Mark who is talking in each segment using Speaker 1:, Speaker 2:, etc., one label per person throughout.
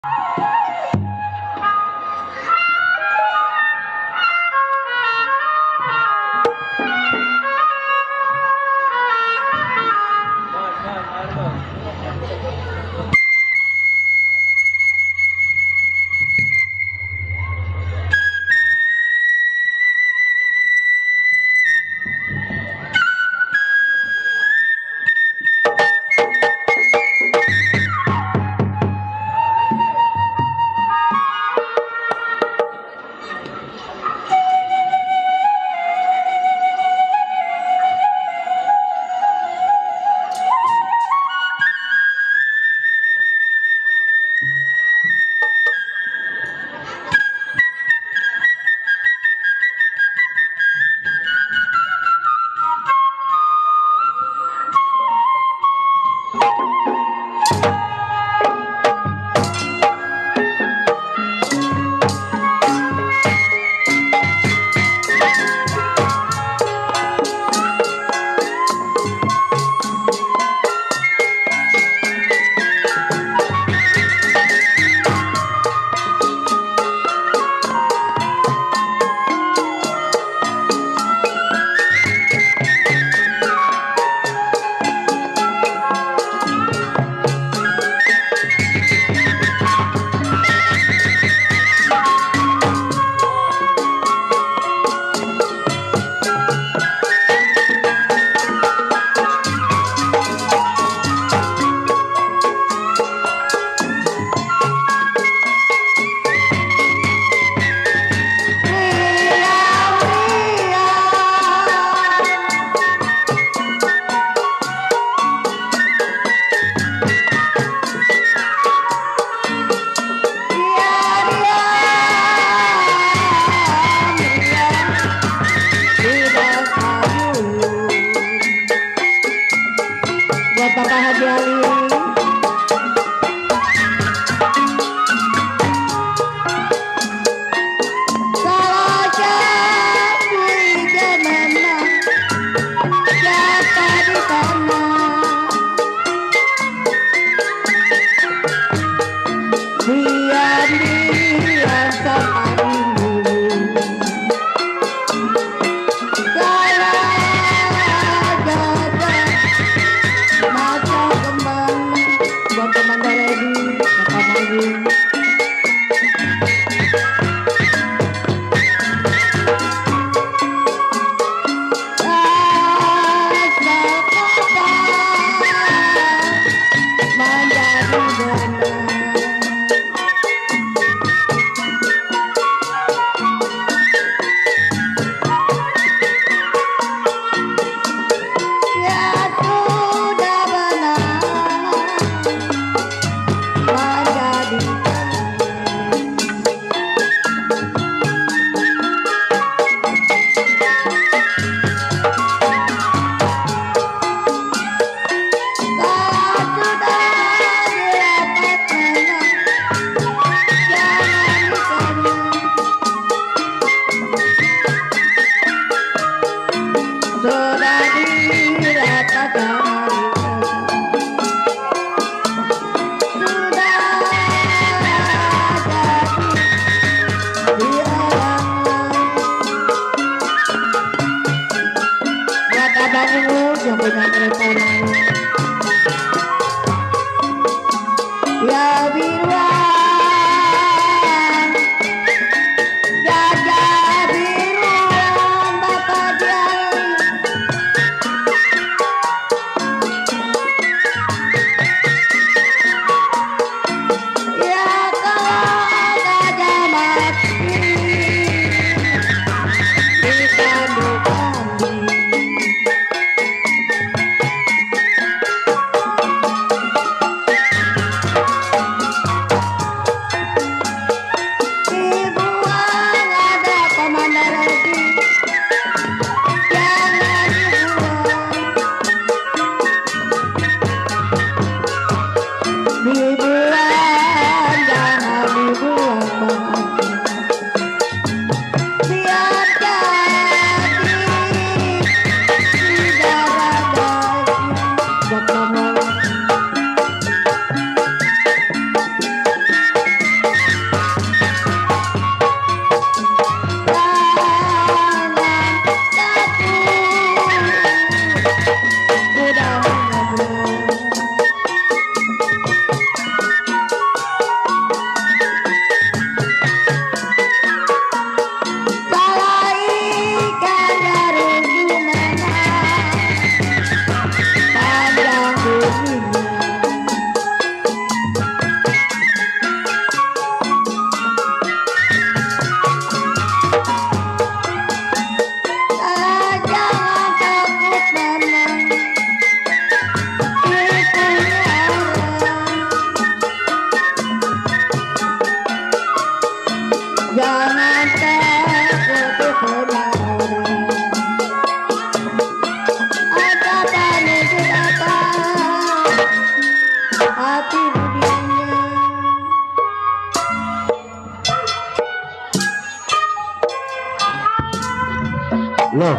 Speaker 1: Sudah benar menjadi jangan takut berlari. Ada panik apa hati budinya.
Speaker 2: Loh,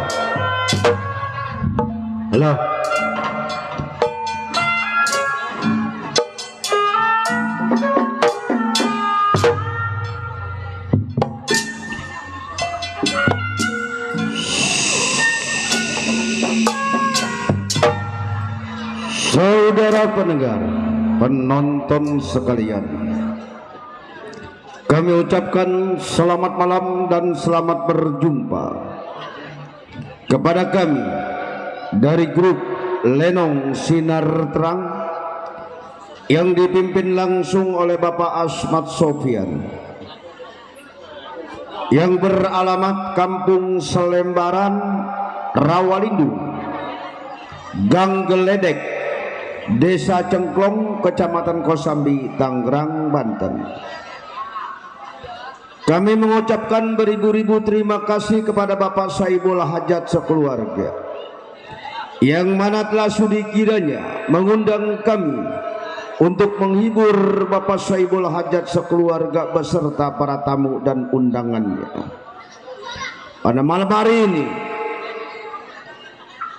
Speaker 2: halo. Saudara pendengar, penonton sekalian, kami ucapkan selamat malam dan selamat berjumpa kepada kami dari grup Lenong Sinar Terang yang dipimpin langsung oleh Bapak Asmat Sofyan yang beralamat Kampung Selembaran, Rawalindung, Gang Geledek, Desa Cengklong, Kecamatan Kosambi, Tangerang, Banten. Kami mengucapkan beribu-ribu terima kasih kepada Bapak Saibul Hajat sekeluarga yang mana telah sudi kiranya mengundang kami untuk menghibur Bapak Saibul Hajat sekeluarga beserta para tamu dan undangannya. Pada malam hari ini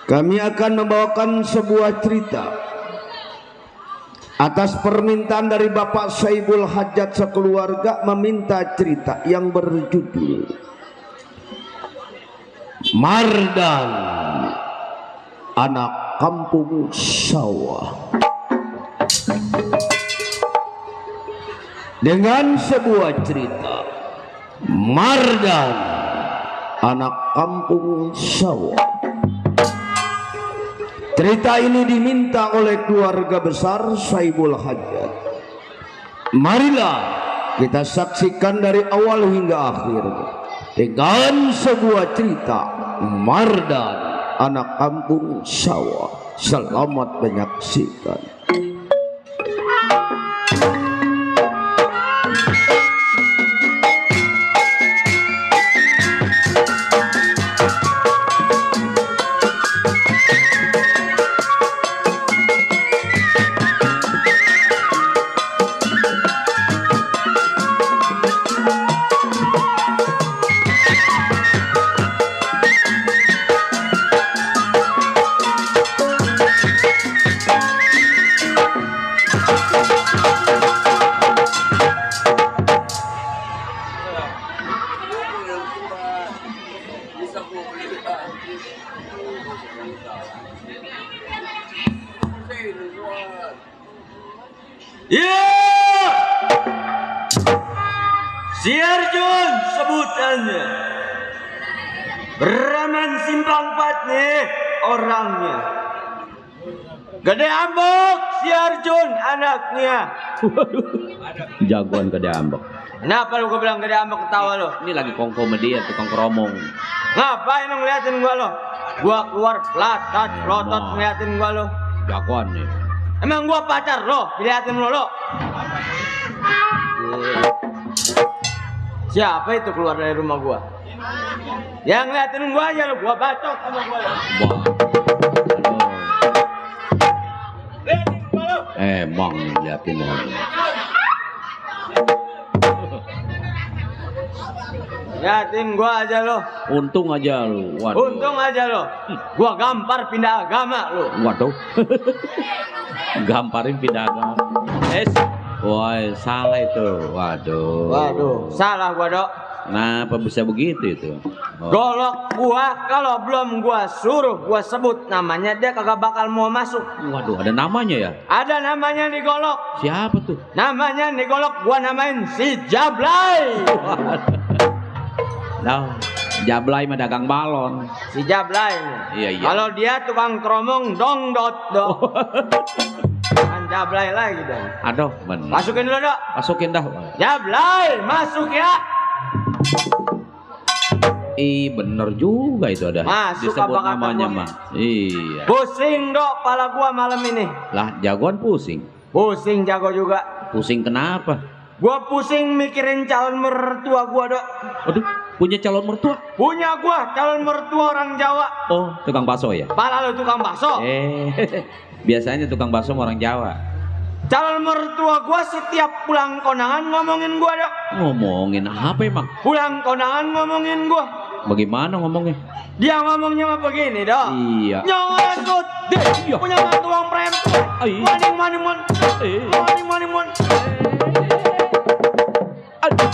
Speaker 2: kami akan membawakan sebuah cerita atas permintaan dari Bapak Saibul Hajat sekeluarga, meminta cerita yang berjudul Mardan, Anak Kampung Sawah. Dengan sebuah cerita Mardan, Anak Kampung Sawah. Cerita ini diminta oleh keluarga besar Saibul Hajat. Marilah kita saksikan dari awal hingga akhir dengan sebuah cerita Mardan, Anak Kampung Sawah. Selamat menyaksikan.
Speaker 3: Si Arjun sebutannya, Beraman Simpang 4 nih orangnya. Gede Ambok si Arjun anaknya.
Speaker 4: Jagoan Gede Ambok.
Speaker 3: Kenapa lu bilang Gede Ambok ketawa lo?
Speaker 4: Ini lagi kongko media, tukang keromong.
Speaker 3: Ngapain lu ngeliatin gua lo? Gua keluar pelotot ngeliatin gua lo.
Speaker 4: Jagoan nih.
Speaker 3: Emang gua pacar lo, diliatin lo. Siapa itu keluar dari rumah gua? Yang ngeliatin gua aja lo, gua bacok sama gua lo. Liatin gua lo.
Speaker 4: Emang liatin aja.
Speaker 3: Liatin gua aja lo.
Speaker 4: Untung aja lu. Waduh.
Speaker 3: Untung aja lo. Gua gampar pindah agama lo.
Speaker 4: Waduh. Gamparin pindah agama. Wah, salah itu. Waduh.
Speaker 3: Salah gua, Dok.
Speaker 4: Kenapa bisa begitu itu? Oh.
Speaker 3: Golok gua kalau belum gua suruh gua sebut namanya dia kagak bakal mau masuk.
Speaker 4: Waduh, ada namanya ya?
Speaker 3: Ada namanya di golok.
Speaker 4: Siapa tuh?
Speaker 3: Namanya di golok gua namain si Jablay.
Speaker 4: Nah, Jablay mah dagang balon.
Speaker 3: Si Jablay.
Speaker 4: Iya.
Speaker 3: Kalau dia tukang keromong dong dot. Kan Jablay lagi dong.
Speaker 4: Aduh, bener.
Speaker 3: Masukin dulu, Dok.
Speaker 4: Masukin dah.
Speaker 3: Jablay, masuk ya.
Speaker 4: Bener juga itu ada.
Speaker 3: Masuk
Speaker 4: disebut
Speaker 3: apa
Speaker 4: namanya
Speaker 3: kata
Speaker 4: mah. Iya.
Speaker 3: Pusing, Dok, pala gua malam ini.
Speaker 4: Lah, jagoan pusing.
Speaker 3: Pusing jago juga.
Speaker 4: Pusing kenapa?
Speaker 3: Gua pusing mikirin calon mertua gua, Dok.
Speaker 4: Aduh, punya calon mertua?
Speaker 3: Punya gua calon mertua orang Jawa.
Speaker 4: Oh, tukang bakso ya?
Speaker 3: Pala lu tukang bakso.
Speaker 4: Biasanya tukang bakso orang Jawa.
Speaker 3: Calon mertua gua setiap pulang kondangan ngomongin gua, Dok.
Speaker 4: Ngomongin apa emang?
Speaker 3: Pulang kondangan ngomongin gua.
Speaker 4: Bagaimana ngomongnya?
Speaker 3: Dia ngomongnya mah begini, Dok.
Speaker 4: Iya.
Speaker 3: Nyosot deh,
Speaker 4: Iya.
Speaker 3: punya mantu orang perempuan.
Speaker 4: Ai.
Speaker 3: Maning maning mon. Maning maning mon.
Speaker 4: Aduh.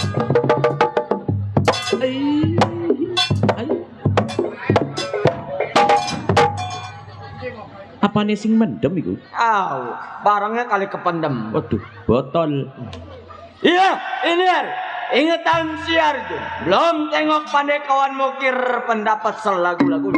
Speaker 4: Ai. Apa nih sing mendem itu?
Speaker 3: Au, barangnya kali kependem.
Speaker 4: Waduh, botol.
Speaker 3: Iya, ini Ar. Ingetan siar itu. Belum tengok pandai kawan mukir pendapat selagu-lagu.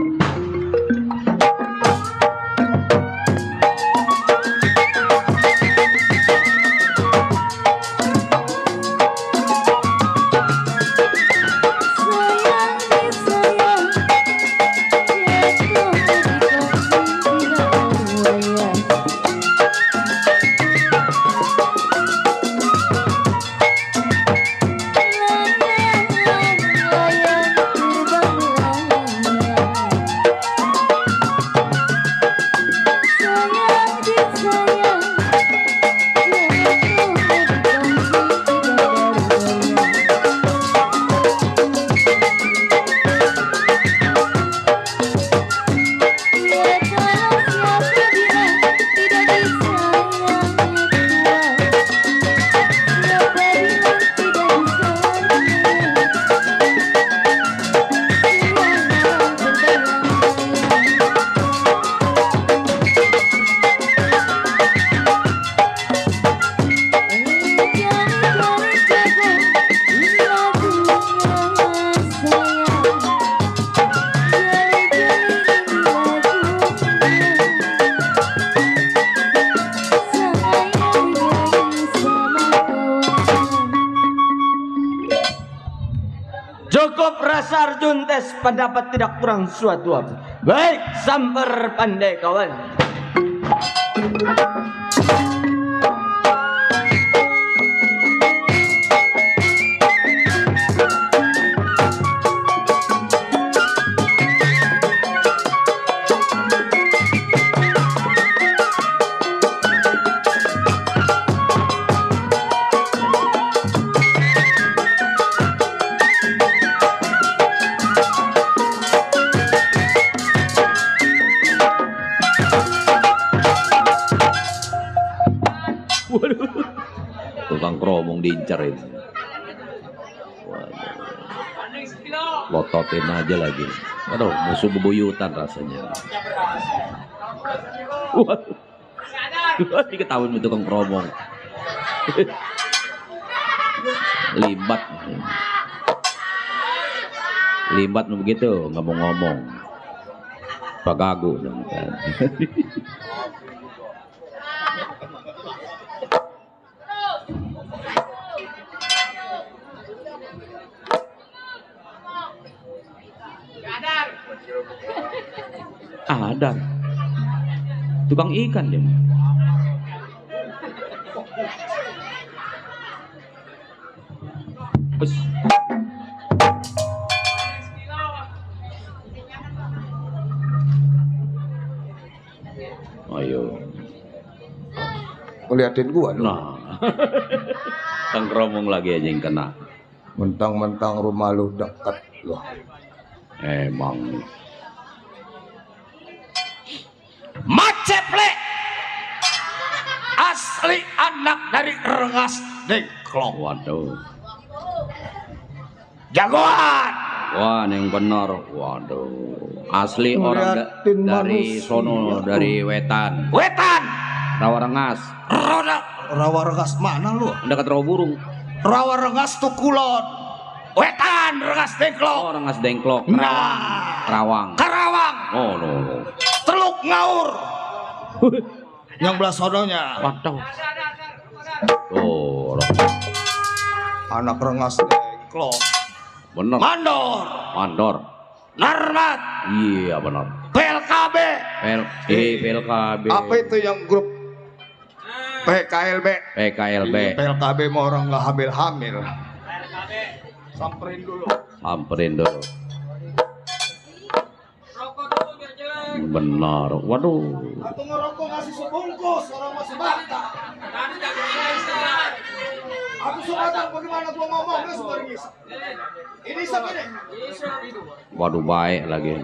Speaker 3: Cukup rasa Arjun tes pendapat tidak kurang suatu apa. Baik, samper pandai kawan.
Speaker 4: Tukang keromong diincar ini. Lototin aja lagi. Aduh, musuh bebuyutan rasanya. Waduh. Diketahuin sama tukang keromong. Limbat. Limbat begitu, nggak mau ngomong. Pagagu. Ada tukang ikan dia. Bus. Ayo.
Speaker 2: Ngeliatin gua lu.
Speaker 4: Nah. Kang keromong lagi aja yang kena.
Speaker 2: Mentang-mentang rumah lu dekat loh.
Speaker 4: Emang.
Speaker 5: Maceple asli anak dari Rengas Dengklok.
Speaker 4: Waduh.
Speaker 5: Jagoan.
Speaker 4: Wah, yang benar. Waduh. Asli orang
Speaker 2: Ngeliatin
Speaker 4: dari
Speaker 2: manusia.
Speaker 4: sono, dari Wetan.
Speaker 5: Wetan.
Speaker 4: Rawa Rengas.
Speaker 5: Rawa Rengas mana lu?
Speaker 4: Dekat Rawa Burung.
Speaker 5: Rawa Rengas Tukulon. Wetan Rengas Dengklok.
Speaker 4: Oh, Rengas Dengklok.
Speaker 5: Nah.
Speaker 4: Rawang.
Speaker 5: Karawang.
Speaker 4: Oh, no.
Speaker 5: Teluk Ngaur. Yang belah sononya.
Speaker 4: Waduh. Oh,
Speaker 5: Anak Rengas Dengklok.
Speaker 4: bener.
Speaker 5: Mandor.
Speaker 4: Mandor.
Speaker 5: Narmat.
Speaker 4: Iya, benar.
Speaker 5: PLKB.
Speaker 4: PLKB.
Speaker 2: Apa itu yang grup
Speaker 5: PKLB.
Speaker 4: PKLB.
Speaker 5: PLKB mau orang nggak hamil-hamil. Samperin dulu.
Speaker 4: Samperin dulu. Benar. Waduh.
Speaker 5: Atau ngerokok ngasih sebungkus, orang masih bata. Aku suka bagaimana gua ngomongnya sebagai isap. Ini isap ini.
Speaker 4: Waduh baik lagi.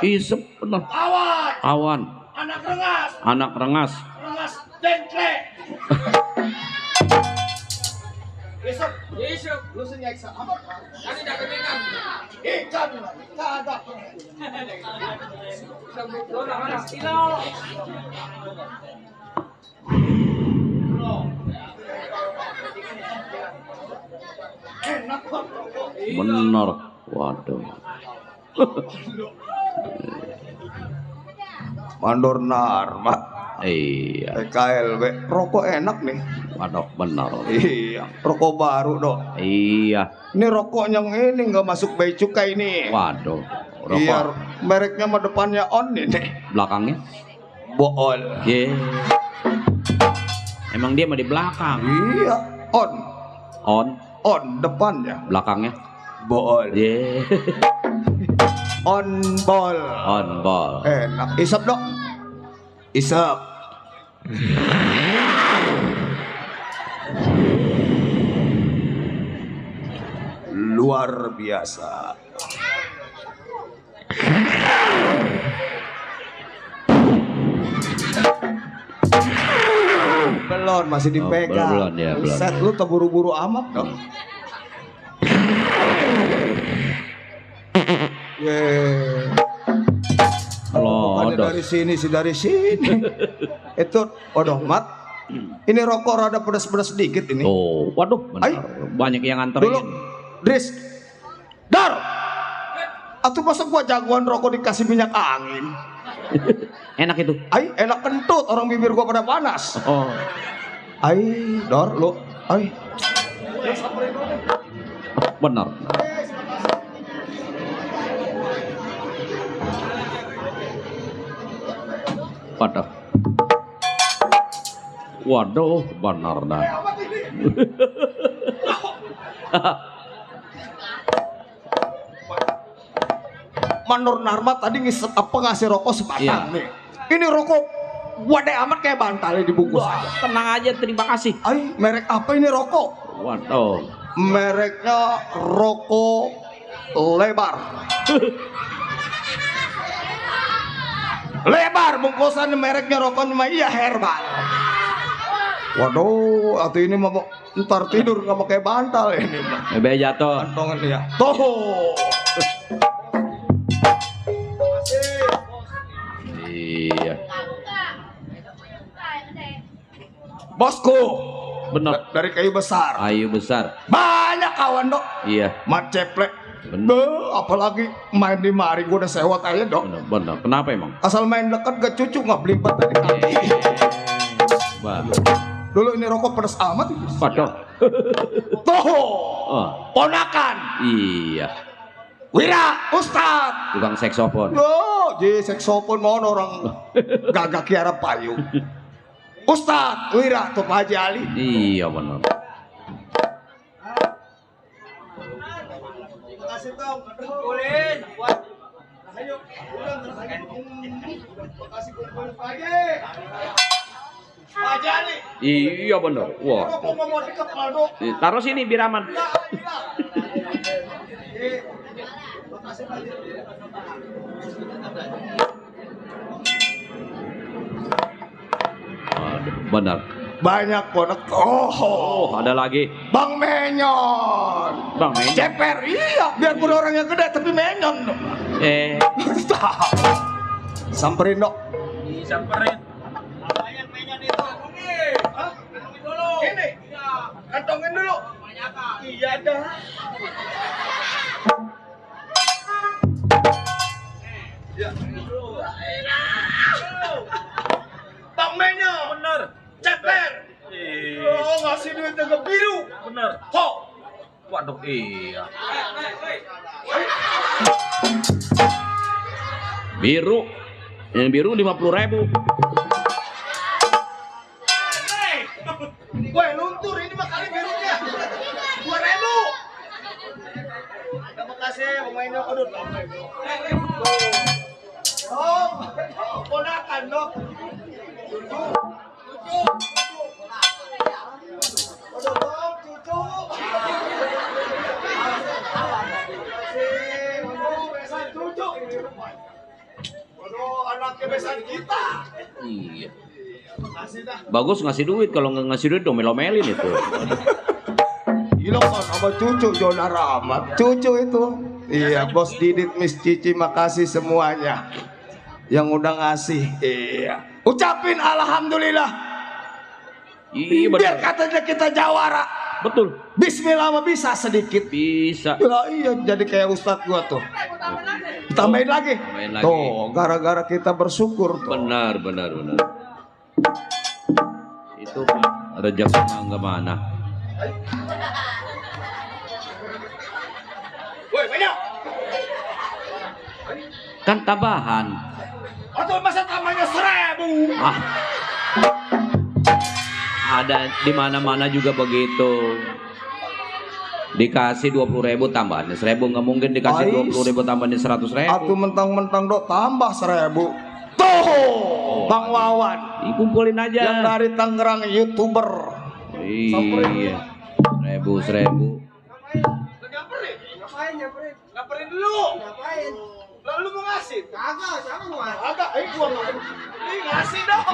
Speaker 4: Isep benar.
Speaker 5: Awan.
Speaker 4: Awan.
Speaker 5: Anak rengas.
Speaker 4: Anak rengas.
Speaker 5: Rengas dengkle. Isap. Isap. Lu senyeksa apa? Tadi dah kemenang. Ikan. Kagak.
Speaker 4: Benar. Waduh.
Speaker 5: Mandor Narma.
Speaker 4: Iya.
Speaker 5: PKLB. Rokok enak nih.
Speaker 4: Waduh benar.
Speaker 5: Iya. Rokok baru dong.
Speaker 4: Iya.
Speaker 5: Ini rokok yang ini nggak masuk bea cukai ini.
Speaker 4: Waduh. Rokok.
Speaker 5: Iya. Mereknya mah depannya on ini.
Speaker 4: Belakangnya.
Speaker 5: Bool.
Speaker 4: Ye. Emang dia mah di belakang.
Speaker 5: Iya. On.
Speaker 4: On.
Speaker 5: On depannya.
Speaker 4: Belakangnya.
Speaker 5: Bool.
Speaker 4: Ye.
Speaker 5: On ball.
Speaker 4: On ball.
Speaker 5: Enak. Isap dong. Isap. Luar biasa. Belum masih dipegang.
Speaker 4: Belum ya, belum.
Speaker 5: Set lu terburu-buru amat dong. Yeay. Bukannya
Speaker 4: Lodos.
Speaker 5: dari sini sih dari sini. Itu odoh mat. Ini rokok rada pedas-pedas sedikit ini.
Speaker 4: Oh, waduh, benar.
Speaker 5: Ay.
Speaker 4: Banyak yang nganterin.
Speaker 5: Dulu, Dris, Dar, atuh masa gua jagoan rokok dikasih minyak angin.
Speaker 4: Enak itu.
Speaker 5: Ay, enak kentut, orang bibir gua pada panas.
Speaker 4: Oh.
Speaker 5: Ay, Dar, lo, ay.
Speaker 4: Benar. Waduh. Waduh, benar dah.
Speaker 5: Mandor Narma tadi ngisep apa ngasih rokok sebatang
Speaker 4: Iya.
Speaker 5: nih. Ini rokok wadah amat kayak bantalnya dibungkus aja.
Speaker 4: Tenang aja, terima kasih.
Speaker 5: Ay, merek apa ini rokok?
Speaker 4: Waduh.
Speaker 5: Mereknya rokok lebar. Lebar bungkusan mereknya rokoknya mah iya herbal. Waduh, atau ini mau ntar tidur nggak pakai bantal ini mah.
Speaker 4: Bebe jatuh.
Speaker 5: Kantongan dia. Tuh.
Speaker 4: Iya.
Speaker 5: Bosku.
Speaker 4: Benar.
Speaker 5: Dari kayu besar.
Speaker 4: Ayu besar.
Speaker 5: Banyak kawan dok.
Speaker 4: Iya.
Speaker 5: Mat ceplek.
Speaker 4: Bener.
Speaker 5: Apalagi main di mari gue udah sewot aja dok.
Speaker 4: Benar, benar. Kenapa emang?
Speaker 5: Asal main dekat gak cucu nggak belibet dari kaki.
Speaker 4: Wah.
Speaker 5: Dulu ini rokok pedas amat.
Speaker 4: Waduh.
Speaker 5: Tuh.
Speaker 4: Oh.
Speaker 5: Ponakan.
Speaker 4: Iya.
Speaker 5: Wira Ustad.
Speaker 4: Tukang saksofon.
Speaker 5: Yo, jadi seksopon mohon orang gagak kiara payung. Ustad Wira tuh Pak Haji Ali.
Speaker 4: Iya benar.
Speaker 5: Kasih dong, boleh. Ayo, kasih kumpul pagi. Pak Haji Ali.
Speaker 4: Iya benar. Wah.
Speaker 5: Rokok mau di kepala dok.
Speaker 4: Taruh sini biar aman. Aduh, benar.
Speaker 5: Banyak konek. Oh,
Speaker 4: Ada lagi.
Speaker 5: Bang Menyon.
Speaker 4: Bang Menyon.
Speaker 5: Ceper, iya. Biarpun orangnya gede tapi menyon dok. Samperin dok.
Speaker 3: Samperin.
Speaker 5: Hah? Ini. Kantongin dulu. Iya dah. Ya. Bang Menyon.
Speaker 3: Bener.
Speaker 5: Ceper. Oh, ngasih duit dengan biru.
Speaker 3: Bener.
Speaker 5: Kok?
Speaker 3: Waduh, iya.
Speaker 4: Biru. Yang biru 50.000.
Speaker 5: kasih pemainnya aduh. Oh, ponakan dok. Anaknya besan kita.
Speaker 4: Iya. Bagus ngasih duit, kalau nggak ngasih duit domel-domelin itu.
Speaker 5: Gila kan sama cucu Jona Rahmat. Cucu itu. Iya, Bos Didit, Miss Cici, makasih semuanya yang udah ngasih. Iya. Ucapin alhamdulillah.
Speaker 4: Iya
Speaker 5: Biar
Speaker 4: benar.
Speaker 5: katanya kita jawara.
Speaker 4: Betul.
Speaker 5: Bismillah mah bisa sedikit.
Speaker 4: Bisa.
Speaker 5: Ya, iya jadi kayak ustadz gua tuh. Tambahin lagi.
Speaker 4: Tambahin lagi.
Speaker 5: Tuh, gara-gara kita bersyukur tuh.
Speaker 4: Benar. Itu rezeki mangga mana?
Speaker 5: Woi, banyak.
Speaker 4: Kan tambahan.
Speaker 5: Atau masa tambahnya 1000.
Speaker 4: Ah. Ada di mana-mana juga begitu. Dikasih 20.000 tambahannya 1.000, nggak mungkin dikasih 20.000 tambahannya 100.000.
Speaker 5: Atau mentang-mentang dok tambah 1000. Tuh, Bang Wawan.
Speaker 4: Dikumpulin aja.
Speaker 5: Yang dari Tangerang YouTuber.
Speaker 4: Iya. 1.000.
Speaker 5: Nyamperin dulu. Ngapain? Lalu mau ngasih? Kagak, siapa mau ngasih? Kagak, gua mau. Nih ngasih dong.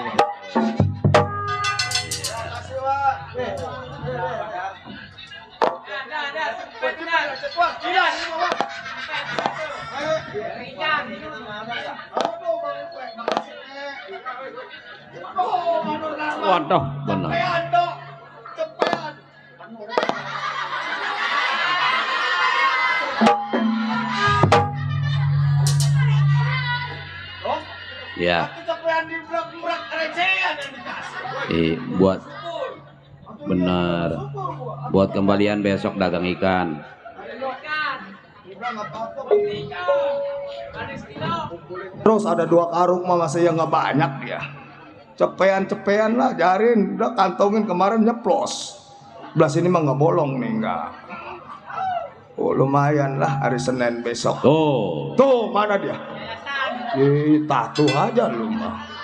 Speaker 5: Kasih, Wak.
Speaker 4: Waduh, benar. Ya. Buat benar. Buat kembalian besok dagang ikan.
Speaker 5: Terus ada 2 karung mah masa yang nggak banyak dia. Cepean lah, jarin, udah kantongin kemarin nyeplos. Belas ini mah nggak bolong nih nggak. Oh lumayan lah hari Senin besok. Tuh mana dia? Tatuh aja lu mah.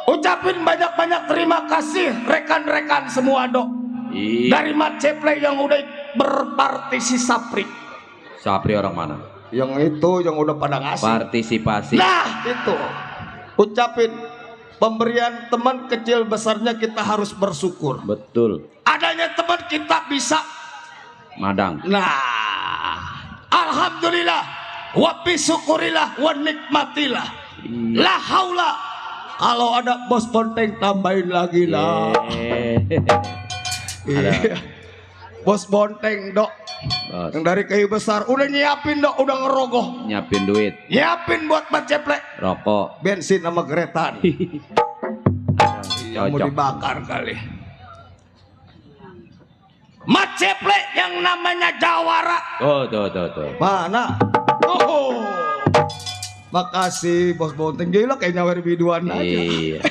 Speaker 5: Ucapin banyak-banyak terima kasih rekan-rekan semua dok.
Speaker 4: Iya.
Speaker 5: Dari Mat Ceple yang udah berpartisipasi.
Speaker 4: Sapri orang mana?
Speaker 5: Yang itu yang udah pada ngasih.
Speaker 4: Partisipasi.
Speaker 5: Nah itu. Ucapin pemberian teman kecil besarnya kita harus bersyukur.
Speaker 4: Betul.
Speaker 5: Adanya teman kita bisa
Speaker 4: Madang.
Speaker 5: Nah, alhamdulillah, wa bisyukurillah, wa nikmatillah. La haula. Kalau ada bos Bonteng tambahin lagi lah. Iya. Bos Bonteng dok.
Speaker 4: Bos.
Speaker 5: Yang dari kayu besar udah nyiapin dok, udah ngerogoh.
Speaker 4: Nyiapin duit.
Speaker 5: Nyiapin buat Mat Ceple.
Speaker 4: Rokok.
Speaker 5: Bensin sama geretan. Yang mau
Speaker 4: Cocok.
Speaker 5: dibakar kali. Mat Ceple yang namanya Jawara.
Speaker 4: Tuh.
Speaker 5: Mana? Oh. Makasih Bos Bonteng, gila kayak nyawer biduan aja.
Speaker 4: Iya.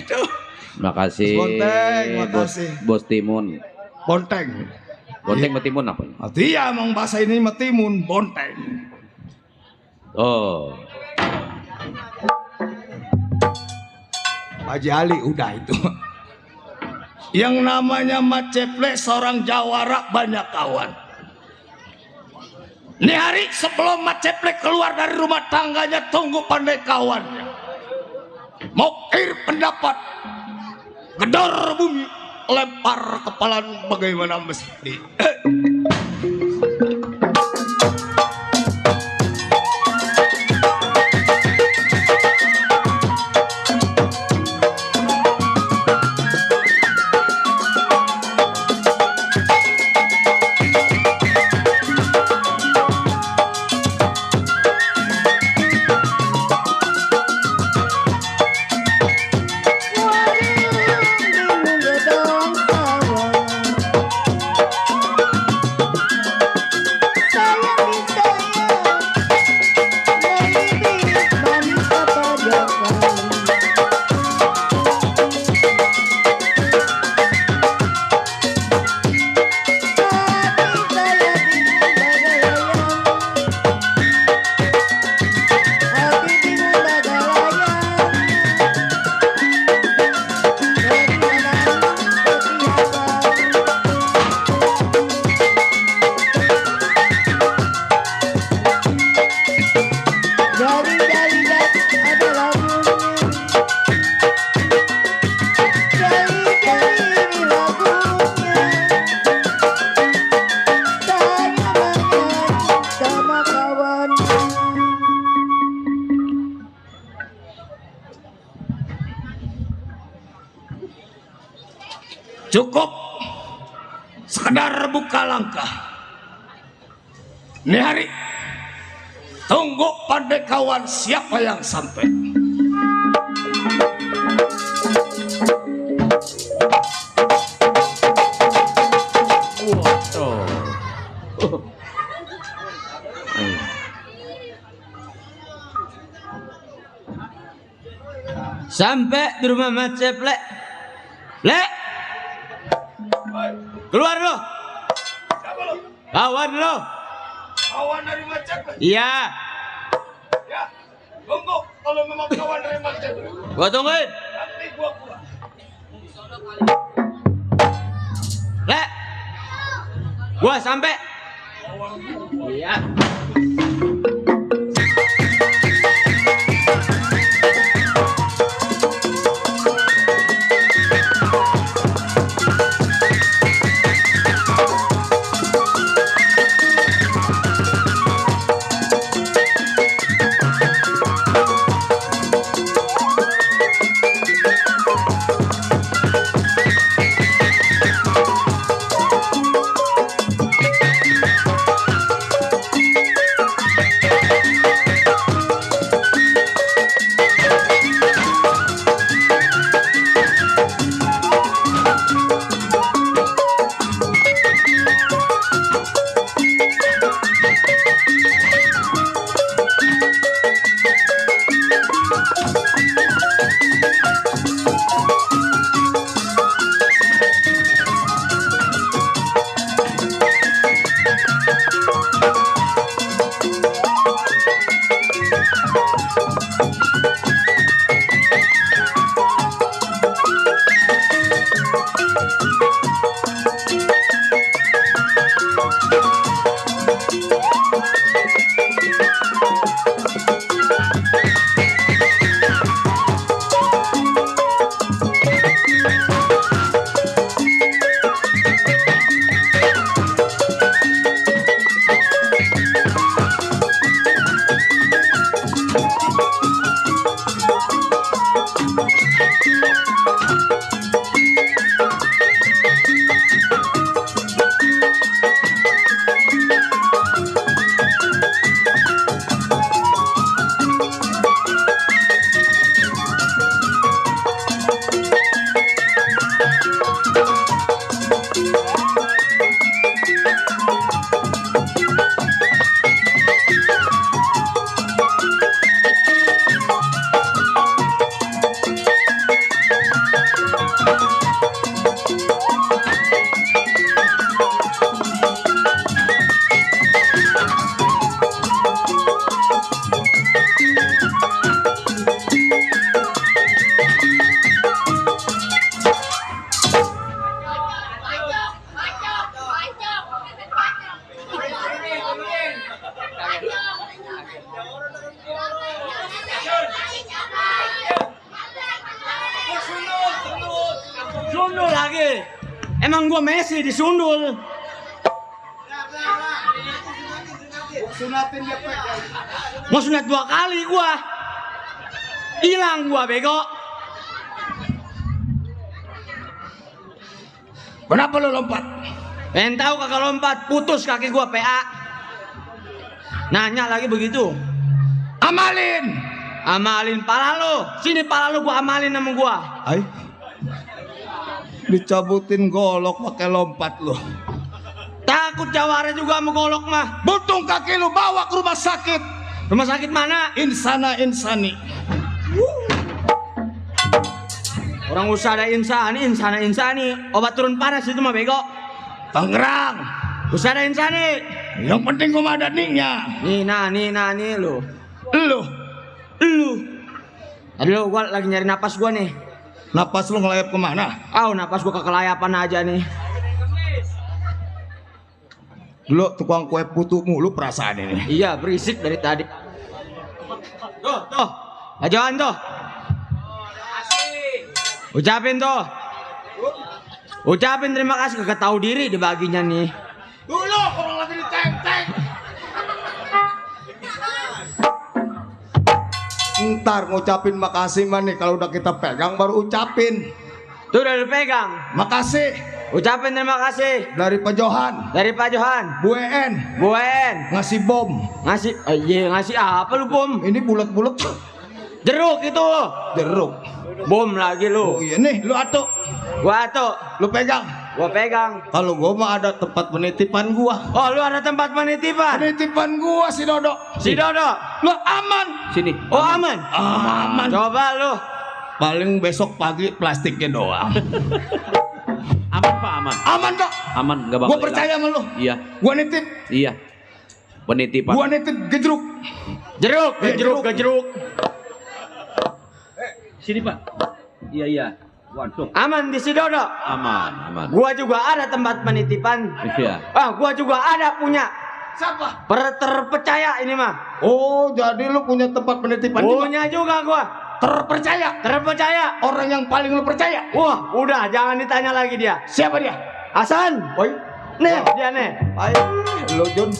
Speaker 4: Makasih.
Speaker 5: Bos Bonteng, makasih.
Speaker 4: Bos Timun.
Speaker 5: Bonteng.
Speaker 4: Bonteng Timun apa?
Speaker 5: Iya emang bahasa ini metimun, Bonteng.
Speaker 4: Oh.
Speaker 5: Haji Ali udah itu. Yang namanya Mat Ceple seorang Jawara banyak kawan. Ini hari sebelum Mat Ceple keluar dari rumah tangganya tunggu pandai kawannya. Mau air pendapat, gedor bumi, lempar kepala bagaimana mesti.
Speaker 1: Warung bingung gedong sawah.
Speaker 5: langkah. Nih hari tunggu pada kawan siapa yang sampai.
Speaker 3: Sampai di rumah Macep, Lek. Lek. Keluar lo. Kawan lo.
Speaker 5: Kawan dari Macet.
Speaker 3: Iya.
Speaker 5: Ya, tunggu kalau memang kawan dari Macet.
Speaker 3: Gua tungguin.
Speaker 5: Nanti gua pulang.
Speaker 3: Lek. Gua sampai. Iya. Sundul lagi. Emang gua Messi disundul.
Speaker 5: Sunatin dia pek.
Speaker 3: Mau sunat 2 kali gua. Hilang gua bego.
Speaker 5: Kenapa lu lompat?
Speaker 3: Pengen tahu kagak lompat, putus kaki gua PA. Nanya lagi begitu.
Speaker 5: Amalin.
Speaker 3: Amalin pala lo. Sini pala lo gua amalin sama gua.
Speaker 5: Ay. Dicabutin golok pakai lompat lu.
Speaker 3: Takut jawara juga sama golok mah.
Speaker 5: Buntung kaki lu bawa ke rumah sakit.
Speaker 3: Rumah sakit mana?
Speaker 5: Insana insani.
Speaker 3: Orang usah ada insani, insana insani. Obat turun panas itu mah bego.
Speaker 5: Tangerang.
Speaker 3: Usah ada insani.
Speaker 5: Yang penting gua ada ningnya.
Speaker 3: Nih lu.
Speaker 5: Lu.
Speaker 3: Aduh, gua lagi nyari napas gua nih.
Speaker 5: Napas lu ngelayap kemana?
Speaker 3: Napas gua kekelayapan aja nih.
Speaker 5: Dulu tukang kue putu mulu perasaan ini.
Speaker 3: Iya, berisik dari tadi. Tuh. Ajoan tuh. Ucapin tuh. Ucapin terima kasih, kagak tahu diri dibaginya nih.
Speaker 5: Dulu orang lagi di tank. Ntar ngucapin makasih mah nih, kalau udah kita pegang baru ucapin.
Speaker 3: Tuh udah dipegang.
Speaker 5: Makasih.
Speaker 3: Ucapin terima kasih
Speaker 5: dari Pak Johan,
Speaker 3: dari Pak Johan.
Speaker 5: Bu En
Speaker 3: Bu En
Speaker 5: ngasih bom.
Speaker 3: ngasih, iya ngasih apa lu bom?
Speaker 5: Ini bulat-bulat
Speaker 3: Jeruk itu.
Speaker 5: jeruk.
Speaker 3: Bom lagi
Speaker 5: Oh
Speaker 3: lu.
Speaker 5: iya nih, lu atuk,
Speaker 3: Gua tuh,
Speaker 5: lu pegang.
Speaker 3: gua pegang.
Speaker 5: Kalau gua mah ada tempat penitipan gua.
Speaker 3: Oh lu ada tempat penitipan?
Speaker 5: Penitipan gua si Dodo.
Speaker 3: Si Dodo.
Speaker 5: Lu aman.
Speaker 4: Sini.
Speaker 3: Oh aman.
Speaker 5: Aman.
Speaker 3: Coba lu.
Speaker 5: Paling besok pagi plastiknya doang.
Speaker 4: Aman Pak, aman.
Speaker 5: Aman kok.
Speaker 4: Aman, enggak bakal.
Speaker 5: Gua percaya sama lu.
Speaker 4: Iya,
Speaker 5: Gua nitip.
Speaker 4: iya. Penitipan.
Speaker 5: Gua nitip gejruk.
Speaker 3: Jeruk,
Speaker 5: Iya,
Speaker 3: jeruk,
Speaker 5: jeruk.
Speaker 3: jeruk.
Speaker 4: Sini Pak. Iya, iya. Waduh.
Speaker 3: Aman di si Dodo.
Speaker 4: Aman, aman.
Speaker 3: Gua juga ada tempat penitipan.
Speaker 4: Iya.
Speaker 3: Gua juga ada punya.
Speaker 5: Siapa?
Speaker 3: Terpercaya ini mah.
Speaker 5: Oh, jadi lu punya tempat penitipan juga.
Speaker 3: Punya juga gua.
Speaker 5: Terpercaya.
Speaker 3: Terpercaya.
Speaker 5: Orang yang paling lu percaya.
Speaker 3: Wah, udah jangan ditanya lagi dia.
Speaker 5: Siapa dia?
Speaker 3: Hasan.
Speaker 5: Woi.
Speaker 3: Nih, dia nih.
Speaker 5: Ayo, lu Jun.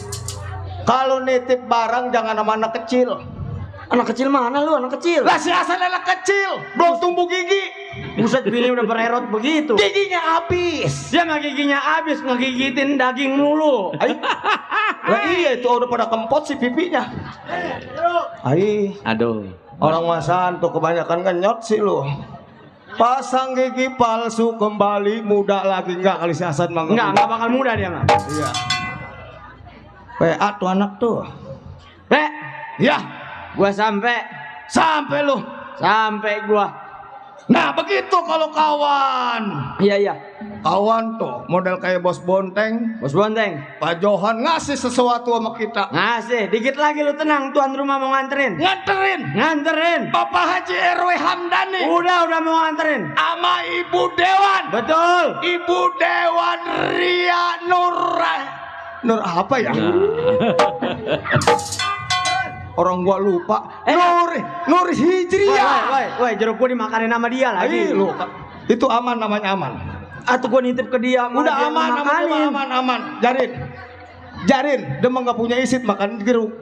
Speaker 5: Kalau nitip barang jangan sama anak kecil.
Speaker 3: Anak kecil mana lu, anak kecil?
Speaker 5: Lah si Hasan anak kecil, belum tumbuh gigi.
Speaker 3: Buset, bini udah bererot begitu.
Speaker 5: Giginya habis.
Speaker 3: Dia mah giginya habis ngegigitin daging mulu.
Speaker 5: Lah iya itu udah pada kempot si pipinya. Ai,
Speaker 4: Aduh.
Speaker 5: orang masan tuh kebanyakan kenyot sih lu. Pasang gigi palsu kembali muda lagi enggak kali si Hasan mah.
Speaker 3: Enggak bakal mudah dia mah.
Speaker 5: Iya. PA tuh anak tuh. Ya,
Speaker 3: Gua sampai
Speaker 5: sampai lu.
Speaker 3: gua.
Speaker 5: Nah begitu kalau kawan.
Speaker 3: Iya.
Speaker 5: Kawan tuh model kayak Bos Bonteng,
Speaker 3: Bos Bonteng.
Speaker 5: Pak Johan ngasih sesuatu sama kita.
Speaker 3: Ngasih, dikit lagi lu tenang, tuan rumah mau nganterin. Nganterin.
Speaker 5: Bapak Haji RW Hamdani
Speaker 3: Udah mau nganterin.
Speaker 5: sama Ibu Dewan.
Speaker 3: Betul.
Speaker 5: Ibu Dewan Ria Nur apa ya? Orang gua lupa. Nur Hijriah.
Speaker 3: Woi, jeruk gua dimakanin sama dia lagi.
Speaker 5: Ih, lu, itu aman namanya aman.
Speaker 3: Atau gua nitip ke dia, malah
Speaker 5: Udah
Speaker 3: dia
Speaker 5: aman
Speaker 3: makanin.
Speaker 5: aman. Jarin, dia mah nggak punya isit makan jeruk.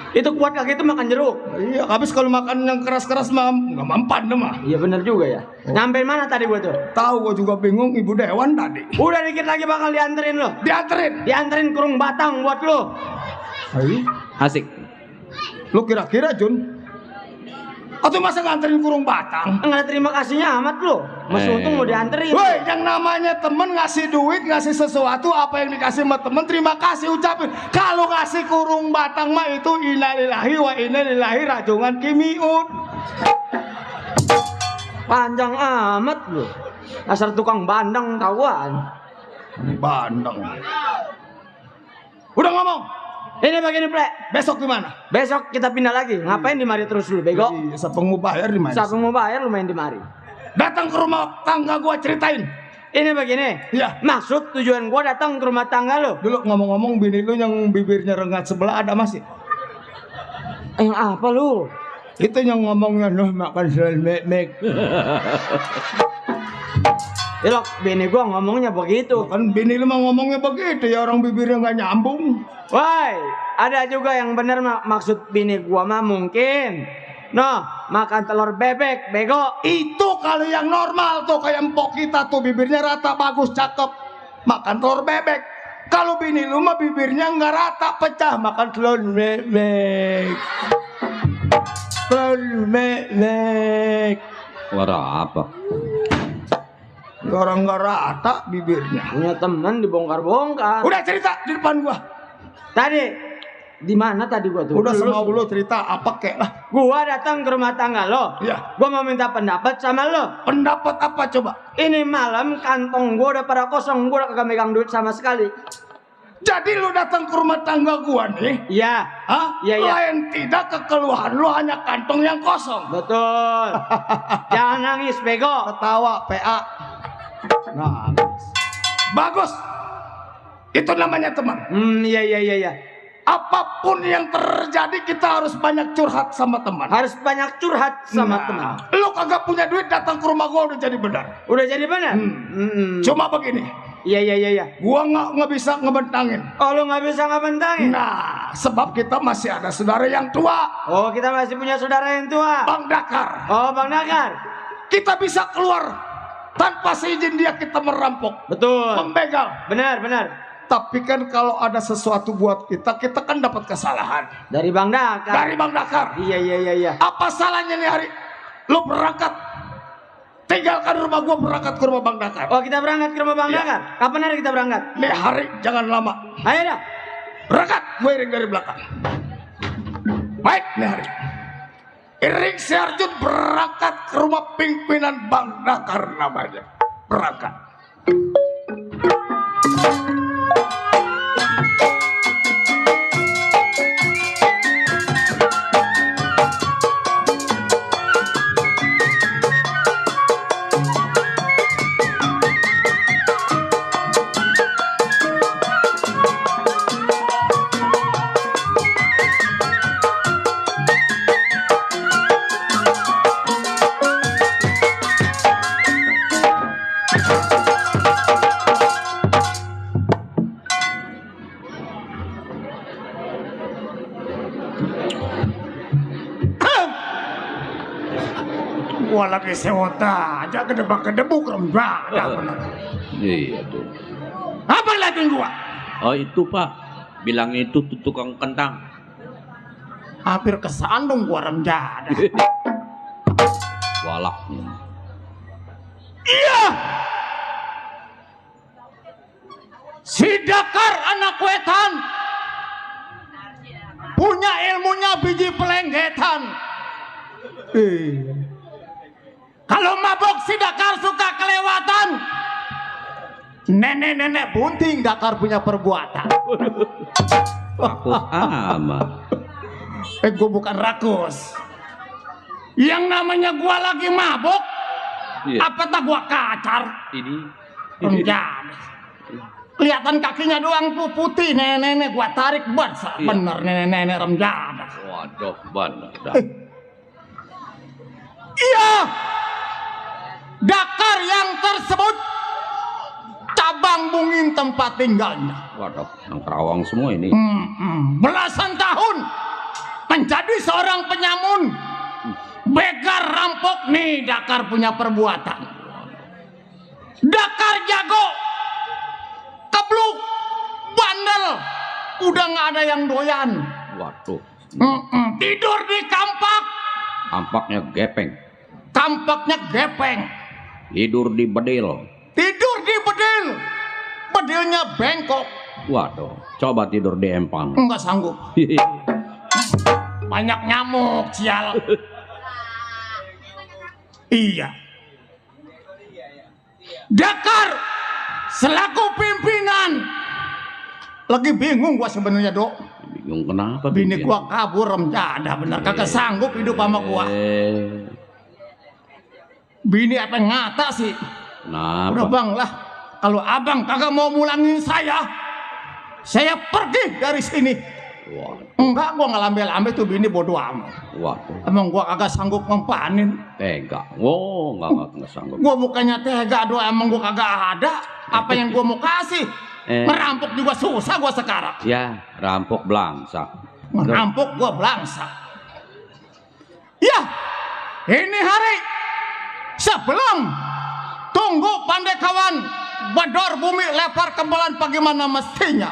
Speaker 3: Itu kuat kaki itu makan jeruk.
Speaker 5: Iya, habis kalau makan yang keras-keras mah nggak mempan deh mah.
Speaker 3: Iya bener juga ya. Nyampein mana tadi gua tuh?
Speaker 5: Tahu gua juga bingung Ibu Dewan tadi.
Speaker 3: Udah dikit lagi bakal dianterin lo. Dianterin kurung batang buat lo.
Speaker 5: Hai,
Speaker 4: Asik.
Speaker 5: lu kira-kira Jun? Atau masa nganterin kurung batang?
Speaker 3: Enggak terima kasihnya amat lo. Masih untung mau dianterin.
Speaker 5: Woi, yang namanya temen ngasih duit, ngasih sesuatu, apa yang dikasih sama temen terima kasih ucapin. Kalau ngasih kurung batang mah itu innalillahi wa inna ilaihi rajiun kimiun.
Speaker 3: Panjang amat lo. Dasar tukang bandeng tauan.
Speaker 5: Bandeng. Udah ngomong.
Speaker 3: Ini begini Plek.
Speaker 5: Besok gimana?
Speaker 3: Besok kita pindah lagi. Ngapain di mari terus lu bego?
Speaker 5: Siapa mau bayar di mana?
Speaker 3: Siapa mau bayar lu main di mari.
Speaker 5: Datang ke rumah tangga gua ceritain.
Speaker 3: Ini begini.
Speaker 5: Iya.
Speaker 3: Maksud tujuan gua datang ke rumah tangga lu.
Speaker 5: Dulu ngomong-ngomong bini lu yang bibirnya rengat sebelah ada masih?
Speaker 3: Yang apa lu?
Speaker 5: Itu yang ngomongnya noh makan selain mek.
Speaker 3: Ilok, bini gua ngomongnya begitu.
Speaker 5: Kan bini lu mah ngomongnya begitu ya orang bibirnya nggak nyambung.
Speaker 3: Woi, ada juga yang bener maksud bini gua mah mungkin. Noh, makan telur bebek, bego.
Speaker 5: Itu kalau yang normal tuh kayak empok kita tuh bibirnya rata bagus cakep makan telur bebek. Kalau bini lu mah bibirnya nggak rata pecah makan telur bebek. Telur bebek.
Speaker 4: Suara apa?
Speaker 5: Orang nggak rata bibirnya.
Speaker 3: Punya temen dibongkar-bongkar.
Speaker 5: Udah cerita di depan gua.
Speaker 3: Tadi di mana tadi gua tuh?
Speaker 5: Udah semau lu cerita apa kek lah.
Speaker 3: Gua datang ke rumah tangga lo.
Speaker 5: Iya.
Speaker 3: Gua mau minta pendapat sama lo.
Speaker 5: Pendapat apa coba?
Speaker 3: Ini malam kantong gua udah pada kosong. Gua udah kagak megang duit sama sekali.
Speaker 5: Jadi lu datang ke rumah tangga gua nih.
Speaker 3: Iya.
Speaker 5: Hah?
Speaker 3: Iya.
Speaker 5: Lain tidak kekeluhan lu hanya kantong yang kosong.
Speaker 3: Betul. Jangan nangis bego.
Speaker 5: Ketawa PA. Nah, bagus. Itu namanya teman.
Speaker 3: Iya.
Speaker 5: Apapun yang terjadi kita harus banyak curhat sama teman.
Speaker 3: Harus banyak curhat sama teman.
Speaker 5: Lu kagak punya duit datang ke rumah gua udah jadi benar.
Speaker 3: Udah jadi benar?
Speaker 5: Cuma begini.
Speaker 3: Iya.
Speaker 5: Gua nggak bisa ngebentangin.
Speaker 3: Oh, lu nggak bisa ngebentangin?
Speaker 5: Nah, sebab kita masih ada saudara yang tua.
Speaker 3: Oh, kita masih punya saudara yang tua.
Speaker 5: Bang Dakar.
Speaker 3: Oh, Bang Dakar.
Speaker 5: Kita bisa keluar Tanpa seizin dia kita merampok,
Speaker 3: Betul.
Speaker 5: membegal.
Speaker 3: Benar, benar.
Speaker 5: Tapi kan kalau ada sesuatu buat kita kan dapat kesalahan.
Speaker 3: Dari Bang Dakar.
Speaker 5: Dari Bang Dakar.
Speaker 3: Iya.
Speaker 5: Apa salahnya nih hari lu berangkat? Tinggalkan rumah gua, berangkat ke rumah Bang Dakar.
Speaker 3: Oh, kita berangkat ke rumah Bang
Speaker 5: Iya.
Speaker 3: Dakar. Kapan hari kita berangkat?
Speaker 5: Nih hari jangan lama.
Speaker 3: Ayo dah.
Speaker 5: Berangkat, gue iring dari belakang. Baik nih hari. Iring si Arjun berangkat ke rumah pimpinan Bang Dakar namanya. Berangkat. Gua lagi sewota aja kedebak-kedebuk rembak. Bener.
Speaker 4: Iya tuh.
Speaker 5: Apa lagi gua?
Speaker 4: Oh itu Pak, bilang itu tuh tukang kentang.
Speaker 5: Hampir kesandung gua remjada.
Speaker 4: Walaknya.
Speaker 5: Iya. Si Dakar anak wetan punya ilmunya biji pelenggetan. Kalau mabok si Dakar suka kelewatan. Nenek-nenek bunting Dakar punya perbuatan.
Speaker 4: Aku amat.
Speaker 5: Gue bukan rakus. Yang namanya gua lagi mabok.
Speaker 4: Iya.
Speaker 5: Apa tak gua kacar?
Speaker 4: Ini.
Speaker 5: Menjadi. Kelihatan kakinya doang tuh putih. Nenek-nenek gua tarik banget.
Speaker 4: Iya.
Speaker 5: Bener nenek-nenek remjada.
Speaker 4: Waduh, benar.
Speaker 5: Iya. Dakar yang tersebut cabang bungin tempat tinggalnya.
Speaker 4: Waduh, yang Kerawang semua ini.
Speaker 5: Belasan tahun menjadi seorang penyamun, begal rampok nih. Dakar punya perbuatan. Dakar jago, kebluk, bandel, udah nggak ada yang doyan.
Speaker 4: Waduh,
Speaker 5: Tidur di kampak,
Speaker 4: tampaknya gepeng.
Speaker 5: kampaknya gepeng.
Speaker 4: Tidur di bedil.
Speaker 5: Tidur di bedil, bedilnya bengkok.
Speaker 4: Waduh, coba tidur di empang.
Speaker 5: Enggak sanggup. Banyak nyamuk, sial. Iya. Dakar selaku pimpinan. Lagi bingung gua sebenarnya, Dok.
Speaker 4: Bingung kenapa?
Speaker 5: Bini
Speaker 4: bikin?
Speaker 5: gua kabur remjada bener, kagak sanggup hidup sama gua. Bini apa yang ngata sih?
Speaker 4: Kenapa?
Speaker 5: Udah Bang lah, kalau abang kagak mau mulangin saya pergi dari sini.
Speaker 4: Waduh,
Speaker 5: Enggak, gua ngelambe-lambe tuh bini bodo amat.
Speaker 4: waduh,
Speaker 5: Emang gua kagak sanggup mempanin.
Speaker 4: tega. Wow, nggak sanggup.
Speaker 5: Gua bukannya tega doa, emang gua kagak ada. Apa yang gua mau kasih? Merampok juga susah gua sekarang.
Speaker 4: Ya, rampok belangsa.
Speaker 5: Merampok gua belangsa. Ya, ini hari sebelum tunggu pandai kawan bador bumi lepar kembalan bagaimana mestinya.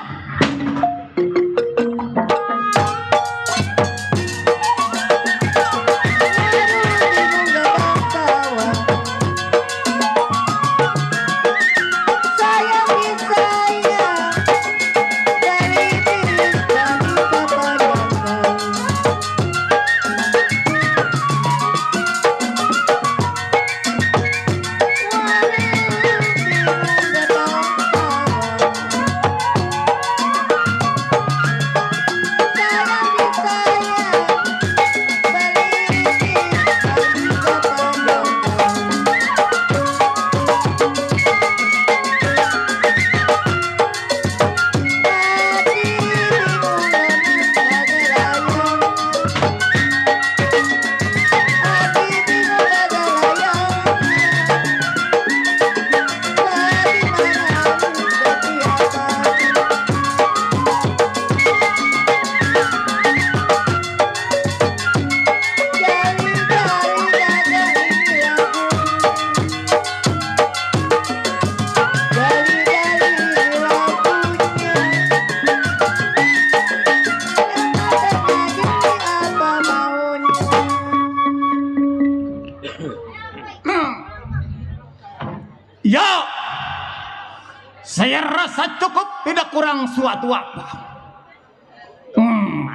Speaker 5: kurang suatu apa.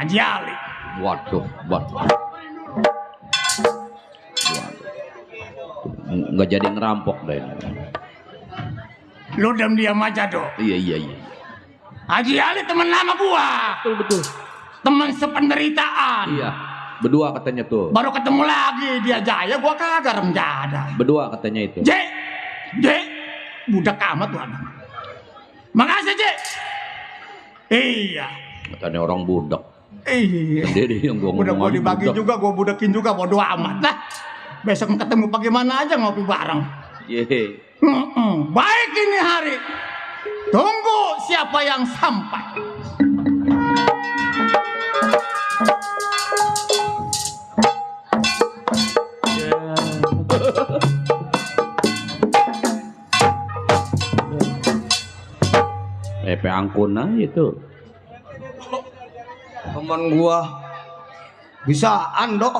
Speaker 5: Haji Ali.
Speaker 4: Waduh. Nggak jadi ngerampok deh.
Speaker 5: Lu diam aja dong.
Speaker 4: Iya.
Speaker 5: Haji Ali teman lama gua.
Speaker 4: Betul.
Speaker 5: Teman sependeritaan.
Speaker 4: Iya. Berdua katanya tuh.
Speaker 5: Baru ketemu lagi dia jaya, gua kagak remjada.
Speaker 4: Berdua katanya itu.
Speaker 5: J, budak amat tuh abang. Makasih J. Iya.
Speaker 4: Katanya orang budak.
Speaker 5: Iya.
Speaker 4: Sendiri yang gua
Speaker 5: Udah gua
Speaker 4: ngomong
Speaker 5: dibagi
Speaker 4: budak.
Speaker 5: juga, gua budakin juga, bodo amat. Nah, besok ketemu bagaimana aja ngopi bareng.
Speaker 4: Ye.
Speaker 5: Baik ini hari. Tunggu siapa yang sampai.
Speaker 4: Epe angkun aja itu.
Speaker 5: Temen gua bisaan dok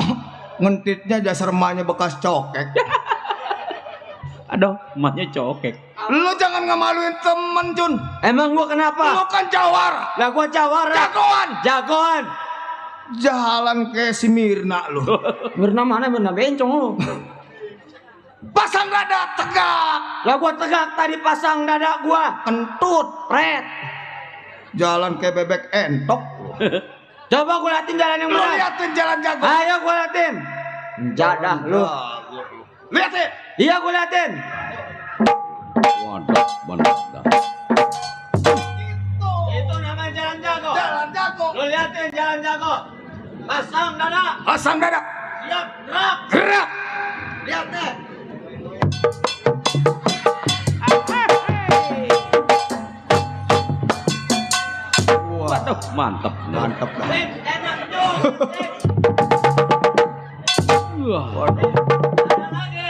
Speaker 5: ngentitnya jasar emaknya bekas cokek.
Speaker 4: Aduh, emaknya cokek.
Speaker 5: Lu jangan ngemaluin temen Jun.
Speaker 3: Emang gua kenapa?
Speaker 5: Lu kan jawara.
Speaker 3: Lah gua jawara. Jagoan.
Speaker 5: Jalan kayak si Mirna lu.
Speaker 3: Mirna mana? Mirna bencong lu.
Speaker 5: Pasang dada tegak.
Speaker 3: Lah gua tegak tadi pasang dada gua.
Speaker 5: Kentut.
Speaker 3: Pret.
Speaker 5: Jalan kayak bebek entok.
Speaker 3: Coba gua liatin jalan yang
Speaker 5: Lu
Speaker 3: benar.
Speaker 5: liatin jalan jago.
Speaker 3: Ayo gua liatin. Jadah lu.
Speaker 5: Liatin.
Speaker 3: Iya gua liatin.
Speaker 4: Waduh, benar.
Speaker 3: Itu namanya jalan jago.
Speaker 5: Jalan jago.
Speaker 3: Lu liatin jalan jago. Pasang dada.
Speaker 5: Pasang dada.
Speaker 3: Siap gerak.
Speaker 5: Gerak.
Speaker 3: Lihat deh.
Speaker 4: Waduh, mantap.
Speaker 5: Mantap dah.
Speaker 3: Sip, enak tuh.
Speaker 4: Waduh.
Speaker 3: Ada lagi.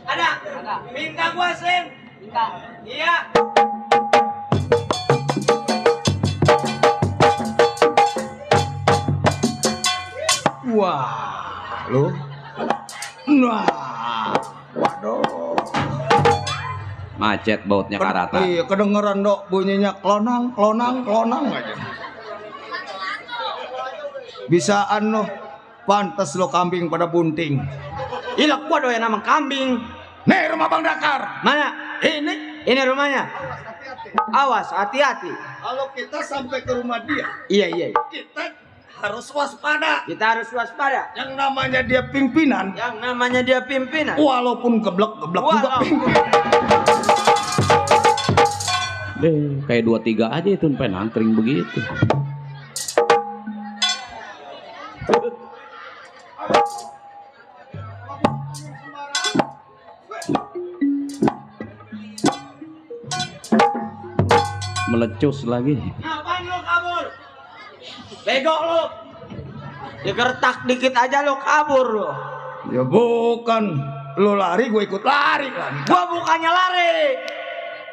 Speaker 3: Ada. Minta gua Sim. Minta. Iya.
Speaker 5: Wah, lu. Nah. Waduh.
Speaker 4: Macet bautnya karata.
Speaker 5: Iya, kedengeran dok bunyinya klonang aja. Bisaan lo, pantes lo kambing pada bunting.
Speaker 3: Ila gua doyan sama kambing.
Speaker 5: Nih rumah Bang Dakar.
Speaker 3: Mana? Ini rumahnya. Awas, hati-hati.
Speaker 5: Kalau kita sampai ke rumah dia,
Speaker 3: Iya.
Speaker 5: kita harus waspada.
Speaker 3: Kita harus waspada.
Speaker 5: Yang namanya dia pimpinan,
Speaker 3: Yang namanya dia pimpinan.
Speaker 5: walaupun geblek juga
Speaker 3: Walaupun.
Speaker 4: Kayak 2-3 aja itu penangkring begitu. Melecus lagi.
Speaker 3: Ngapain lu kabur? Bego lu. Digertak dikit aja lu kabur lu.
Speaker 5: Ya bukan, lo lari gue ikut lari lagi.
Speaker 3: Gua bukannya lari.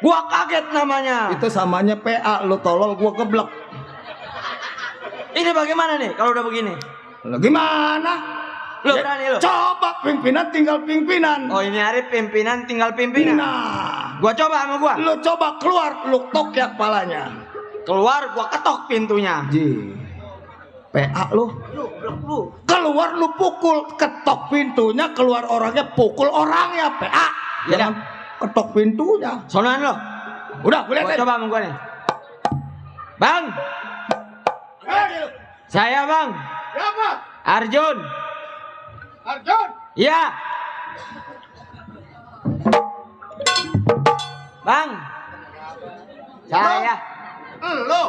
Speaker 3: Gua kaget namanya.
Speaker 5: Itu samanya PA, lo tolol gue geblek.
Speaker 3: Ini bagaimana nih kalau udah begini?
Speaker 5: Lah gimana?
Speaker 3: Lu berani lu?
Speaker 5: Coba pimpinan tinggal pimpinan.
Speaker 3: Oh ini hari pimpinan tinggal pimpinan.
Speaker 5: Nah,
Speaker 3: Gua coba sama gua.
Speaker 5: lo coba keluar, lo tokyak palanya.
Speaker 3: Keluar gua ketok pintunya.
Speaker 5: Ji, PA lo.
Speaker 3: Lu.
Speaker 5: Keluar lu pukul, ketok pintunya, keluar orangnya pukul orangnya, PA.
Speaker 3: Ya
Speaker 5: Jangan ketok pintunya.
Speaker 3: Sonoan lo.
Speaker 5: Udah, gue
Speaker 3: Gua
Speaker 5: liatin.
Speaker 3: coba sama gua nih. Bang, saya Bang.
Speaker 5: Siapa?
Speaker 3: Arjun.
Speaker 5: Arjun.
Speaker 3: Iya. Bang. Saya.
Speaker 5: Lo.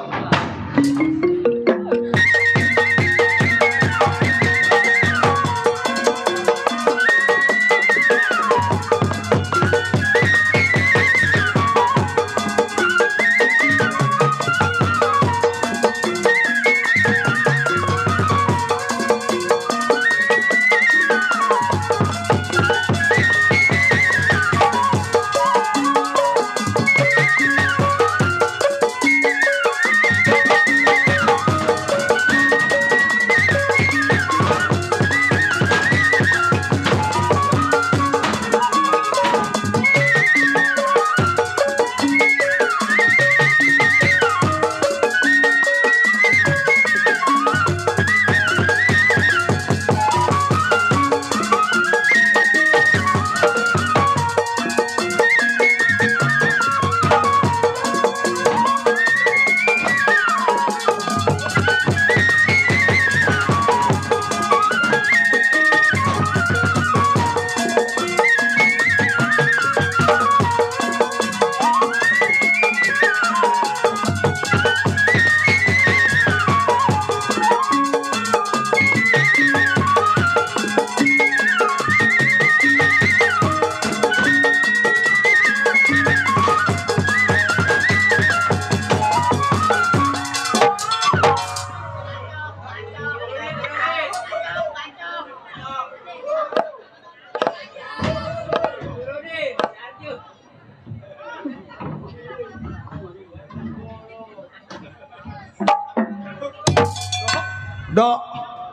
Speaker 5: Dok,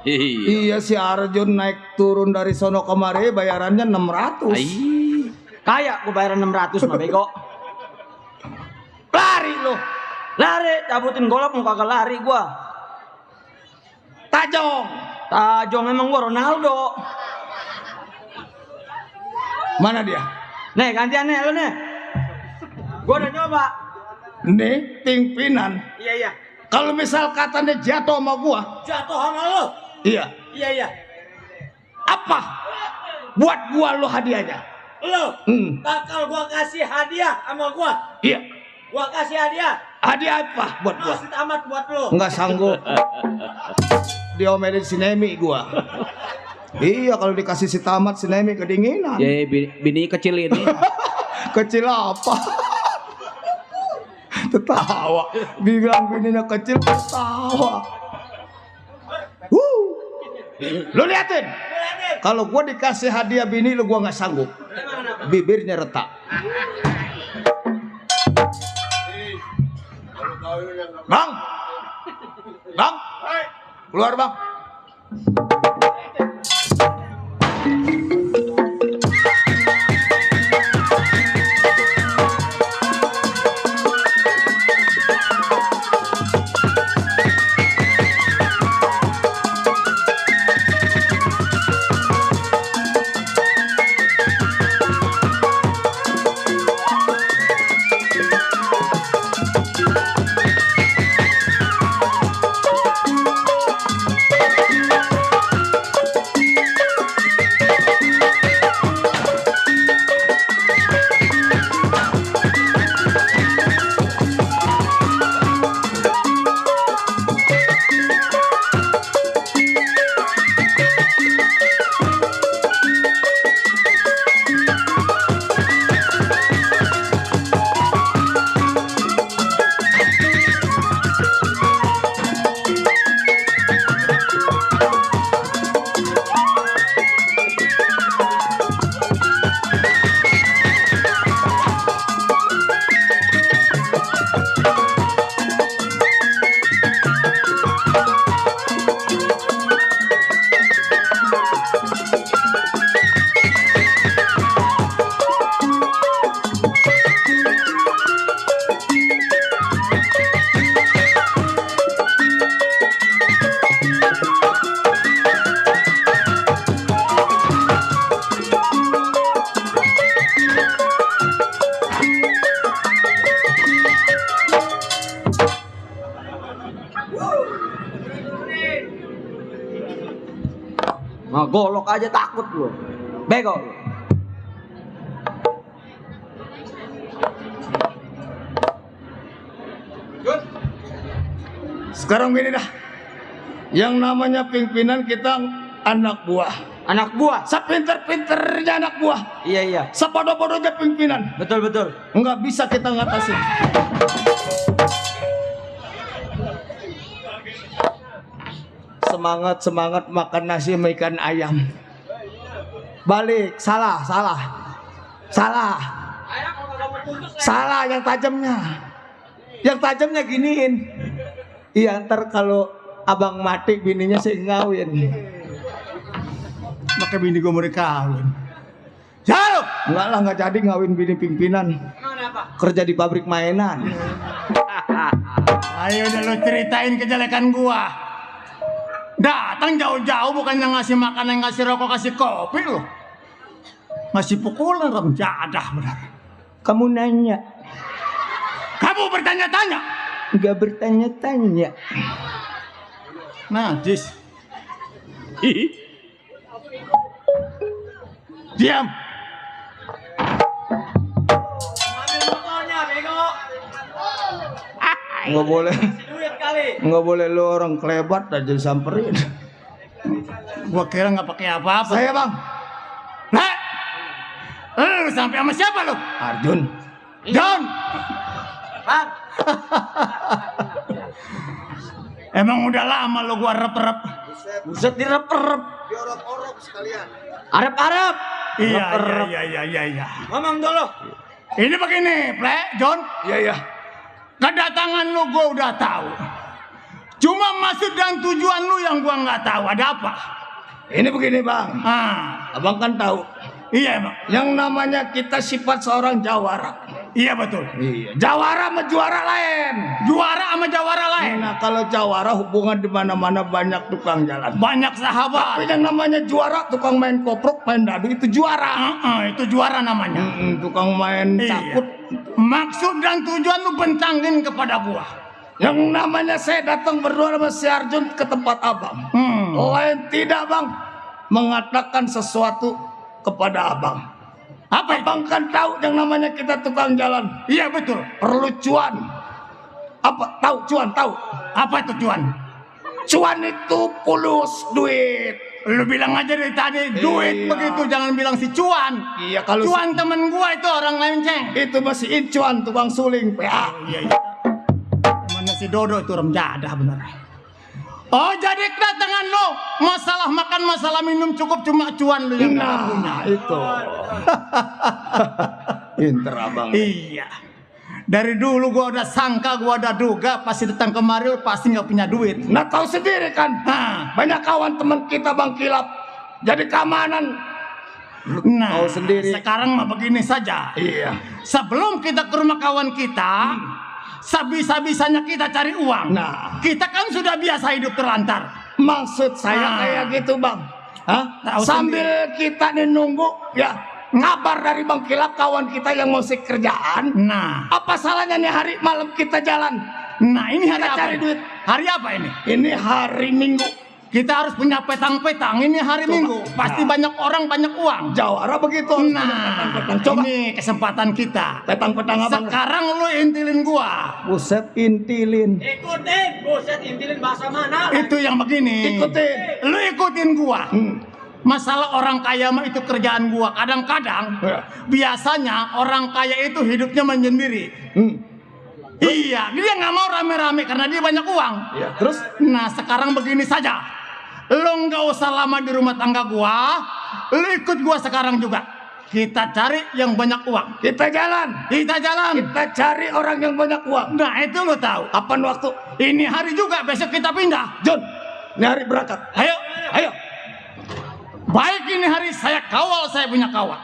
Speaker 4: Iya.
Speaker 5: iya si Arjun naik turun dari sono kemari bayarannya 600.
Speaker 4: Ai.
Speaker 3: Kayak gue bayaran 600 mah bego.
Speaker 5: Lari lo.
Speaker 3: Lari, cabutin golok mau kagak lari gua.
Speaker 5: Tajong.
Speaker 3: Tajong emang gua Ronaldo.
Speaker 5: Mana dia?
Speaker 3: Nih gantian nih lu nih. Gua udah nyoba.
Speaker 5: Nih, pimpinan.
Speaker 3: Iya.
Speaker 5: Kalau misal katanya jatuh sama gua,
Speaker 3: Jatuh sama lu.
Speaker 5: iya.
Speaker 3: Iya.
Speaker 5: Apa? Buat gua lo hadiahnya.
Speaker 3: Lu
Speaker 5: Hmm.
Speaker 3: gua kasih hadiah sama gua.
Speaker 5: Iya.
Speaker 3: Gua kasih hadiah.
Speaker 5: Hadiah apa buat gua?
Speaker 3: Masih tamat buat lu.
Speaker 5: Enggak sanggup. Diomelin si Nemi gua. Iya, kalau dikasih si tamat si Nemi kedinginan.
Speaker 4: Ya bini kecil ini.
Speaker 5: Kecil apa? Tertawa. Bilang bininya kecil tertawa. Lu liatin. Kalau gua dikasih hadiah bini lu gua nggak sanggup. Bibirnya retak. Bang. Bang. Keluar, Bang.
Speaker 3: Nah, golok aja takut lu. Bego lu.
Speaker 5: Sekarang gini dah. Yang namanya pimpinan kita anak buah.
Speaker 3: Anak buah.
Speaker 5: Sepinter-pinternya anak buah.
Speaker 3: Iya.
Speaker 5: Sepodo-podonya pimpinan.
Speaker 3: Betul.
Speaker 5: Nggak bisa kita ngatasin. Semangat makan nasi sama ikan ayam. Balik, salah. Salah yang tajamnya. Yang tajamnya giniin. Iya, ntar kalau abang mati bininya sih ngawin. Maka bini gue mau dikawin. Jauh! Enggak lah, nggak jadi ngawin bini pimpinan. Kerja di pabrik mainan.
Speaker 6: Ayo udah lo ceritain kejelekan gua. Datang jauh-jauh bukannya ngasih makanan, ngasih rokok, kasih kopi lo. Ngasih pukulan ram jadah benar.
Speaker 5: Kamu nanya,
Speaker 6: Kamu bertanya-tanya.
Speaker 5: nggak bertanya-tanya.
Speaker 6: Najis. Diam.
Speaker 3: Ambil motornya, bego.
Speaker 5: Nggak boleh,
Speaker 3: Duit kali.
Speaker 5: nggak boleh lu orang kelebat aja disamperin.
Speaker 6: Gua kira nggak pakai apa-apa.
Speaker 5: Saya bang,
Speaker 6: Nah, lu sampai sama siapa lu?
Speaker 5: Arjun.
Speaker 6: John.
Speaker 3: Bang,
Speaker 6: Emang udah lama lu gua rep-rep.
Speaker 3: buset direp-rep. Arep-arep.
Speaker 6: Iya.
Speaker 3: Ngomong dulu.
Speaker 6: Ini begini, Ple, John.
Speaker 5: Iya.
Speaker 6: Kedatangan lu gua udah tahu. Cuma maksud dan tujuan lu yang gua nggak tahu. Ada apa?
Speaker 5: Ini begini bang,
Speaker 6: Ah,
Speaker 5: abang kan tahu.
Speaker 6: iya bang.
Speaker 5: Yang namanya kita sifat seorang jawara.
Speaker 6: Iya betul.
Speaker 5: Iya. Jawara sama juara lain.
Speaker 6: Juara sama jawara lain.
Speaker 5: Nah kalau jawara hubungan di mana-mana banyak tukang jalan.
Speaker 6: Banyak
Speaker 5: Tapi
Speaker 6: sahabat.
Speaker 5: yang namanya juara, tukang main koprok, main dadu itu juara.
Speaker 6: Itu juara namanya.
Speaker 5: Tukang main
Speaker 6: Iya.
Speaker 5: cakut.
Speaker 6: Maksud dan tujuan lu bentangin kepada gua.
Speaker 5: Yang namanya saya datang berdua sama si Arjun ke tempat abang. Lain tidak bang, mengatakan sesuatu kepada abang.
Speaker 6: Apa itu?
Speaker 5: Abang kan tahu yang namanya kita tukang jalan.
Speaker 6: Iya betul.
Speaker 5: Perlu cuan. Apa? Tahu cuan? Tahu.
Speaker 6: Apa itu cuan?
Speaker 5: Cuan itu pulus duit.
Speaker 6: Lu bilang aja dari tadi duit
Speaker 5: Iya.
Speaker 6: begitu, jangan bilang si cuan.
Speaker 5: Iya kalau
Speaker 6: Cuan temen gua itu orang lenceng.
Speaker 5: itu masih incuan tukang suling PA.
Speaker 6: Iya iya. Mana si Dodo itu orang jadah bener. Oh jadi kedatangan lo masalah makan masalah minum cukup cuma cuan lu yang nggak punya.
Speaker 5: Nah itu. Pinter abang.
Speaker 6: Iya. Dari dulu gua udah sangka, gua udah duga pasti datang kemari lu pasti nggak punya duit.
Speaker 5: Nah tahu sendiri kan.
Speaker 6: Nah,
Speaker 5: Banyak kawan teman kita bang kilap. Jadi keamanan.
Speaker 6: nah
Speaker 5: tahu sendiri.
Speaker 6: sekarang mah begini saja.
Speaker 5: Iya.
Speaker 6: Sebelum kita ke rumah kawan kita, sebisa-bisanya kita cari uang.
Speaker 5: Nah.
Speaker 6: Kita kan sudah biasa hidup terlantar.
Speaker 5: Maksud saya kayak gitu bang. Hah?
Speaker 6: Tahu
Speaker 5: Sambil kita nih nunggu ya kabar dari bang kilap kawan kita yang mau kerjaan.
Speaker 6: Nah,
Speaker 5: Apa salahnya nih hari malam kita jalan?
Speaker 6: ini hari
Speaker 5: Kita
Speaker 6: apa?
Speaker 5: cari
Speaker 6: ini?
Speaker 5: duit.
Speaker 6: Hari apa ini?
Speaker 5: Ini hari Minggu.
Speaker 6: Kita harus punya petang-petang. Ini hari Minggu. Pasti banyak orang, banyak uang.
Speaker 5: Jawara begitu.
Speaker 6: Nah,
Speaker 5: petang-petang. Coba
Speaker 6: ini kesempatan kita.
Speaker 5: petang-petang abang.
Speaker 6: Sekarang lu intilin gua.
Speaker 5: Buset intilin.
Speaker 3: Ikutin, buset intilin bahasa mana?
Speaker 6: Itu yang begini.
Speaker 5: Ikutin.
Speaker 6: Lu ikutin gua. Masalah orang kaya mah itu kerjaan gua. Kadang-kadang
Speaker 5: Ya.
Speaker 6: biasanya orang kaya itu hidupnya menyendiri. Iya, dia nggak mau rame-rame karena dia banyak uang.
Speaker 5: Ya, terus
Speaker 6: Nah sekarang begini saja. Lo nggak usah lama di rumah tangga gua. Lo ikut gua sekarang juga. Kita cari yang banyak uang.
Speaker 5: kita jalan.
Speaker 6: Kita jalan.
Speaker 5: Kita cari orang yang banyak uang.
Speaker 6: Nah itu lo tahu.
Speaker 5: Kapan waktu?
Speaker 6: Ini hari juga, besok kita pindah.
Speaker 5: John, ini hari berangkat.
Speaker 6: Ayo.
Speaker 5: Ayo.
Speaker 6: Baik ini hari saya kawal, saya punya kawan.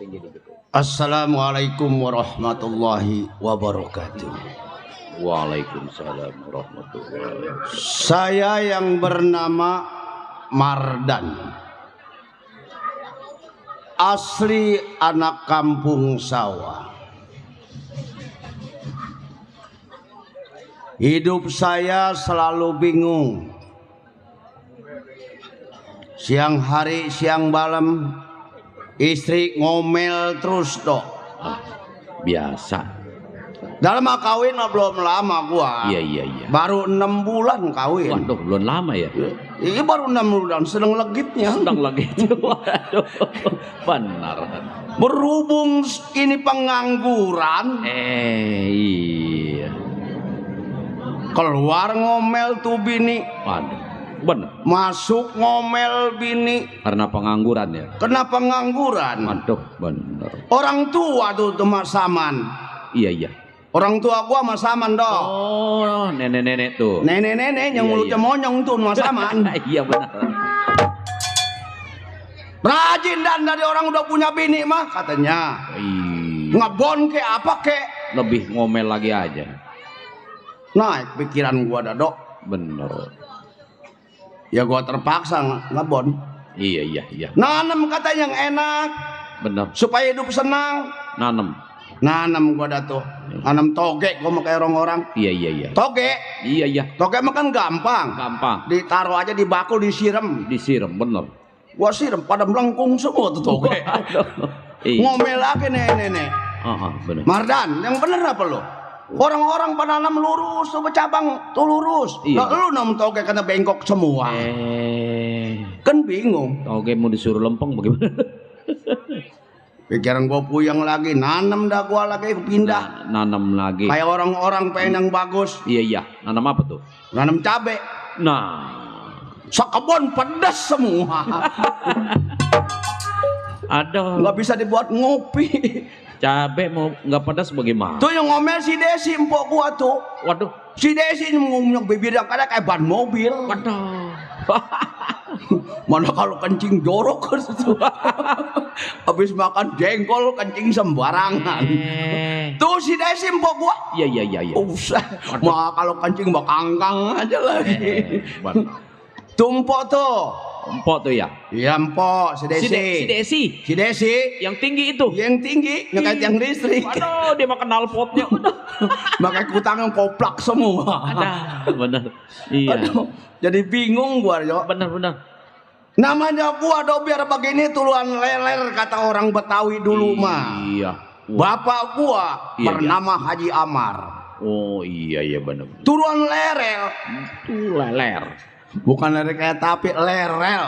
Speaker 4: tinggi dikit.
Speaker 5: Assalamualaikum warahmatullahi wabarakatuh.
Speaker 4: Waalaikumsalam warahmatullahi wabarakatuh.
Speaker 5: Saya yang bernama Mardan, asli anak kampung sawah. Hidup saya selalu bingung. Siang hari, siang malam, istri ngomel terus dok.
Speaker 4: Biasa.
Speaker 5: Dalam kawin belum lama gua.
Speaker 4: Iya.
Speaker 5: Baru 6 bulan kawin.
Speaker 4: Waduh, belum lama ya.
Speaker 5: Ini baru 6 bulan, sedang legitnya.
Speaker 4: Sedang lagi itu. Waduh. Benar.
Speaker 5: Berhubung ini pengangguran,
Speaker 4: Iya.
Speaker 5: keluar ngomel tuh bini,
Speaker 4: Waduh. Benar.
Speaker 5: masuk ngomel bini.
Speaker 4: Karena pengangguran ya.
Speaker 5: Kenapa pengangguran?
Speaker 4: Waduh, benar.
Speaker 5: Orang tua tuh masaman.
Speaker 4: Iya.
Speaker 5: Orang tua gua masaman dong.
Speaker 4: Oh, nenek-nenek tuh.
Speaker 5: Nenek-nenek yang
Speaker 4: Iya,
Speaker 5: mulutnya
Speaker 4: iya.
Speaker 5: monyong tuh masaman.
Speaker 4: Iya benar.
Speaker 5: Rajin dan dari orang udah punya bini mah katanya.
Speaker 4: Iya.
Speaker 5: Ngebon ke apa ke?
Speaker 4: Lebih ngomel lagi aja.
Speaker 5: Naik pikiran gua dah dok.
Speaker 4: Bener.
Speaker 5: Ya gua terpaksa ngebon.
Speaker 4: Iya.
Speaker 5: Nanem katanya yang enak
Speaker 4: Bener.
Speaker 5: supaya hidup senang.
Speaker 4: Nanem.
Speaker 5: Nanem gua dah tuh. Nanem toge gua mau kayak orang-orang.
Speaker 4: Iya.
Speaker 5: Toge.
Speaker 4: Iya.
Speaker 5: Toge mah kan gampang.
Speaker 4: Gampang.
Speaker 5: Ditaruh aja di bakul disiram.
Speaker 4: Disiram bener.
Speaker 5: Gua siram pada melengkung semua tuh toge.
Speaker 4: Iya.
Speaker 5: Ngomel lagi nenek-nenek.
Speaker 4: Bener.
Speaker 5: Mardan, yang bener apa lo? Orang-orang pada nanam lurus tuh bercabang tuh lurus.
Speaker 4: Iya.
Speaker 5: Nah, lu nanam toge karena bengkok semua. Kan bingung.
Speaker 4: Oke, mau disuruh lempeng bagaimana?
Speaker 5: Pikiran gua puyeng lagi, nanam dah gua lagi pindah.
Speaker 4: Nanam lagi.
Speaker 5: Kayak orang-orang pengen yang bagus,
Speaker 4: Iya. Nanam apa tuh?
Speaker 5: nanam cabe.
Speaker 4: Nah.
Speaker 5: Sekebon pedas semua.
Speaker 4: Ada
Speaker 5: Nggak bisa dibuat ngopi.
Speaker 4: cabe mau nggak pedas bagaimana?
Speaker 5: Tuh yang ngomel si Desi empok gua tuh.
Speaker 4: Waduh.
Speaker 5: Si Desi ngomong bibirnya kayak ban mobil.
Speaker 4: Waduh.
Speaker 5: Mana kalau kencing jorok kan itu. Habis makan jengkol kencing sembarangan. Tuh si Desi empok gua.
Speaker 4: Iya.
Speaker 5: Usah. Mah kalau kencing mah kangkang aja lagi. Tuh empok tuh.
Speaker 4: Empok tuh ya.
Speaker 5: Iya empok si Desi.
Speaker 4: Si Desi.
Speaker 5: Si Desi
Speaker 4: Yang tinggi itu.
Speaker 5: yang tinggi ngekait yang listrik.
Speaker 4: Waduh, dia makan knalpotnya.
Speaker 5: Pakai kutang yang koplak semua.
Speaker 4: Ada, bener. Iya.
Speaker 5: Aduh, jadi bingung gua yo.
Speaker 4: Bener.
Speaker 5: Namanya gua do biar begini tuluan leler kata orang Betawi dulu mah.
Speaker 4: Iya.
Speaker 5: Bapak gua
Speaker 4: Iya,
Speaker 5: bernama Haji Amar.
Speaker 4: Oh iya bener.
Speaker 5: Turuan lerel.
Speaker 4: Tuh leler.
Speaker 5: Bukan lerel kayak tapi lerel.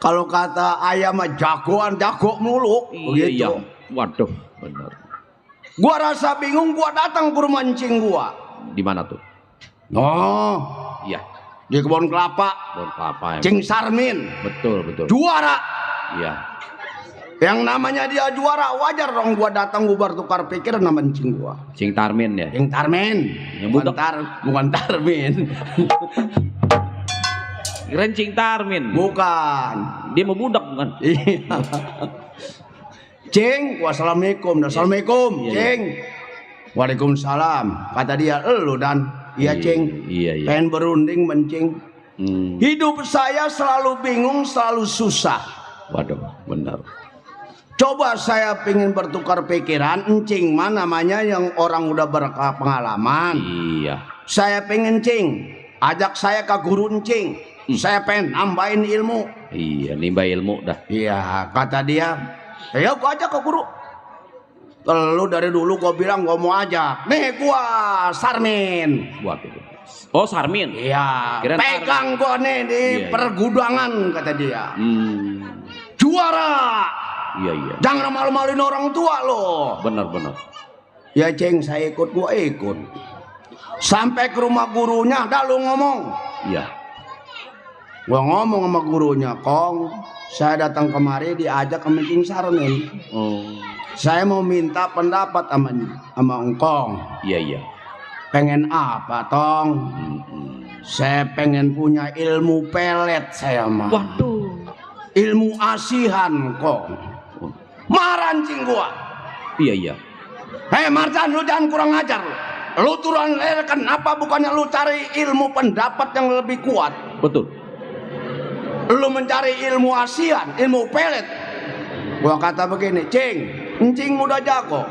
Speaker 5: Kalau kata ayam mah jagoan jago mulu begitu.
Speaker 4: Iya. Waduh, bener.
Speaker 5: Gua rasa bingung, gua datang ke rumah encing gua.
Speaker 4: Di mana tuh?
Speaker 5: Oh,
Speaker 4: Iya.
Speaker 5: di kebun kelapa.
Speaker 4: Bon kelapa.
Speaker 5: Cing Sarmin
Speaker 4: Betul.
Speaker 5: juara.
Speaker 4: Iya.
Speaker 5: Yang namanya dia juara, wajar dong gua datang gua bertukar pikiran sama encing gua.
Speaker 4: Cing Tarmin ya.
Speaker 5: Yang Tarmin,
Speaker 4: Yang
Speaker 5: bukan,
Speaker 4: budak.
Speaker 5: bukan Tarmin.
Speaker 4: Keren Cing Tarmin.
Speaker 5: Bukan.
Speaker 4: Dia mau budak bukan?
Speaker 5: Iya. Cing, wassalamualaikum. Assalamualaikum,
Speaker 4: Iya.
Speaker 5: Cing. Waalaikumsalam. Kata dia, elu dan iya Cing.
Speaker 4: Iya.
Speaker 5: Pengen berunding mencing. Hidup saya selalu bingung, selalu susah.
Speaker 4: Waduh, benar.
Speaker 5: Coba saya pengen bertukar pikiran, encing mah namanya yang orang udah berpengalaman.
Speaker 4: Iya.
Speaker 5: Saya pengen cing, ajak saya ke guru encing. Saya pengen nambahin ilmu.
Speaker 4: Iya, nimba ilmu dah.
Speaker 5: Iya, kata dia, ya gua ajak ke guru. Lu dari dulu gua bilang gua mau ajak. Nih gua Sarmin.
Speaker 4: Waduh. Oh, Sarmin.
Speaker 5: Iya,
Speaker 4: Kirain
Speaker 5: pegang gua nih di
Speaker 4: Iya.
Speaker 5: pergudangan kata dia. Juara.
Speaker 4: Iya.
Speaker 5: Jangan malu-maluin orang tua lo.
Speaker 4: Benar.
Speaker 5: Ya Ceng, saya ikut, gua ikut. Sampai ke rumah gurunya, dah lu ngomong.
Speaker 4: Iya.
Speaker 5: Gua ngomong sama gurunya, Kong, saya datang kemari diajak ke meeting Sarmin.
Speaker 4: Oh.
Speaker 5: Saya mau minta pendapat sama Engkong.
Speaker 4: Iya.
Speaker 5: Pengen apa, Tong? Saya pengen punya ilmu pelet saya mah.
Speaker 4: Waduh.
Speaker 5: ilmu asihan kok. Marancing gua.
Speaker 4: Iya.
Speaker 5: Hei Marjan, lu jangan kurang ajar lu. Lu turun leher, kenapa bukannya lu cari ilmu pendapat yang lebih kuat?
Speaker 4: Betul.
Speaker 5: Lu mencari ilmu asian, ilmu pelet. Gua kata begini, Cing, encing udah jago,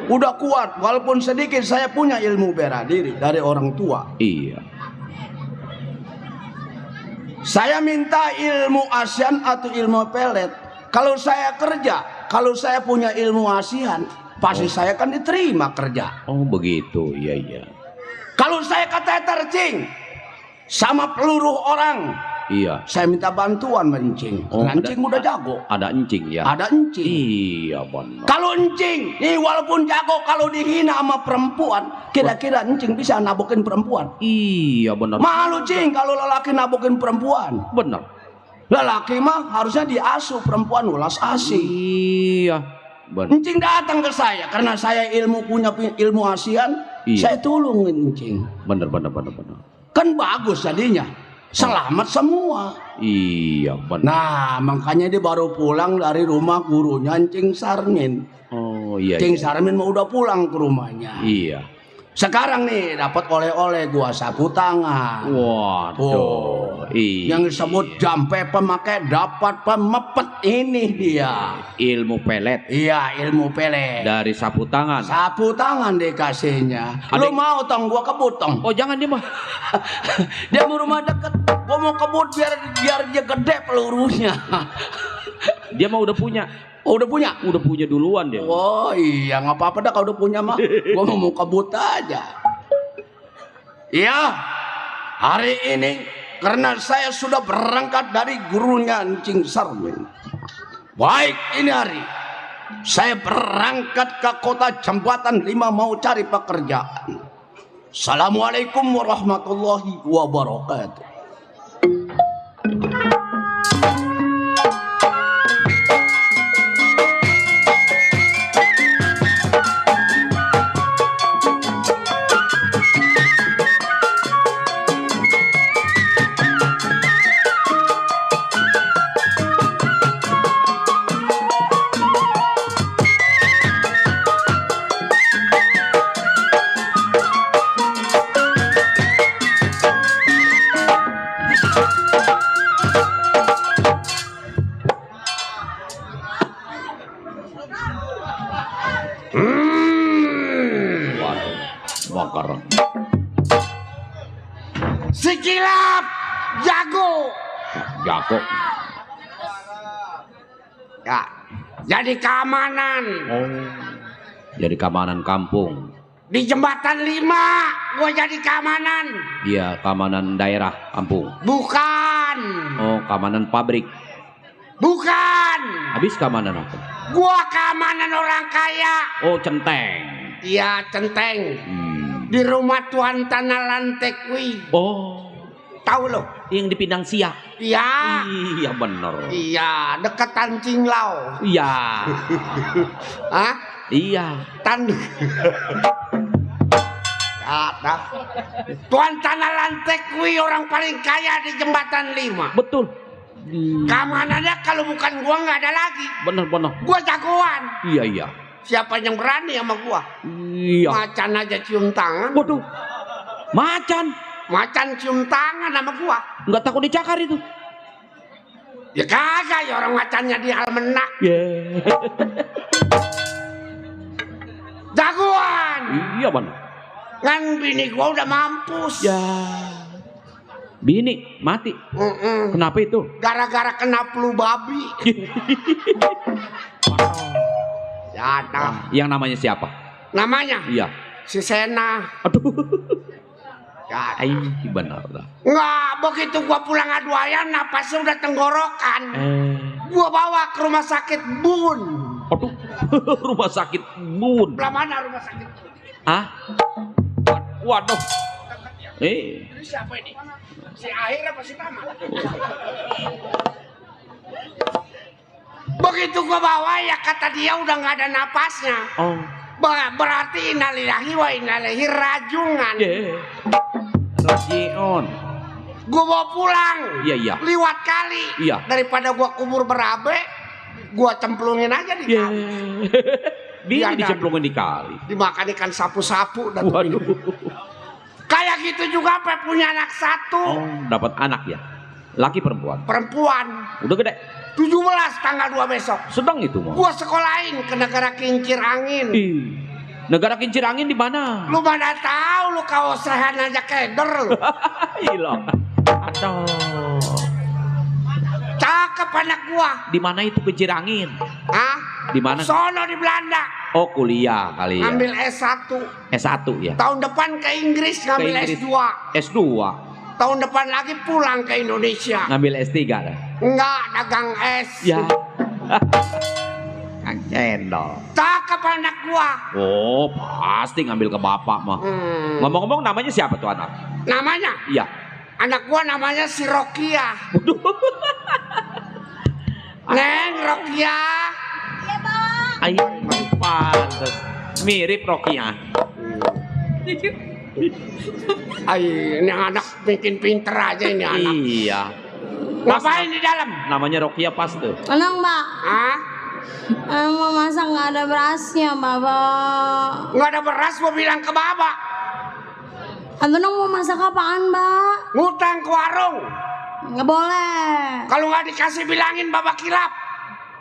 Speaker 5: udah kuat, walaupun sedikit saya punya ilmu bela diri dari orang tua.
Speaker 4: Iya.
Speaker 5: Saya minta ilmu asian atau ilmu pelet. Kalau saya kerja, kalau saya punya ilmu asian, pasti saya kan diterima kerja.
Speaker 4: Oh begitu, iya.
Speaker 5: Kalau saya kata Cing sama peluru orang,
Speaker 4: Iya.
Speaker 5: saya minta bantuan mencing.
Speaker 4: Oh,
Speaker 5: Encing udah jago.
Speaker 4: Ada encing ya.
Speaker 5: Ada encing.
Speaker 4: Iya benar.
Speaker 5: Kalau encing, nih walaupun jago, kalau dihina sama perempuan, kira-kira encing bisa nabokin perempuan.
Speaker 4: Iya benar.
Speaker 5: Malu cing kalau lelaki nabokin perempuan.
Speaker 4: Benar.
Speaker 5: Lelaki mah harusnya diasuh, perempuan ulas asih.
Speaker 4: Iya. Benar.
Speaker 5: Encing datang ke saya karena saya punya ilmu asian,
Speaker 4: Iya.
Speaker 5: saya tolongin encing.
Speaker 4: Benar.
Speaker 5: Kan bagus jadinya. Selamat semua.
Speaker 4: Iya benar.
Speaker 5: Nah, makanya dia baru pulang dari rumah gurunya Cing Sarmin.
Speaker 4: Oh iya.
Speaker 5: Cing Sarmin mau udah pulang ke rumahnya.
Speaker 4: Iya.
Speaker 5: Sekarang nih dapat oleh-oleh gua sapu tangan.
Speaker 4: Waduh. Iya.
Speaker 5: Yang disebut jampe pemakai dapat pemepet, ini dia.
Speaker 4: Ilmu pelet
Speaker 5: Iya, ilmu pelet.
Speaker 4: dari sapu tangan.
Speaker 5: Sapu tangan dikasihnya.
Speaker 4: Ada-
Speaker 5: Lu mau tong gua kebut tong.
Speaker 4: Oh jangan dia mah.
Speaker 5: Dia mau rumah deket. Gua mau kebut biar dia gede pelurunya.
Speaker 4: Dia mah udah punya.
Speaker 5: Oh, udah punya.
Speaker 4: Udah punya duluan dia.
Speaker 5: Oh iya, nggak apa-apa dah kalau udah punya mah. Gua mau kebut aja. Iya, hari ini karena saya sudah berangkat dari gurunya Cing Sarmin. Baik, ini hari saya berangkat ke kota Jembatan 5 mau cari pekerjaan. Assalamualaikum warahmatullahi wabarakatuh.
Speaker 4: Waduh. Bakar.
Speaker 5: Sikilap jago.
Speaker 4: Jago.
Speaker 5: Ya, jadi keamanan
Speaker 4: Oh. Jadi keamanan kampung.
Speaker 5: di Jembatan 5. Gua jadi keamanan.
Speaker 4: Iya, keamanan daerah kampung.
Speaker 5: Bukan.
Speaker 4: Oh, keamanan pabrik.
Speaker 5: Bukan.
Speaker 4: Habis keamanan apa?
Speaker 5: Gua keamanan orang kaya.
Speaker 4: Oh, centeng.
Speaker 5: Iya, centeng.
Speaker 4: Hmm.
Speaker 5: Di rumah Tuan Tanah Lantekwi.
Speaker 4: Oh,
Speaker 5: Tahu lo?
Speaker 4: yang di Pinang Siak.
Speaker 5: Iya.
Speaker 4: Iya bener.
Speaker 5: Iya, deketan Cinglau.
Speaker 4: Iya.
Speaker 5: Hah?
Speaker 4: Iya.
Speaker 5: Tan. Ada. Tuan Tanah Lantekwi orang paling kaya di Jembatan 5.
Speaker 4: Betul.
Speaker 5: Keamanannya kalau bukan gua nggak ada lagi.
Speaker 4: Bener.
Speaker 5: Gua jagoan.
Speaker 4: Iya.
Speaker 5: Siapa yang berani sama gua?
Speaker 4: Iya.
Speaker 5: Macan aja cium tangan.
Speaker 4: Waduh. Macan.
Speaker 5: Macan cium tangan sama gua.
Speaker 4: Nggak takut dicakar itu.
Speaker 5: Ya kagak, ya orang macannya di almenak.
Speaker 4: Yeah.
Speaker 5: Jagoan.
Speaker 4: Iya bener.
Speaker 5: Kan bini gua udah mampus.
Speaker 4: Ya. Bini mati. Kenapa itu?
Speaker 5: Gara-gara kena flu babi. Ya dah.
Speaker 4: Yang namanya siapa?
Speaker 5: Namanya
Speaker 4: Iya.
Speaker 5: si Sena.
Speaker 4: Aduh.
Speaker 5: Ya,
Speaker 4: Ay, benar dah.
Speaker 5: nggak, begitu gua pulang adu ayam napasnya udah tenggorokan. Gua bawa ke rumah sakit Bun.
Speaker 4: Aduh. Rumah sakit Bun.
Speaker 5: Belah mana rumah sakit Bun?
Speaker 4: Ah? Waduh.
Speaker 5: Ini siapa ini? Si Akhir apa si Tama? Begitu gua bawa ya kata dia udah nggak ada napasnya.
Speaker 4: Oh.
Speaker 5: Berarti innalillahi wa inna ilaihi rajiun.
Speaker 4: Yeah. Rajiun.
Speaker 7: Gua mau pulang.
Speaker 4: Iya, iya.
Speaker 7: Liwat kali.
Speaker 4: Iya.
Speaker 7: Daripada gua kubur berabe, gua cemplungin aja di
Speaker 4: Iya.
Speaker 7: kali.
Speaker 4: Dia
Speaker 7: Biar
Speaker 4: dicemplungin di kali.
Speaker 7: Dimakan ikan sapu-sapu dan
Speaker 4: Waduh.
Speaker 7: kayak gitu juga sampai punya anak satu.
Speaker 4: Oh, dapat anak ya. Laki perempuan.
Speaker 7: Perempuan.
Speaker 4: Udah gede.
Speaker 7: 17 tanggal 2 besok.
Speaker 4: Sedang itu mau.
Speaker 7: Gua sekolahin ke negara kincir angin.
Speaker 4: Ih, negara kincir angin di mana?
Speaker 7: Lu mana tahu, lu kaosehan aja keder lu.
Speaker 4: Hilang. Aduh.
Speaker 7: Cakep anak gua.
Speaker 4: Di mana itu kincir angin?
Speaker 7: Hah?
Speaker 4: Di mana?
Speaker 7: Sono di Belanda.
Speaker 4: Oh, kuliah kali ya.
Speaker 7: Ngambil S1.
Speaker 4: S1 ya.
Speaker 7: Tahun depan ke Inggris ngambil
Speaker 4: Ke Inggris.
Speaker 7: S2.
Speaker 4: S2.
Speaker 7: Tahun depan lagi pulang ke Indonesia.
Speaker 4: Ngambil S3 dah.
Speaker 7: Enggak, dagang es.
Speaker 4: Ya. Kang Cendol.
Speaker 7: Cakep anak gua.
Speaker 4: Oh, pasti ngambil ke bapak mah. Ngomong-ngomong namanya siapa tuh anak?
Speaker 7: Namanya?
Speaker 4: Iya.
Speaker 7: Anak gua namanya si Rokia. Neng Rokia.
Speaker 4: Ayo, pantes. Mirip Rokia.
Speaker 7: Ay, ini anak bikin pinter aja ini anak.
Speaker 4: Iya.
Speaker 7: Ngapain di dalam?
Speaker 4: Namanya Rokia pas tuh.
Speaker 1: Tenang, Mbak.
Speaker 7: Hah?
Speaker 1: Mau masak nggak ada berasnya, Bapak.
Speaker 7: Nggak ada beras, gua bilang ke Baba.
Speaker 1: Tenang mau masak apaan, Mbak?
Speaker 7: Ngutang ke warung.
Speaker 1: Nggak boleh.
Speaker 7: Kalau nggak dikasih bilangin Baba kilap.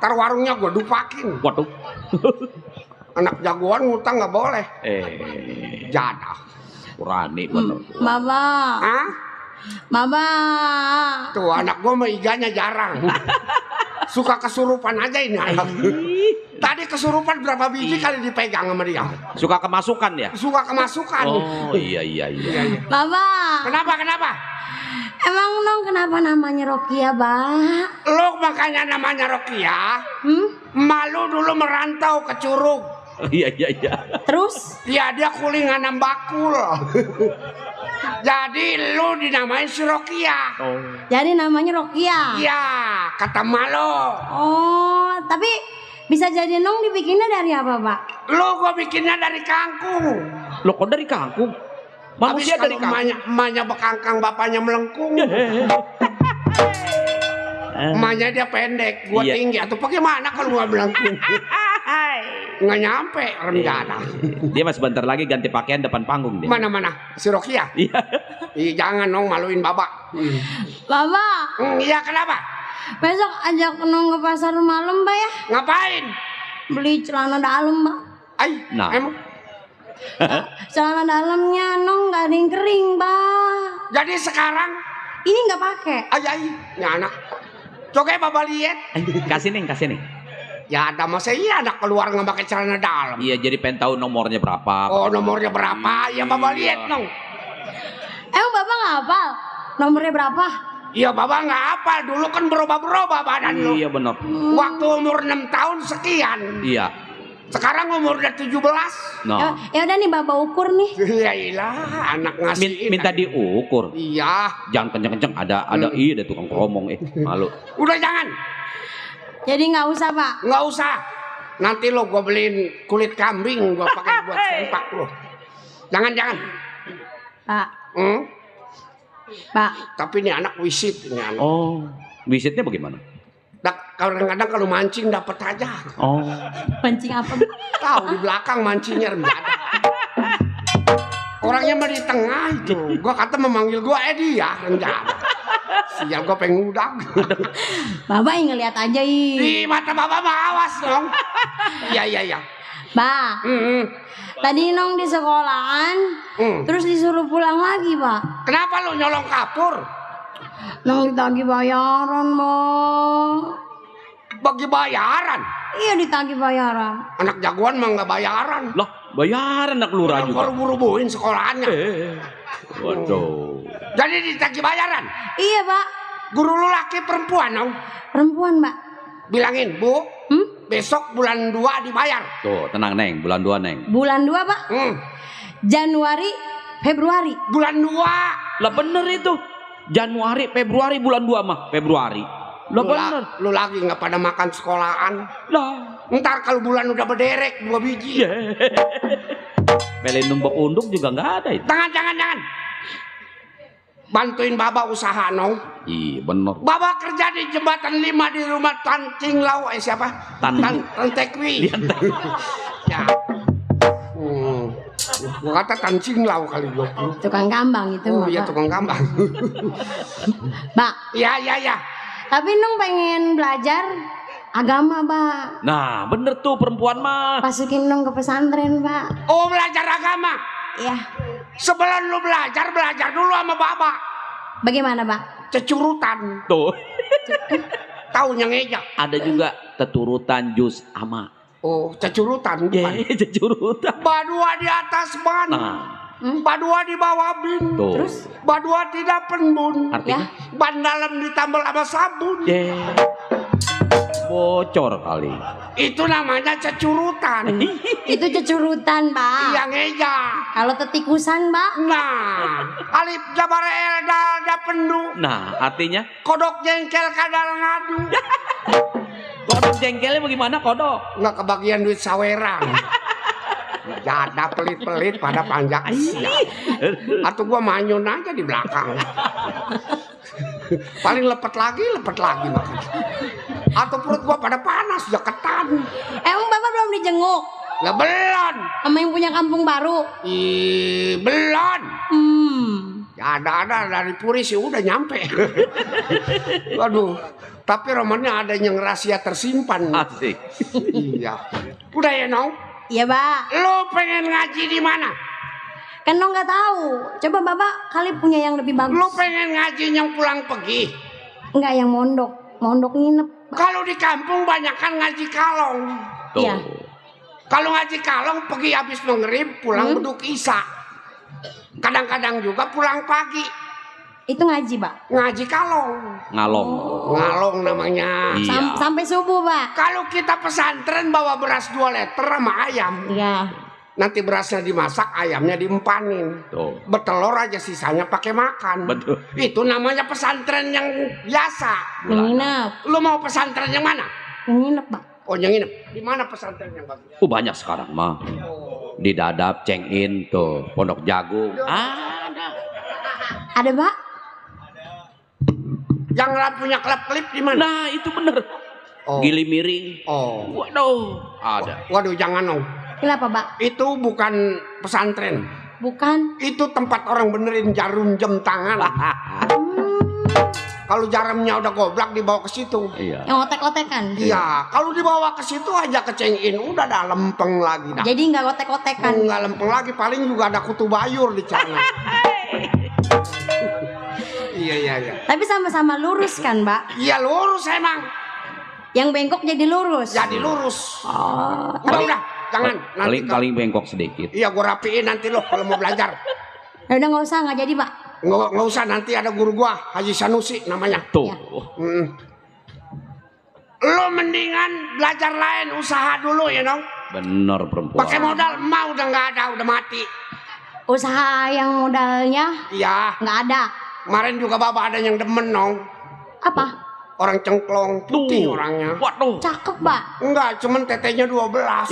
Speaker 7: Ntar warungnya gua dupakin.
Speaker 4: Waduh.
Speaker 7: Anak jagoan ngutang nggak boleh.
Speaker 4: Jadah. Kurani bener.
Speaker 1: Bapak.
Speaker 7: Hah?
Speaker 1: Bapak.
Speaker 7: Tuh anak gua mah iganya jarang. Suka kesurupan aja ini anak. Tadi kesurupan berapa biji kali dipegang sama dia.
Speaker 4: Suka kemasukan ya?
Speaker 7: Suka kemasukan.
Speaker 4: Oh, iya.
Speaker 1: Bapak.
Speaker 7: Kenapa?
Speaker 1: Emang dong kenapa namanya Rokia, Pak?
Speaker 7: Lo makanya namanya Rokia. Malu dulu merantau ke Curug.
Speaker 4: Iya.
Speaker 1: Terus?
Speaker 7: Dia kuling anam bakul. Jadi lu dinamain si Rokia.
Speaker 4: Oh.
Speaker 1: Jadi namanya Rokia.
Speaker 7: Iya, kata Malo.
Speaker 1: Oh, tapi bisa jadi nong dibikinnya dari apa, Pak?
Speaker 7: Lu gua bikinnya dari kangkung.
Speaker 4: Lo kok dari kangkung? Manusia dari kangkung.
Speaker 7: Emaknya bekangkang, bapaknya melengkung. Emaknya dia pendek, gua
Speaker 4: Iya.
Speaker 7: tinggi. Atau bagaimana kalau gua melengkung? Nggak nyampe remjana.
Speaker 4: Dia masih bentar lagi ganti pakaian depan panggung dia.
Speaker 7: Mana? Si Rokia?
Speaker 4: Iya.
Speaker 7: Ih, jangan dong maluin Bapak.
Speaker 1: Bapak,
Speaker 7: Iya, kenapa?
Speaker 1: besok ajak nong ke pasar malam, Pak ya?
Speaker 7: Ngapain?
Speaker 1: Beli celana dalam, Pak.
Speaker 7: Ay,
Speaker 4: Nah.
Speaker 7: emang.
Speaker 1: Celana dalamnya nong nggak ada yang kering, Pak.
Speaker 7: Jadi sekarang,
Speaker 1: Ini nggak pakai.
Speaker 7: ay, ini anak. Coba Bapak lihat.
Speaker 4: Kasih nih.
Speaker 7: Ya ada masa iya anak keluar nggak pakai celana dalam.
Speaker 4: Iya, jadi pengen tahu nomornya berapa.
Speaker 7: Oh, nomornya berapa? Ya Bapak lihat dong.
Speaker 1: Emang Bapak nggak hafal nomornya berapa?
Speaker 7: Iya Bapak nggak hafal, dulu kan berubah-berubah badan lu.
Speaker 4: Iya benar.
Speaker 7: Waktu umur 6 tahun sekian.
Speaker 4: Iya.
Speaker 7: Sekarang umur udah 17.
Speaker 4: Nah.
Speaker 1: Ya udah nih Bapak ukur nih.
Speaker 7: Ya ilah, anak ngasih.
Speaker 4: Minta diukur.
Speaker 7: Iya.
Speaker 4: Jangan kenceng-kenceng, ada ada tukang kromong malu.
Speaker 7: Udah jangan.
Speaker 1: Jadi nggak usah, Pak.
Speaker 7: Nggak usah. Nanti lo gue beliin kulit kambing gue pakai buat sempak lo. Jangan.
Speaker 1: Pak.
Speaker 7: Hmm?
Speaker 1: Pak.
Speaker 7: Tapi ini anak wisit ini anak.
Speaker 4: Oh, visitnya bagaimana?
Speaker 7: Kadang-kadang kalau mancing dapat aja.
Speaker 4: Oh.
Speaker 1: Pancing apa?
Speaker 7: Tahu di belakang mancingnya rendah. Orangnya mah di tengah itu. Gua kata memanggil gua Edi ya rendah. Sial gua pengen udang.
Speaker 1: Bapak yang ngeliat aja ih.
Speaker 7: Di mata Bapak mah awas dong. Iya.
Speaker 1: Pak. Tadi nong di sekolahan, terus disuruh pulang lagi, Pak.
Speaker 7: Kenapa lu nyolong kapur?
Speaker 1: Nong ditagih bayaran, Pak.
Speaker 7: Bagi bayaran.
Speaker 1: Iya ditagih bayaran.
Speaker 7: Anak jagoan mah nggak bayaran.
Speaker 4: Lah, bayaran anak lurah juga.
Speaker 7: Kalau buru-buruin sekolahannya.
Speaker 4: Waduh.
Speaker 7: Jadi ditagih bayaran.
Speaker 1: Iya, Pak.
Speaker 7: Guru lu laki perempuan dong.
Speaker 1: Perempuan, Pak.
Speaker 7: Bilangin, Bu, besok bulan 2 dibayar.
Speaker 4: Tuh, tenang Neng, bulan 2 Neng.
Speaker 1: Bulan 2, Pak. Januari, Februari.
Speaker 7: Bulan 2.
Speaker 4: Lah bener itu. Januari, Februari, bulan 2 mah. Februari. Lah bener.
Speaker 7: Lu lagi nggak pada makan sekolahan.
Speaker 4: Lah.
Speaker 7: Ntar kalau bulan udah berderek 2 biji.
Speaker 4: Pelindung bok unduk juga nggak ada itu.
Speaker 7: Jangan. bantuin Baba usaha nong.
Speaker 4: Iya bener.
Speaker 7: Baba kerja di jembatan 5 di rumah Tan Cinglau. Siapa? Tan Tekwi. Ya. Gua kata Tan Cinglau kali gua.
Speaker 1: Tukang gambang itu
Speaker 7: Oh
Speaker 1: mah,
Speaker 7: iya
Speaker 1: Pak.
Speaker 7: tukang gambang.
Speaker 1: Pak,
Speaker 7: Ya.
Speaker 1: tapi Nung pengen belajar agama, Pak.
Speaker 4: Nah bener tuh perempuan mah.
Speaker 1: Masukin Nung ke pesantren, Pak.
Speaker 7: Oh belajar agama.
Speaker 1: Iya.
Speaker 7: Sebelum lu belajar dulu sama Baba.
Speaker 1: Bagaimana, Pak?
Speaker 7: Cecurutan.
Speaker 4: Tuh.
Speaker 7: Taunya ngeja.
Speaker 4: Ada juga keturutan jus ama.
Speaker 7: Oh cecurutan bukan.
Speaker 4: Ye, jejurutan.
Speaker 7: Badua di atas ban.
Speaker 4: Nah,
Speaker 7: Badua di bawah bin.
Speaker 4: tuh.
Speaker 1: Terus?
Speaker 7: Badua tidak penbun.
Speaker 4: Artinya?
Speaker 7: Ban dalam ditambal sama sabun.
Speaker 4: Ye. Bocor kali.
Speaker 7: Itu namanya cecurutan.
Speaker 1: Itu cecurutan, Pak.
Speaker 7: Yang ngeja.
Speaker 1: Kalau tetikusan, Pak.
Speaker 7: Nah, alif jabar eldal da pendu.
Speaker 4: Nah, artinya
Speaker 7: Kodok jengkel kadal ngadu.
Speaker 4: kodok jengkelnya bagaimana kodok?
Speaker 7: Nggak kebagian duit saweran. Jada pelit-pelit pada panjang siap. Atau gua manyun aja di belakang. Paling lepet lagi makan. Atau perut gua pada panas deketan.
Speaker 1: Emang Bapak belum dijenguk
Speaker 7: Lah belon.
Speaker 1: sama yang punya kampung baru?
Speaker 7: Belon. Ya ada dari Puri sih udah nyampe. Waduh, tapi romannya ada yang rahasia tersimpan.
Speaker 4: Asik.
Speaker 7: Iya. Udah ya, Nong?
Speaker 1: Iya, Pak.
Speaker 7: Lo pengen ngaji di mana?
Speaker 1: Kan Nong nggak tahu. Coba Bapak kali punya yang lebih bagus.
Speaker 7: Lo pengen ngaji yang pulang pergi?
Speaker 1: Enggak, yang mondok. Mondok nginep.
Speaker 7: Kalau di kampung banyak kan ngaji kalong.
Speaker 4: Tuh.
Speaker 1: Iya.
Speaker 7: Kalau ngaji kalong pergi habis maghrib, pulang beduk isya. Kadang-kadang juga pulang pagi.
Speaker 1: Itu ngaji, Pak.
Speaker 7: Ngaji kalong.
Speaker 4: Ngalong.
Speaker 7: Ngalong namanya.
Speaker 4: Iya.
Speaker 1: Sampai subuh, Pak.
Speaker 7: Kalau kita pesantren bawa beras 2 liter sama ayam.
Speaker 1: Iya.
Speaker 7: Nanti berasnya dimasak, ayamnya diempanin.
Speaker 4: Tuh.
Speaker 7: Bertelur aja sisanya pakai makan.
Speaker 4: Betul.
Speaker 7: Itu namanya pesantren yang biasa.
Speaker 1: Yang nginep.
Speaker 7: Lu mau pesantren yang mana?
Speaker 1: Yang nginep, Pak.
Speaker 7: Oh yang nginep. Di mana pesantren yang bagus?
Speaker 4: Banyak sekarang mah. Di Dadap, Cengin tuh, Pondok Jagung.
Speaker 1: Ada, Pak?
Speaker 7: Yang punya klip-klip di mana?
Speaker 4: Nah, itu bener.
Speaker 7: Oh.
Speaker 4: Gili miring.
Speaker 7: Oh.
Speaker 4: Waduh, ada.
Speaker 7: Waduh jangan dong.
Speaker 1: Kenapa, Pak?
Speaker 7: Itu bukan pesantren.
Speaker 1: Bukan.
Speaker 7: Itu tempat orang benerin jarum jam tangan. Kalau jarumnya udah goblak dibawa ke situ.
Speaker 4: Iya.
Speaker 1: Yang otek-otekan.
Speaker 7: Iya, kalau dibawa ke situ aja kecengin, udah dah lempeng lagi dah.
Speaker 1: Jadi nggak otek-otekan.
Speaker 7: Enggak lempeng lagi, paling juga ada kutu bayur di sana. Iya.
Speaker 1: Tapi sama-sama lurus kan, Pak?
Speaker 7: Iya lurus emang.
Speaker 1: Yang bengkok jadi lurus.
Speaker 7: Jadi lurus.
Speaker 1: Oh,
Speaker 7: Udah, jangan. Nanti
Speaker 4: Paling bengkok sedikit.
Speaker 7: Iya, gua rapiin nanti lo kalau mau belajar.
Speaker 1: ya udah nggak usah, nggak jadi, Pak.
Speaker 7: Nggak usah, nanti ada guru gua, Haji Sanusi namanya.
Speaker 4: Tuh.
Speaker 1: Ya.
Speaker 7: Lo mendingan belajar lain, usaha dulu ya dong.
Speaker 4: Bener perempuan.
Speaker 7: Pakai modal emak udah nggak ada, udah mati.
Speaker 1: Usaha yang modalnya
Speaker 7: Iya,
Speaker 1: nggak ada.
Speaker 7: kemarin juga Baba ada yang demen nong.
Speaker 1: Apa?
Speaker 7: Orang cengklong, putih
Speaker 4: Tuh.
Speaker 7: orangnya.
Speaker 4: Waduh.
Speaker 1: Cakep, Pak.
Speaker 7: Enggak, cuman tetenya 12.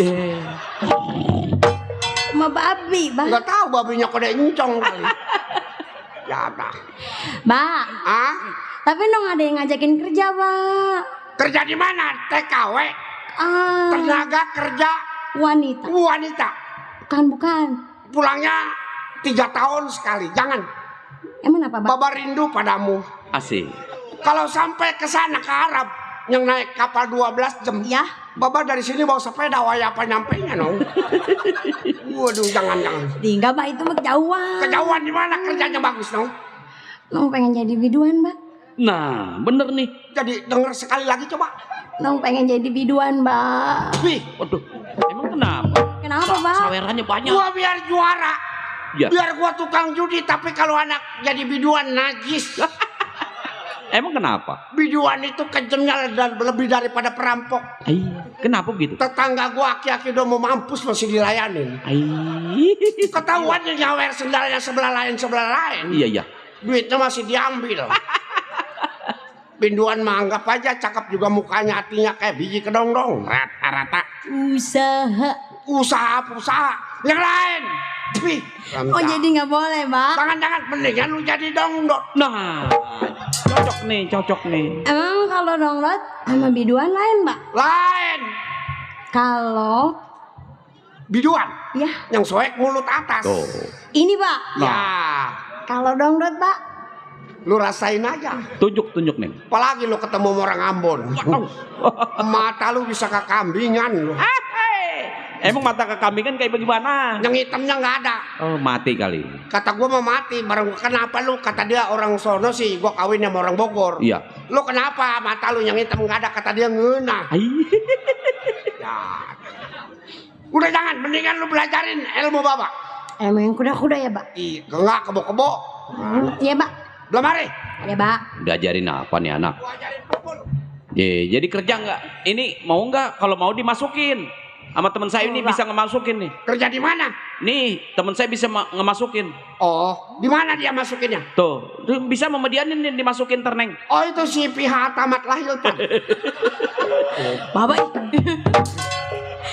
Speaker 1: Sama babi, Pak.
Speaker 7: Enggak tahu babinya kode encong kali. Ya dah.
Speaker 1: Pak,
Speaker 7: Ah?
Speaker 1: tapi Nong ada yang ngajakin kerja, Pak.
Speaker 7: Kerja di mana? TKW, tenaga kerja
Speaker 1: Wanita.
Speaker 7: wanita.
Speaker 1: Bukan.
Speaker 7: Pulangnya 3 tahun sekali. Jangan.
Speaker 1: Emang apa, Pak?
Speaker 7: Baba rindu padamu.
Speaker 4: Asik.
Speaker 7: Kalau sampai ke sana ke Arab yang naik kapal 12 jam.
Speaker 1: Ya.
Speaker 7: Baba dari sini bawa sepeda, waya apa nyampenya nong? Waduh, jangan.
Speaker 1: Tinggal, Pak, itu mah kejauhan.
Speaker 7: Kejauhan di mana kerjanya bagus nong?
Speaker 1: Nong pengen jadi biduan, Pak.
Speaker 4: Nah, bener nih.
Speaker 7: Jadi denger sekali lagi coba.
Speaker 1: Nong pengen jadi biduan, Pak.
Speaker 7: Wih,
Speaker 4: Waduh, emang kenapa?
Speaker 1: Kenapa, Pak?
Speaker 4: Sawerannya banyak.
Speaker 7: gua biar juara.
Speaker 4: Ya.
Speaker 7: Biar gua tukang judi, tapi kalau anak jadi biduan najis.
Speaker 4: Emang kenapa?
Speaker 7: Biduan itu kejamnya lebih daripada perampok.
Speaker 4: Kenapa begitu?
Speaker 7: Tetangga gua aki-aki udah mau mampus masih dilayanin. Ketahuan dia nyawer sendalnya sebelah lain.
Speaker 4: Iya.
Speaker 7: Duitnya masih diambil. Biduan mah anggap aja cakep juga mukanya, hatinya kayak biji kedong-dong. Rata-rata.
Speaker 1: Usaha.
Speaker 7: Usaha. Yang lain. Wih,
Speaker 1: Oh jadi nggak boleh, Pak?
Speaker 7: jangan-jangan mendingan lu jadi dongdot.
Speaker 4: Nah, cocok nih.
Speaker 1: Emang kalau dongdot sama biduan lain, Pak?
Speaker 7: Lain.
Speaker 1: Kalau
Speaker 7: Biduan
Speaker 1: ya
Speaker 7: yang soek mulut atas.
Speaker 4: Tuh.
Speaker 1: ini, Pak.
Speaker 7: Ya,
Speaker 1: Kalau dongdot, Pak.
Speaker 7: lu rasain aja.
Speaker 4: Tunjuk nih.
Speaker 7: Apalagi lu ketemu sama orang Ambon. Mata lu bisa kekambingan lu.
Speaker 4: Emang mata kekambingan kayak bagaimana?
Speaker 7: Yang hitamnya nggak ada.
Speaker 4: Oh, mati kali.
Speaker 7: Kata gua mau mati. Bareng gua, kenapa lu? Kata dia orang sono sih. Gua kawin sama orang Bogor.
Speaker 4: Iya.
Speaker 7: Lu kenapa mata lu yang hitam nggak ada? Kata dia ngena.
Speaker 4: Ai.
Speaker 7: Ya. Udah jangan. Mendingan lu belajarin ilmu babak.
Speaker 1: Emang yang kuda-kuda ya, Pak?
Speaker 7: Ih, enggak kebo-kebo.
Speaker 1: Iya, Pak.
Speaker 7: Belum hari.
Speaker 1: Ya, Pak.
Speaker 4: Diajarin apa nih anak?
Speaker 7: Gua ajarin pukul.
Speaker 4: Jadi kerja nggak? Ini mau nggak? Kalau mau dimasukin. Sama teman saya ini bisa ngemasukin nih.
Speaker 7: Kerja di mana?
Speaker 4: Nih, teman saya bisa ngemasukin.
Speaker 7: Oh, di mana dia masukinnya?
Speaker 4: Tuh bisa memedianin nih dimasukin terneng.
Speaker 7: Oh, itu si pihak tamat lahir Pak.
Speaker 1: Bapak.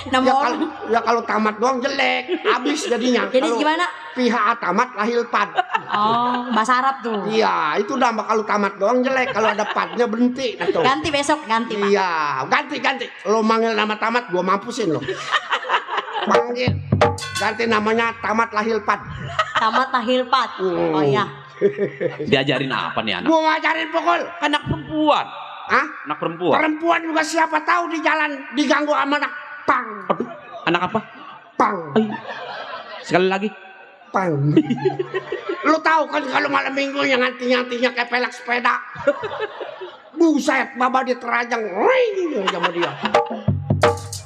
Speaker 1: Nama
Speaker 7: Ya
Speaker 1: orang.
Speaker 7: kalau tamat doang jelek, habis jadinya.
Speaker 1: Jadi
Speaker 7: Kalau
Speaker 1: gimana?
Speaker 7: Pihak tamat lahir pad.
Speaker 1: Oh, bahasa Arab tuh.
Speaker 7: Iya, itu udah kalau tamat doang jelek, kalau ada padnya berhenti. Nah, tuh.
Speaker 1: Ganti besok, ganti, Pak.
Speaker 7: Iya, ganti. Lo manggil nama tamat, gua mampusin lo. Panggil, ganti namanya tamat lahir pad.
Speaker 1: Tamat tahilpat. Oh iya.
Speaker 4: Diajarin apa nih anak?
Speaker 7: Gua ngajarin pukul.
Speaker 4: Anak perempuan.
Speaker 7: Hah?
Speaker 4: Anak perempuan.
Speaker 7: Perempuan juga siapa tahu di jalan diganggu sama anak pang.
Speaker 4: Aduh, anak apa?
Speaker 7: Pang.
Speaker 4: Ay. Sekali lagi.
Speaker 7: Pang. Lu tahu kan kalau malam minggu yang anti-antinya kayak pelek sepeda. Buset, baba diterajang. Ring sama dia.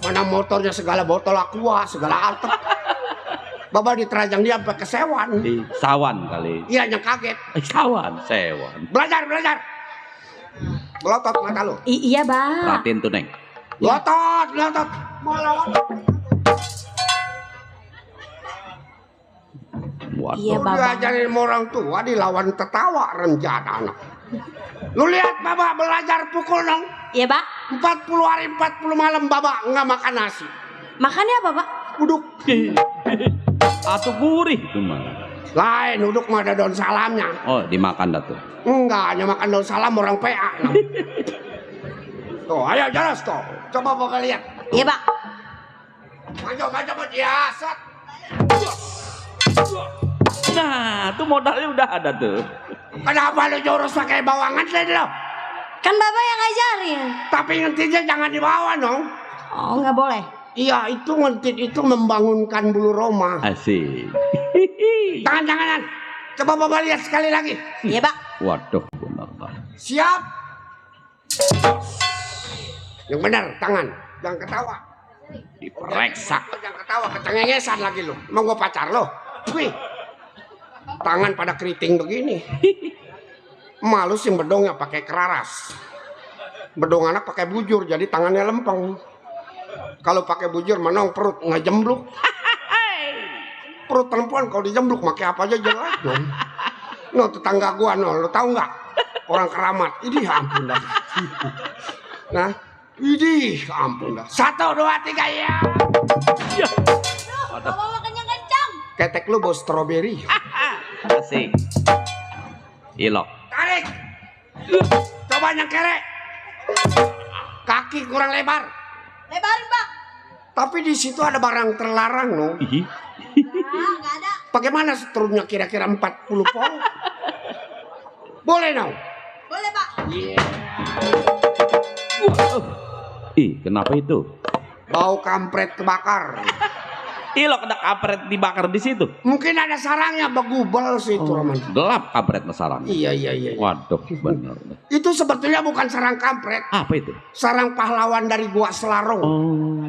Speaker 7: Mana motornya segala botol aqua, segala atap. Baba diterajang dia sampai ke sewan.
Speaker 4: Sawan kali.
Speaker 7: Iya, yang kaget.
Speaker 4: Sawan, sewan.
Speaker 7: Belajar. Melotot mata lu.
Speaker 1: Iya, Pak.
Speaker 4: Perhatiin tuh, Neng.
Speaker 7: Melotot. Mau lawan.
Speaker 4: Waduh.
Speaker 1: Iya,
Speaker 7: Lu
Speaker 1: Bapak.
Speaker 7: diajarin sama orang tua dilawan tertawa renjana anak. Lu lihat Baba belajar pukul dong.
Speaker 1: Iya, Pak.
Speaker 7: 40 hari 40 malam Baba nggak makan nasi.
Speaker 1: Makannya apa, Pak?
Speaker 7: Uduk.
Speaker 4: Atau gurih tuh mah.
Speaker 7: Lain uduk mah ada daun salamnya.
Speaker 4: Oh, dimakan dah tuh.
Speaker 7: Enggak, hanya makan daun salam orang PA. Tuh, ayo jelas tuh. Coba Bapak lihat.
Speaker 1: Iya, Pak.
Speaker 7: Maju biasa.
Speaker 4: Nah, tuh modalnya udah ada tuh.
Speaker 7: Kenapa lu jurus pakai bawangan sih lo?
Speaker 1: Kan Bapak yang ngajarin.
Speaker 7: Tapi ngentiknya jangan dibawa dong.
Speaker 1: Oh, nggak boleh.
Speaker 7: Iya, itu ngentit itu membangunkan bulu roma.
Speaker 4: Asik.
Speaker 7: Jangan. Coba Bapak lihat sekali lagi.
Speaker 1: Iya, Pak.
Speaker 4: Waduh, benar banget.
Speaker 7: Siap. Yang benar, tangan. Jangan ketawa.
Speaker 4: Diperiksa.
Speaker 7: Jangan ketawa, kecengengesan lagi lo. Mau gue pacar lo? Wih. Tangan pada keriting begini. Malu sih bedongnya pakai keraras. Bedong anak pakai bujur, jadi tangannya lempeng. Kalau pakai bujur menong perut ngejembluk. Perut perempuan kalau dijembluk pakai apa aja jelek dong. No, tetangga gua lo tahu nggak? Orang Keramat. Idih ampun dah. Nah, idih ampun dah. 1, 2, 3 ya.
Speaker 1: Bapak makannya kencang.
Speaker 7: Ketek lu bau stroberi.
Speaker 4: Asik. Ilok.
Speaker 7: Tarik. Coba nyengkere. Kaki kurang lebar.
Speaker 1: Lebarin, Pak.
Speaker 7: Tapi di situ ada barang terlarang no.
Speaker 4: Ih.
Speaker 1: Ah, nggak ada.
Speaker 7: Bagaimana seterusnya kira-kira 40 pol? Boleh no?
Speaker 1: Boleh, Pak.
Speaker 4: Ih, kenapa itu?
Speaker 7: Bau kampret kebakar.
Speaker 4: Ilok ada kampret dibakar di situ.
Speaker 7: Mungkin ada sarangnya begubel sih itu Roman.
Speaker 4: Gelap kampret sarang.
Speaker 7: Iya.
Speaker 4: Waduh, benar.
Speaker 7: Itu sebetulnya bukan sarang kampret,
Speaker 4: Apa itu?
Speaker 7: sarang pahlawan dari Gua Selarong.
Speaker 4: Oh.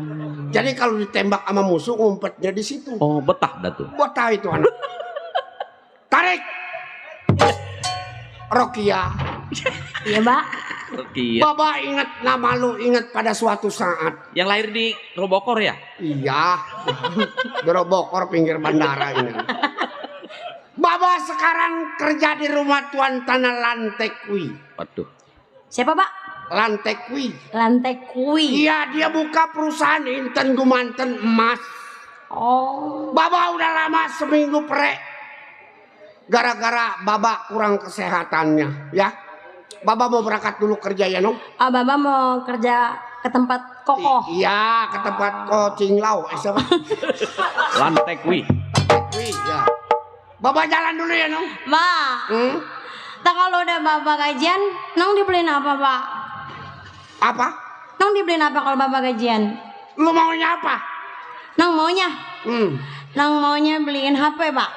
Speaker 7: Jadi kalau ditembak sama musuh ngumpetnya di situ.
Speaker 4: Oh, betah dah tuh.
Speaker 7: Buat tahu itu anak. Tarik. Rokia.
Speaker 1: Iya, Pak.
Speaker 4: Iya.
Speaker 7: Baba ingat nama lu, ingat pada suatu saat.
Speaker 4: Yang lahir di Robokor ya?
Speaker 7: Iya. Gerobokor pinggir bandara ini. Baba sekarang kerja di rumah Tuan Tanah Lantekwi.
Speaker 4: Waduh.
Speaker 1: Siapa, Pak?
Speaker 7: Lantekwi.
Speaker 1: Lantai kui.
Speaker 7: Iya, dia buka perusahaan inten gumanten emas.
Speaker 1: Oh.
Speaker 7: Baba udah lama seminggu pre. Gara-gara Baba kurang kesehatannya, ya. Baba mau berangkat dulu kerja ya, Nong.
Speaker 1: Oh, Baba mau kerja ke tempat kokoh.
Speaker 7: Iya, ke tempat coaching lau. Siapa?
Speaker 4: Lantek wih.
Speaker 7: Wih, ya. Baba jalan dulu ya, Nong.
Speaker 1: Pak, tak kalau udah Baba gajian, Nong dibeliin apa, Pak?
Speaker 7: Apa?
Speaker 1: Nong dibeliin apa kalau Baba gajian?
Speaker 7: Lu maunya apa?
Speaker 1: Nong maunya?
Speaker 7: Hmm,
Speaker 1: Nong maunya beliin HP, Pak.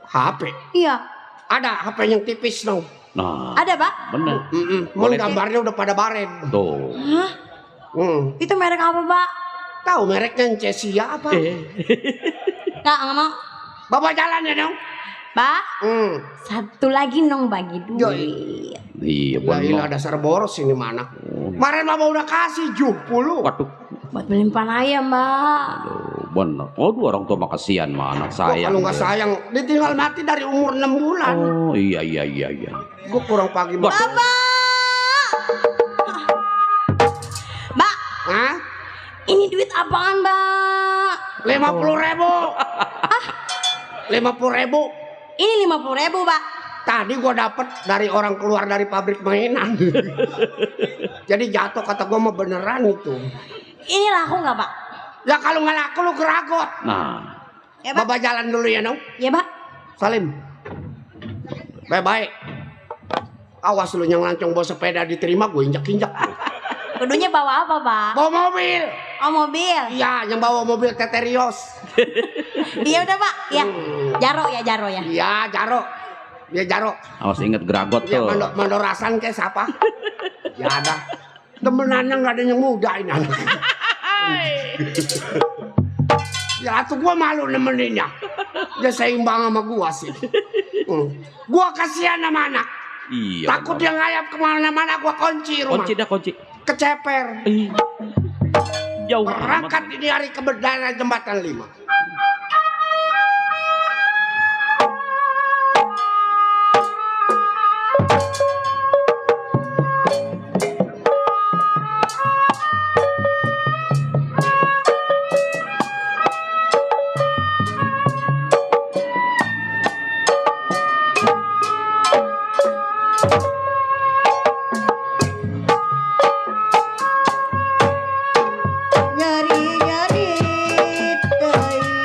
Speaker 7: HP.
Speaker 1: Iya.
Speaker 7: Ada HP yang tipis, Nong.
Speaker 4: Nah,
Speaker 1: Ada, Pak?
Speaker 4: bener.
Speaker 7: Mau gambarnya udah pada baren.
Speaker 4: Tuh.
Speaker 1: Hah? Itu merek apa, Pak?
Speaker 7: Tahu mereknya Cesia apa?
Speaker 1: Nggak mau.
Speaker 7: Baba jalan ya, Nong.
Speaker 1: Pak,
Speaker 7: Hmm.
Speaker 1: satu lagi Nong bagi duit.
Speaker 4: Iya
Speaker 7: Gila
Speaker 4: bener.
Speaker 7: dasar boros ini mana. Kemarin Baba udah kasih 70.
Speaker 4: Waduh.
Speaker 1: Buat beli pan ayam, Mbak.
Speaker 4: Bener. Waduh, orang tua mah kasihan mah anak
Speaker 7: Gua
Speaker 4: sayang.
Speaker 7: kalau nggak
Speaker 4: dia.
Speaker 7: sayang, ditinggal mati dari umur 6 bulan.
Speaker 4: Oh iya.
Speaker 7: Gue kurang pagi banget.
Speaker 1: Mbak,
Speaker 7: Hah?
Speaker 1: ini duit apaan, Mbak?
Speaker 7: 50.000. 50.000.
Speaker 1: Ini 50.000, Mbak.
Speaker 7: Tadi gua dapet dari orang keluar dari pabrik mainan. Jadi jatuh kata gua mah beneran itu.
Speaker 1: Ini laku nggak, Pak?
Speaker 7: Ya kalau nggak laku lu geragot.
Speaker 4: Nah,
Speaker 1: Ya, Pak.
Speaker 7: Baba jalan dulu ya, Nong.
Speaker 1: Ya, Pak.
Speaker 7: Salim. Baik-baik. Awas lu yang lancong bawa sepeda diterima gue injak-injak.
Speaker 1: Kudunya bawa apa, Pak?
Speaker 7: Bawa mobil.
Speaker 1: Oh, mobil.
Speaker 7: Iya, yang bawa mobil Teterios.
Speaker 1: Iya udah, Pak. Ya. Jaro ya.
Speaker 7: Iya, Jaro. Dia Jaro.
Speaker 4: awas inget geragot
Speaker 7: Ya
Speaker 4: tuh.
Speaker 7: mandorasan kayak siapa? Ya ada. Temenannya nggak ada yang muda ini. Ya tuh gua malu nemeninnya. Dia seimbang sama gua sih. Gua kasihan sama anak.
Speaker 4: Iya.
Speaker 7: Takut dia ngayap kemana-mana gua kunci rumah.
Speaker 4: Kunci dah kunci.
Speaker 7: Keceper.
Speaker 4: Jauh
Speaker 7: Berangkat ini hari ke daerah jembatan 5.
Speaker 1: Nyari-nyari teuing.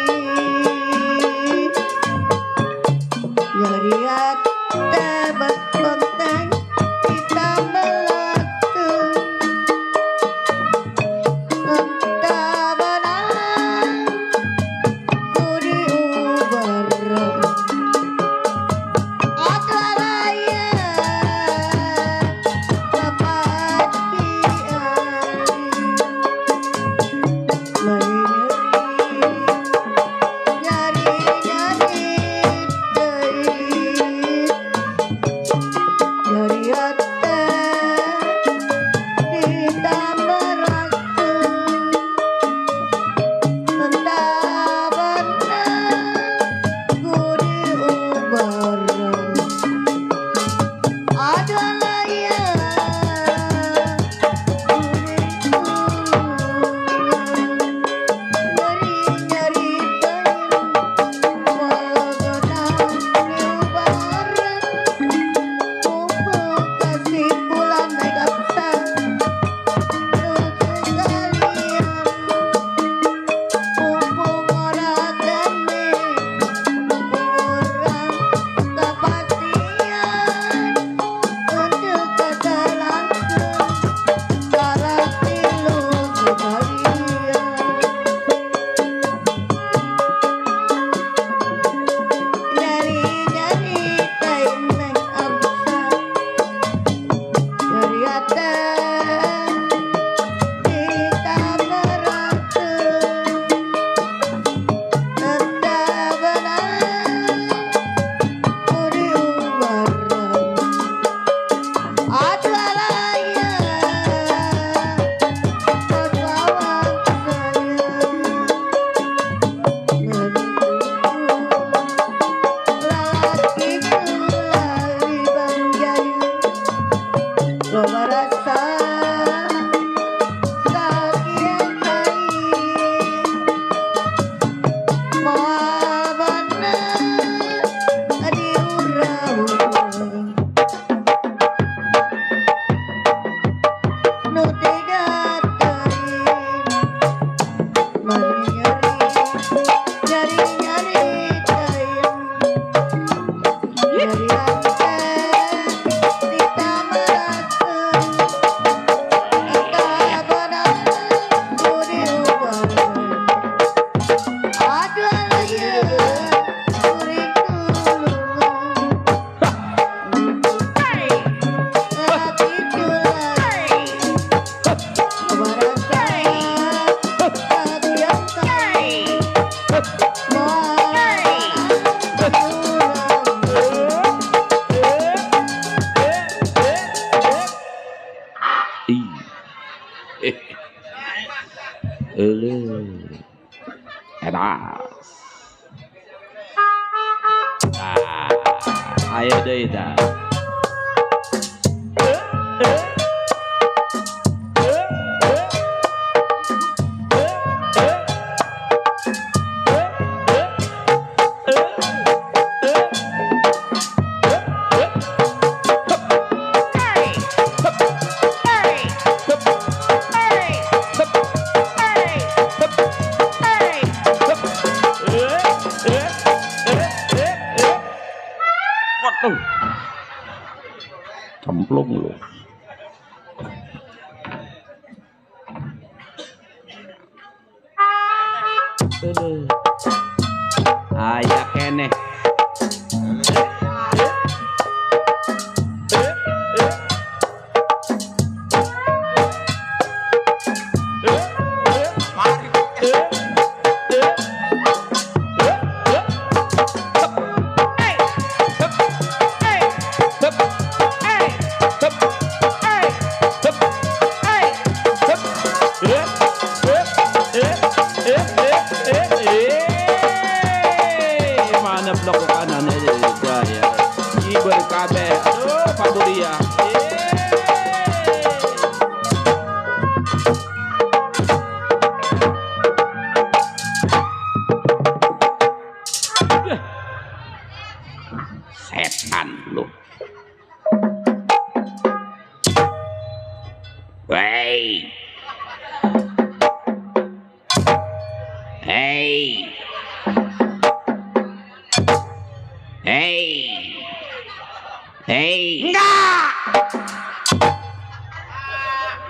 Speaker 4: Edas. Ayo deh dah. Cemplung lu. Ayak kene. Mana blok kanan aja ya. Iber kabeh. Aduh, Pak Buria. Setan lu. Wey. Hey. Hey.
Speaker 8: Enggak.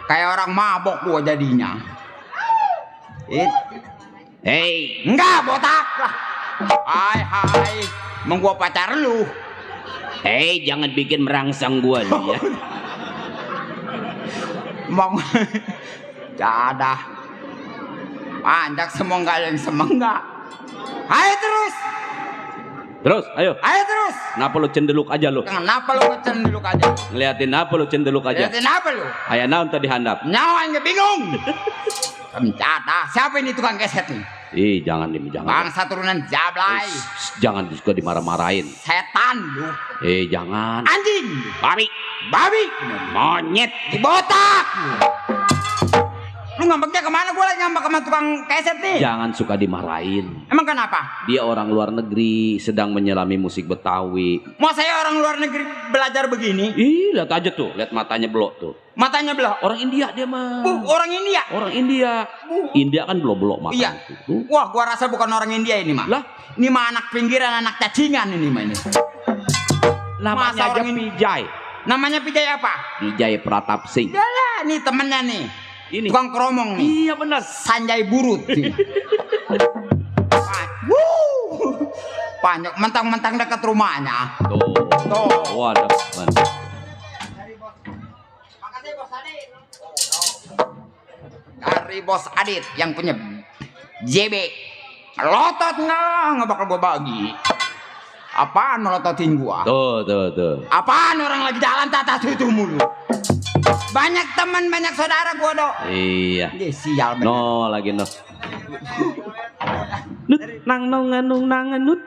Speaker 8: Kayak orang mabok gua jadinya.
Speaker 4: Hey.
Speaker 8: Enggak, botak lah. Hai. Emang gua pacar lu.
Speaker 4: Hey, jangan bikin merangsang gua lu ya.
Speaker 8: Emang jadah. Panjak semua enggak yang semenggak. Ayo terus.
Speaker 4: Terus, ayo.
Speaker 8: Ayo terus.
Speaker 4: Kenapa lu cendeluk aja lu?
Speaker 8: Kenapa lu ngecendeluk aja?
Speaker 4: Ngeliatin apa lu cendeluk aja?
Speaker 8: Liatin apa lu?
Speaker 4: Ayah naon tadi handap?
Speaker 8: Nyawa yang bingung. Jadah. Siapa ini tukang keset nih?
Speaker 4: Ih, jangan nih, jangan.
Speaker 8: Bangsa turunan Jablay.
Speaker 4: Jangan suka dimarah-marahin.
Speaker 8: Setan lu.
Speaker 4: Jangan.
Speaker 8: Anjing. Babi.
Speaker 4: Monyet.
Speaker 8: Dibotak. Lu ngambeknya kemana? Gue lagi ngambek sama tukang keset nih.
Speaker 4: Jangan suka dimarahin.
Speaker 8: Emang kenapa?
Speaker 4: Dia orang luar negeri, sedang menyelami musik Betawi.
Speaker 8: Mau saya orang luar negeri belajar begini?
Speaker 4: Ih, lihat aja tuh, lihat matanya belok tuh.
Speaker 8: Matanya belah.
Speaker 4: Orang India dia mah.
Speaker 8: Orang India.
Speaker 4: Orang India. India kan belok-belok matanya.
Speaker 8: Iya.
Speaker 4: Tuh.
Speaker 8: Wah, gua rasa bukan orang India ini mah.
Speaker 4: Lah,
Speaker 8: ini mah anak pinggiran, anak cacingan ini mah ini.
Speaker 4: namanya
Speaker 8: Masa
Speaker 4: aja
Speaker 8: orang
Speaker 4: Pijay.
Speaker 8: Namanya Pijay apa?
Speaker 4: Pijay Pratap Singh.
Speaker 8: Yalah, nih temennya nih.
Speaker 4: Ini.
Speaker 8: Tukang keromong nih.
Speaker 4: Iya benar.
Speaker 8: Sanjay Burut. Panjang mentang-mentang dekat rumahnya.
Speaker 4: Tuh. Waduh.
Speaker 8: Dari Bos Adit yang punya JB. Lotot nggak bakal gua bagi. Apaan melototin gua?
Speaker 4: Tuh.
Speaker 8: Apaan orang lagi jalan tata tutu mulu? Banyak teman, banyak saudara gua dok.
Speaker 4: Iya.
Speaker 8: Dia sial bener.
Speaker 4: No lagi no. Nut nang nong nganung nangan nut.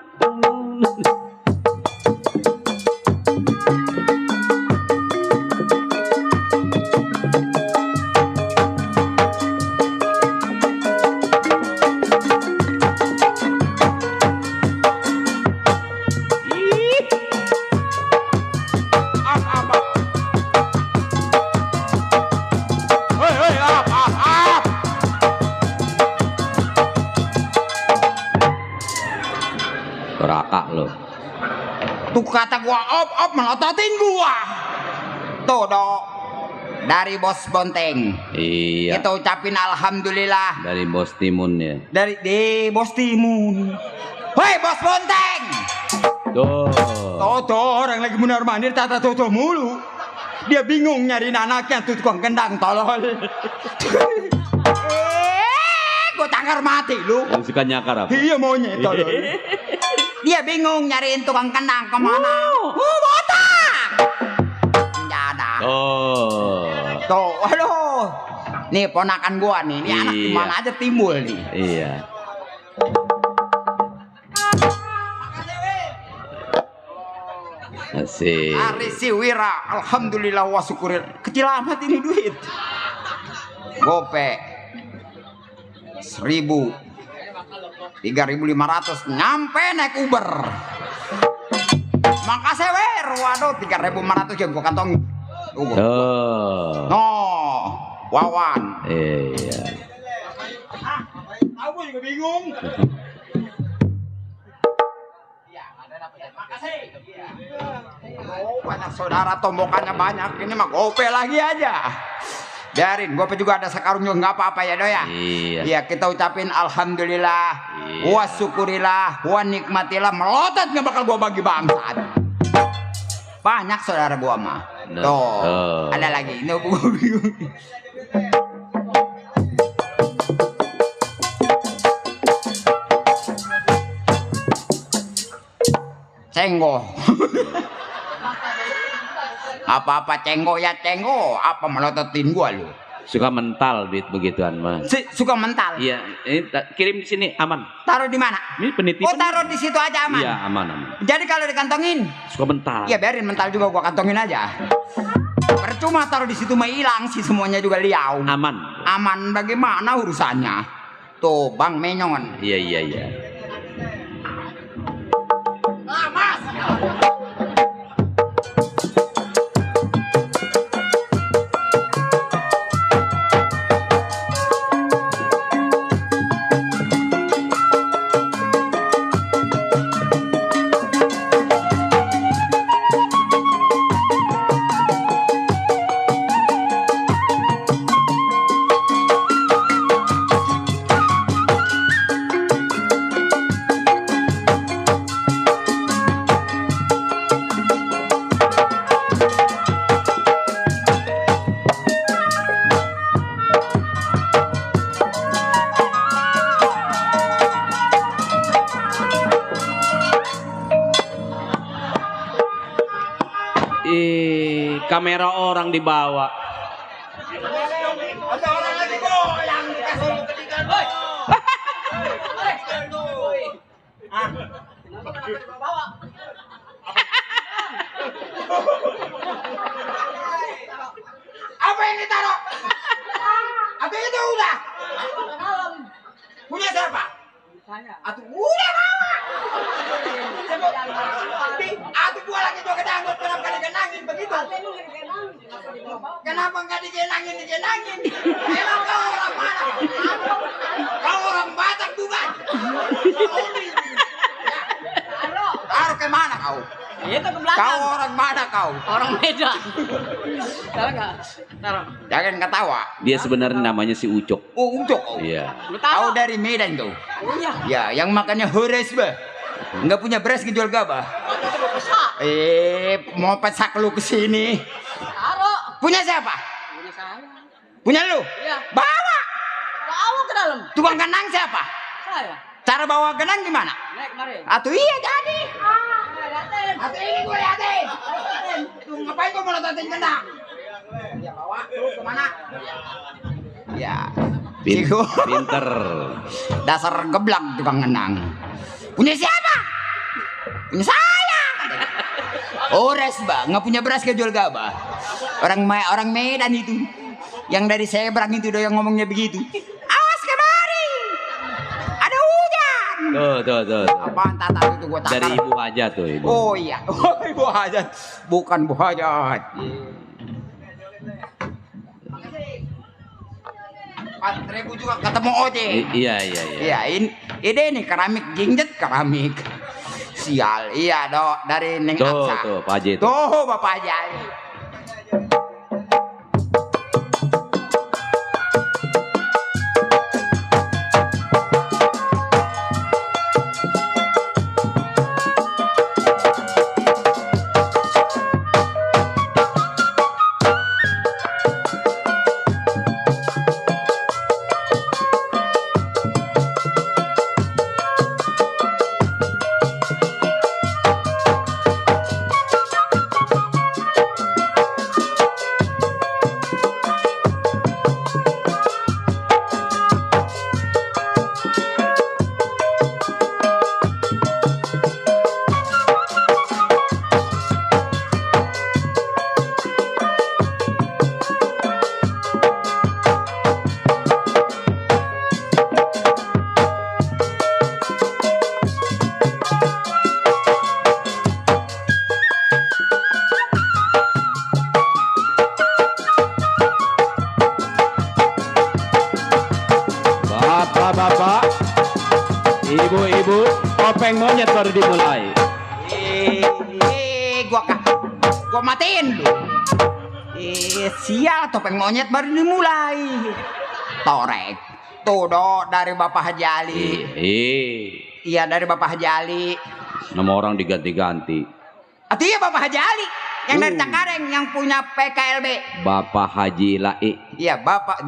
Speaker 4: Raka lo.
Speaker 8: Tuh kata gua op melototin gua. Tuh dok. Dari Bos Bonteng.
Speaker 4: Iya.
Speaker 8: Kita ucapin alhamdulillah.
Speaker 4: Dari Bos Timun ya.
Speaker 8: Dari Bos Timun. Hei Bos Bonteng.
Speaker 4: Tuh.
Speaker 8: Orang lagi benar mandir tata tutup mulu. Dia bingung nyariin anaknya tuh tukang gendang tolol. Gue tangkar mati lu.
Speaker 4: Yang suka nyakar apa?
Speaker 8: Iya monyet tolol. Dia bingung nyariin tukang kendang kemana. Botak. Jadah.
Speaker 4: Oh.
Speaker 8: Tuh, aduh. Nih ponakan gua nih, ini anak
Speaker 4: Iya.
Speaker 8: dimana aja timbul nih.
Speaker 4: Iya. Asik.
Speaker 8: Ari Siwira, alhamdulillah wa syukuril. Kecil amat ini duit. Gope 1.000, 3.500, nyampe naik Uber. Makasih wer, waduh 3.500 ya gua kantong.
Speaker 4: Oh.
Speaker 8: No, Wawan.
Speaker 4: Iya.
Speaker 8: Aku juga bingung. Oh, banyak saudara tombokannya banyak. Ini mah gope lagi aja. Biarin, gope juga ada sekarung juga nggak apa-apa ya do ya.
Speaker 4: Iya.
Speaker 8: Iya, kita ucapin alhamdulillah,
Speaker 4: Iya.
Speaker 8: wa syukurilah, wa nikmatilah, melotot nggak bakal gua bagi bangsat. Banyak saudara gua mah.
Speaker 4: Nah,
Speaker 8: Tuh,
Speaker 4: oh.
Speaker 8: ada lagi. Ini gua bingung. Cenggo. Apa-apa cenggo ya cenggo, apa melototin gua lu?
Speaker 4: Suka mental duit begituan mah.
Speaker 8: Suka mental.
Speaker 4: Iya, ini kirim di sini aman.
Speaker 8: Taruh di mana?
Speaker 4: Ini penitipan.
Speaker 8: Oh, taruh di situ aja aman.
Speaker 4: Iya, aman aman.
Speaker 8: Jadi kalau dikantongin,
Speaker 4: Suka mental.
Speaker 8: ya biarin mental juga gua kantongin aja. Percuma taruh di situ mah hilang sih, semuanya juga liau.
Speaker 4: Aman.
Speaker 8: Aman bagaimana urusannya? Tuh, Bang Menyon.
Speaker 4: Iya iya iya. Kamera orang dibawa.
Speaker 8: Ada orang lagi goyang dikasih ketinggalan. Woi. Apa yang ditaruh? Apa itu udah? Punya siapa? Saya. Atuh udah bawa. Atuh gua lagi juga kedangdut, kenapa digenangin begitu? Kenapa nggak digenangin? Emang kau orang mana? Kau orang Batak bukan? Taruh ke mana kau?
Speaker 1: Itu ke belakang.
Speaker 8: Kau orang mana kau?
Speaker 1: Orang Medan. Taruh nggak? Taruh.
Speaker 8: Jangan ketawa.
Speaker 4: Dia sebenarnya namanya si Ucok.
Speaker 8: Oh, untuk kau.
Speaker 4: Iya.
Speaker 1: Lu
Speaker 8: Kau
Speaker 1: taruh.
Speaker 8: dari Medan tuh.
Speaker 1: Iya.
Speaker 8: Ya, yang makannya hores bah. Nggak punya beras kejual gabah. Mau pesak lu kesini.
Speaker 1: Taruh.
Speaker 8: Punya siapa?
Speaker 1: Punya saya.
Speaker 8: Punya lu?
Speaker 1: Iya.
Speaker 8: Bawa.
Speaker 1: Bawa ke dalam.
Speaker 8: Tukang genang siapa?
Speaker 1: Saya.
Speaker 8: Cara bawa genang gimana?
Speaker 1: Naik kemarin.
Speaker 8: Atuh iya jadi.
Speaker 1: Liatin.
Speaker 8: Atuh ini gue liatin. Tuh ngapain gue melototin genang? Ya bawa terus kemana? Ya.
Speaker 4: Pinter.
Speaker 8: Dasar geblak tukang genang. Punya siapa? Punya saya. Ores bah, nggak punya beras kejual gabah. Orang Medan itu, yang dari Seberang itu udah yang ngomongnya begitu. Awas kemari, ada hujan.
Speaker 4: Tuh.
Speaker 8: Apaan tata itu gua takar.
Speaker 4: Dari Ibu Haja tuh Ibu.
Speaker 8: Oh iya, oh, Ibu Hajat, bukan Bu Hajat. 4.000 juga ketemu ojek.
Speaker 4: Iya.
Speaker 8: Iya, ini nih keramik jinjet keramik. Sial, iya dok dari Neng Aksa.
Speaker 4: Tuh Pak Haji tuh.
Speaker 8: Tuh Bapak Haji.
Speaker 4: Bapak-bapak, ibu-ibu, topeng monyet baru dimulai.
Speaker 8: Gua matiin lu. Sial, topeng monyet baru dimulai. Torek. Tuh do dari Bapak Haji Ali. Iya dari Bapak Haji Ali.
Speaker 4: Nama orang diganti-ganti.
Speaker 8: Artinya Bapak Haji Ali yang dari Cengkareng yang punya PKLB.
Speaker 4: Bapak Haji Lai.
Speaker 8: Iya Bapak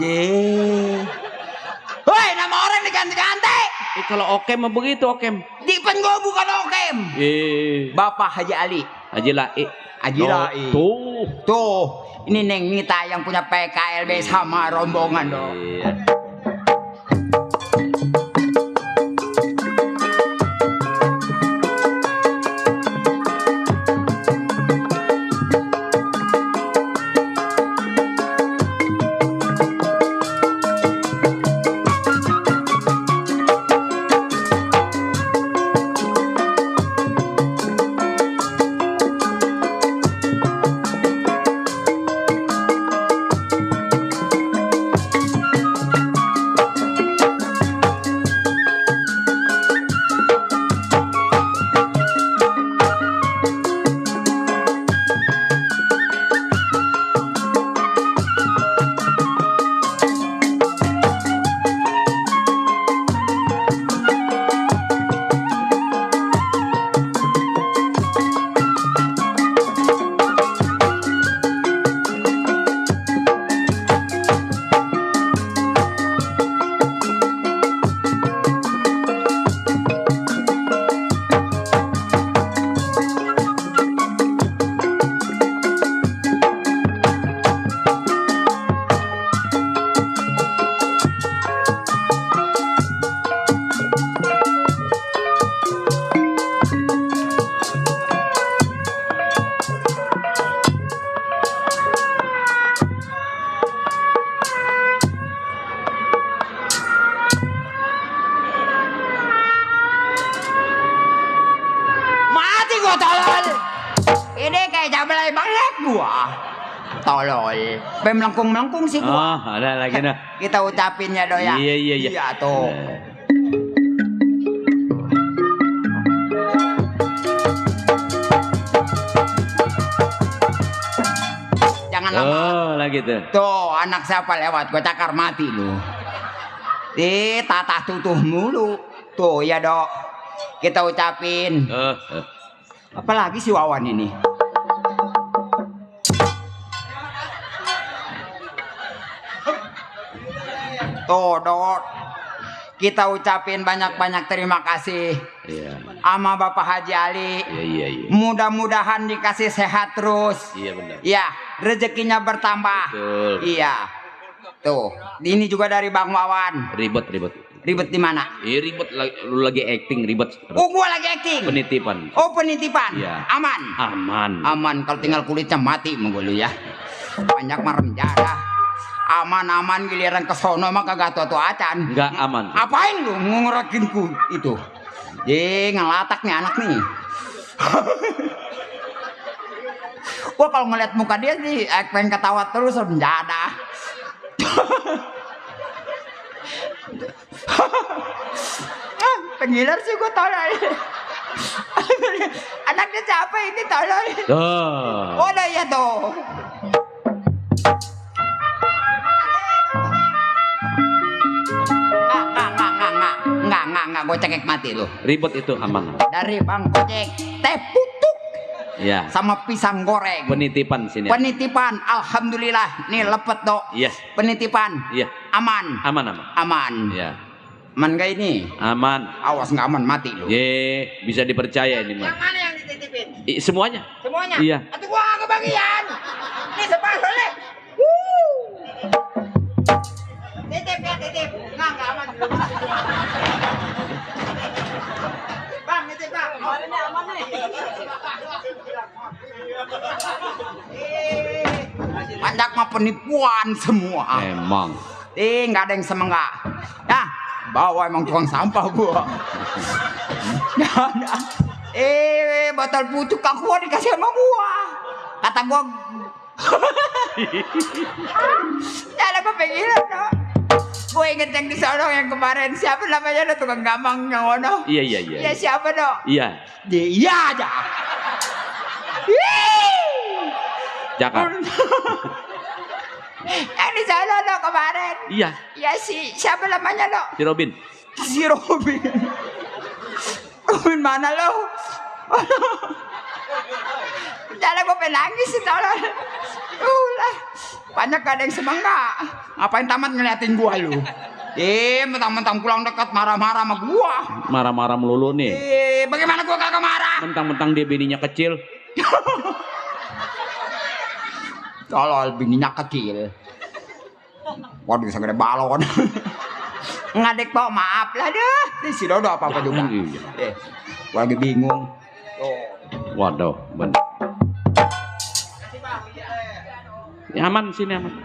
Speaker 8: Woi, nama orang diganti-ganti.
Speaker 4: Kalau Okem mah begitu Okem.
Speaker 8: Dipen gua bukan Okem. Bapak Haji Ali.
Speaker 4: Haji Lai.
Speaker 8: Haji Lai. Tuh, ini Neng Mita yang punya PKLB sama rombongan dong. Tolol. Melengkung-melengkung sih gua.
Speaker 4: Ada lagi nah.
Speaker 8: Kita ucapin ya Do ya.
Speaker 4: Iya.
Speaker 8: Iya tuh. Jangan lama.
Speaker 4: Lagi tuh.
Speaker 8: Tuh, anak siapa lewat gua cakar mati lu. Tatah tutuh mulu. Tuh, ya Dok. Kita ucapin. Apalagi si Wawan ini. Tuh, Dok. Kita ucapin banyak-banyak terima kasih. Sama Bapak Haji Ali.
Speaker 4: Iya.
Speaker 8: Mudah-mudahan dikasih sehat terus.
Speaker 4: Iya benar.
Speaker 8: Iya, rezekinya bertambah.
Speaker 4: Betul.
Speaker 8: Iya. Tuh, ini juga dari Bang Wawan.
Speaker 4: Ribet.
Speaker 8: Ribet di mana?
Speaker 4: Ribet lu lagi acting ribet.
Speaker 8: Oh, gua lagi acting.
Speaker 4: Penitipan.
Speaker 8: Oh, penitipan.
Speaker 4: Iya.
Speaker 8: Aman. Kalau tinggal kulitnya mati monggo lu ya. Banyak marem jarah. Aman giliran ke sono mah kagak tuatu acan.
Speaker 4: Enggak aman.
Speaker 8: Apain lu ngorokin ku itu? Ngelatak nih anak nih. Gua kalau ngeliat muka dia sih pengen ketawa terus menjadah. Pengiler sih gua tolol. Anaknya siapa ini tolol? Oh, udah ya tuh. Enggak, gue cekek mati lu.
Speaker 4: Ribet itu aman.
Speaker 8: Dari Bang Gojek, teh putuk.
Speaker 4: Iya.
Speaker 8: Sama pisang goreng.
Speaker 4: Penitipan sini.
Speaker 8: Penitipan, alhamdulillah. Nih lepet Dok.
Speaker 4: Iya.
Speaker 8: Penitipan.
Speaker 4: Iya.
Speaker 8: Aman.
Speaker 4: Iya.
Speaker 8: Aman gak ini?
Speaker 4: Aman.
Speaker 8: Awas nggak aman mati lu.
Speaker 4: Bisa dipercaya ini mah.
Speaker 8: Yang mana yang dititipin?
Speaker 4: Semuanya.
Speaker 8: Semuanya?
Speaker 4: Iya.
Speaker 8: Atau gua nggak kebagian. Ini separuh nih. Titip. Nggak aman. Bang, titip Bang. Ini aman nih. Banyak mah penipuan semua.
Speaker 4: Emang.
Speaker 8: Nggak ada yang semenggak. Ya, bawa emang tukang sampah gua. Botol pucuk aku dikasih sama gua. Kata gua. Ya, gua pengen dong. Gue inget yang di sono yang kemarin siapa namanya do tukang gamang yang ono.
Speaker 4: Iya.
Speaker 8: Ya siapa dok?
Speaker 4: Iya.
Speaker 8: Dia aja.
Speaker 4: Jakar.
Speaker 8: Yang di sono dok kemarin.
Speaker 4: Iya.
Speaker 8: Ya siapa namanya dok?
Speaker 4: Si Robin.
Speaker 8: Si Robin. Robin mana lo? Jangan gue penangis sih tolong. Lah, banyak gak ada yang semangat. Ngapain tamat ngeliatin gua lu? Mentang-mentang pulang dekat marah-marah sama gua.
Speaker 4: Marah-marah melulu nih.
Speaker 8: Bagaimana gua kagak marah?
Speaker 4: Mentang-mentang dia bininya kecil.
Speaker 8: Tolol bininya kecil. Waduh segede balon. Ngadek Pak, maaf lah deh. Si Dodo apa-apa juga.
Speaker 4: Iya.
Speaker 8: Gua lagi bingung.
Speaker 4: Waduh, bener. Ya, aman sini aman.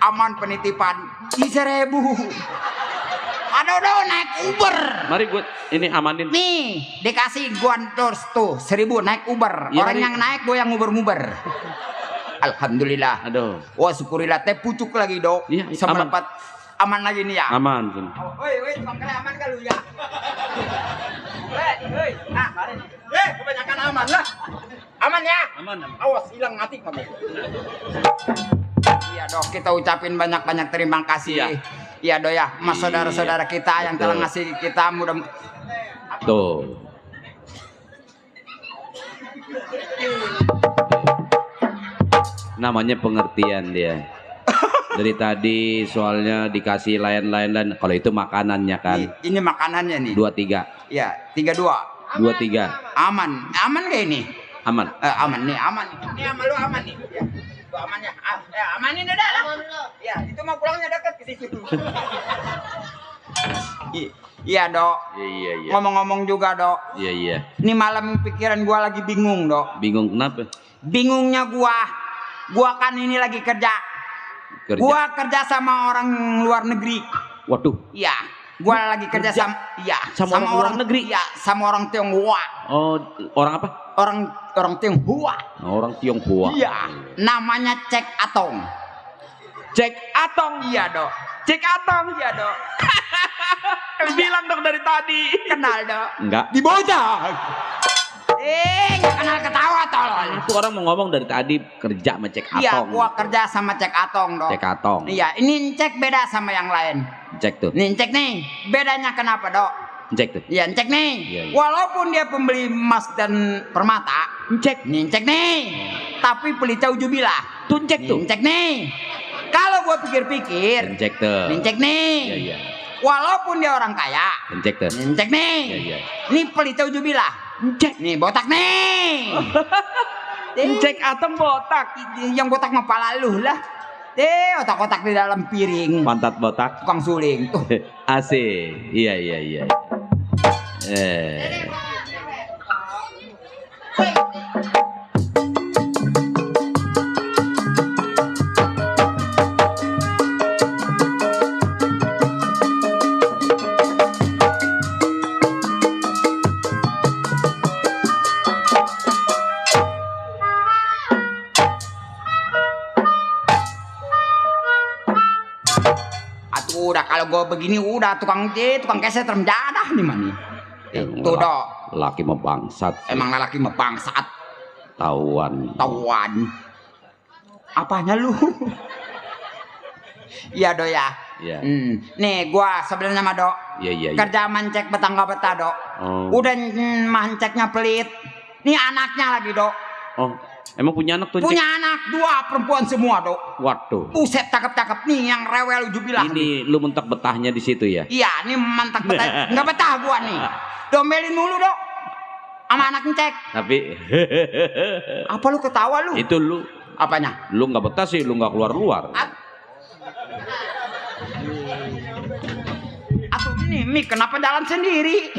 Speaker 8: Aman penitipan di 1.000. Aduh naik Uber.
Speaker 4: Mari gue ini amanin.
Speaker 8: Nih dikasih gua terus tuh 1.000 naik Uber.
Speaker 4: Ya,
Speaker 8: Orang
Speaker 4: mari.
Speaker 8: yang naik gua yang nguber-nguber. Alhamdulillah.
Speaker 4: Aduh.
Speaker 8: Wah syukurillah teh pucuk lagi dok.
Speaker 4: Iya,
Speaker 8: Bisa
Speaker 4: aman.
Speaker 8: mendapat aman lagi nih ya.
Speaker 4: Aman sini.
Speaker 8: Woi, makanya aman kan lu ya. Hei, nah mari. Kebanyakan aman lah. Aman ya?
Speaker 4: Aman.
Speaker 8: Awas hilang mati kamu. Iya dok, kita ucapin banyak-banyak terima kasih. Iya dok ya, mas saudara-saudara kita yang telah ngasih kita mudah.
Speaker 4: Tuh. Namanya pengertian dia. Dari tadi soalnya dikasih lain-lain dan kalau itu makanannya kan.
Speaker 8: Ini makanannya nih.
Speaker 4: 2-3.
Speaker 8: Iya, 3-2.
Speaker 4: 2-3.
Speaker 8: Aman gak ini?
Speaker 4: Aman.
Speaker 8: Aman nih, aman. Ini sama lu aman nih. Ya. Lu amannya. Amanin udah lah. Ya, itu mau pulangnya dekat ke situ. Iya, Dok.
Speaker 4: Iya.
Speaker 8: Ngomong-ngomong juga, Dok.
Speaker 4: Iya.
Speaker 8: Ini malam pikiran gua lagi bingung, Dok.
Speaker 4: Bingung kenapa?
Speaker 8: Bingungnya gua kan ini lagi kerja. Gua kerja sama orang luar negeri.
Speaker 4: Waduh.
Speaker 8: Iya. Gua lagi kerja sama
Speaker 4: orang luar negeri.
Speaker 8: Iya, sama orang Tionghoa.
Speaker 4: Oh, orang apa?
Speaker 8: Orang Tionghoa.
Speaker 4: Orang Tionghoa.
Speaker 8: Iya. Namanya Cek Atong.
Speaker 4: Cek Atong.
Speaker 8: Iya, Dok.
Speaker 4: Cek Atong.
Speaker 8: Iya, Dok.
Speaker 4: Bilang dong dari tadi.
Speaker 8: Kenal, Dok.
Speaker 4: Enggak.
Speaker 8: Di Bojang. Nggak kenal ketawa tolol.
Speaker 4: Itu orang mau ngomong dari tadi kerja sama Cek Atong.
Speaker 8: Iya, gua kerja sama Cek Atong, Dok.
Speaker 4: Cek Atong.
Speaker 8: Iya, ini Cek beda sama yang lain.
Speaker 4: Cek tuh.
Speaker 8: Nih, Cek nih. Bedanya kenapa, Dok?
Speaker 4: Cek tuh.
Speaker 8: Iya, Cek nih.
Speaker 4: Iya.
Speaker 8: Walaupun dia pembeli emas dan permata,
Speaker 4: Cek.
Speaker 8: nih, Cek nih. Tapi pelita ujubilah.
Speaker 4: Tuh Cek tuh.
Speaker 8: Cek nih. Kalau gua pikir-pikir,
Speaker 4: Cek tuh.
Speaker 8: nih, Cek nih.
Speaker 4: Iya.
Speaker 8: Walaupun dia orang kaya,
Speaker 4: Cek tuh.
Speaker 8: nih, Cek nih.
Speaker 4: Iya.
Speaker 8: Ini pelita ujubilah.
Speaker 4: Cek.
Speaker 8: Nih, botak nih.
Speaker 4: Cek Atong botak.
Speaker 8: Yang botak mah pala lu lah. Otak-otak di dalam piring.
Speaker 4: Pantat botak.
Speaker 8: Tukang suling. Tuh.
Speaker 4: Asik. Iya.
Speaker 8: Udah kalau gue begini udah tukang keset remjadah nih mani. Itu dok.
Speaker 4: Laki membangsat.
Speaker 8: Emang lelaki mah bangsat.
Speaker 4: Tauan.
Speaker 8: Apanya lu? Iya dok ya.
Speaker 4: Iya.
Speaker 8: Nih gua sebenarnya mah dok.
Speaker 4: Iya.
Speaker 8: Kerja mancek betangga betah dok.
Speaker 4: Oh.
Speaker 8: Udah manceknya pelit. Nih anaknya lagi dok.
Speaker 4: Oh. Emang punya anak tuh?
Speaker 8: Punya anak 2 perempuan semua dok.
Speaker 4: Waduh.
Speaker 8: Buset cakep-cakep nih yang rewel ujubilah.
Speaker 4: Ini lu mentak betahnya di situ ya?
Speaker 8: Iya, ini mantap betah. Nggak betah gua nih. Domelin mulu dok. Sama anak ngecek.
Speaker 4: Tapi
Speaker 8: Apa lu ketawa lu?
Speaker 4: itu lu
Speaker 8: Apanya?
Speaker 4: lu nggak betah sih, lu nggak keluar.
Speaker 8: Atuh ini Mi kenapa jalan sendiri?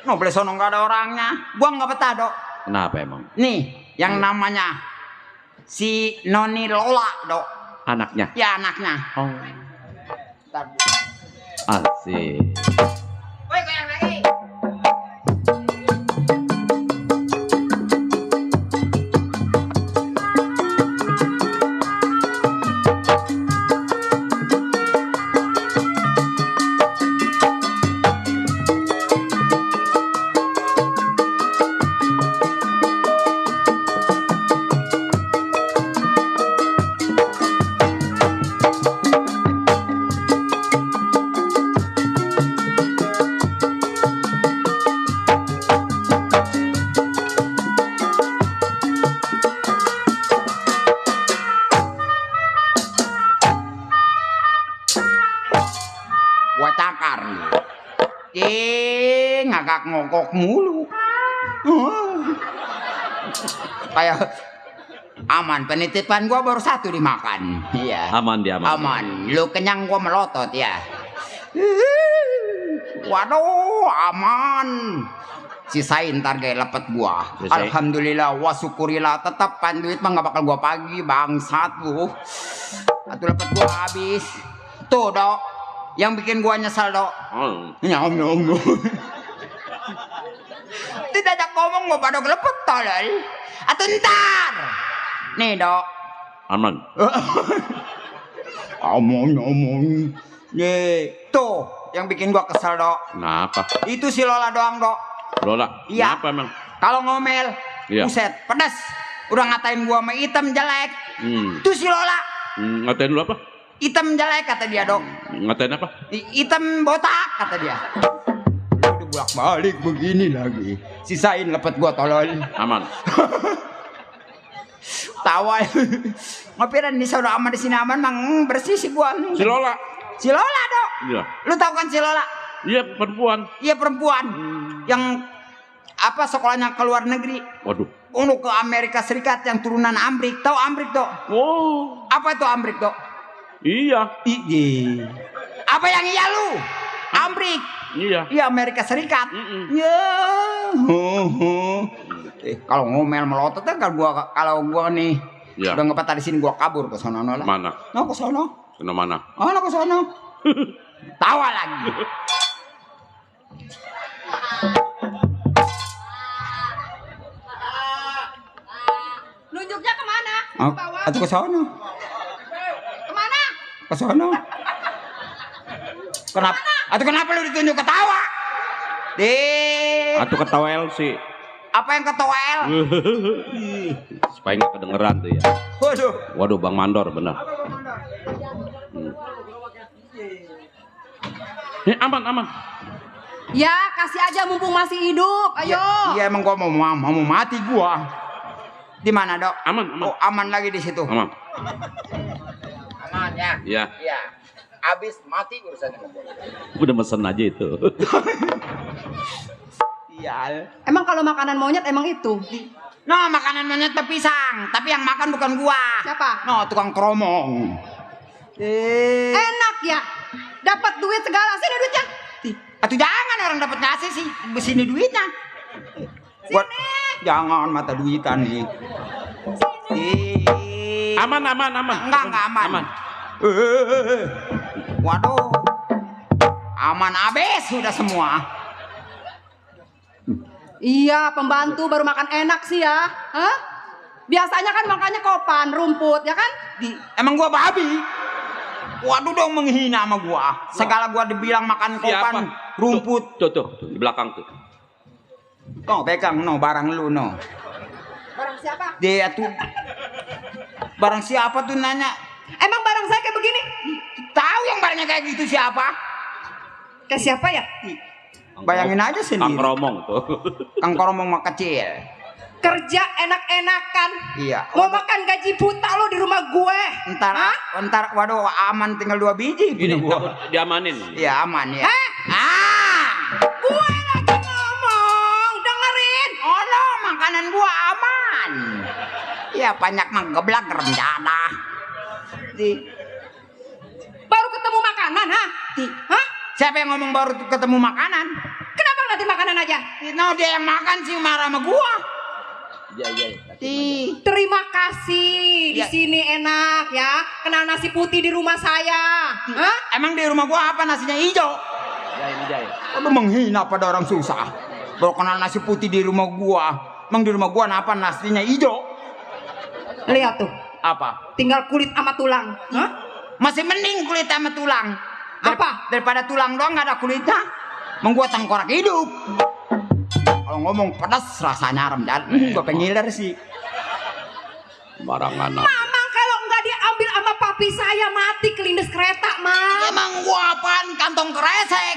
Speaker 8: Noble sono nggak ada orangnya. Gua nggak betah dok.
Speaker 4: Kenapa emang?
Speaker 8: Nih yang namanya si Noni Lola dok.
Speaker 4: Anaknya?
Speaker 8: Ya anaknya.
Speaker 4: Oh.
Speaker 8: Ntar.
Speaker 4: Asik.
Speaker 8: Woi goyang lagi. gua cakar. Ngagak ngokok mulu. Kayak aman, penitipan gua baru 1 dimakan. Iya.
Speaker 4: Aman dia aman.
Speaker 8: Aman. Lu kenyang gua melotot ya. Waduh, aman. Sisain ntar gaya lepet gua.
Speaker 4: Sisain.
Speaker 8: Alhamdulillah, wa syukurillah. Tetap pan duit mah gak bakal gua pagi, bangsat lu. Atuh lepet gua habis. Tuh, Dok. Yang bikin gua nyesel, Dok. Nyom. Tidak ada ngomong gua pada lepet tolol. Atuh ntar. Nih, Dok.
Speaker 4: Aman.
Speaker 8: Omong. Nih, tuh yang bikin gua kesel, Dok.
Speaker 4: Kenapa?
Speaker 8: Itu si Lola doang, Dok.
Speaker 4: Lola,
Speaker 8: Iya.
Speaker 4: kenapa emang?
Speaker 8: Kalau ngomel,
Speaker 4: Iya.
Speaker 8: buset, pedas. Udah ngatain gua sama hitam jelek. Itu si Lola,
Speaker 4: Ngatain lu apa?
Speaker 8: hitam jelek kata dia, Dok.
Speaker 4: Ngatain apa?
Speaker 8: Hitam botak kata dia. Udah bolak-balik begini lagi. Sisain lepet gua tolol.
Speaker 4: Aman.
Speaker 8: Tawa. Ngopiran di saudara aman di sini aman, mang bersih si gua.
Speaker 4: Si Lola.
Speaker 8: Si Lola, Dok.
Speaker 4: Iya.
Speaker 8: Lu tahu kan si Lola?
Speaker 4: Iya, perempuan.
Speaker 8: Iya, perempuan. Yang apa sekolahnya ke luar negeri.
Speaker 4: Waduh.
Speaker 8: Untuk ke Amerika Serikat yang turunan Amrik. Tahu Amrik, Dok?
Speaker 4: Oh.
Speaker 8: Apa itu Amrik, Dok?
Speaker 4: Iya.
Speaker 8: Apa yang iya lu? Amrik.
Speaker 4: Iya.
Speaker 8: Iya, Amerika Serikat. Ya. Kalau ngomel melotot kan kalau gua nih
Speaker 4: Iya.
Speaker 8: udah ngepatah di sini gua kabur ke sono lah.
Speaker 4: Mana?
Speaker 8: No, ke sono.
Speaker 4: Kena mana?
Speaker 8: Oh, no, ke sono. Tawa lagi.
Speaker 1: Nunjuknya kemana?
Speaker 8: Oh, atau ke sono.
Speaker 1: Kemana?
Speaker 8: Ke sono. Kenapa? Atau kenapa lu ditunjuk ketawa?
Speaker 4: Atau ketawa LC.
Speaker 8: Apa yang ketawa L?
Speaker 4: Supaya nggak kedengeran tuh ya.
Speaker 8: Waduh.
Speaker 4: Waduh, Bang Mandor benar. Aman.
Speaker 1: Ya, kasih aja mumpung masih hidup. Ayo.
Speaker 8: Iya, emang gua mau mati gua. Di mana, Dok?
Speaker 4: Aman.
Speaker 8: Oh, aman lagi di situ.
Speaker 4: Aman.
Speaker 8: Aman ya.
Speaker 4: Iya.
Speaker 8: Iya. Abis mati urusannya.
Speaker 4: Udah mesen aja itu.
Speaker 8: Iya.
Speaker 1: Emang kalau makanan monyet emang itu?
Speaker 8: No, makanan monyet pisang, tapi yang makan bukan gua.
Speaker 1: Siapa?
Speaker 8: No, tukang kromong.
Speaker 1: Enak ya. Dapat duit segala. Sini duitnya.
Speaker 8: Atau jangan orang dapat ngasih sih. Sini duitnya. Buat jangan mata duitan nih.
Speaker 4: Aman.
Speaker 8: Enggak aman. Waduh. Aman abis sudah semua.
Speaker 1: Iya, pembantu baru makan enak sih ya. Hah? Biasanya kan makannya kopan, rumput, ya kan?
Speaker 8: Emang gua babi? Waduh dong menghina sama gua. Segala gua dibilang makan kopan, rumput.
Speaker 4: Tuh, di belakang tuh.
Speaker 8: Kau pegang no barang lu no.
Speaker 1: Barang siapa?
Speaker 8: Dia tuh. Barang siapa tuh nanya?
Speaker 1: Emang barang saya kayak begini?
Speaker 8: Tahu yang barangnya kayak gitu siapa?
Speaker 1: Kayak siapa ya?
Speaker 8: Bayangin aja sendiri.
Speaker 4: Kang Kromong tuh.
Speaker 8: Kang Kromong mah kecil.
Speaker 1: Kerja enak-enakan.
Speaker 8: Iya.
Speaker 1: Mau makan gaji buta lo di rumah gue.
Speaker 8: Ntar, waduh aman tinggal 2 biji.
Speaker 4: Ini
Speaker 8: gua.
Speaker 4: takut diamanin.
Speaker 8: Iya aman ya.
Speaker 1: Gue lagi ngomong, dengerin.
Speaker 8: Oh no, makanan gua aman. Iya banyak mah geblak rencana.
Speaker 1: Baru ketemu makanan, ha? Hah?
Speaker 8: Siapa yang ngomong baru ketemu makanan?
Speaker 1: Kenapa nggak makanan aja?
Speaker 8: No, dia yang makan sih marah sama gua.
Speaker 1: Terima kasih. Di sini enak ya. Kena nasi putih di rumah saya. Hah?
Speaker 8: Emang di rumah gua apa nasinya hijau? Aduh menghina pada orang susah. Baru kenal nasi putih di rumah gua. Emang di rumah gua apa nasinya hijau?
Speaker 1: Lihat tuh.
Speaker 8: Apa?
Speaker 1: Tinggal kulit sama tulang. Hah?
Speaker 8: Masih mending kulit sama tulang.
Speaker 1: Apa?
Speaker 8: Daripada tulang doang nggak ada kulitnya. Emang gua tengkorak hidup. Kalau ngomong pedas rasanya remjan. Gua pengiler sih.
Speaker 4: Barangan.
Speaker 1: Mamang kalau nggak diambil sama papi saya mati kelindes kereta, Mam.
Speaker 8: Emang gua apaan kantong kresek?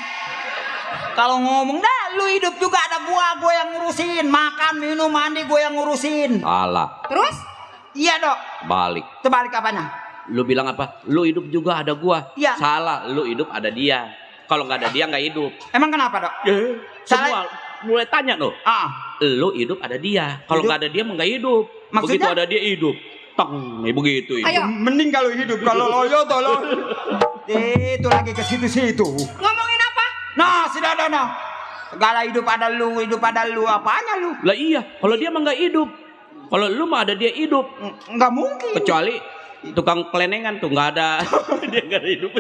Speaker 8: Kalau ngomong dah lu hidup juga ada gua yang ngurusin. Makan, minum, mandi gua yang ngurusin.
Speaker 4: Salah.
Speaker 1: Terus?
Speaker 8: Iya, Dok.
Speaker 4: Balik.
Speaker 8: Terbalik apanya?
Speaker 4: Lu bilang apa? Lu hidup juga ada gua.
Speaker 8: Iya.
Speaker 4: Salah, lu hidup ada dia. Kalau nggak ada dia nggak hidup.
Speaker 8: Emang kenapa, Dok?
Speaker 4: Semua mulai tanya loh.
Speaker 8: Ah,
Speaker 4: Lu hidup ada dia. Kalau
Speaker 8: Hidup?
Speaker 4: nggak ada dia mah nggak hidup.
Speaker 8: Maksudnya?
Speaker 4: Begitu ada dia hidup. Teng, begitu hidup.
Speaker 1: Ayo,
Speaker 8: mending kalau hidup, kalau loyo tolong. Itu lagi ke situ-situ.
Speaker 1: ngomongin apa?
Speaker 8: Nah, sudah ada nah. Segala hidup ada lu, apanya lu?
Speaker 4: Lah iya, kalau dia mah nggak hidup. Kalau lu mah ada dia hidup.
Speaker 8: Nggak mungkin.
Speaker 4: Kecuali tukang kelenengan tuh nggak ada. Dia nggak ada hidup.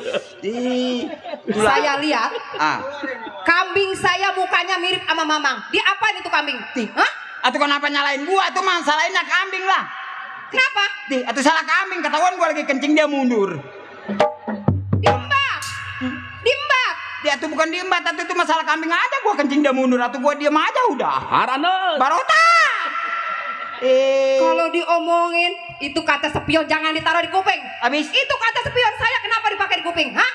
Speaker 1: Saya lihat
Speaker 8: Ah,
Speaker 1: kambing saya mukanya mirip sama Mamang. Dia apa itu kambing? Hah?
Speaker 8: atau kenapa nyalain gua? Itu masalahinnya kambing lah.
Speaker 1: Kenapa?
Speaker 8: Atau salah kambing, ketahuan gua lagi kencing dia mundur.
Speaker 1: Diembat. Diembat.
Speaker 8: Dia tuh bukan diembat, itu masalah kambing aja, gua kencing dia mundur atau gua diam aja udah.
Speaker 4: Harana.
Speaker 8: Barota.
Speaker 1: Kalau diomongin itu kata spion jangan ditaruh di kuping.
Speaker 8: Habis
Speaker 1: Itu kata spion saya kenapa dipakai di kuping? Hah?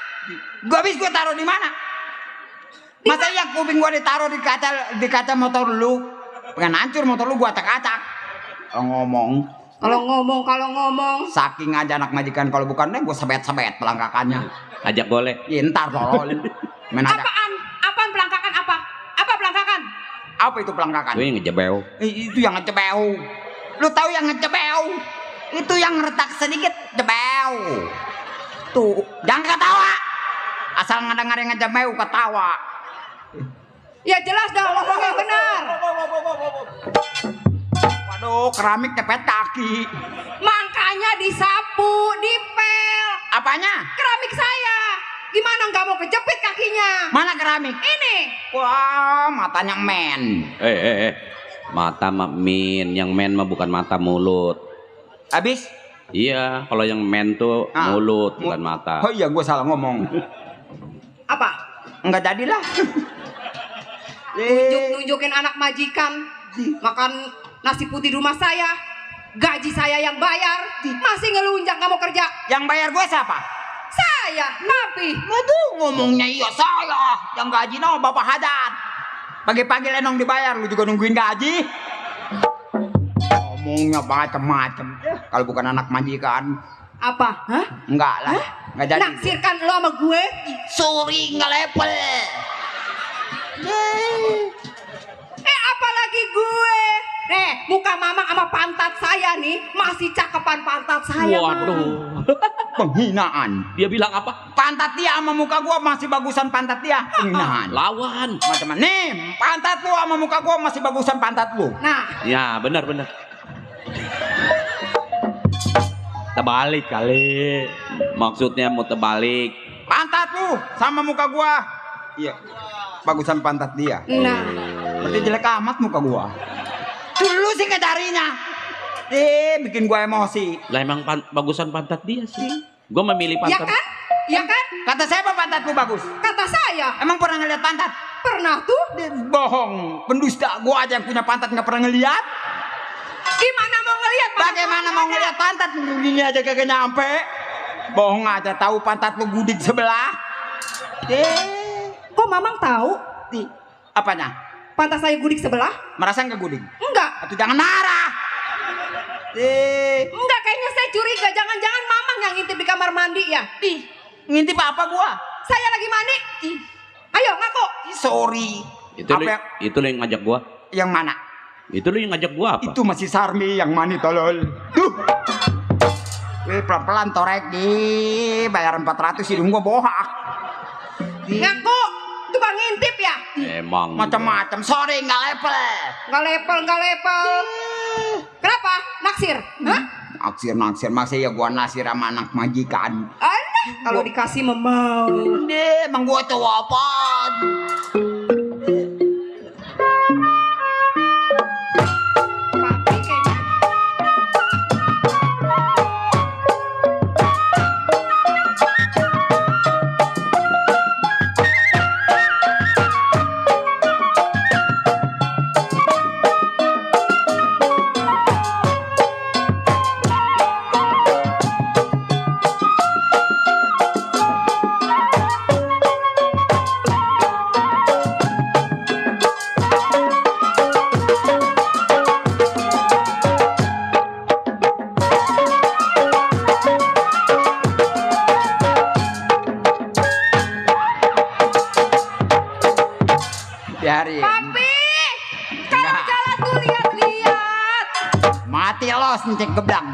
Speaker 8: gua taruh di mana? Masa ya kuping gua ditaruh di kaca motor lu? Pengen hancur motor lu gua acak-acak. Kalau ngomong saking aja anak majikan, kalau bukan deh gua sebet-sebet pelangkakannya.
Speaker 4: Ajak golek.
Speaker 8: Ya, ntar tolol. Main aja.
Speaker 1: Apaan pelangkakan apa? Apa pelangkakan?
Speaker 8: Apa itu pelangkakan?
Speaker 4: Gue ngejebel.
Speaker 8: Itu yang ngecebeu. Lu tahu yang ngecebeu? Itu yang retak sedikit jebeu. Tuh, jangan ketawa. Asal ngedengar yang ngecebeu ketawa.
Speaker 1: Ya jelas dong, ngomong yang benar.
Speaker 8: Waduh, keramik cepet kaki.
Speaker 1: Makanya disapu, dipel.
Speaker 8: Apanya?
Speaker 1: Keramik saya. Gimana nggak mau kejepit kakinya?
Speaker 8: Mana keramik?
Speaker 1: Ini.
Speaker 8: Wah, matanya men.
Speaker 4: Mata mah min, yang men mah bukan mata mulut.
Speaker 8: Habis?
Speaker 4: Iya, kalau yang men tuh mulut bukan mata.
Speaker 8: Oh iya, gue salah ngomong.
Speaker 1: Apa?
Speaker 8: Enggak jadilah.
Speaker 1: Nunjukin anak majikan makan nasi putih di rumah saya, gaji saya yang bayar, masih ngelunjak nggak mau kerja.
Speaker 8: Yang bayar gue siapa?
Speaker 1: Saya, tapi
Speaker 8: Waduh, ngomongnya iya saya. Yang gaji no Bapak Hadat. Pagi-pagi lenong dibayar, lu juga nungguin gaji. Ngomongnya macam-macam. Kalau bukan anak majikan,
Speaker 1: apa? Hah?
Speaker 8: enggak lah. Enggak jadi.
Speaker 1: Naksirkan lo sama gue?
Speaker 8: Sorry, enggak level.
Speaker 1: Apalagi gue? Muka Mamang sama pantat saya nih masih cakepan pantat saya.
Speaker 4: Waduh.
Speaker 8: Penghinaan.
Speaker 4: Dia bilang apa?
Speaker 8: Pantat dia sama muka gua masih bagusan pantat dia. Penghinaan.
Speaker 4: Lawan.
Speaker 8: Teman-teman, nih, pantat lu sama muka gua masih bagusan pantat lu.
Speaker 1: Nah,
Speaker 4: Ya, benar. Terbalik kali. Maksudnya mau terbalik.
Speaker 8: Pantat lu sama muka gua. Iya. Bagusan pantat dia.
Speaker 1: nah.
Speaker 8: Berarti jelek amat muka gua. Dulu sih ngedarinya. Bikin gua emosi.
Speaker 4: Lah emang bagusan pantat dia sih. Gua memilih
Speaker 1: Ya
Speaker 4: pantat.
Speaker 1: kan? Ya kan?
Speaker 8: Kata siapa pantat lu bagus?
Speaker 1: Kata saya.
Speaker 8: Emang pernah ngeliat pantat?
Speaker 1: Pernah tuh?
Speaker 8: Bohong. Pendusta, gua aja yang punya pantat nggak pernah ngeliat.
Speaker 1: Gimana mau ngeliat?
Speaker 8: Bagaimana mau ngeliat pantat? Ini aja kagak nyampe. Bohong aja, tahu pantat lu gudik sebelah.
Speaker 1: Kok Mamang tahu?
Speaker 8: Apanya?
Speaker 1: Pantat saya gudik sebelah?
Speaker 8: Merasa nggak gudik?
Speaker 1: Enggak.
Speaker 8: Atau jangan marah.
Speaker 1: Enggak, kayaknya saya curiga. Jangan-jangan Mamang yang ngintip di kamar mandi ya?
Speaker 8: Ngintip apa gua?
Speaker 1: Saya lagi mandi. Ayo ngaku.
Speaker 8: Sorry.
Speaker 4: Itu lo yang ngajak gua.
Speaker 8: Yang mana?
Speaker 4: Itu lo yang ngajak gua apa?
Speaker 8: Itu masih Sarmi yang mani tolol. Duh. Pelan-pelan torek bayar 400 hidung gua bohak.
Speaker 1: Ngaku. Tukang ngintip ya?
Speaker 4: Emang.
Speaker 8: Macam-macam. Sorry, nggak level.
Speaker 1: Nggak lepel. Kenapa? Naksir? Hah?
Speaker 8: Naksir masih ya gua nasir sama anak majikan.
Speaker 1: Alah, kalau dikasih memau.
Speaker 8: Emang gua tahu apa?
Speaker 1: Papi kayaknya.
Speaker 8: Biarin.
Speaker 1: Papi, kalau
Speaker 8: Enggak.
Speaker 1: jalan tuh lihat-lihat.
Speaker 8: Mati los cek geblang.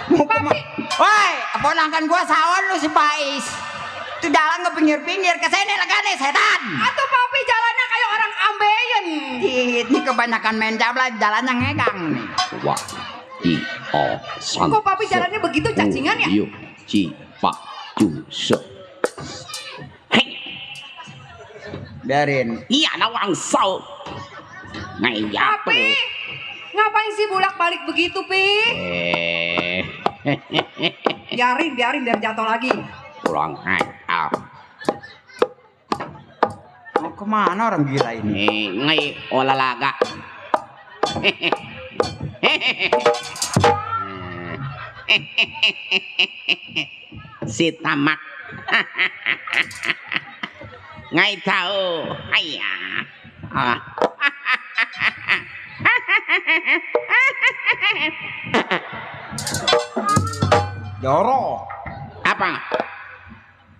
Speaker 8: Mau
Speaker 1: Papi.
Speaker 8: Woi, ponakan gua sawan lu si Pais. Itu jalan ke pinggir-pinggir ke sini legane setan.
Speaker 1: Atau papi jalannya kayak orang ambeien.
Speaker 8: Ini kebanyakan main jabla jalannya ngegang nih.
Speaker 4: Wah, san.
Speaker 1: Kok papi jalannya begitu cacingan ya?
Speaker 4: Yuk, ci, pak, cu, se. Hei,
Speaker 8: Biarin.
Speaker 4: iya nawang sau. Ngaya
Speaker 1: Papi,
Speaker 4: tuh.
Speaker 1: ngapain sih bolak-balik begitu, Pi? Biarin biar jatuh lagi.
Speaker 4: Pulang aja.
Speaker 8: Mau kemana orang gila ini?
Speaker 4: Ngai olahraga. Si tamak. Ngai tahu. Ayah. Ah.
Speaker 8: Joro.
Speaker 4: Apa?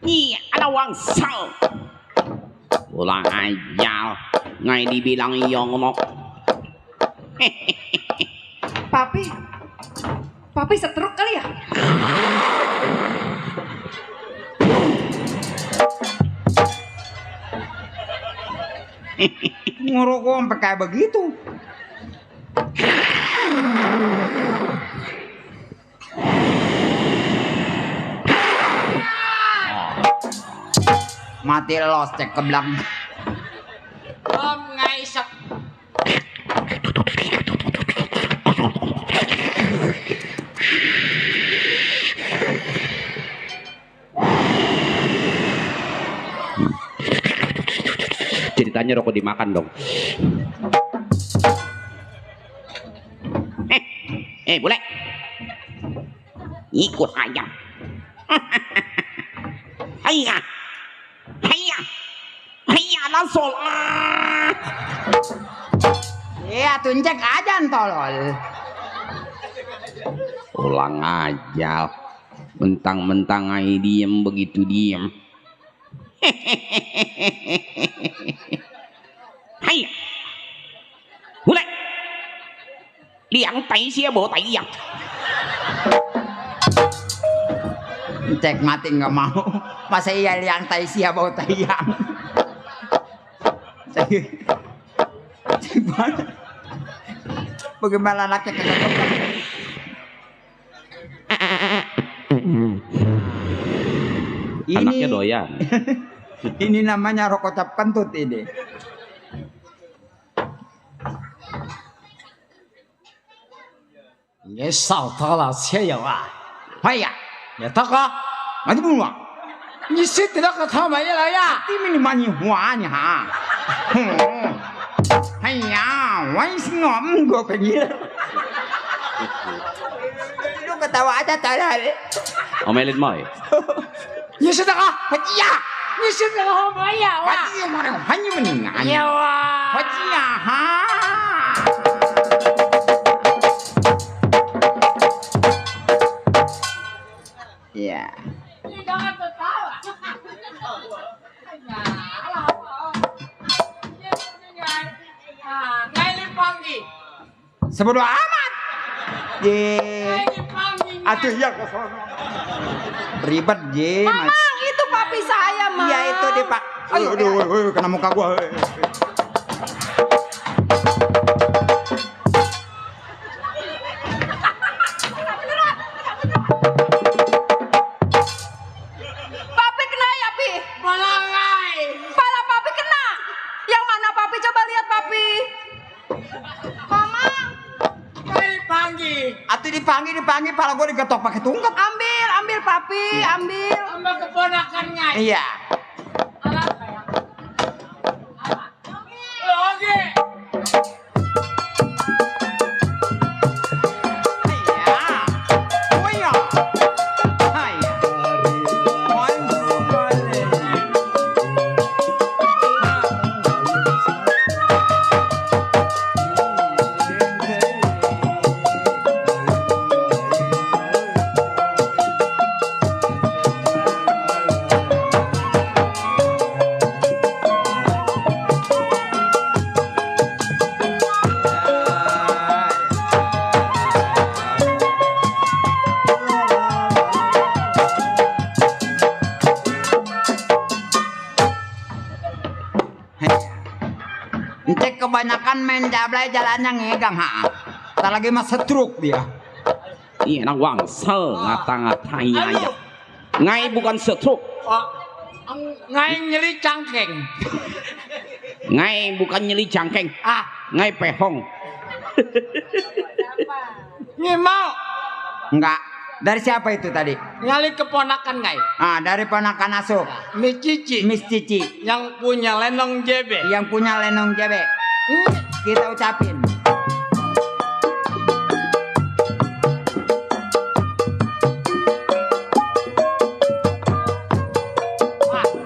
Speaker 4: Iya, ada uang sal. Pulang aja. Ngai dibilang yongnok.
Speaker 1: Papi setruk kali ya?
Speaker 8: Ngerokok sampai kayak begitu. Mati los cek ke belakang.
Speaker 3: Om ngaisak.
Speaker 4: Ceritanya rokok dimakan dong. Boleh. Ikut aja. Hayya. Hayya. Hayya langsung.
Speaker 8: Iya, tunjek aja tolol.
Speaker 4: Ulang aja. Mentang-mentang ai diem begitu diem. Hayya. Mulai. Liang tai sia bo tai yang.
Speaker 8: Cek mati nggak mau. Masa iya liang tai sia bau tayang. Bagaimana anaknya kagak.
Speaker 4: Anaknya doyan.
Speaker 8: Ini namanya rokok cap kentut ini.
Speaker 3: Ni sao ta la che yang ah.
Speaker 8: Haya,
Speaker 3: Ni ta ka.
Speaker 8: mati bunga.
Speaker 3: Ni se te da ka ta ma ya la ya.
Speaker 8: Ini mani hua ni ha. Haya, wai singom gue pengen. Lu ketawa aja tadi.
Speaker 4: Omelin mo eh.
Speaker 3: Ni se ta ka.
Speaker 8: Hajiya,
Speaker 3: Ni se ta ka ma ya wa.
Speaker 8: hajiya mana hanya meninggal.
Speaker 3: Ya wa.
Speaker 8: Hajiya ha. Ya.
Speaker 3: Jangan tertawa. Ngai panggi.
Speaker 8: Sebodoh amat. Ye.
Speaker 3: Panggi.
Speaker 8: Aduh ya ke sono. Ribet je.
Speaker 1: Mamang, itu papi saya, Mang.
Speaker 8: Iya itu deh Pak. Aduh, kena muka gua.
Speaker 1: Papi kena ya, Pi?
Speaker 3: Balangai.
Speaker 1: Pala papi kena. Yang mana papi? Coba lihat papi. Mamang,
Speaker 3: Ngai panggi.
Speaker 8: Atuh dipanggil, pala gua digetok pakai tungkat.
Speaker 1: ambil papi, ambil.
Speaker 3: Sama keponakan ngai.
Speaker 8: Iya.
Speaker 3: Alat kayak. Oke.
Speaker 8: Iya. Oh iya. Hai. Cek kebanyakan main jablay jalannya ngegang ha. Tak lagi mas setruk dia.
Speaker 4: Iya, nak wangsel ngata-ngatain aja. Ngai bukan stroke.
Speaker 3: Oh, ngai nyeli cangkeng.
Speaker 4: Ngai bukan nyeli cangkeng.
Speaker 3: Ah,
Speaker 4: Ngai pehong.
Speaker 3: nyi mau
Speaker 8: Enggak. Dari siapa itu tadi?
Speaker 3: nyali keponakan ngai.
Speaker 8: Ah, dari ponakan Asuk.
Speaker 3: Mi Cici
Speaker 8: Miss Cici
Speaker 3: yang punya lenong JB.
Speaker 8: yang punya lenong jebek. Kita ucapin.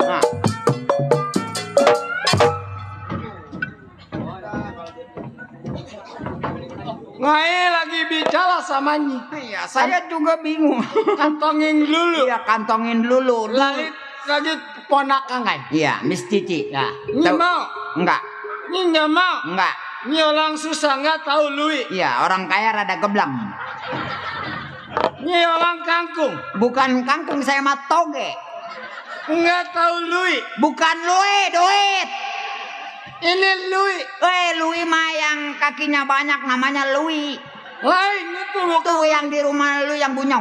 Speaker 8: Ah.
Speaker 3: Ngai lagi bicara sama nyi.
Speaker 8: Iya, saya juga bingung.
Speaker 3: Kantongin dulu.
Speaker 8: Iya, kantongin dulu.
Speaker 3: Lagi ponakan ngai.
Speaker 8: Iya, Miss Cici. Ya.
Speaker 3: Nyi
Speaker 8: Tahu-
Speaker 3: mau,
Speaker 8: Enggak,
Speaker 3: nyi nggak mau.
Speaker 8: enggak.
Speaker 3: Nyi orang susah nggak tahu lui.
Speaker 8: Iya, orang kaya rada geblang.
Speaker 3: Nyi orang kangkung
Speaker 8: Bukan kangkung, saya mah toge.
Speaker 3: nggak tahu lui.
Speaker 8: Bukan lui, duit.
Speaker 3: Ini lui.
Speaker 8: Lui mah yang kakinya banyak namanya lui.
Speaker 3: Lain itu bukan.
Speaker 8: Tuh yang di rumah lu yang punya.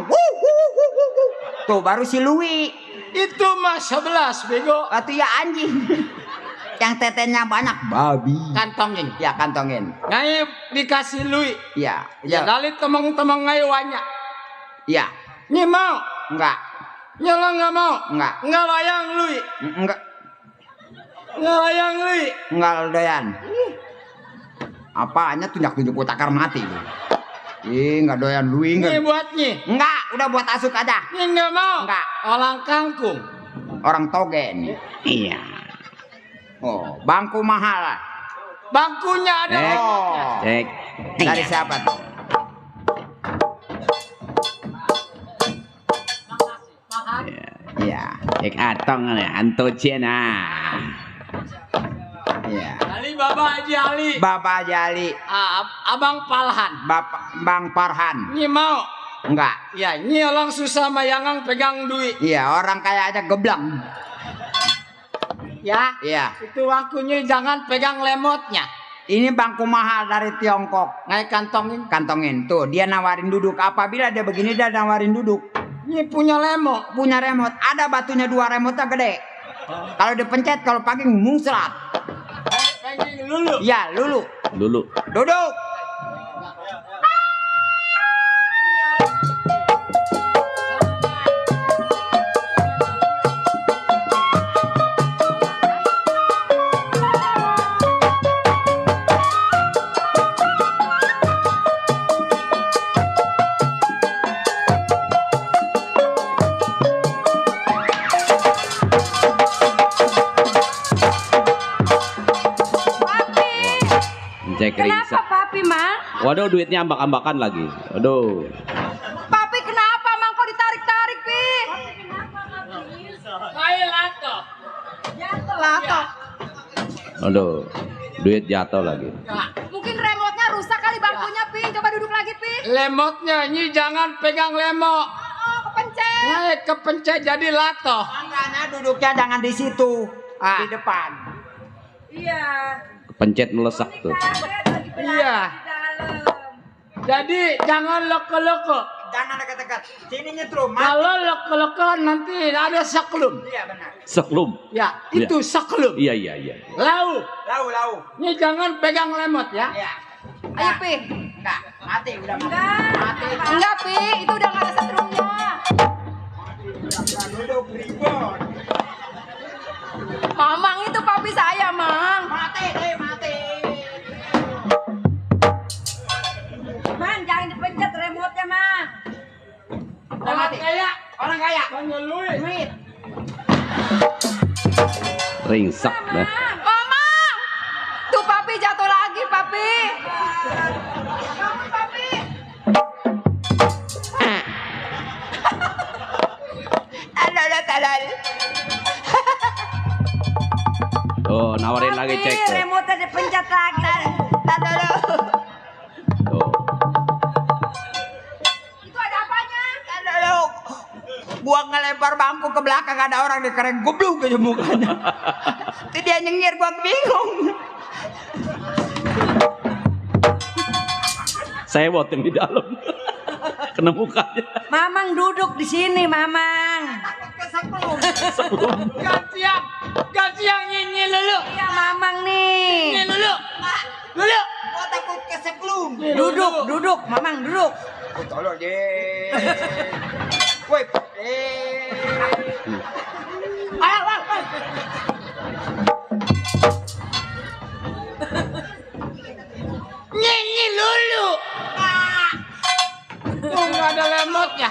Speaker 8: Tuh baru si lui.
Speaker 3: Itu mah 11 bego.
Speaker 8: Atau ya anjing. Yang tetenya banyak babi.
Speaker 3: Kantongin.
Speaker 8: Ya kantongin.
Speaker 3: Ngai dikasih lui.
Speaker 8: Ya,
Speaker 3: Ya
Speaker 8: ya,
Speaker 3: dari temeng-temeng ngai banyak.
Speaker 8: ya.
Speaker 3: Nyi mau.
Speaker 8: Enggak,
Speaker 3: Nyi orang nggak mau.
Speaker 8: enggak,
Speaker 3: Nggak layang lui.
Speaker 8: enggak,
Speaker 3: Nggak layang lui.
Speaker 8: enggak doyan. Apaannya tunjuk-tunjuk utakar mati lu. Enggak doyan lui
Speaker 3: Nyi
Speaker 8: enggak.
Speaker 3: buat nyi.
Speaker 8: Enggak, udah buat Asuk aja.
Speaker 3: Nyi nggak mau.
Speaker 8: Enggak.
Speaker 3: Orang kangkung.
Speaker 8: Orang toge nih.
Speaker 4: Iya.
Speaker 8: Oh, bangku mahal.
Speaker 3: Bangkunya ada.
Speaker 4: Cek.
Speaker 8: Oh.
Speaker 4: Cek.
Speaker 8: Dari siapa tuh? Iya,
Speaker 4: Cek atong nih, antocena.
Speaker 8: iya.
Speaker 3: Ali Bapak Haji Ali.
Speaker 8: Bapak Jali,
Speaker 3: Abang Palhan.
Speaker 8: Bapak Bang Farhan.
Speaker 3: Nyi mau.
Speaker 8: Enggak.
Speaker 3: Ya, nyi orang susah mayangang pegang duit.
Speaker 8: Iya, orang kaya aja geblang.
Speaker 3: Ya.
Speaker 8: Iya.
Speaker 3: Itu waktunya jangan pegang lemotnya.
Speaker 8: Ini bangku mahal dari Tiongkok.
Speaker 3: Ngai kantongin.
Speaker 8: Kantongin tuh, dia nawarin duduk. Apabila dia begini dia nawarin duduk.
Speaker 3: Nyi punya lemot.
Speaker 8: Punya remote, ada batunya 2 remote gede. Kalau dipencet kalau pagi muncrat.
Speaker 3: Pegang dulu.
Speaker 8: Ya, lulu.
Speaker 4: Dulu.
Speaker 8: Duduk.
Speaker 4: Cek
Speaker 1: Kenapa
Speaker 4: ringsek.
Speaker 1: papi, Mang?
Speaker 4: Waduh, duitnya ambak-ambakan lagi. Waduh.
Speaker 1: Papi kenapa, Mang? Kok ditarik-tarik, Pi?
Speaker 3: Ngai lato.
Speaker 1: Lato.
Speaker 4: Waduh. Duit jatuh lagi.
Speaker 1: Mungkin remote-nya rusak kali bangkunya, Pi. Coba duduk lagi, Pi.
Speaker 3: Lemotnya nyi jangan pegang lemot.
Speaker 1: Oh, kepencet.
Speaker 3: Ngai kepencet jadi lato.
Speaker 8: Makanya duduknya jangan di situ, di depan.
Speaker 1: Iya.
Speaker 4: Pencet melesak tuh.
Speaker 3: Iya. Jadi jangan loko-loko.
Speaker 8: Jangan dekat-dekat. Sini nyetrum.
Speaker 3: Kalau loko-loko nanti ada saklum.
Speaker 8: Iya benar.
Speaker 4: Seklum.
Speaker 3: Ya, itu saklum.
Speaker 4: Iya, iya, iya.
Speaker 3: Lau.
Speaker 8: Lau.
Speaker 3: Ini jangan pegang lemot ya.
Speaker 8: Iya.
Speaker 1: Ayo, Pi.
Speaker 8: Enggak, mati udah mati. Mati.
Speaker 1: Enggak, Pi. Itu udah nggak ada setrumnya.
Speaker 8: Duduk ribut.
Speaker 1: Mamang itu papi saya, Mang.
Speaker 8: Mati.
Speaker 1: Man, jangan dipencet remote-nya, Mang.
Speaker 3: Orang kaya.
Speaker 8: Orang kaya.
Speaker 3: Banyak duit.
Speaker 8: Duit.
Speaker 4: Ringsek dah.
Speaker 1: Mamang! Tuh papi jatuh lagi, papi. Bangun, papi.
Speaker 8: Talal.
Speaker 4: Oh, nawarin lagi cek tuh.
Speaker 1: Remote-nya dipencet lagi.
Speaker 4: Tuh.
Speaker 1: Itu ada apanya?
Speaker 8: Gua ngelempar bangku ke belakang ada orang dikereng goblok aja mukanya. Itu dia nyengir gua bingung.
Speaker 4: Saya yang di dalam. Kena mukanya.
Speaker 9: Mamang duduk di sini, Mamang.
Speaker 3: Gantian ini lulu.
Speaker 9: Iya, Mamang nih.
Speaker 3: Ini lulu. Lulu.
Speaker 9: Duduk, Mamang duduk.
Speaker 8: Tolong deh. Woi,
Speaker 3: Ini lulu. Oh, nggak ada lemotnya.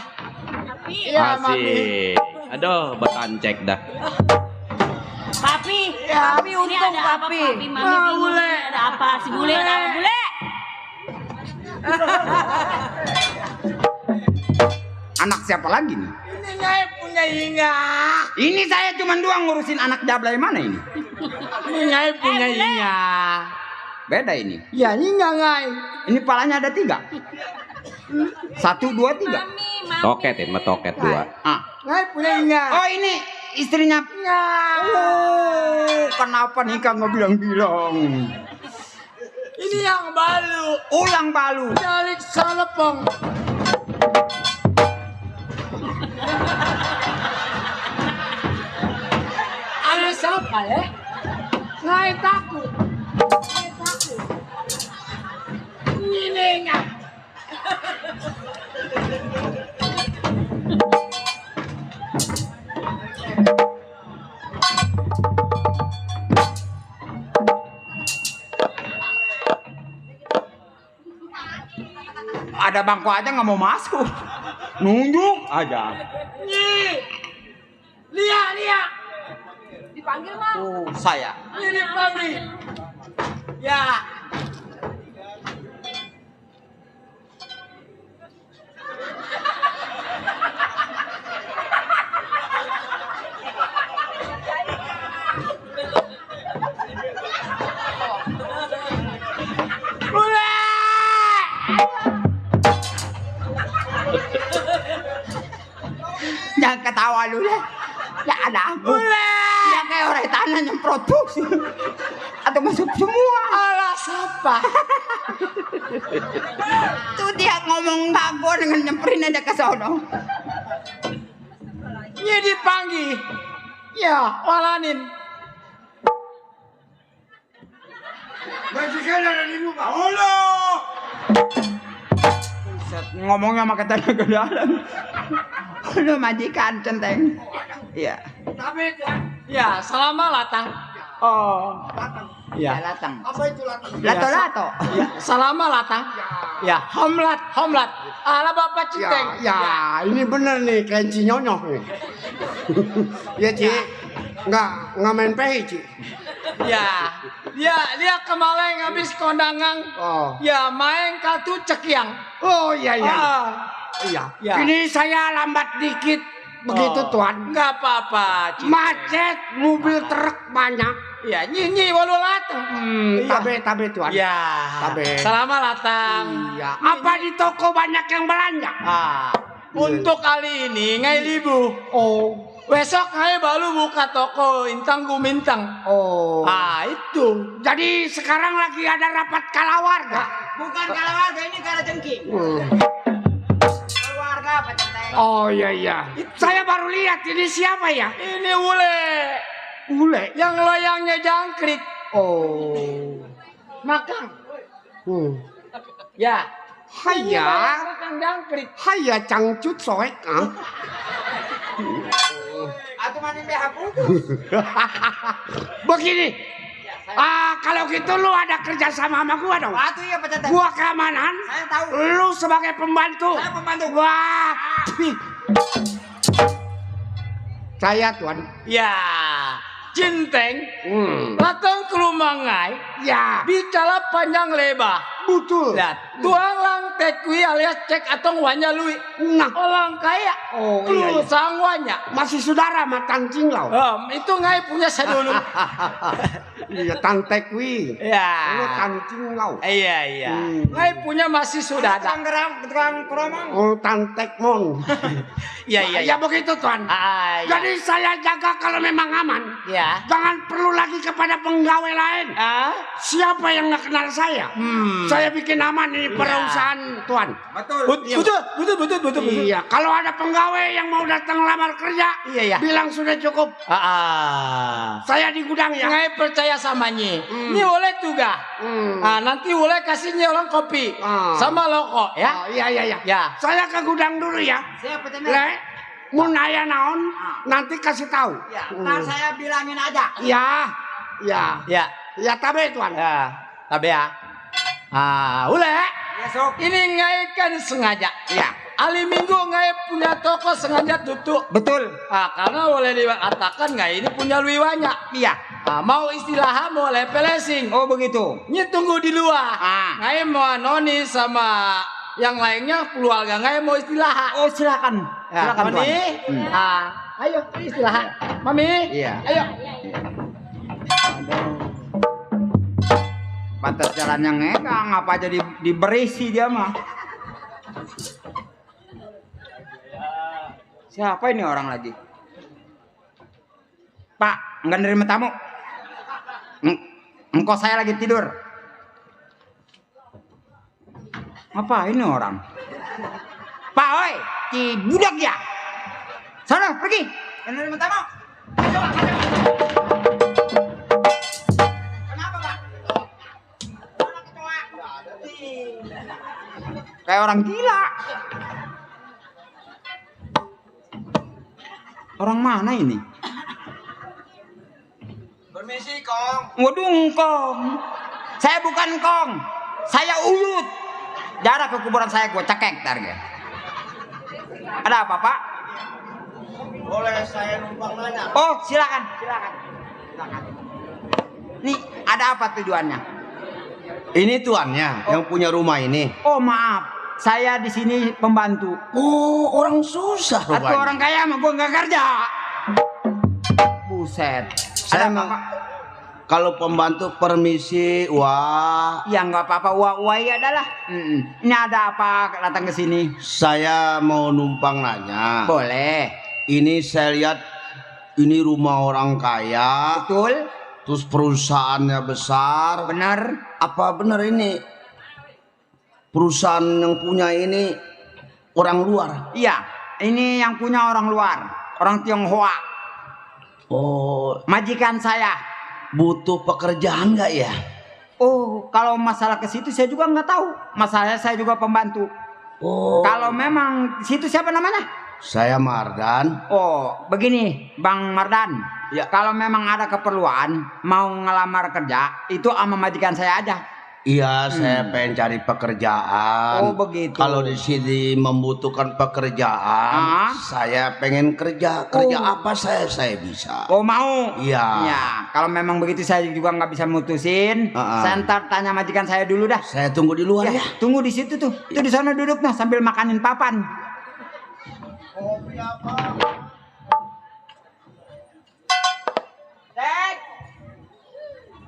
Speaker 3: Iya, Mami.
Speaker 4: Masih. Aduh, betancek dah.
Speaker 9: Papi untung
Speaker 10: Ini ada apa,
Speaker 9: Papi.
Speaker 10: Papi? Mami bingung.
Speaker 3: Bule.
Speaker 10: Ada apa? Si Bule ada apa, Bule?
Speaker 8: anak siapa lagi nih?
Speaker 3: Ini Nyai punya Inga.
Speaker 8: Ini saya cuma dua ngurusin anak jablay mana ini?
Speaker 3: Ini Nyai punya Inga.
Speaker 8: Beda ini.
Speaker 3: Ya, Inga Nyai.
Speaker 8: Ini palanya ada 3. 1, 2, 3.
Speaker 4: Toket ini, toket 2.
Speaker 8: Ah.
Speaker 3: Nyai punya Inga.
Speaker 8: Oh ini istrinya. Oh, kenapa nikah nggak bilang-bilang?
Speaker 3: Ini yang baru.
Speaker 8: Ulang balu.
Speaker 3: Jalik salepong. Ada siapa ya? Nyai takut. Ini enggak.
Speaker 8: Ada bangku aja nggak mau masuk. Nunduk aja.
Speaker 3: Lia.
Speaker 9: Dipanggil, Mang.
Speaker 8: Oh, saya.
Speaker 3: Ini Pabri. Ya.
Speaker 8: Jangan ketawa lu deh. Ya ada aku. Ya kayak orang tanah nyemprot tuh. Atau masuk semua.
Speaker 3: Alah siapa?
Speaker 8: Tuh dia ngomong ngago dengan nyemperin aja ke sono.
Speaker 3: Ini dipanggil. Ya, walanin.
Speaker 5: Majikan ada di muka. Halo.
Speaker 8: Ngomongnya sama katanya ke dalam. Lu majikan centeng. Iya.
Speaker 3: Ya, selama latang. Oh.
Speaker 8: Ya
Speaker 3: Ya.
Speaker 8: latang.
Speaker 5: Apa itu latang?
Speaker 8: Lato-lato.
Speaker 3: Ya, selama latang. Ya, homlat. Ala Bapak Citeng.
Speaker 7: Ya, ini bener nih kenci nyonyok nih. Ya, Ci. Nggak main pehi, Ci.
Speaker 3: Ya. Dia kemarin habis kondangan.
Speaker 7: Oh.
Speaker 3: Ya, main kartu cekiang.
Speaker 7: Oh, iya.
Speaker 3: Ya.
Speaker 7: Ini saya lambat dikit. Begitu, Tuan.
Speaker 3: Enggak apa-apa, Citeng.
Speaker 7: Macet, mobil truk banyak.
Speaker 3: Ya, nyi walau latang. Iya.
Speaker 7: Tabe, Tuan.
Speaker 3: Ya.
Speaker 7: Tabe.
Speaker 3: Selama latang.
Speaker 7: Iya. Apa di toko banyak yang belanja?
Speaker 3: Untuk kali ini ngai libu.
Speaker 7: Oh.
Speaker 3: Besok ngai baru buka toko Intang Gumintang.
Speaker 7: Oh.
Speaker 3: Itu.
Speaker 7: Jadi sekarang lagi ada rapat kalawarga.
Speaker 8: Bukan kalawarga ini kalajengking. Keluarga Pak Centeng.
Speaker 7: Oh iya. Saya baru lihat ini siapa ya?
Speaker 3: Ini Ule.
Speaker 7: Ule.
Speaker 3: Yang loyangnya jangkrik.
Speaker 7: Oh.
Speaker 3: Makan. Ya.
Speaker 7: Haya.
Speaker 3: Makan jangkrik.
Speaker 7: Haya cangcut soek.
Speaker 8: Atau mandi BH putus.
Speaker 7: Begini. Kalau gitu lu ada kerja sama gua dong.
Speaker 8: Atuh iya Pak Centeng.
Speaker 7: Gua keamanan.
Speaker 8: Saya tahu.
Speaker 7: Lu sebagai pembantu.
Speaker 8: Saya pembantu.
Speaker 7: Wah. Saya Tuan.
Speaker 3: Ya. Cinteng. Datang ke rumah ngai.
Speaker 7: Ya.
Speaker 3: Bicara panjang lebar.
Speaker 7: Betul.
Speaker 3: Lah, tuang lang tekwi alias cek atong wanya lui.
Speaker 7: Nah.
Speaker 3: Orang kaya.
Speaker 7: Oh,
Speaker 3: Lu
Speaker 7: iya, iya.
Speaker 3: sang wanya.
Speaker 7: Masih saudara sama Tan Cinglau.
Speaker 3: Itu ngai punya saya dulu.
Speaker 7: Iya, Tan Tekwi.
Speaker 3: Ya.
Speaker 7: Lu Tan Cinglau.
Speaker 3: Iya, iya. Ngai punya masih sudah ada.
Speaker 8: Tukang keromong.
Speaker 7: Oh, Tan Tekmon.
Speaker 3: Iya, iya.
Speaker 7: Ya begitu, Tuan.
Speaker 3: Iya.
Speaker 7: Jadi saya jaga kalau memang aman.
Speaker 3: Ya.
Speaker 7: Jangan perlu lagi kepada pegawai lain. Siapa yang nggak kenal saya? Saya bikin aman ini perusahaan, Tuan.
Speaker 3: Betul.
Speaker 7: Iya, kalau ada pegawai yang mau datang lamar kerja,
Speaker 3: Iya.
Speaker 7: bilang sudah cukup. Saya di gudang ya.
Speaker 3: Ngai percaya sama nyi. Nyi boleh juga. Nanti boleh kasihnya orang kopi sama loko ya.
Speaker 7: Iya.
Speaker 3: Ya.
Speaker 7: Saya ke gudang dulu ya.
Speaker 8: Siapa
Speaker 7: Le, mun aya naon, nanti kasih tahu.
Speaker 8: Ya, ntar saya bilangin aja.
Speaker 7: Ya. Ya, tabe, Tuan.
Speaker 3: Ya. Tapi ya. Ule.
Speaker 8: Ya, sok.
Speaker 3: Ini ngai kan sengaja.
Speaker 7: Ya.
Speaker 3: Ali minggu ngai punya toko sengaja tutup.
Speaker 8: Betul.
Speaker 3: Karena boleh dikatakan ngai ini punya lebih banyak.
Speaker 8: Iya.
Speaker 3: Mau istilah mau pelesing.
Speaker 8: Oh begitu.
Speaker 3: Nyi tunggu di luar. Ngai mau noni sama yang lainnya keluarga ngai mau istilah.
Speaker 8: Oh silakan. Silakan Tuan.
Speaker 3: Mami. Ayo istilah. Mami.
Speaker 8: Iya.
Speaker 3: Ayo.
Speaker 8: Pantas jalannya ngegang, apa aja diberisi dia mah. Siapa ini orang lagi? Pak, enggak nerima tamu. Engkau saya lagi tidur. Apa ini orang? Pak, oi, si budak ya. Sana pergi, enggak nerima tamu. Kayak orang gila. Orang mana ini?
Speaker 3: Permisi, Kong.
Speaker 8: Waduh, Kong. Saya bukan Kong. Saya Uyut. Jarak ke kuburan saya gue cekek ntar ya. Ada apa, Pak?
Speaker 3: Boleh saya numpang nanya?
Speaker 8: Oh, silakan. Nih, ada apa tujuannya?
Speaker 2: Ini tuannya yang punya rumah ini.
Speaker 8: Oh, maaf. Saya di sini pembantu.
Speaker 2: Oh, orang susah
Speaker 8: Atau
Speaker 2: rupanya.
Speaker 8: orang kaya mah gue nggak kerja. Buset.
Speaker 2: Saya
Speaker 8: Ada
Speaker 2: emang
Speaker 8: apa, Pak?
Speaker 2: kalau pembantu permisi, wah.
Speaker 8: Ya nggak apa-apa. Wah iya adalah. Ini ada apa datang ke sini?
Speaker 2: Saya mau numpang nanya.
Speaker 8: Boleh.
Speaker 2: Ini saya lihat ini rumah orang kaya.
Speaker 8: Betul.
Speaker 2: Terus perusahaannya besar.
Speaker 8: Benar.
Speaker 2: Apa benar ini perusahaan yang punya ini orang luar?
Speaker 8: Iya. Ini yang punya orang luar. Orang Tionghoa.
Speaker 2: Oh,
Speaker 8: Majikan saya.
Speaker 2: butuh pekerjaan nggak ya?
Speaker 8: Oh, kalau masalah ke situ saya juga nggak tahu. Masalahnya saya juga pembantu.
Speaker 2: Oh,
Speaker 8: Kalau memang di situ siapa namanya?
Speaker 2: saya Mardan.
Speaker 8: Oh, begini, Bang Mardan.
Speaker 2: Ya.
Speaker 8: Kalau memang ada keperluan mau ngelamar kerja, itu sama majikan saya aja.
Speaker 2: Iya, saya pengen cari pekerjaan.
Speaker 8: Oh, begitu.
Speaker 2: Kalau di sini membutuhkan pekerjaan, saya pengen kerja. Kerja apa saya bisa.
Speaker 8: Oh, mau?
Speaker 2: Iya.
Speaker 8: Ya, kalau memang begitu saya juga nggak bisa mutusin. Saya ntar tanya majikan saya dulu dah.
Speaker 2: Saya tunggu di luar ya.
Speaker 8: Tunggu di situ tuh. Itu di sana duduk nah sambil makanin papan.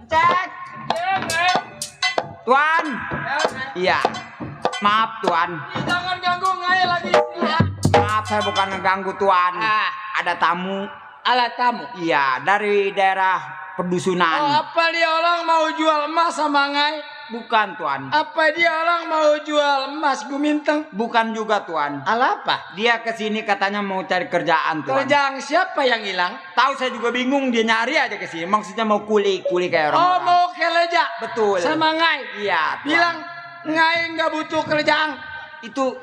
Speaker 8: Cek. Tuan. Iya. Maaf Tuan.
Speaker 3: Jangan ganggu ngai lagi.
Speaker 8: Maaf saya bukan ngeganggu Tuan. Ada tamu.
Speaker 3: Alat tamu.
Speaker 8: Iya, dari daerah pedusunan.
Speaker 3: Apa dia orang mau jual emas sama ngai?
Speaker 8: Bukan Tuan.
Speaker 3: Apa dia orang mau jual emas guminteng?
Speaker 8: Bukan juga Tuan.
Speaker 3: Alat apa?
Speaker 8: Dia kesini katanya mau cari kerjaan Tuan.
Speaker 3: Kerjaan siapa yang hilang?
Speaker 8: Tahu saya juga bingung, dia nyari aja ke sini. Maksudnya mau kuli kayak
Speaker 3: Oh,
Speaker 8: orang.
Speaker 3: mau keleja.
Speaker 8: Betul.
Speaker 3: Sama ngai.
Speaker 8: Iya, Tuan.
Speaker 3: Bilang ngai nggak butuh kerjaan.
Speaker 8: Itu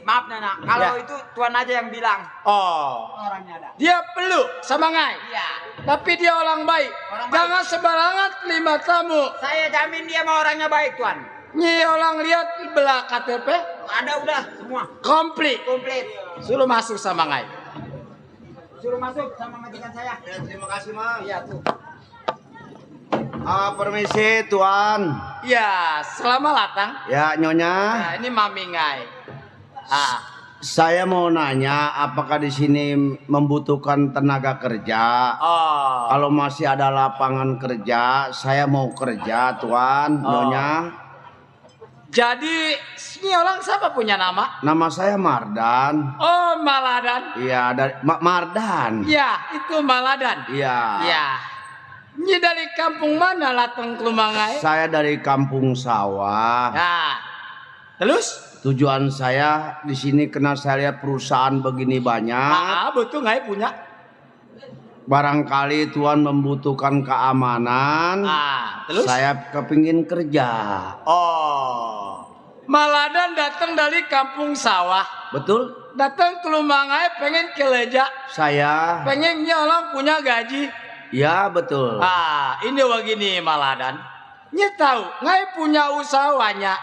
Speaker 8: maaf Nana, kalau
Speaker 3: Ya.
Speaker 8: itu Tuan aja yang bilang.
Speaker 3: Oh.
Speaker 8: Orangnya ada.
Speaker 3: Dia perlu sama ngai.
Speaker 8: Iya.
Speaker 3: Tapi dia orang baik.
Speaker 8: Orang baik.
Speaker 3: Jangan sembarangan terima tamu.
Speaker 8: Saya jamin dia mau orangnya baik Tuan.
Speaker 3: Nyi orang lihat belah KTP.
Speaker 8: Ada udah semua.
Speaker 3: Komplit. Suruh masuk sama ngai.
Speaker 8: Suruh masuk sama majikan saya.
Speaker 2: Terima kasih, Mas.
Speaker 8: Iya tuh.
Speaker 2: Permisi, Tuan.
Speaker 3: Ya, selamat datang.
Speaker 2: Ya, Nyonya.
Speaker 3: Nah, ini Mami Ngai. Ah,
Speaker 2: Saya mau nanya, apakah di sini membutuhkan tenaga kerja?
Speaker 3: oh.
Speaker 2: Kalau masih ada lapangan kerja, saya mau kerja, Tuan, Nyonya.
Speaker 3: Jadi, ini orang siapa punya nama?
Speaker 2: Nama saya Mardan.
Speaker 3: Oh, Maladan.
Speaker 2: Iya, dari Mardan.
Speaker 3: Ya, itu Maladan.
Speaker 2: Iya.
Speaker 3: Ya. Ini dari kampung mana latang ke Lumangai?
Speaker 2: Saya dari Kampung Sawah.
Speaker 3: Nah, terus?
Speaker 2: Tujuan saya di sini karena saya lihat perusahaan begini banyak.
Speaker 3: Betul nggak punya?
Speaker 2: Barangkali Tuhan membutuhkan keamanan.
Speaker 3: Terus?
Speaker 2: Saya kepingin kerja.
Speaker 3: Oh, Maladan datang dari kampung sawah.
Speaker 2: Betul?
Speaker 3: Datang ke Lumangai pengen keleja.
Speaker 2: Saya.
Speaker 3: Pengen nyolong punya gaji.
Speaker 2: Ya betul.
Speaker 3: Ini begini Maladan. Nye tahu, ngai punya usaha banyak.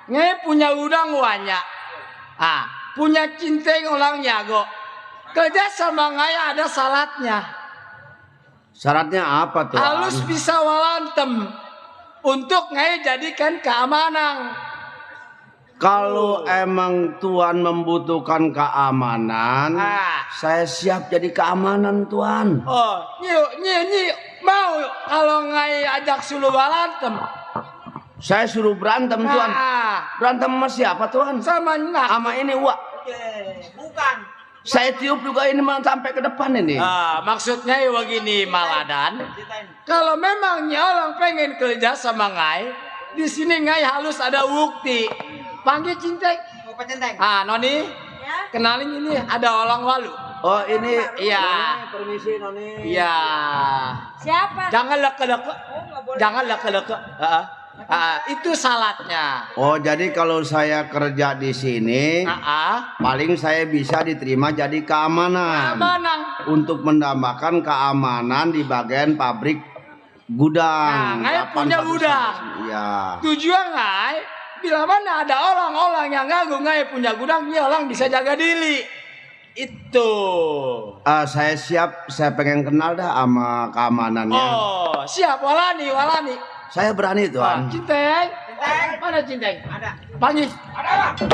Speaker 3: Ngai punya udang banyak. Punya cinceng orang nyago. Kerja sama ngai ada syaratnya.
Speaker 2: Syaratnya apa tuh?
Speaker 3: Halus bisa walantem. Untuk ngai jadikan keamanan.
Speaker 2: Kalau emang Tuhan membutuhkan keamanan, saya siap jadi keamanan Tuhan.
Speaker 3: Oh, nyi mau kalau ngai ajak sulu balantem.
Speaker 2: Saya suruh berantem Tuhan. Berantem sama siapa Tuhan?
Speaker 3: Sama nak.
Speaker 2: Sama ini Wak.
Speaker 3: Bukan.
Speaker 2: Saya tiup juga ini sampai ke depan ini.
Speaker 3: Maksudnya begini Maladan. Kalau memang orang pengen kerja sama ngai, di sini ngai halus ada bukti. Panggil Cinteng. Noni.
Speaker 9: Ya.
Speaker 3: Kenalin ini ada orang walu.
Speaker 2: Oh ini.
Speaker 3: Iya.
Speaker 2: Permisi Noni.
Speaker 3: Iya.
Speaker 9: Siapa?
Speaker 3: Jangan leke-leke. Jangan leke-leke. Itu syaratnya.
Speaker 2: Oh jadi kalau saya kerja di sini, paling saya bisa diterima jadi keamanan.
Speaker 3: Keamanan.
Speaker 2: Untuk menambahkan keamanan di bagian pabrik gudang.
Speaker 3: Ngai punya gudang.
Speaker 2: Iya.
Speaker 3: Tujuan ngai, bila mana ada orang-orang yang ngaku ngai punya gudang, ya orang bisa jaga diri. Itu.
Speaker 2: Saya siap, saya pengen kenal dah sama keamanannya.
Speaker 3: Oh, siap walani.
Speaker 2: Saya berani Tuhan.
Speaker 3: Cinteng. Mana Cinteng? Ada. Panggil. Ada apa?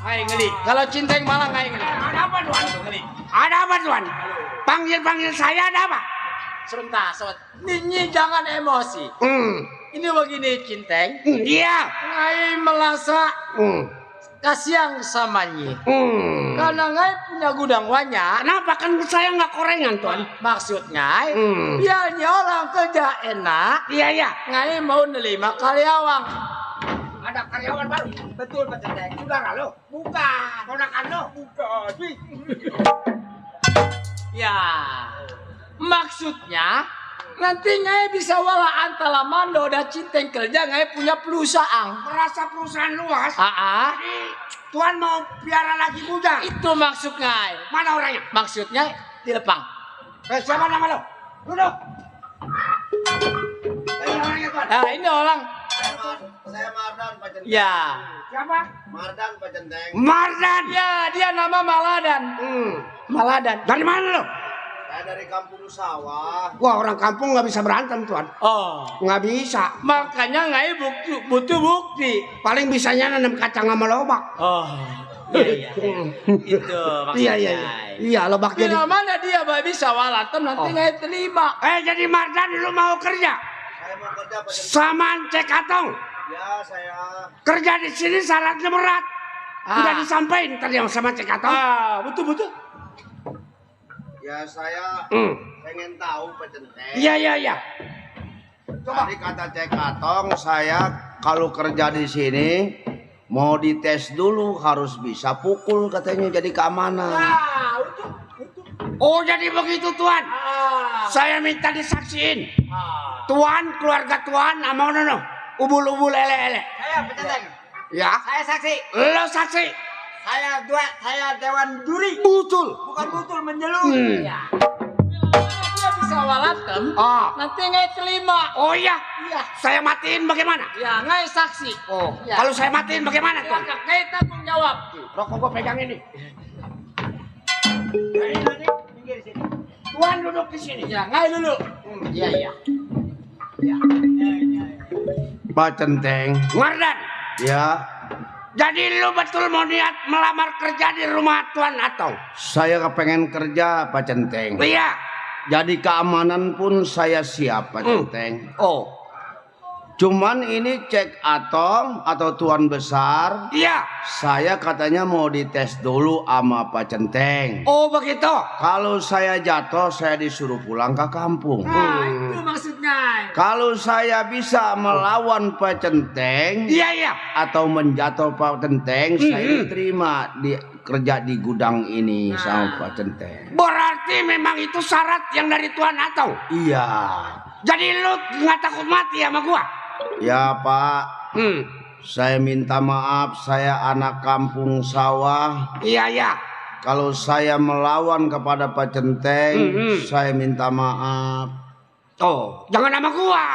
Speaker 3: Hai ngeli. Kalau Cinteng malah ngai ngeli. Ada apa Tuan?
Speaker 7: Ada apa Tuan? Panggil saya ada apa?
Speaker 3: Sebentar. Nyi jangan emosi. Ini begini Cinteng.
Speaker 7: Iya.
Speaker 3: Ngai merasa kasihan sama Nyi. Karena ngai punya gudang banyak.
Speaker 7: Kenapa kan saya nggak korengan Tuan?
Speaker 3: Maksudnya, biar Nyi orang kerja enak.
Speaker 7: Iya.
Speaker 3: Ngai mau nerima karyawan.
Speaker 7: Ada karyawan baru.
Speaker 3: Betul Pak Cinteng.
Speaker 7: Saudara lo?
Speaker 3: Bukan.
Speaker 7: Ponakan lo?
Speaker 3: Bukan. Ya. Maksudnya nanti ngai bisa wala antara Mando dan Cinteng kerja ngai punya perusahaan.
Speaker 7: Merasa perusahaan luas.
Speaker 3: Jadi
Speaker 7: Tuan mau piara lagi bujang.
Speaker 3: itu maksud ngai.
Speaker 7: Mana orangnya?
Speaker 3: Maksudnya di Lepang.
Speaker 7: Siapa nama lo? Duduk. Ini orangnya Tuan.
Speaker 3: Ini orang.
Speaker 2: Saya Mardan Pak Centeng.
Speaker 3: Ya.
Speaker 7: Siapa?
Speaker 2: Mardan Pak Centeng.
Speaker 7: Mardan.
Speaker 3: Ya, dia nama Maladan. Maladan.
Speaker 7: Dari mana lo?
Speaker 2: Saya dari Kampung Sawah.
Speaker 7: Wah, orang kampung nggak bisa berantem Tuan.
Speaker 3: Oh.
Speaker 7: Nggak bisa.
Speaker 3: Makanya ngai butuh bukti.
Speaker 7: Paling bisanya nanam kacang sama lobak.
Speaker 3: Oh. Iya. Itu maksudnya.
Speaker 7: Iya, lobak jadi.
Speaker 3: Bila mana dia bisa walatem nanti ngai terima.
Speaker 7: Jadi Mardan lu mau kerja?
Speaker 2: Saya mau kerja Pak Centeng.
Speaker 7: Sama Cek Katong.
Speaker 2: Ya saya.
Speaker 7: Kerja di sini syaratnya berat. Udah disampaikan tadi sama Cek Katong.
Speaker 3: Betul.
Speaker 2: Ya saya pengen tahu Pak Centeng.
Speaker 7: Iya.
Speaker 2: Tadi kata Cek Katong, saya kalau kerja di sini mau dites dulu harus bisa pukul katanya jadi keamanan.
Speaker 7: Oh jadi begitu Tuan. Saya minta disaksiin. Tuan, keluarga Tuan, sama no, ubul-ubul ele-ele.
Speaker 3: Saya Pak Centeng.
Speaker 7: Ya.
Speaker 3: Saya saksi.
Speaker 7: Lo saksi.
Speaker 3: Saya dewan juri.
Speaker 7: Betul.
Speaker 3: Bukan betul menjelur. Ya. Dia bisa walatem. Nanti ngai terima.
Speaker 7: Oh iya.
Speaker 3: Iya.
Speaker 7: Saya matiin bagaimana?
Speaker 3: Ya, ngai saksi.
Speaker 7: Oh.
Speaker 3: Ya.
Speaker 7: Kalau saya matiin bagaimana
Speaker 3: Ya,
Speaker 7: Tuan?
Speaker 3: ngai tanggung jawab.
Speaker 7: Rokok gua pegang ini. Tuan duduk di sini.
Speaker 3: Ya, ngai dulu.
Speaker 7: Iya, iya.
Speaker 2: Pak Centeng.
Speaker 7: Mardan,
Speaker 2: Ya,
Speaker 7: jadi lu betul mau niat melamar kerja di rumah Tuan Atong?
Speaker 2: saya kepengen kerja Pak Centeng.
Speaker 7: Iya.
Speaker 2: Jadi keamanan pun saya siap Pak Centeng.
Speaker 7: Oh,
Speaker 2: Cuman ini cek Atong atau Tuan Besar.
Speaker 7: iya.
Speaker 2: Saya katanya mau dites dulu sama Pak Centeng.
Speaker 7: Oh, begitu.
Speaker 2: Kalau saya jatuh, saya disuruh pulang ke kampung.
Speaker 3: Itu maksudnya.
Speaker 2: Kalau saya bisa melawan Pak Centeng
Speaker 7: Iya, iya.
Speaker 2: atau menjatuh Pak Centeng, saya diterima kerja di gudang ini sama Pak Centeng.
Speaker 7: Berarti memang itu syarat yang dari Tuan Atong.
Speaker 2: Iya.
Speaker 7: Jadi lu nggak takut mati sama gua?
Speaker 2: Ya Pak, saya minta maaf, saya anak kampung sawah.
Speaker 7: Iya, iya.
Speaker 2: Kalau saya melawan kepada Pak Centeng, saya minta maaf.
Speaker 7: Oh, jangan sama gua.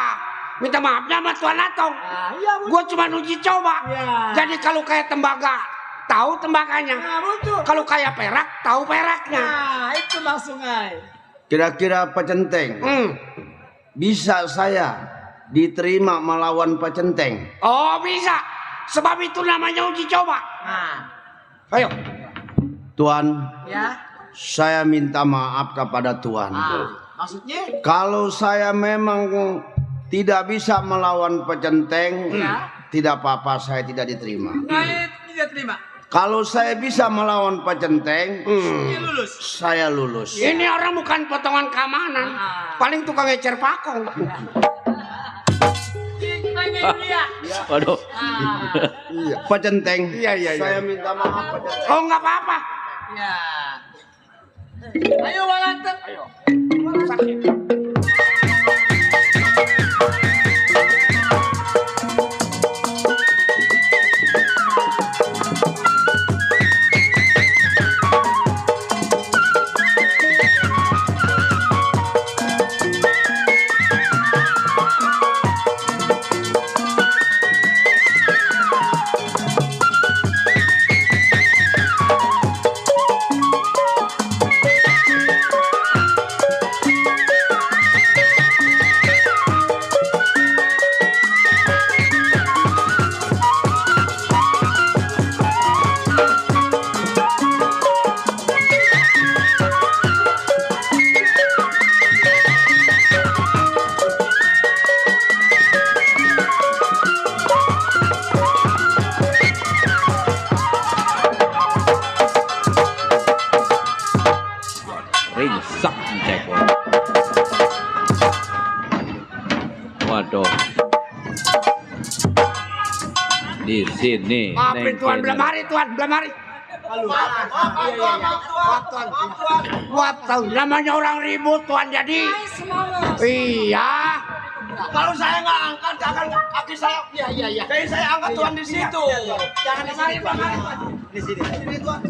Speaker 7: Minta maafnya sama Tuan Atong.
Speaker 3: Iya,
Speaker 7: Gua cuma uji coba.
Speaker 3: Iya.
Speaker 7: Jadi kalau kayak tembaga, tahu tembaganya.
Speaker 3: betul.
Speaker 7: Kalau kayak perak, tahu peraknya.
Speaker 3: Nah, itu maksudnya.
Speaker 2: Kira-kira Pak Centeng, bisa saya diterima melawan Pak Centeng?
Speaker 7: Oh, bisa. Sebab itu namanya uji coba.
Speaker 3: Nah,
Speaker 7: Ayo.
Speaker 2: Tuan,
Speaker 3: ya.
Speaker 2: saya minta maaf kepada Tuan.
Speaker 3: Maksudnya?
Speaker 2: Kalau saya memang tidak bisa melawan Pak Centeng, tidak apa-apa, saya tidak diterima.
Speaker 3: Ngai tidak terima.
Speaker 2: Kalau saya bisa melawan Pak Centeng,
Speaker 3: Lulus.
Speaker 2: saya lulus.
Speaker 7: Ini orang bukan potongan keamanan. Paling tukang ecer pakong.
Speaker 4: Waduh.
Speaker 2: Pak Centeng,
Speaker 7: Iya.
Speaker 2: saya minta maaf Pak Centeng.
Speaker 7: Oh, nggak apa-apa.
Speaker 3: Ya. Ayo Walantep. Ayo.
Speaker 7: Sakit.
Speaker 4: Ringsek cek. Waduh. Di sini.
Speaker 7: Maafin
Speaker 4: Neng
Speaker 7: Tuan,
Speaker 4: Kena.
Speaker 7: belum hari Tuan, belum hari. Buat tahu namanya orang ribut Tuan jadi. Iya.
Speaker 3: Kalau saya nggak angkat, jangan kaki saya. Iya. Jadi saya angkat Tuan di situ. Jangan di sini, Tuan. Di sini. Tuan.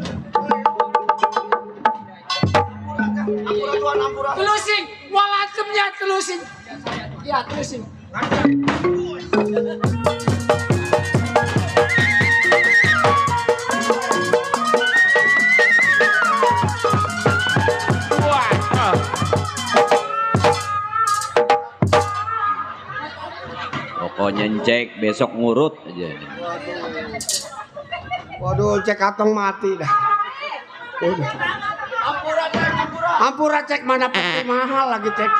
Speaker 3: Ampura. Telusing, walatemnya telusing. Iya, telusing.
Speaker 4: Pokoknya cek besok ngurut aja.
Speaker 7: Waduh, cek Atong mati dah. Ampura cek mana peti mahal lagi cek.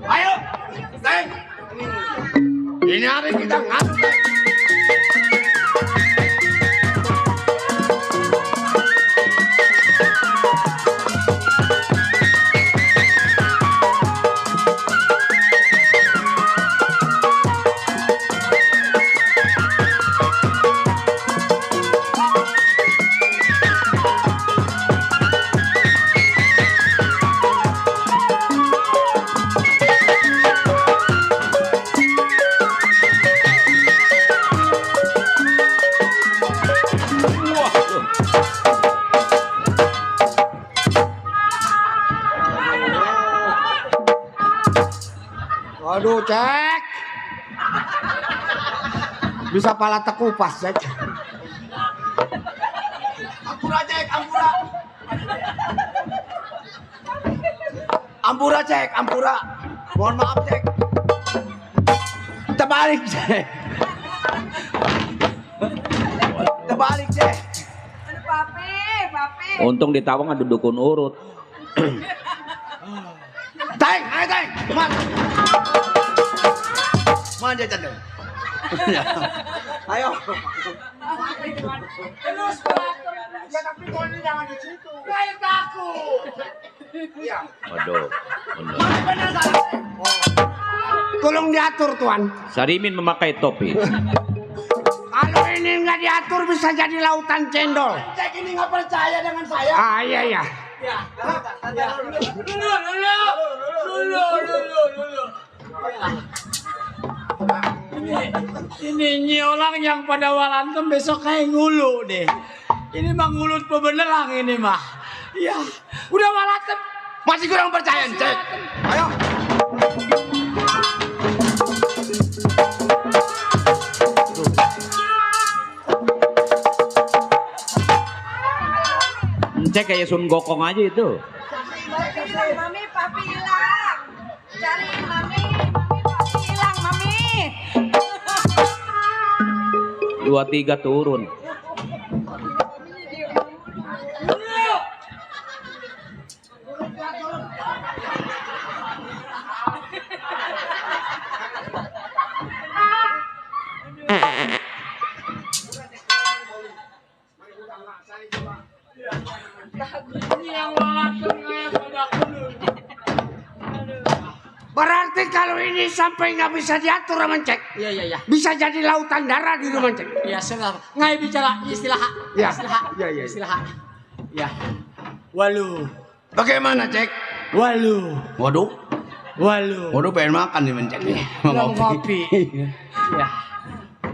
Speaker 3: Ayo, Teng.
Speaker 7: Ini hari kita ngadu. Waduh, cek. Bisa pala tekupas, cek.
Speaker 3: Ampura, Cek, ampura.
Speaker 2: Ampura cek, ampura. Mohon maaf cek. Terbalik cek. Terbalik cek.
Speaker 9: Aduh, papi.
Speaker 4: Untung di Tawang ada dukun urut.
Speaker 2: Teng, ayo teng. Mana dia cendeng? Ayo.
Speaker 9: Terus beratur. Ya tapi kau ini jangan di situ. Kayak kaku.
Speaker 4: Waduh.
Speaker 7: Tolong diatur tuan.
Speaker 4: Sarimin memakai topi.
Speaker 7: Kalau ini nggak diatur bisa jadi lautan cendol.
Speaker 9: Cek ini nggak percaya dengan saya.
Speaker 7: Ah iya iya.
Speaker 9: Dulu.
Speaker 3: Ini orang yang pada walantem besok kayak ngulu deh. Ini mah ngulut pebenelang ini mah. Ya, udah walantem.
Speaker 2: Masih kurang percaya cek. Ayo.
Speaker 4: Cek kayak Sun Gokong aja itu.
Speaker 9: Mami, papi hilang. Cariin mami, papi hilang, mami.
Speaker 4: 2-3 turun.
Speaker 7: Berarti kalau ini sampai nggak bisa diatur sama cek.
Speaker 3: Iya.
Speaker 7: Bisa jadi lautan darah di rumah cek.
Speaker 3: Ya sudah. Ngai bicara istilah.
Speaker 7: Ya.
Speaker 3: Istilah.
Speaker 7: Ya.
Speaker 3: Istilah. Ya. Walu.
Speaker 2: Bagaimana cek?
Speaker 3: Walu.
Speaker 2: Waduh. Waduh pengen makan nih mencek nih.
Speaker 3: Mau ngopi. Ya.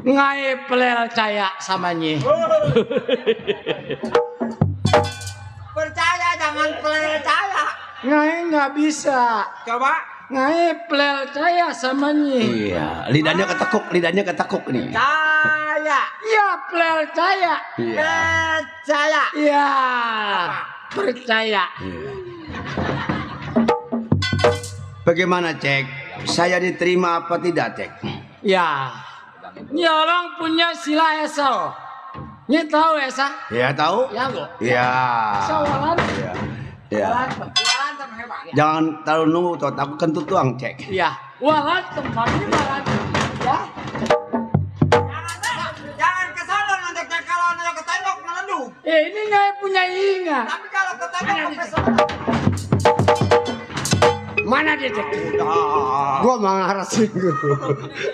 Speaker 3: Ngai pelel caya samanya.
Speaker 9: Percaya jangan percaya.
Speaker 3: Ngai nggak bisa.
Speaker 9: Coba.
Speaker 3: Ngai pelel caya samanya.
Speaker 2: Iya, lidahnya ketekuk nih.
Speaker 9: Caya.
Speaker 3: Ya pelel caya.
Speaker 9: Percaya.
Speaker 3: Ya. Percaya.
Speaker 2: Bagaimana cek? Saya diterima apa tidak cek?
Speaker 3: Ya. Ini orang punya sila esal. Ini tahu esa?
Speaker 2: Ya tahu?
Speaker 3: Ya lo.
Speaker 2: Ya.
Speaker 3: Sawalan.
Speaker 2: Ya. Jangan terlalu nunggu tuh, aku kentut tuang cek.
Speaker 3: Ya. Walan tempatnya walan. Ya.
Speaker 9: Jangan ke sana nanti kalau nanya ke tembok meleduk.
Speaker 3: Ini nggak punya ingat.
Speaker 9: Tapi kalau ke tembok ke sana.
Speaker 7: Mana dia cek? Gua marah sih.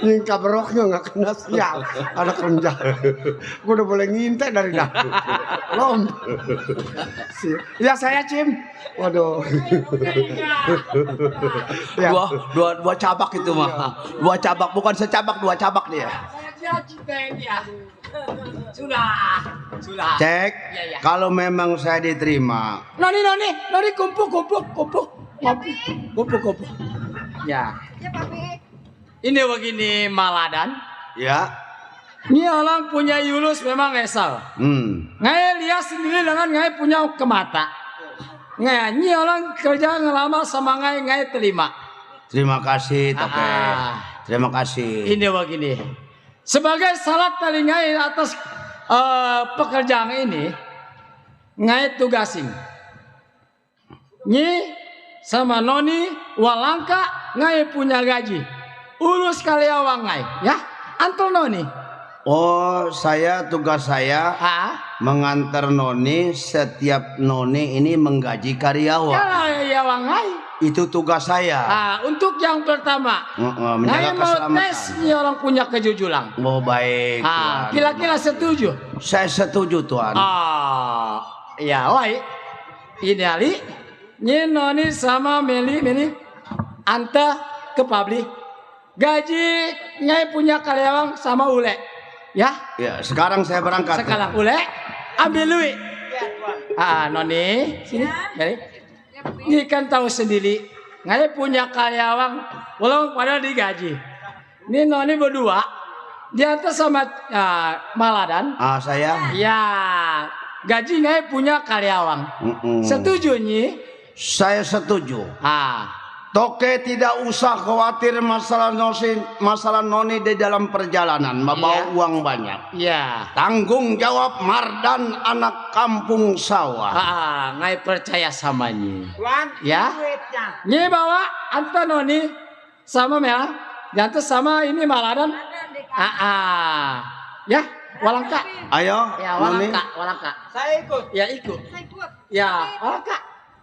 Speaker 7: Yang kabaroknya nggak kena sial. Ada kerenjah. Gua udah boleh ngintai dari dah. Lom. Ya saya Cim. Waduh. Ya.
Speaker 2: Dua cabak itu mah. Dua cabak bukan secabak, dua cabak dia.
Speaker 3: Saya cinta dia. Sudah.
Speaker 2: Cek.
Speaker 3: Ya.
Speaker 2: Kalau memang saya diterima.
Speaker 3: Noni kumpul. Kumpul. Ya.
Speaker 9: Ya papi.
Speaker 3: Ini begini Maladan.
Speaker 2: Ya.
Speaker 3: Ini orang punya Yulus memang esal. Ngai lihat sendiri dengan ngai punya kemata. Ngai, ini orang kerja ngelamar sama ngai terima.
Speaker 2: Terima kasih Toke. Terima kasih.
Speaker 3: Ini begini. Sebagai salat dari ngai atas pekerjaan ini, ngai tugasin. Ini sama Noni Walangka ngai punya gaji. Urus karyawan ngai, ya. Antul Noni.
Speaker 2: Oh, tugas saya mengantar Noni. Setiap Noni ini menggaji karyawan.
Speaker 3: Karyawan ngai.
Speaker 2: Itu tugas saya.
Speaker 3: Untuk yang pertama,
Speaker 2: menjaga
Speaker 3: ngai mau
Speaker 2: keselamatan.
Speaker 3: tes ini orang punya kejujuran.
Speaker 2: Oh baik. Tuan.
Speaker 3: Kira-kira setuju?
Speaker 2: Saya setuju Tuan.
Speaker 3: Ya, wai. Ini Ali. Ini Noni sama Meli anta ke pabrik. Gaji ngai punya karyawan sama Ule. Ya?
Speaker 2: Ya, sekarang saya berangkat.
Speaker 3: Sekarang Ule ambil duit. Noni, sini. Meli. Ini kan tahu sendiri. Ngai punya karyawan walaupun pada digaji. Ini Noni berdua. Di atas sama Maladan.
Speaker 2: Saya?
Speaker 3: Ya. Gaji ngai punya karyawan. Setuju nih?
Speaker 2: Saya setuju. Toke tidak usah khawatir masalah noni di dalam perjalanan membawa uang banyak.
Speaker 3: Iya.
Speaker 2: Tanggung jawab Mardan anak kampung sawah.
Speaker 3: Ngai percaya sama nyi. Ya. Nyi bawa Antononi sama Mel. Jangan sama ini Maladan. Ya, walangka.
Speaker 2: Ayo,
Speaker 3: Ya,
Speaker 2: Noni.
Speaker 3: walangka. Saya ikut. Ya, ikut. Ya, walangka.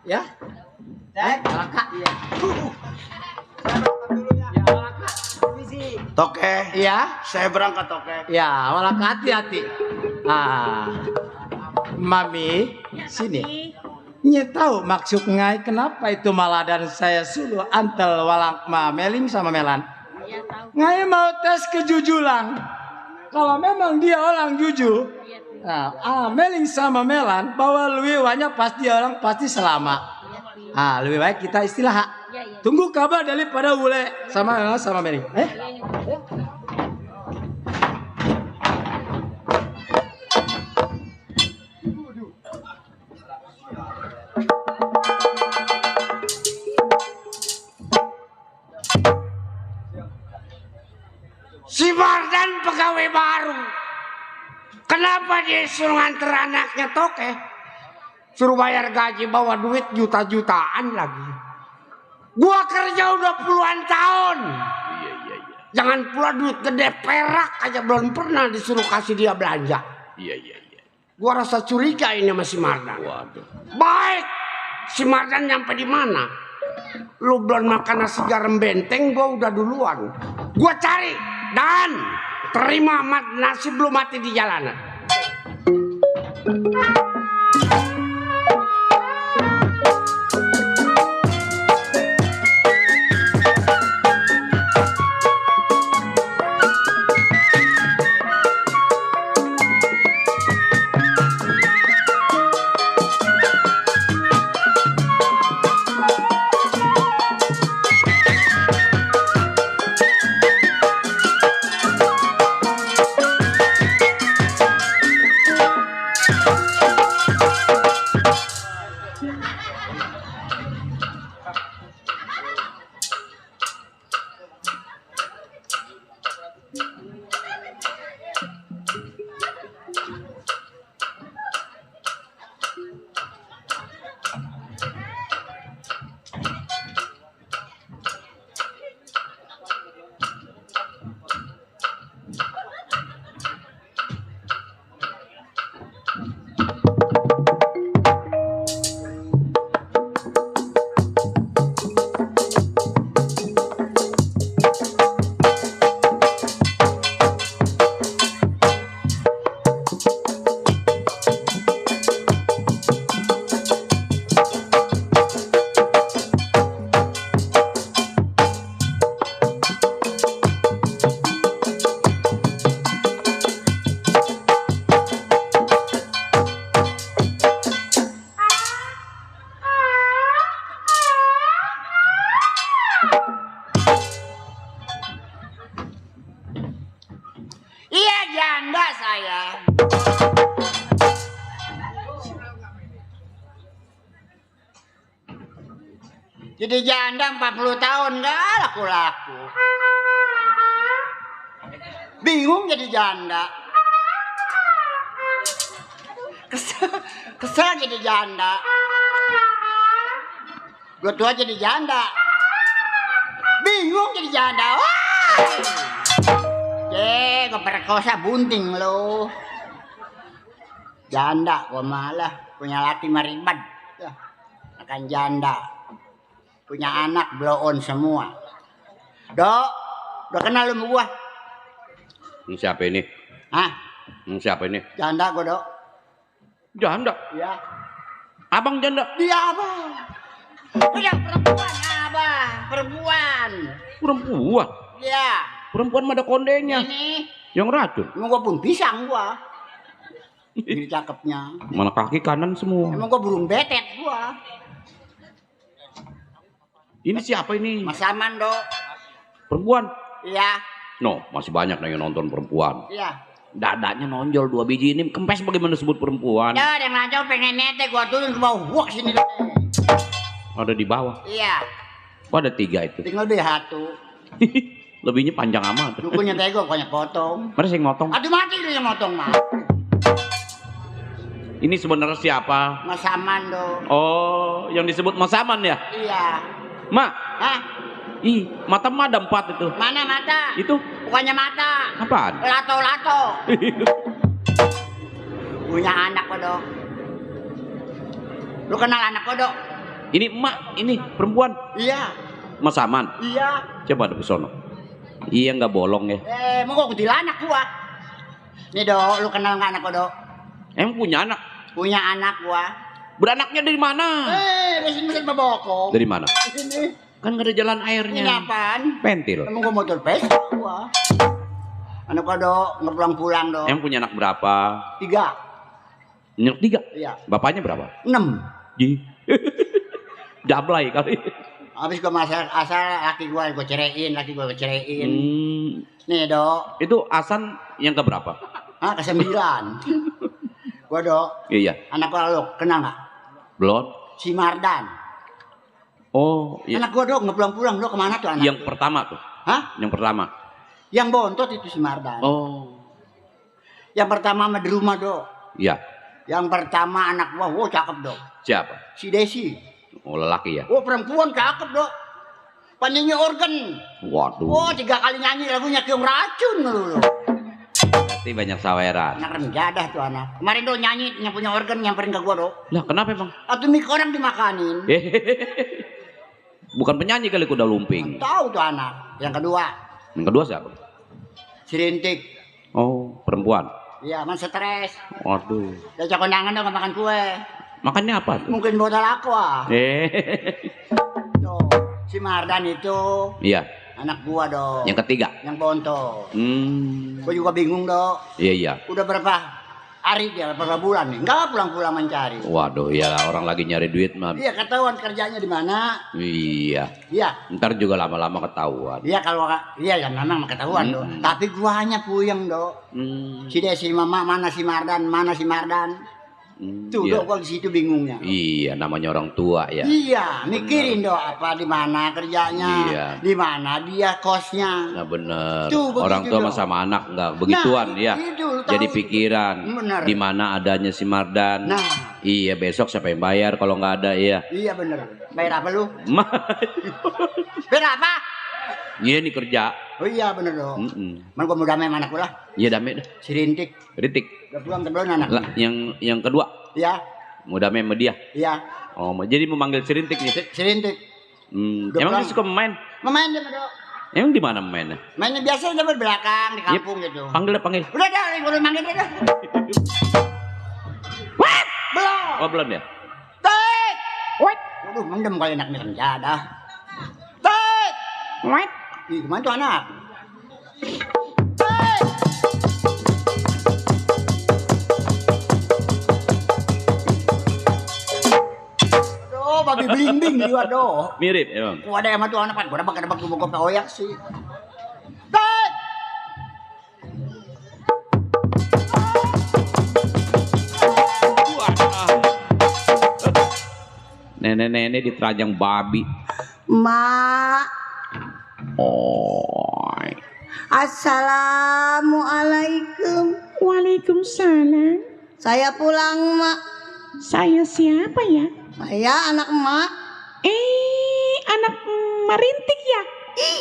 Speaker 3: Ya. Walangka. Iya. Ya, walangka.
Speaker 2: Toke.
Speaker 3: Iya.
Speaker 2: Saya berangkat Toke.
Speaker 3: Ya, walangka hati-hati. Mami, sini. Nyi tahu maksud ngai kenapa itu Maladan saya suruh antel walangma Meling sama Melan? Ngai mau tes kejujuran. Kalau memang dia orang jujur, Meling sama Melan bawa lebih banyak pasti orang pasti selama. Lebih baik kita istirahat. Tunggu kabar daripada Ule sama Meling.
Speaker 7: Si Mardan pegawai baru. Kenapa dia suruh nganter anaknya Toke? Suruh bayar gaji, bawa duit juta-jutaan lagi. Gua kerja udah puluhan tahun. Jangan pula duit gede perak aja belum pernah disuruh kasih dia belanja. Gua rasa curiga ini sama si Mardan. Baik, si Mardan nyampe di mana? Lu belum makan nasi garam benteng, gua udah duluan. Gua cari dan terima nasi belum mati di jalanan. Iya janda saya. Jadi janda 40 tahun gak laku-laku. Bingung jadi janda. Kesel jadi janda. Gue tua jadi janda. Bingung jadi janda. Keperkosa bunting lo. Janda gua malah punya laki maribad. Akan janda. Punya anak blow on semua. Dok, udah kenal lu sama gua?
Speaker 4: Siapa ini?
Speaker 7: Hah?
Speaker 4: Siapa ini?
Speaker 7: Janda gua, Dok.
Speaker 4: Janda?
Speaker 7: Iya.
Speaker 4: Abang janda?
Speaker 7: Dia abang. Yang perempuan abang. Perempuan.
Speaker 4: Perempuan?
Speaker 7: Iya.
Speaker 4: Perempuan mah ada kondenya.
Speaker 7: Ini.
Speaker 4: Yang racun?
Speaker 7: Emang gua pun pisang gua. Ini cakepnya.
Speaker 4: Mana kaki kanan semua.
Speaker 7: Emang gua burung betet gua.
Speaker 4: Ini siapa ini?
Speaker 7: Mas Aman, Dok.
Speaker 4: Perempuan?
Speaker 7: Iya.
Speaker 4: No, masih banyak yang nonton perempuan.
Speaker 7: Iya.
Speaker 4: Dadanya nonjol 2 biji ini kempes bagaimana disebut perempuan?
Speaker 7: Ya, yang ngaco pengen nete gua turun ke bawah. Wah, sini.
Speaker 4: Ada di bawah.
Speaker 7: Iya.
Speaker 4: Oh, ada 3 itu.
Speaker 6: Tinggal deh satu.
Speaker 4: Lebihnya panjang amat.
Speaker 6: Lu punya tego, banyak potong.
Speaker 4: Mana sih yang motong?
Speaker 6: Aduh mati dia yang motong mah.
Speaker 4: Ini sebenarnya siapa?
Speaker 6: Mas Saman dong.
Speaker 4: Oh, yang disebut Mas Saman ya?
Speaker 6: Iya.
Speaker 4: Mak.
Speaker 6: Hah?
Speaker 4: Ih, mata mah ada 4 itu.
Speaker 6: Mana mata?
Speaker 4: Itu
Speaker 6: Bukannya mata.
Speaker 4: apaan?
Speaker 6: Lato-lato. Punya anak kodok. Lu kenal anak kodok?
Speaker 4: Ini emak, ini perempuan.
Speaker 6: Iya.
Speaker 4: Mas Saman.
Speaker 6: Iya.
Speaker 4: Coba ada kesono. Iya nggak bolong ya.
Speaker 6: Mau gua kuntilanak gua. Nih dok, lu kenal nggak anak kodok?
Speaker 4: Emang punya anak?
Speaker 6: Punya anak gua.
Speaker 4: Beranaknya dari mana?
Speaker 6: Mesin baboko.
Speaker 4: Dari mana?
Speaker 6: Di sini.
Speaker 4: Kan nggak ada jalan
Speaker 6: Ini
Speaker 4: airnya.
Speaker 6: apaan?
Speaker 4: Pentil.
Speaker 6: Emang gua motor Vespa gua. Anak kodok nggak pulang-pulang dong.
Speaker 4: Emang punya anak berapa?
Speaker 6: 3.
Speaker 4: Anak 3?
Speaker 6: Iya.
Speaker 4: Bapaknya berapa?
Speaker 6: 6.
Speaker 4: Ji. Dablay kali.
Speaker 6: Habis gua asal laki gua cerein, laki gua cerein. Nih dok.
Speaker 4: Itu Hasan yang keberapa?
Speaker 6: Ah, ke-9. Gua dok.
Speaker 4: Iya.
Speaker 6: Anak gua lu kenal nggak?
Speaker 4: Belum.
Speaker 6: Si Mardan.
Speaker 4: Oh, iya.
Speaker 6: Anak gua dok nggak pulang-pulang dok, kemana tuh anak?
Speaker 4: Yang pertama tuh.
Speaker 6: Hah?
Speaker 4: Yang pertama.
Speaker 6: Yang bontot itu si Mardan.
Speaker 4: Oh.
Speaker 6: Yang pertama sama di rumah dok.
Speaker 4: Iya.
Speaker 6: Yang pertama anak gua, wow cakep dok.
Speaker 4: Siapa?
Speaker 6: Si Desi.
Speaker 4: Oh, lelaki ya.
Speaker 6: Oh perempuan cakep dok. Penyanyi organ.
Speaker 4: Waduh.
Speaker 6: Oh 3 kali nyanyi lagunya Kiung Racun lu.
Speaker 4: Berarti banyak saweran.
Speaker 6: Anak remjadah tuh anak. Kemarin dok nyanyi yang punya organ nyamperin ke gua dok.
Speaker 4: Lah, kenapa emang?
Speaker 6: Atau mik orang dimakanin.
Speaker 4: Bukan penyanyi kali kuda lumping.
Speaker 6: Tahu tuh anak. Yang kedua.
Speaker 4: Yang kedua siapa?
Speaker 6: Si Rintik.
Speaker 4: Oh, perempuan.
Speaker 6: Iya, man stres.
Speaker 4: Waduh.
Speaker 6: Dia kondangan dong makan kue.
Speaker 4: Makannya apa tuh?
Speaker 6: Mungkin botol aqua. Tuh, si Mardan itu
Speaker 4: Iya.
Speaker 6: anak gua dong.
Speaker 4: Yang ketiga.
Speaker 6: Yang bontot. Gua juga bingung dok.
Speaker 4: Iya, iya.
Speaker 6: Udah berapa hari dia, berapa bulan nih? Enggak pulang-pulang mencari.
Speaker 4: Waduh, ya orang lagi nyari duit mah.
Speaker 6: Iya ketahuan kerjanya di mana.
Speaker 4: Iya.
Speaker 6: Iya.
Speaker 4: Ntar juga lama-lama ketahuan.
Speaker 6: Iya kalau iya yang memang ketahuan dok. Tapi gua hanya puyeng dok. Si Desi mama mana si Mardan, mana si Mardan. Tuh
Speaker 4: iya.
Speaker 6: dok gua di situ bingungnya.
Speaker 4: Iya, namanya orang tua ya.
Speaker 6: Iya, mikirin dok apa di mana kerjanya,
Speaker 4: Iya.
Speaker 6: di mana dia kosnya.
Speaker 4: Nah bener.
Speaker 6: Tuh, begitu
Speaker 4: Orang tua
Speaker 6: dong.
Speaker 4: mah sama anak nggak begituan ya.
Speaker 6: itu, lu tahu.
Speaker 4: Jadi pikiran
Speaker 6: Bener.
Speaker 4: di mana adanya si Mardan.
Speaker 6: Nah.
Speaker 4: Iya, besok siapa yang bayar kalau nggak ada ya.
Speaker 6: Iya bener. Bayar apa lu?
Speaker 4: Mah.
Speaker 6: Bayar apa?
Speaker 4: Iya nih kerja.
Speaker 6: Oh iya bener dok. Man gua mau damai sama anak gua lah.
Speaker 4: Iya damai dah.
Speaker 6: Si Rintik.
Speaker 4: Kritik.
Speaker 6: Udah pulang belum anak?
Speaker 4: Lah, yang kedua.
Speaker 6: Iya.
Speaker 4: Mau damai sama dia.
Speaker 6: Iya.
Speaker 4: Oh, jadi memanggil si Rintik nih.
Speaker 6: Si Rintik. Udah
Speaker 4: Emang
Speaker 6: pulang.
Speaker 4: dia suka main?
Speaker 6: Main dia dok.
Speaker 4: Emang di mana mainnya?
Speaker 6: Mainnya biasa dia belakang di kampung gitu.
Speaker 4: Panggil dah, panggil.
Speaker 6: Udah dah, gua manggil dia dah. Wah, belum.
Speaker 4: Oh, belum ya?
Speaker 6: Tek. Wait. Waduh, mendem kali anaknya senjata. Tek. Wait. Ih, gimana tuh anak? Tek. Aduh, babi blimbing juga doh.
Speaker 4: Mirip emang.
Speaker 6: Gua ada sama tuh anak, gua dapat gua oyak sih. Tek.
Speaker 4: Nenek-nenek diterajang babi.
Speaker 11: Mak,
Speaker 4: Oh.
Speaker 11: assalamualaikum.
Speaker 10: Waalaikumsalam.
Speaker 11: Saya pulang, Mak.
Speaker 10: Saya siapa ya?
Speaker 11: Saya anak Mak.
Speaker 10: Anak Marintik ya?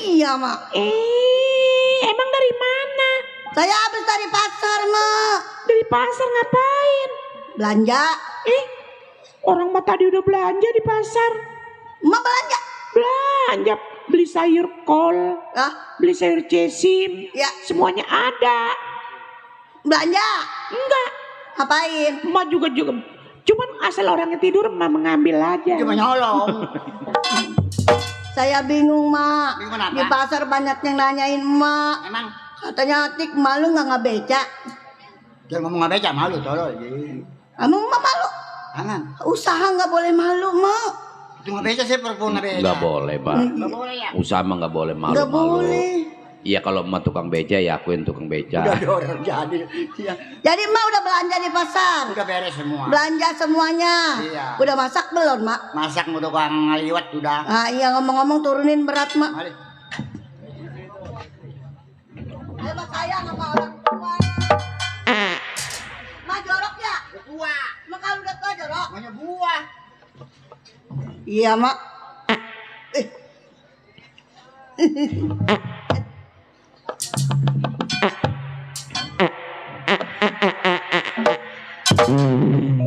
Speaker 11: Iya, Mak.
Speaker 10: Emang dari mana?
Speaker 11: Saya habis dari pasar, Mak.
Speaker 10: Dari pasar ngapain?
Speaker 11: Belanja.
Speaker 10: Orang mah tadi udah belanja di pasar.
Speaker 11: Mak belanja.
Speaker 10: Belanja, beli sayur kol, beli sayur cesim,
Speaker 11: Ya.
Speaker 10: semuanya ada.
Speaker 11: Belanja.
Speaker 10: Enggak.
Speaker 11: Ngapain?
Speaker 10: Emak juga. Cuman asal orangnya tidur, emak mengambil aja.
Speaker 6: Cuma nyolong.
Speaker 11: Saya bingung, Mak.
Speaker 6: Bingung kenapa?
Speaker 11: Di pasar banyak yang nanyain Mak.
Speaker 6: Emang
Speaker 11: Katanya Atik malu nggak beca.
Speaker 6: jangan ngomong nggak beca malu tolong.
Speaker 11: Emang Mak malu?
Speaker 6: Jangan.
Speaker 11: Usaha nggak boleh malu, Mak.
Speaker 6: Itu nggak beca sih perempuan nggak beca.
Speaker 4: Nggak boleh, Pak.
Speaker 6: Nggak boleh ya.
Speaker 4: Usaha mah nggak boleh
Speaker 11: Nggak
Speaker 4: malu-malu.
Speaker 11: boleh.
Speaker 4: Iya kalau emak tukang beca ya akuin tukang beca.
Speaker 8: Udah dorong jadi. Iya.
Speaker 11: Jadi Mak udah belanja di pasar.
Speaker 8: Udah beres semua.
Speaker 11: Belanja semuanya.
Speaker 8: Iya.
Speaker 11: Udah masak belum, Mak?
Speaker 8: Masak mau tukang ngaliwat udah.
Speaker 11: Ah iya ngomong-ngomong turunin berat, Mak.
Speaker 8: Mari.
Speaker 11: Ayo Mak sayang sama orang tua. Mak jorok ya? Buah. Mak kalau udah tua jorok.
Speaker 8: Banyak buah.
Speaker 11: Iya, Mak.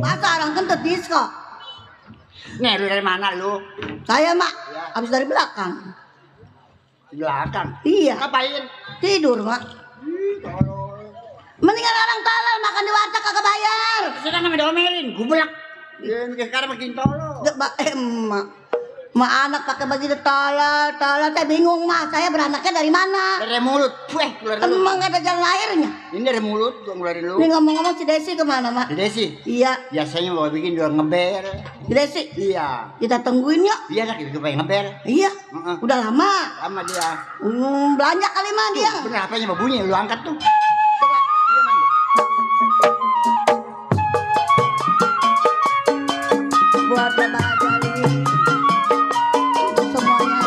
Speaker 11: Masa orang kentut disco?
Speaker 8: Nih lu dari mana lu?
Speaker 11: Saya, Mak. Habis dari belakang.
Speaker 8: Di belakang.
Speaker 11: Iya.
Speaker 8: Ngapain?
Speaker 11: Tidur, Mak. Mendingan orang tolol makan di warteg kagak bayar.
Speaker 8: Sudah namanya domelin, gublek. Ya, mikir sekarang makin tolol.
Speaker 11: Mak. Mak anak pakai baju tolol. Saya bingung, Mak. Saya beranaknya dari mana?
Speaker 8: Dari mulut. Keluar dulu.
Speaker 11: Emang gak ada jalan airnya?
Speaker 8: Ini dari mulut, gua ngeluarin lu.
Speaker 11: Ini ngomong-ngomong si Desi kemana, Mak?
Speaker 8: Si Desi?
Speaker 11: Iya.
Speaker 8: Biasanya mau bikin jual ngeber.
Speaker 11: Si Desi?
Speaker 8: Iya.
Speaker 11: Kita tungguin yuk.
Speaker 8: Iya kan, kita pengen ngeber.
Speaker 11: Iya. Udah lama.
Speaker 8: Lama dia.
Speaker 11: Belanja kali mah dia.
Speaker 8: Bener, HP-nya bunyi, lu angkat tuh.
Speaker 11: Buat Bapak Jali. Untuk semuanya.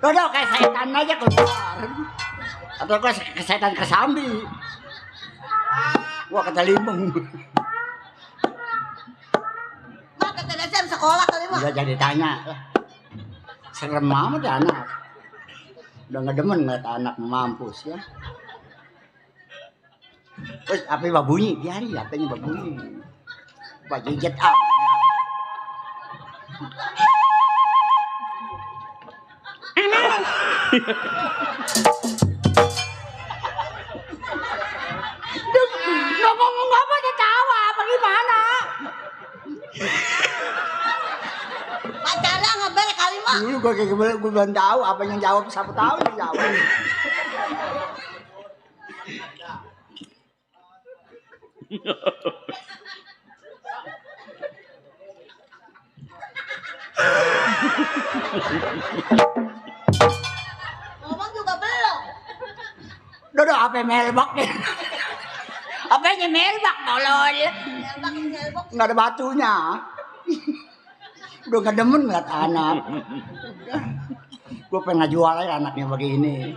Speaker 8: Dodo kayak setan aja keluar. Atau gua setan kesambi. Gua kata limeng.
Speaker 11: Mak kata Desi habis sekolah kali mah.
Speaker 8: Udah jadi tanya. Serem amat ya anak. Udah nggak demen ngeliat anak mampus ya. Terus apa yang bunyi? Biarin HP-nya bunyi. Pak jejet up.
Speaker 11: Nggak ngomong apa dia tawa apa gimana? Pacarnya ngebel kali mah.
Speaker 8: Dulu gue belum tahu apa yang jawab, siapa tahu yang jawab.
Speaker 11: Ngomong juga belum.
Speaker 8: Dodo apa melbak nih? Apanya melbak tolol? Nggak ada batunya. Udah nggak demen ngeliat anak. Gue pengen jual aja anaknya begini.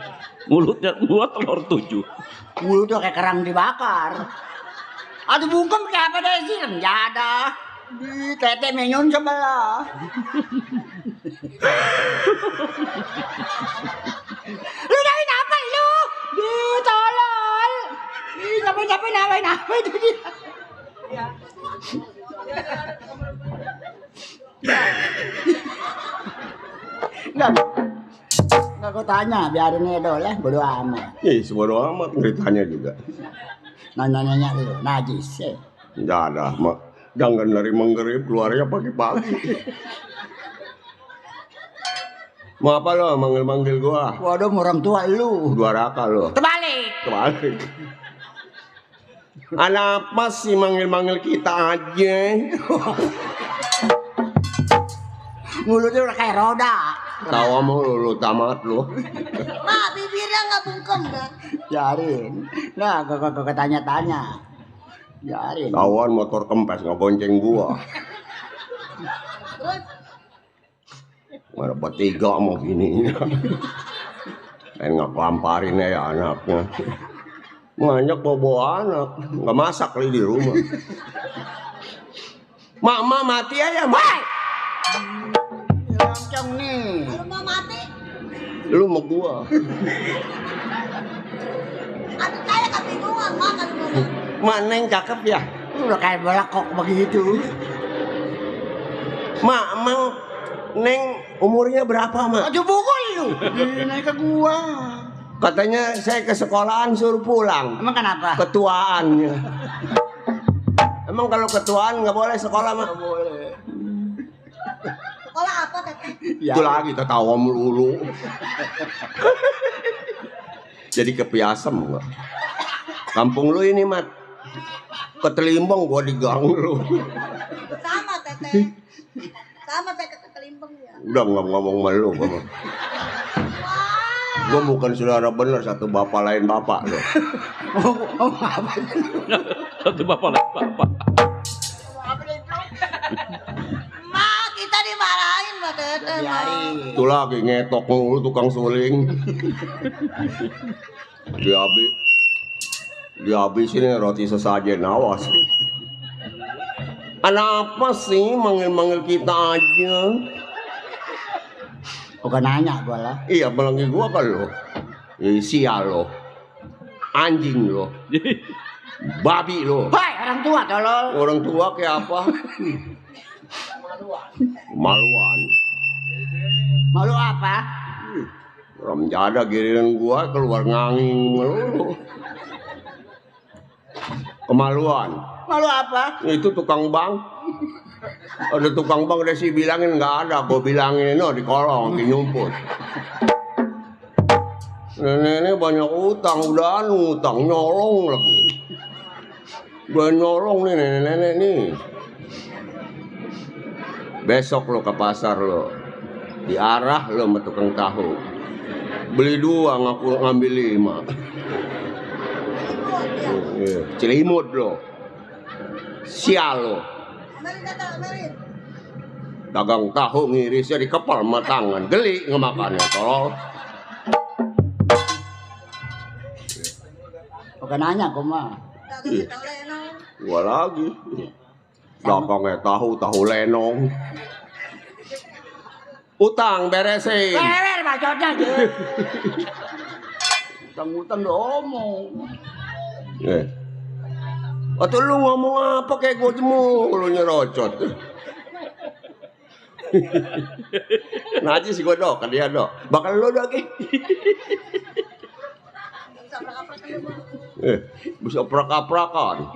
Speaker 4: Mulutnya buat telur 7.
Speaker 8: Mulutnya kayak kerang dibakar. Aduh bungkem kayak apa deh sih? Nggak ada. Di tete menyon sebelah. Lu nawain apa lu? Di tolol. Ih, capek-capek nawain apa itu dia? Nggak gue tanya, biarin aja dulu lah, bodo amat.
Speaker 7: Ih, sebodo amat ceritanya juga.
Speaker 8: Nanya-nanya lu, najis ya.
Speaker 7: Nggak ada, mak. Jangan dari menggerip keluarnya pagi-pagi. Mau apa lo manggil-manggil gua?
Speaker 8: Waduh, orang tua lu.
Speaker 7: Dua raka lo.
Speaker 8: Terbalik.
Speaker 7: Terbalik. Ada apa sih manggil-manggil kita aja?
Speaker 8: Mulutnya udah kayak roda.
Speaker 7: Tawa mau lu tamat lu.
Speaker 11: Mak bibirnya nggak bungkem dah.
Speaker 8: Biarin. Nah, gue tanya-tanya. Biarin.
Speaker 7: Tawan motor kempes nggak bonceng gua. Mana bertiga mau bininya. Pengen ngelamparin ya anaknya. Ngajak bawa anak, nggak masak kali di rumah. Mama mati aja, Mak.
Speaker 11: Lancang nih. Kalau mau mati,
Speaker 7: Lu mau gua.
Speaker 11: aduh saya kebingungan makan dulu.
Speaker 7: Mak Neng cakep ya.
Speaker 11: Udah kayak belakok begitu.
Speaker 7: Mak, emang Neng umurnya berapa, Mak?
Speaker 11: Aduh pukul lu. Naik ke gua.
Speaker 7: Katanya saya ke sekolahan suruh pulang.
Speaker 11: Emang kenapa?
Speaker 7: Ketuaannya. Emang kalau ketuaan nggak boleh sekolah, Mak? Nggak boleh.
Speaker 11: Sekolah apa teteh?
Speaker 7: Itu lagi ketawa melulu. Jadi kepiasem nggak? Kampung lu ini, Mat. Ketelimbang gua di gang lu.
Speaker 11: Sama teteh. Sama saya ke Kelimbang ya.
Speaker 7: Udah nggak ngomong malu gua. Gua bukan saudara bener, satu bapak lain bapak loh.
Speaker 11: Oh apa?
Speaker 4: Satu bapak lain bapak.
Speaker 11: Ma, kita dimarahin Mbak Teteh.
Speaker 7: Itu lagi ngetok mulu tukang suling. Dihabisin roti sesajen, awas. Kenapa sih manggil-manggil kita aja?
Speaker 11: Bukan nanya gua lah.
Speaker 7: Iya, manggil gua kan lo. Sial lo. Anjing lo. Babi lo.
Speaker 11: Hai, orang tua tolol.
Speaker 7: Orang tua kayak apa? Maluan.
Speaker 11: Malu apa?
Speaker 7: Ram jada giliran gua keluar nganging melulu. Kemaluan.
Speaker 11: Malu apa?
Speaker 7: Itu tukang bank. Ada tukang bank udah sih bilangin nggak ada, gua bilangin no di kolong, di nyumput. Nenek banyak utang, udah utang nyolong lagi. Gua nyolong nih nenek nih. Besok lo ke pasar lo, diarah lo sama tukang tahu. Beli 2 ngaku ngambil 5. Celimut lo. Sial lo. Dagang tahu ngirisnya di kepal sama tangan, geli ngemakannya tolol.
Speaker 11: Bukan nanya kok mah.
Speaker 7: Gua lagi. Dagangnya tahu lenong. Utang beresin.
Speaker 11: Berer bacotnya aja.
Speaker 7: Utang-utang ngomong. Atau lu ngomong apa kayak gue lu nyerocot. Najis sih gue dok, kan dia dok. Bakal lu dok. Bisa prak-prakan.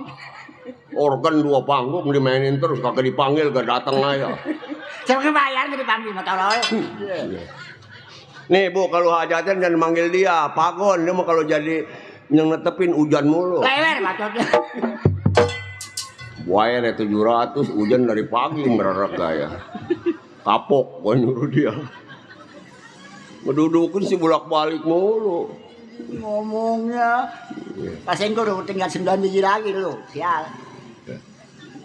Speaker 7: Organ 2 panggung dimainin terus, kagak dipanggil gak datang aja.
Speaker 11: Siapa bayar gak dipanggil mah tolol.
Speaker 7: Nih Bu, kalau hajatan jangan manggil dia, Pagon. Dia mau kalau jadi yang netepin hujan mulu.
Speaker 11: Lewer bacotnya.
Speaker 7: Bayar 700, hujan dari pagi mererek gaya. Kapok gua nyuruh dia. Ngedudukin sih bolak-balik mulu.
Speaker 11: Ngomongnya. Pasien gua udah tinggal 9 biji lagi lu. Sial.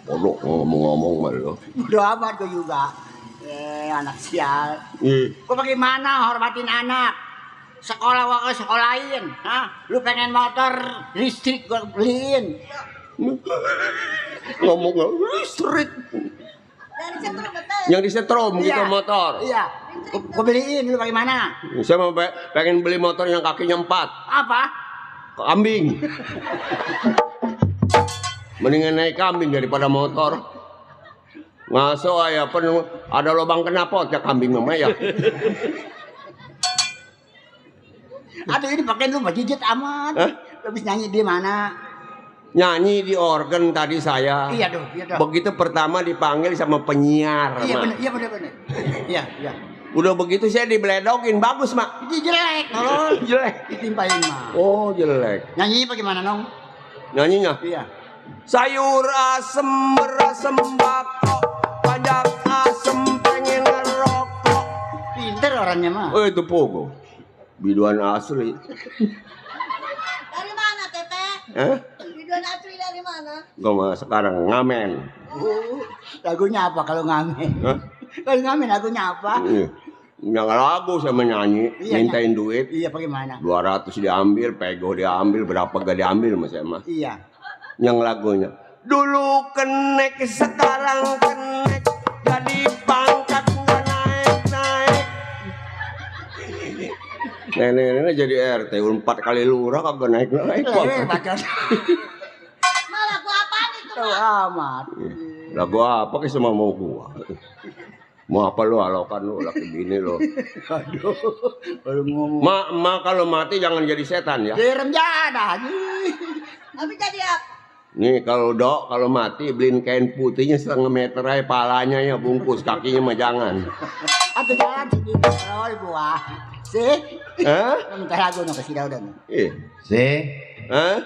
Speaker 7: Bodoh ngomong-ngomong mah lu.
Speaker 11: Bodoh amat gua juga. Anak sial. Gua bagaimana hormatin anak? Sekolah wakil sekolahin. Hah? Lu pengen motor listrik gua beliin.
Speaker 7: Ngomong listrik. Yang disetrum gitu motor.
Speaker 11: Iya. Gua beliin, lu bagaimana?
Speaker 7: Saya mau pengen beli motor yang kakinya 4.
Speaker 11: Apa?
Speaker 7: Kambing. Mendingan naik kambing daripada motor. Ngaso ya penuh ada lubang knalpot ya kambing mama ya.
Speaker 11: Aduh ini pakai lu majijit amat. Lu bisa nyanyi di mana?
Speaker 7: Nyanyi di organ tadi saya.
Speaker 11: Iya dong, iya dong.
Speaker 7: Begitu pertama dipanggil sama penyiar.
Speaker 11: Iya benar, iya benar. Iya, iya.
Speaker 7: Udah begitu saya dibeledokin, bagus mak.
Speaker 11: Jelek, tolol.
Speaker 7: Jelek.
Speaker 11: Ditimpain mah.
Speaker 7: Oh jelek.
Speaker 11: Nyanyi bagaimana nong?
Speaker 7: Nyanyinya?
Speaker 11: Iya.
Speaker 7: Sayur asem beras sembako, pajak asem pengen ngerokok.
Speaker 11: Pinter orangnya mah.
Speaker 7: Oh itu pogo. Biduan asli.
Speaker 11: Dari mana teteh? Biduan asli dari mana?
Speaker 7: Gua mah sekarang ngamen.
Speaker 11: Lagunya apa kalau ngamen? Kalau ngamen lagunya apa?
Speaker 7: Yang lagu sama nyanyi,
Speaker 11: Iya,
Speaker 7: mintain duit.
Speaker 11: Iya, bagaimana?
Speaker 7: 200 diambil, pego diambil, berapa gak diambil mas Emma?
Speaker 11: Iya.
Speaker 7: Yang lagunya dulu kenek, sekarang kenek, jadi pangkat gua naik. Nenek jadi RT 4 kali lurah kagak naik.
Speaker 11: Malah gua apaan itu? Tahu amat.
Speaker 7: Lagu apa ke semua mau gua? Mau apa lu alokan lu laki bini lu.
Speaker 11: Aduh, baru ngomong.
Speaker 7: Ma kalau mati jangan jadi setan ya.
Speaker 11: Direm jadah. Tapi jadi apa?
Speaker 7: Nih kalau mati beliin kain putihnya 1,5 meter aja, palanya ya bungkus, kakinya mah jangan.
Speaker 11: Atau jangan sini roll gua. Sih?
Speaker 7: Hah?
Speaker 11: Minta lagu no kasih daun.
Speaker 2: Si.
Speaker 7: Hah?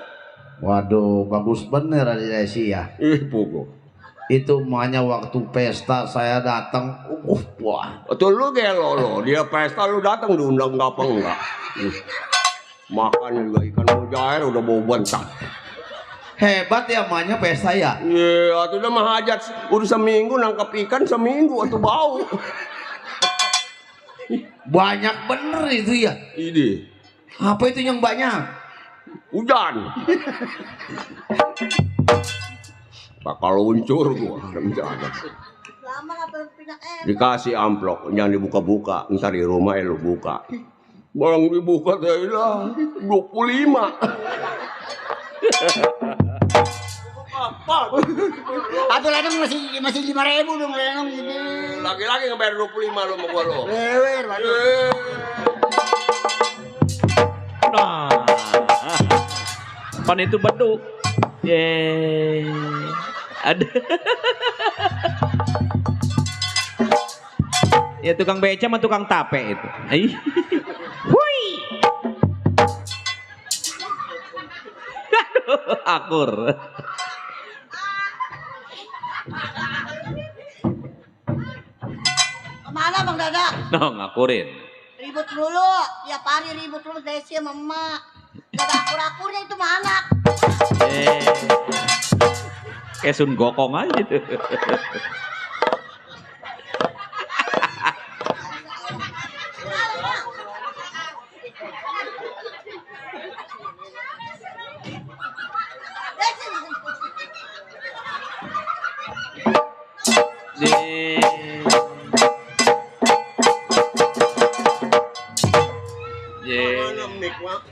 Speaker 2: Waduh, bagus bener ada sih ya.
Speaker 7: Pukul.
Speaker 2: Itu makanya waktu pesta saya datang, wah.
Speaker 7: Tuh lu gelo lo, dia pesta lu datang diundang nggak apa enggak? Makan juga ikan mujair udah bau bentak.
Speaker 2: Hebat ya makanya pesta ya.
Speaker 7: Iya, itu udah mah hajat, udah seminggu nangkep ikan seminggu atau bau.
Speaker 2: Banyak bener itu ya.
Speaker 7: Ini.
Speaker 2: Apa itu yang banyak?
Speaker 7: Hujan. Bakal luncur gua rencana.
Speaker 11: Lama nggak pindah
Speaker 7: Dikasih amplop, jangan dibuka-buka, ntar di rumah lu buka. Barang dibuka teh lah 25. Apa?
Speaker 11: Atau lenong masih 5.000 dong lenong ini.
Speaker 7: Lagi-lagi ngebayar 25 lu sama gua lo.
Speaker 11: Lewer,
Speaker 4: Nah, pan itu beduk. Ada. Ya tukang beca sama tukang tape itu. Hui. Aduh, akur.
Speaker 11: Kemana Bang Dadak?
Speaker 4: No, ngakurin.
Speaker 11: Ribut dulu, tiap hari ribut dulu Desi sama emak. Gak ada akur-akurnya itu mah anak.
Speaker 4: Kayak Sun Gokong aja tuh.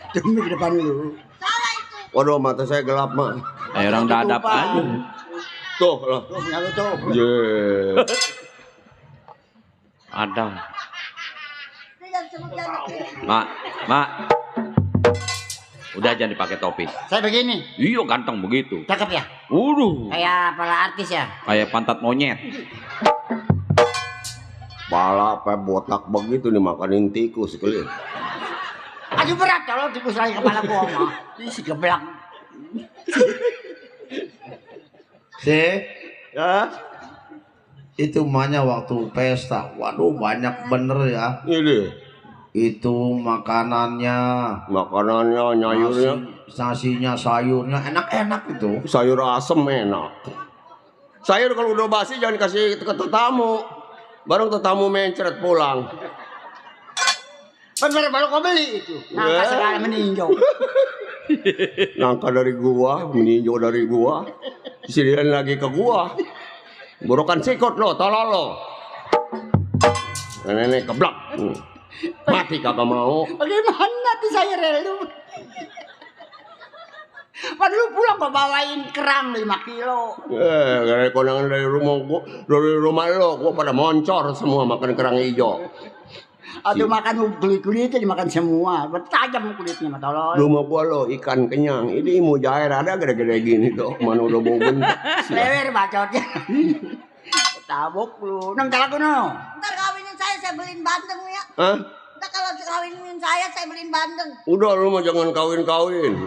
Speaker 11: Demi ke depan lu.
Speaker 7: Waduh, mata saya gelap mah.
Speaker 4: Orang dadap aja.
Speaker 7: Tuh loh.
Speaker 11: Tuh.
Speaker 4: Ada. Mak. Udah jangan dipakai topi.
Speaker 11: Saya begini.
Speaker 4: Iya ganteng begitu.
Speaker 11: Cakep ya? Kayak pala artis ya?
Speaker 4: Kayak pantat monyet.
Speaker 7: Pala apa botak begitu dimakanin tikus sekali.
Speaker 11: Aduh berat kalau tikus lagi kepala gua mah. Isi geblak.
Speaker 2: Ya. Itu makanya waktu pesta. Waduh, banyak bener ya.
Speaker 7: Ini.
Speaker 2: Itu makanannya,
Speaker 7: nyayurnya,
Speaker 2: nasinya, sayurnya enak-enak itu.
Speaker 7: Sayur asem enak. Sayur kalau udah basi jangan kasih ke tetamu. Barang tetamu mencret pulang.
Speaker 11: Bener baru kau beli itu. Nangka segala meninjau.
Speaker 7: Nangka dari gua, meninjau dari gua. Disediain lagi ke gua. Borokan sikot lo, tolol lo. Nenek keblak. Mati kagak mau.
Speaker 11: Bagaimana tuh saya relu? Padahal pulang kau bawain kerang 5 kilo.
Speaker 7: Dari kondangan dari rumah lo, gua pada moncor semua makan kerang hijau.
Speaker 11: Aduh makan kulit-kulitnya dimakan semua. Bertajam kulitnya mah tolol.
Speaker 7: Rumah gua lo ikan kenyang. Ini mujair ada gede-gede gini tuh. Mana udah bau bentuk.
Speaker 11: Lewer bacotnya. Tabok lu. Ntar aku no. Ntar kawinin saya beliin bandeng ya.
Speaker 7: Hah?
Speaker 11: Ntar kalau kawinin saya beliin bandeng.
Speaker 7: Udah lu mah jangan kawin-kawin.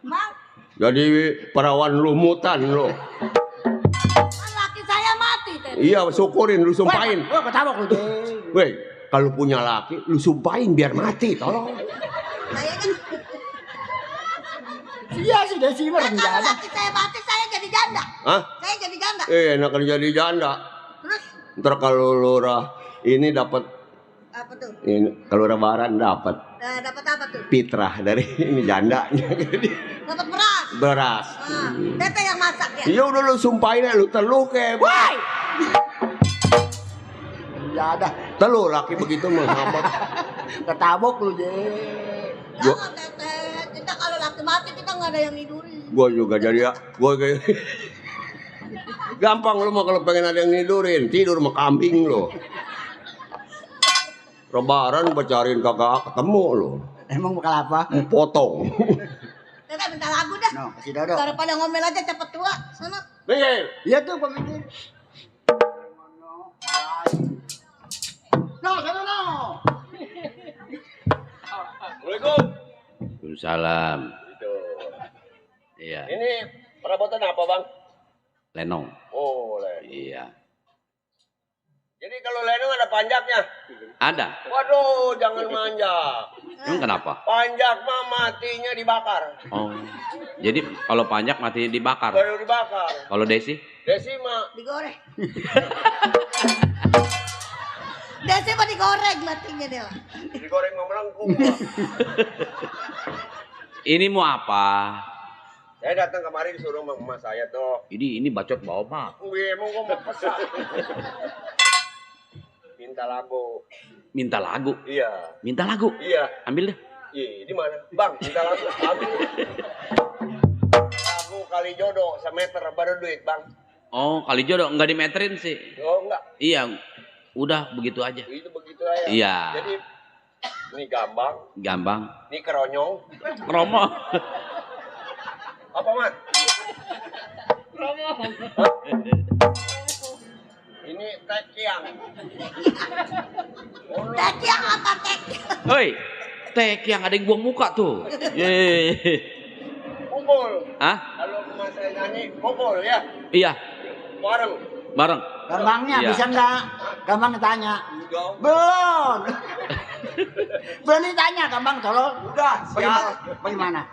Speaker 11: Bang.
Speaker 7: Jadi perawan lumutan lo.
Speaker 11: Kan laki saya mati tadi.
Speaker 7: Iya syukurin lu sumpahin.
Speaker 11: Gua ketabok lu.
Speaker 7: Weh, kalau punya laki lu sumpahin biar mati tolong.
Speaker 11: Saya kan. Iya sudah sih merendah. Kalau laki saya mati saya jadi janda.
Speaker 7: Hah?
Speaker 11: Saya jadi janda.
Speaker 7: Enak jadi janda.
Speaker 11: Terus?
Speaker 7: Ntar kalau lurah ini dapat
Speaker 11: Apa tuh?
Speaker 7: Ini kalau lebaran dapat
Speaker 11: Dapat apa tuh?
Speaker 7: fitrah dari ini jandanya.
Speaker 11: Dapat beras.
Speaker 7: Beras.
Speaker 11: Nah, Tete yang masak ya.
Speaker 7: Iya udah lu sumpahin aja, lu teluh ke.
Speaker 11: Woi.
Speaker 7: Ya ada. Teluh laki begitu menghabak.
Speaker 11: Ketabok lu, Je.
Speaker 7: Gua,
Speaker 11: Jangan Tete. Kita kalau laki mati kita nggak ada yang nidurin.
Speaker 7: gua juga jadi ya. Gua kayak gampang lu mah kalau pengen ada yang nidurin, tidur sama kambing lu. Lebaran bacarin kagak ketemu lu.
Speaker 11: Emang bakal apa?
Speaker 7: Potong.
Speaker 11: Tete minta lagu dah.
Speaker 8: No, kasih Dodo.
Speaker 11: Daripada ngomel aja cepet tua. Sana.
Speaker 7: Mikir.
Speaker 11: Iya tuh gua mikir. No, sana no.
Speaker 7: Assalamualaikum.
Speaker 4: Waalaikumsalam. Iya.
Speaker 7: Ini perabotan apa, Bang?
Speaker 4: Lenong.
Speaker 7: Oh,
Speaker 4: Iya.
Speaker 7: Jadi kalau lenong ada panjaknya?
Speaker 4: Ada.
Speaker 7: Waduh, jangan manjak.
Speaker 4: Emang kenapa?
Speaker 7: Panjak mah matinya dibakar.
Speaker 4: Oh. Jadi kalau panjak mati dibakar.
Speaker 7: Baru dibakar.
Speaker 4: Kalau Desi?
Speaker 7: Desi mah
Speaker 11: Digoreng. Desi mah digoreng matinya dia.
Speaker 7: digoreng sama melengkung.
Speaker 4: Ini mau apa?
Speaker 7: Saya datang kemari disuruh sama emak saya tuh.
Speaker 4: Ini bacot bawa mah.
Speaker 7: Wih, emang gua mau pesan. Minta lagu.
Speaker 4: Minta lagu.
Speaker 7: Iya.
Speaker 4: Minta lagu.
Speaker 7: Iya.
Speaker 4: Ambil deh.
Speaker 7: Ih, di mana? Bang, minta lagu. Lagu kali jodoh semeter baru duit, Bang.
Speaker 4: Oh, kali jodoh enggak dimeterin sih.
Speaker 7: Oh, enggak.
Speaker 4: Iya. Udah begitu aja.
Speaker 7: Itu begitu aja.
Speaker 4: Iya.
Speaker 7: Jadi ini gambang,
Speaker 4: Gampang.
Speaker 7: ini keronyong.
Speaker 4: Romo.
Speaker 7: Apa, Mat? Ini tekiang.
Speaker 11: Tekiang apa tekiang?
Speaker 4: Hoi. Tek yang ada yang buang muka tuh. Yeay.
Speaker 7: Pukul.
Speaker 4: Hah?
Speaker 7: Kalau emak saya nyanyi, pukul ya.
Speaker 4: Iya.
Speaker 7: Bareng.
Speaker 4: Bareng.
Speaker 11: Gampangnya
Speaker 4: Iya.
Speaker 11: bisa enggak? Gampang ditanya. Belum. Belum ditanya, gampang tolong.
Speaker 7: Udah, siap.
Speaker 11: Bagaimana?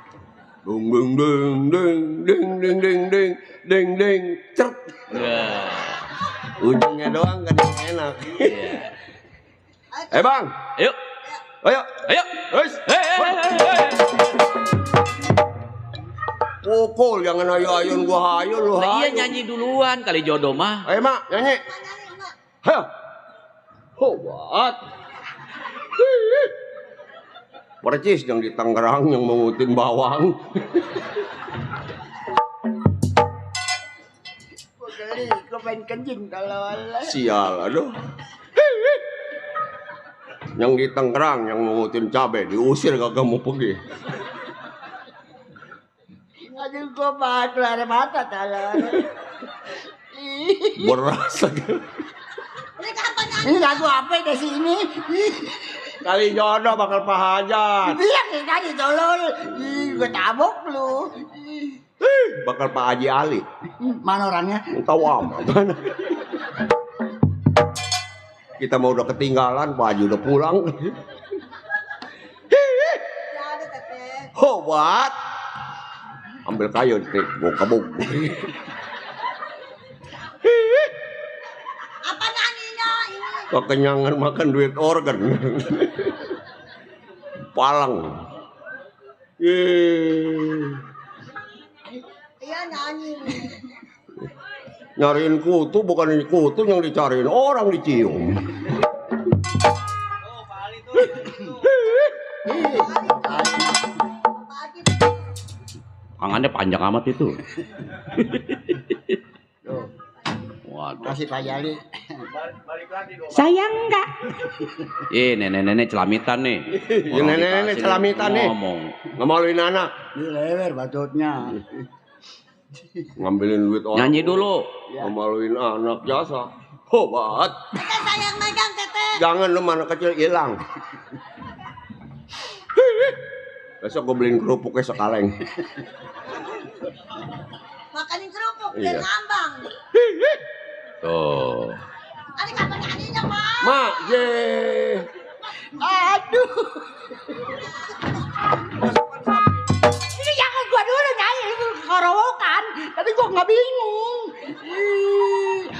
Speaker 7: Dung dung dung dung dung dung dung dung dung dung cert.
Speaker 4: Ya.
Speaker 7: Ujungnya doang kan yang enak.
Speaker 4: Iya.
Speaker 7: Bang,
Speaker 4: Yuk.
Speaker 7: ayo,
Speaker 4: Ayo.
Speaker 7: guys. Pukul jangan ayo-ayun gua hayu lu.
Speaker 4: Nah, iya
Speaker 7: hayu.
Speaker 4: nyanyi duluan kali jodoh mah.
Speaker 7: Ayo mak nyanyi. Ayo. Oh what? Percis yang di Tangerang yang mengutin bawang.
Speaker 11: Gue pengen kencing kalau
Speaker 7: Sial, aduh. Yang di Tangerang yang mengutin cabai diusir kagak mau pergi.
Speaker 11: aduh gue banget keluar mata talon.
Speaker 7: Berasa.
Speaker 11: Ini lagu apa di sini?
Speaker 7: Kali jodoh bakal pahajat.
Speaker 11: Bilang ya tadi tolol. Gue tabok lu.
Speaker 7: Bakal Pak Haji Ali.
Speaker 11: Mana orangnya?
Speaker 7: Tahu amat. Kita mau udah ketinggalan, Pak Haji udah pulang. Oh, what? Ambil kayu, trik, gua kabuk.
Speaker 11: Apa nyanyinya ini?
Speaker 7: Kekenyangan makan duit organ. Palang.
Speaker 11: Iya nyanyi.
Speaker 7: Nyariin kutu bukan ini kutu yang dicariin orang dicium.
Speaker 4: Tangannya panjang amat itu. Waduh.
Speaker 11: Masih Pak Jali.
Speaker 10: Saya enggak.
Speaker 4: Nenek-nenek celamitan nih.
Speaker 7: Ya, nenek-nenek celamitan nih.
Speaker 4: Ngomong.
Speaker 7: Ngemaluin anak.
Speaker 11: Ini lewer batutnya.
Speaker 7: Ngambilin duit orang.
Speaker 4: Nyanyi dulu.
Speaker 7: Ngemaluin anak jasa. Hobat.
Speaker 11: Tete saya yang megang Tete.
Speaker 7: Jangan lu mana kecil hilang. Besok gue beliin kerupuknya sekaleng.
Speaker 11: Makanin kerupuk
Speaker 7: Iya.
Speaker 11: biar ngambang.
Speaker 4: Tuh.
Speaker 11: Ada kapan nyanyinya Pak?
Speaker 7: Mak, ye.
Speaker 11: Aduh. Ini jangan gua dulu nyanyi itu karawokan. Tapi gua nggak bingung.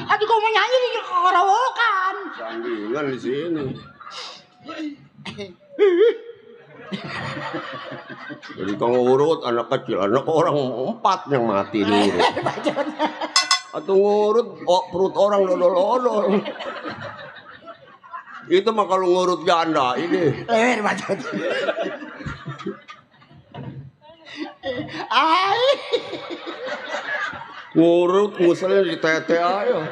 Speaker 11: Aduh gua mau nyanyi di karawokan.
Speaker 7: Sandingan di sini. Jadi kang urut anak kecil, anak orang 4 yang mati diurut. Atau ngurut perut orang dodol-dodol. Itu mah kalau ngurut janda ini.
Speaker 11: Leher bacot. Ai.
Speaker 7: Ngurut nguselnya di tete aja.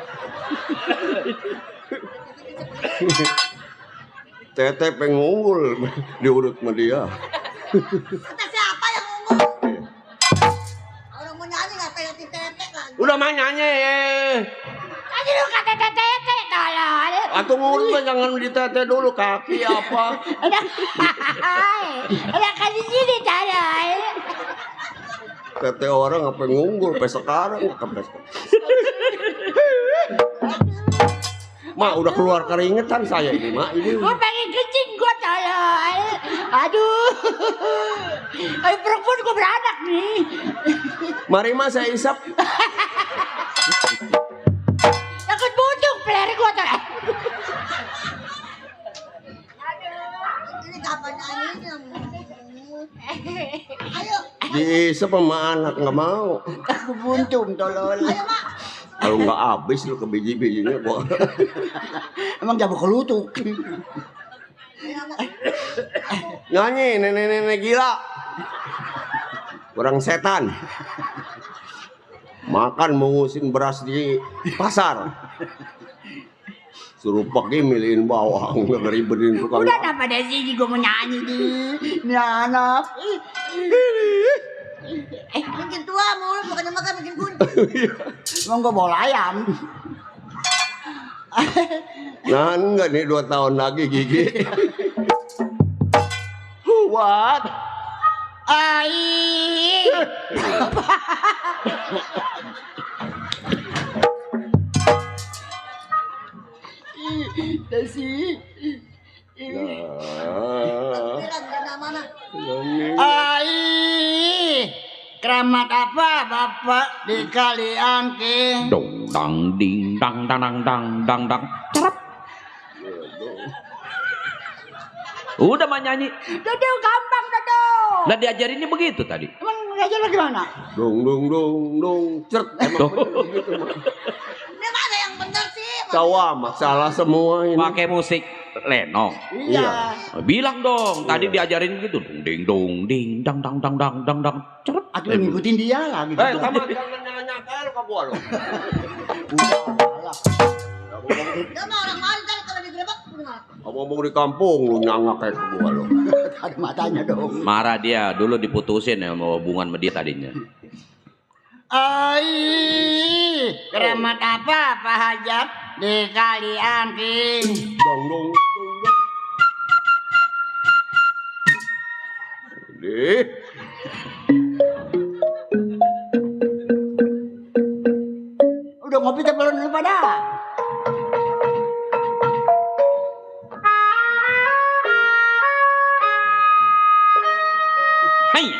Speaker 7: Tete pengunggul diurut sama dia.
Speaker 9: Kata siapa yang ngomong? Orang mau nyanyi nggak kayak tete lagi.
Speaker 7: Udah mah nyanyi.
Speaker 9: Tadi lu kata tete tolol.
Speaker 7: Atau ngurut mah jangan di tete dulu kaki apa.
Speaker 9: Ada kan di sini tolol.
Speaker 7: Tete orang apa ngunggul sampai sekarang sampai sekarang. Mak udah keluar keringetan saya ini mak ini.
Speaker 9: Gua pengen kencing gua tolol. Aduh. Ayo perempuan gua beranak nih.
Speaker 7: Mari mas saya isap.
Speaker 9: Takut buntung peler gua tolol. Aduh. Ini kapan nyanyinya? Ayo.
Speaker 7: Diisap sama anak nggak mau.
Speaker 11: Aku buntung tolol.
Speaker 9: Ayo mak.
Speaker 7: Kalau nggak habis lu ke biji-bijinya gua.
Speaker 11: Emang jago kelutuk.
Speaker 7: Nyanyi nenek-nenek gila. Kurang setan. Makan mengusin beras di pasar. Suruh pakai milihin bawang, nggak ngeribetin tukang.
Speaker 11: Udah apa dari sini gue mau nyanyi di ini anak.
Speaker 9: Bikin tua mulu bukannya makan bikin kunci.
Speaker 11: Emang gue bawa ayam.
Speaker 7: Nah enggak nih 2 tahun lagi gigi. What?
Speaker 11: Ai. Desi. Ai. Keramat apa Bapak di kalian ke?
Speaker 4: Dong dang ding dang dang dang dang dang dang. Cerap. Udah mah nyanyi.
Speaker 11: Dodo gampang Dodo.
Speaker 4: Lah diajarinnya begitu tadi.
Speaker 11: Emang ngajar gimana?
Speaker 7: Dong dong dong dong cert. Emang bener gitu mah.
Speaker 9: Ini mana yang benar sih?
Speaker 7: Kau amat salah semua ini.
Speaker 4: Pakai musik Leno.
Speaker 11: Iya.
Speaker 4: Bilang dong, tadi diajarin gitu. Ding dong ding dang dang dang dang dang dang. Cerap.
Speaker 11: Aku ngikutin dia lagi.
Speaker 7: Sama jangan nyangka ke gua lo.
Speaker 9: Dia mah orang malu kan kalau digerebek gimana?
Speaker 7: Ngomong di kampung lu nyangka kayak ke gua lo.
Speaker 11: Ada matanya dong.
Speaker 4: Marah dia, dulu diputusin ya mau hubungan sama dia tadinya.
Speaker 11: Ai, keramat apa Pak Hajat di kalian King?
Speaker 7: Dong dong dong dong. Deh.
Speaker 11: Udah ngopi tapi belum dulu pada.
Speaker 4: Hai.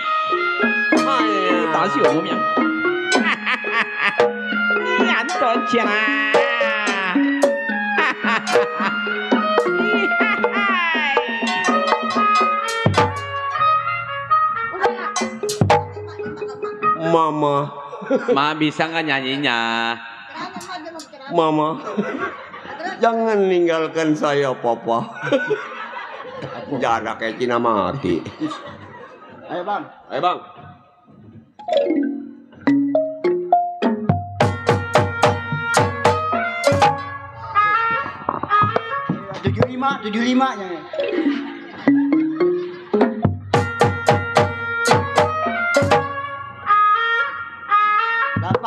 Speaker 4: Hai, tahu umumnya. Anton Cina.
Speaker 7: Mama.
Speaker 4: Ma bisa nggak nyanyinya?
Speaker 7: Mama. Jangan ninggalkan saya, Papa. Jangan kayak Cina mati.
Speaker 11: Ayo Bang.
Speaker 7: Ayo, Bang.
Speaker 11: Tujuh lima nya.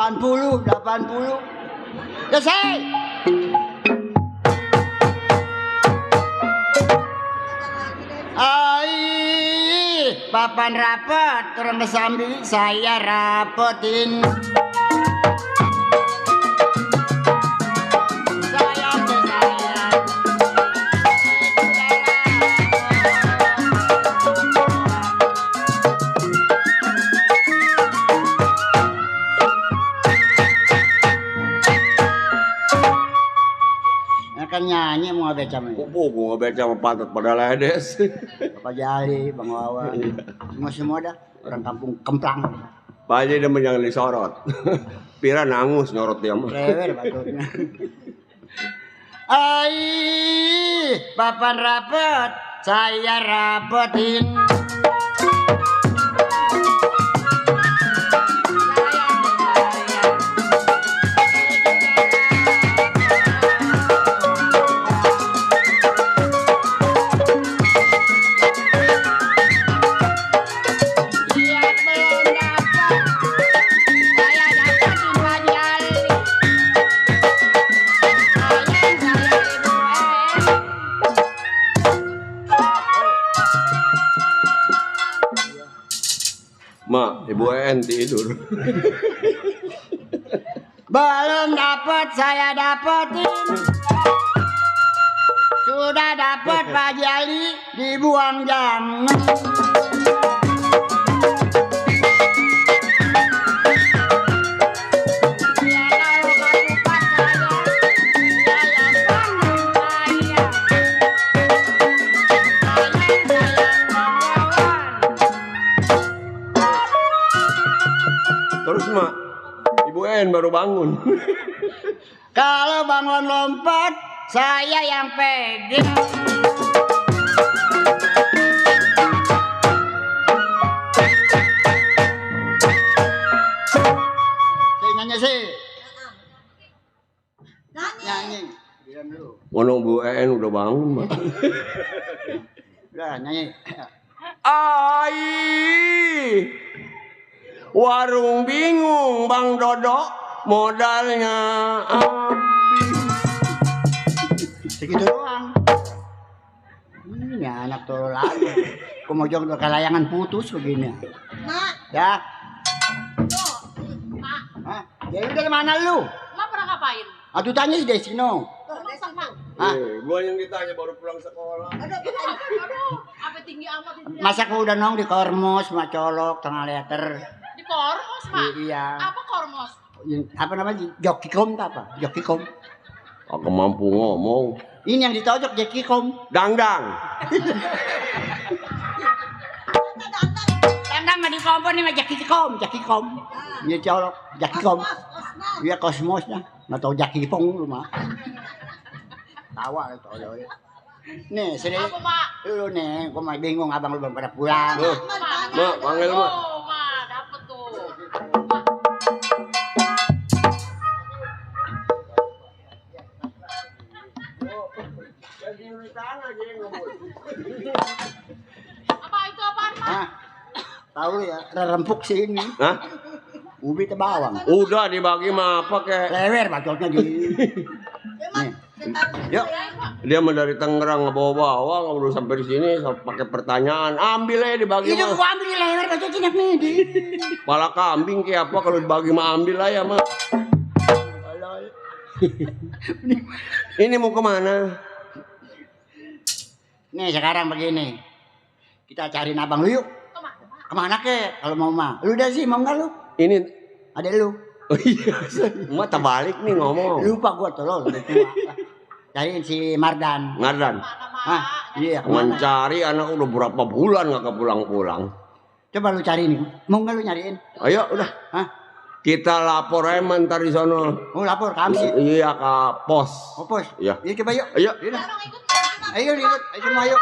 Speaker 11: 80. Selesai. Ai, papan rapat turun kesambi saya rapotin. Kan nyanyi mau beca mah.
Speaker 7: Gua ngebeca sama pantat pada ledes.
Speaker 11: Bapak Jali, Bang Wawan. Semua dah orang kampung Kemplang.
Speaker 7: Pak Haji demen jangan disorot. Pira nangus nyorot dia mah.
Speaker 11: Lewer batutnya. Ai, papan rapet, saya rapetin.
Speaker 7: Mak, Ibu En tidur.
Speaker 11: Belum dapat saya dapetin. Sudah dapat Pak Jali dibuang jangan.
Speaker 7: Terus mak, Ibu En baru bangun.
Speaker 11: Kalau bangun lompat, saya yang pegang. Nyanyi sih. Nyanyi. Diam dulu.
Speaker 7: Mana Bu En udah bangun mak.
Speaker 11: Udah nyanyi.
Speaker 7: Ai, warung bingung Bang Dodo, modalnya habis.
Speaker 11: Segitu doang. Ini anak tolol lagi. Kok mau jong kelayangan putus begini.
Speaker 9: Mak,
Speaker 11: Ya.
Speaker 9: tuh, Mak.
Speaker 11: Hah? Ya udah mana lu?
Speaker 9: Mak pernah ngapain?
Speaker 11: Aduh tanya si Desino.
Speaker 9: Tuh, Desino, Mak.
Speaker 11: Hah?
Speaker 7: Gua yang ditanya baru pulang sekolah.
Speaker 9: Aduh, apa tinggi amat ini?
Speaker 11: Masa aku udah nong di Kormos, sama colok, tengah letter.
Speaker 9: Di Kormos, Mak?
Speaker 11: Iya.
Speaker 9: Apa Kormos?
Speaker 11: Apa namanya? Jokikom apa? Jokikom.
Speaker 7: Aku mampu ngomong.
Speaker 11: Ini yang ditojok Jokikom.
Speaker 7: Dangdang.
Speaker 11: Tandang mah di kompon nih mah Jokikom, Jokikom. Ini colok, Jokikom. Iya Kosmos dah. Nggak tahu Jokipong lu mah. Tawa itu tolol. Nih, sini.
Speaker 9: Apa, Mak?
Speaker 11: Lu nih, gua mah bingung abang lu belum pada pulang.
Speaker 7: Mak, panggil mak.
Speaker 9: Oh, Mak, dapet tuh. Apa itu apaan, Mak?
Speaker 11: Hah? Tahu lu ya, rempuk sih ini.
Speaker 7: Hah?
Speaker 11: Ubi te bawang.
Speaker 7: Udah dibagi mah apa kek?
Speaker 11: Lewer bacotnya di. Nih. Yuk.
Speaker 7: Dia mah dari Tangerang ngebawa-bawa, udah sampai di sini pakai pertanyaan. Ambil aja dibagi
Speaker 11: Itu
Speaker 7: mah.
Speaker 11: gua ambil di lewer bacotnya nih di.
Speaker 7: Kepala kambing kayak apa kalau dibagi mah ambil aja mah. Ini mau kemana?
Speaker 11: Nih sekarang begini. Kita cariin abang lu yuk. Kemana ke? Kalau mau mah. Lu udah sih mau nggak lu?
Speaker 7: Ini
Speaker 11: Ada lu.
Speaker 7: oh iya, mah terbalik nih ngomong.
Speaker 11: Lupa gua tolol udah tua. Cariin si Mardan.
Speaker 7: Ngadan.
Speaker 11: Hah? Iya. Kemana?
Speaker 7: Mencari anak udah berapa bulan nggak pulang-pulang.
Speaker 11: Coba lu cariin. Mau nggak lu nyariin?
Speaker 7: Ayo udah.
Speaker 11: Hah?
Speaker 7: Kita lapor aja ntar di sono.
Speaker 11: Mau lapor ke Amsi?
Speaker 7: Iya ke pos.
Speaker 11: Oh pos?
Speaker 7: Iya.
Speaker 11: Iya coba yuk.
Speaker 7: Ayo.
Speaker 11: Yaudah. Ayo ikut. Ayo semua yuk.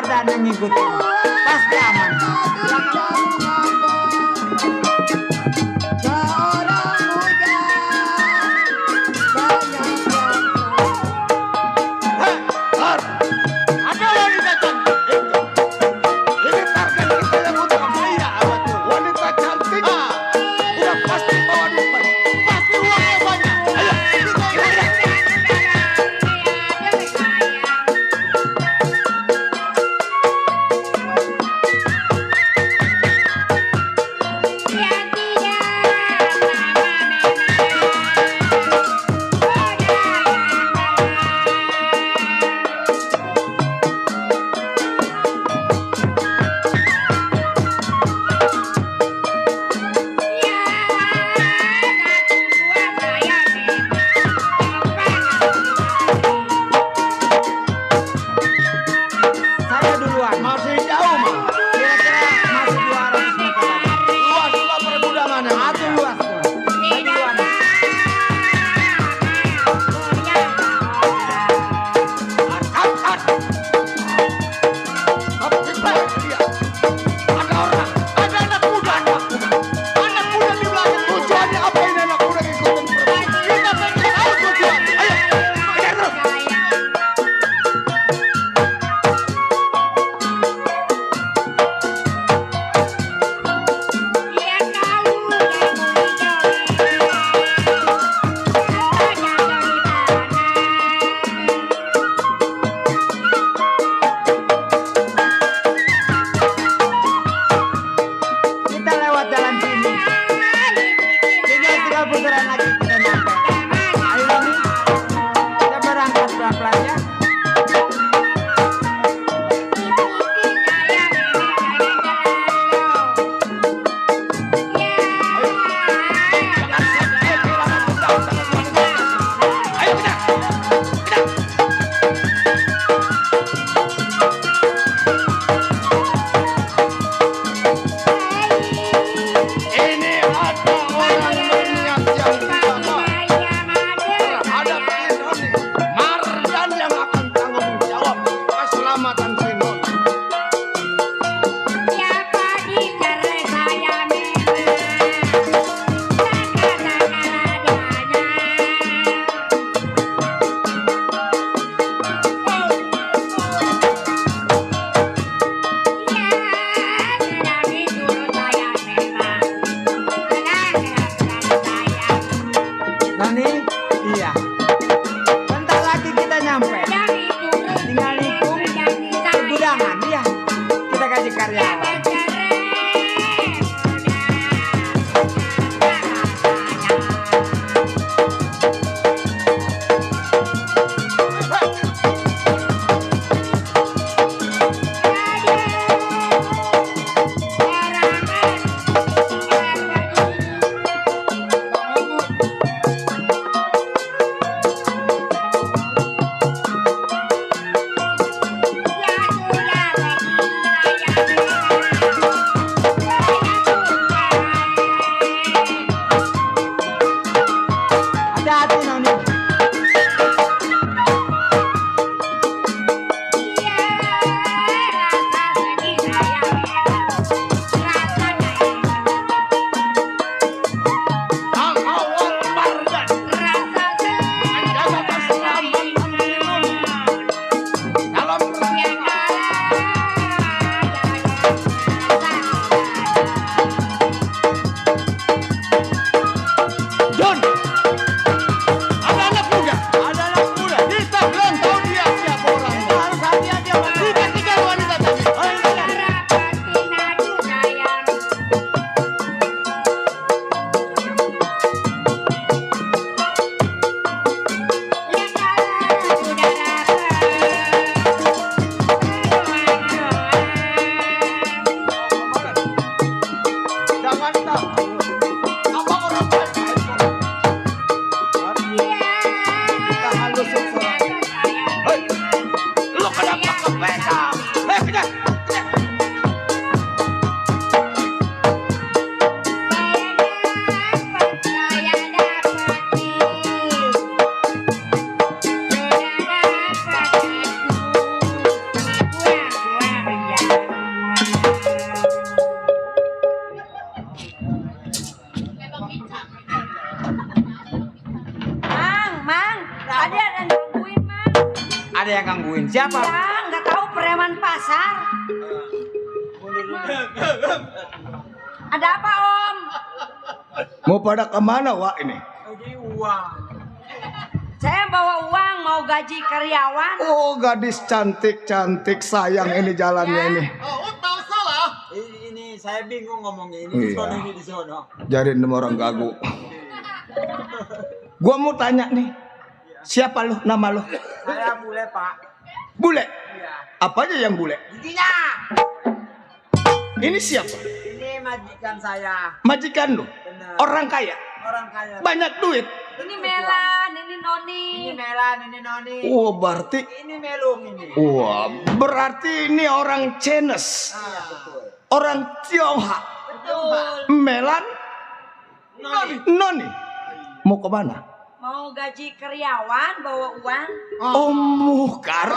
Speaker 8: Mardan yang ngikutin. Pasti aman.
Speaker 5: Ada wanita cantik. Ini target kita yang utama. Iya, betul. Wanita cantik. Udah pasti bawa duit banyak. Pasti uangnya banyak. Ayo, kita.
Speaker 8: Saya duluan.
Speaker 5: Masih jauh, Mas.
Speaker 8: Kira-kira masih 200 meter lagi.
Speaker 5: Luas juga pergudangannya.
Speaker 8: Aduh luas. Saya duluan.
Speaker 5: Ada orang, ada anak muda, anak muda di belakang. Tujuannya apa ini anak muda ngikutin perempuan? Kita pengen tahu tujuannya. Ayo, kejar terus.
Speaker 8: Kita lewat jalan sini. Tinggal 3 putaran lagi kita nyampe. Ayo Roni, kita berangkat pelan-pelan ya.
Speaker 5: Ini ada orang berniat yang sama terhadap Sinoni. Mardan yang akan tanggung jawab keselamatan Sinoni.
Speaker 8: Roni, iya. Bentar lagi kita nyampe. Tinggal nikung ke gudangan ya. Kita gaji karyawan. Siapa?
Speaker 9: Ya, nggak tahu preman pasar. Ada apa Om?
Speaker 5: Mau pada kemana Wak ini?
Speaker 9: Saya bawa uang mau gaji karyawan.
Speaker 5: Oh gadis cantik-cantik sayang ini jalannya ini.
Speaker 6: Oh, tahu salah.
Speaker 11: Ini saya bingung ngomongnya ini
Speaker 5: Iya.
Speaker 11: di sono ini di sono.
Speaker 5: Jadi nama orang gagu. Gua mau tanya nih, siapa lu? Nama lu?
Speaker 11: Saya bule Pak.
Speaker 5: Bule. Apa aja yang bule?
Speaker 11: Giginya.
Speaker 5: Ini siapa?
Speaker 11: Ini majikan saya.
Speaker 5: Majikan lu?
Speaker 11: Benar.
Speaker 5: Orang kaya?
Speaker 11: Orang kaya.
Speaker 5: Banyak duit?
Speaker 9: Ini Melan, ini Noni.
Speaker 11: Ini Melan, ini Noni.
Speaker 5: Oh berarti,
Speaker 11: Ini Melung ini.
Speaker 5: wah berarti ini orang Chinese,
Speaker 11: Betul.
Speaker 5: orang Tionghoa,
Speaker 9: Betul.
Speaker 5: Melan, Noni. Mau kemana?
Speaker 9: Mau gaji karyawan bawa uang.
Speaker 5: Oh mukar.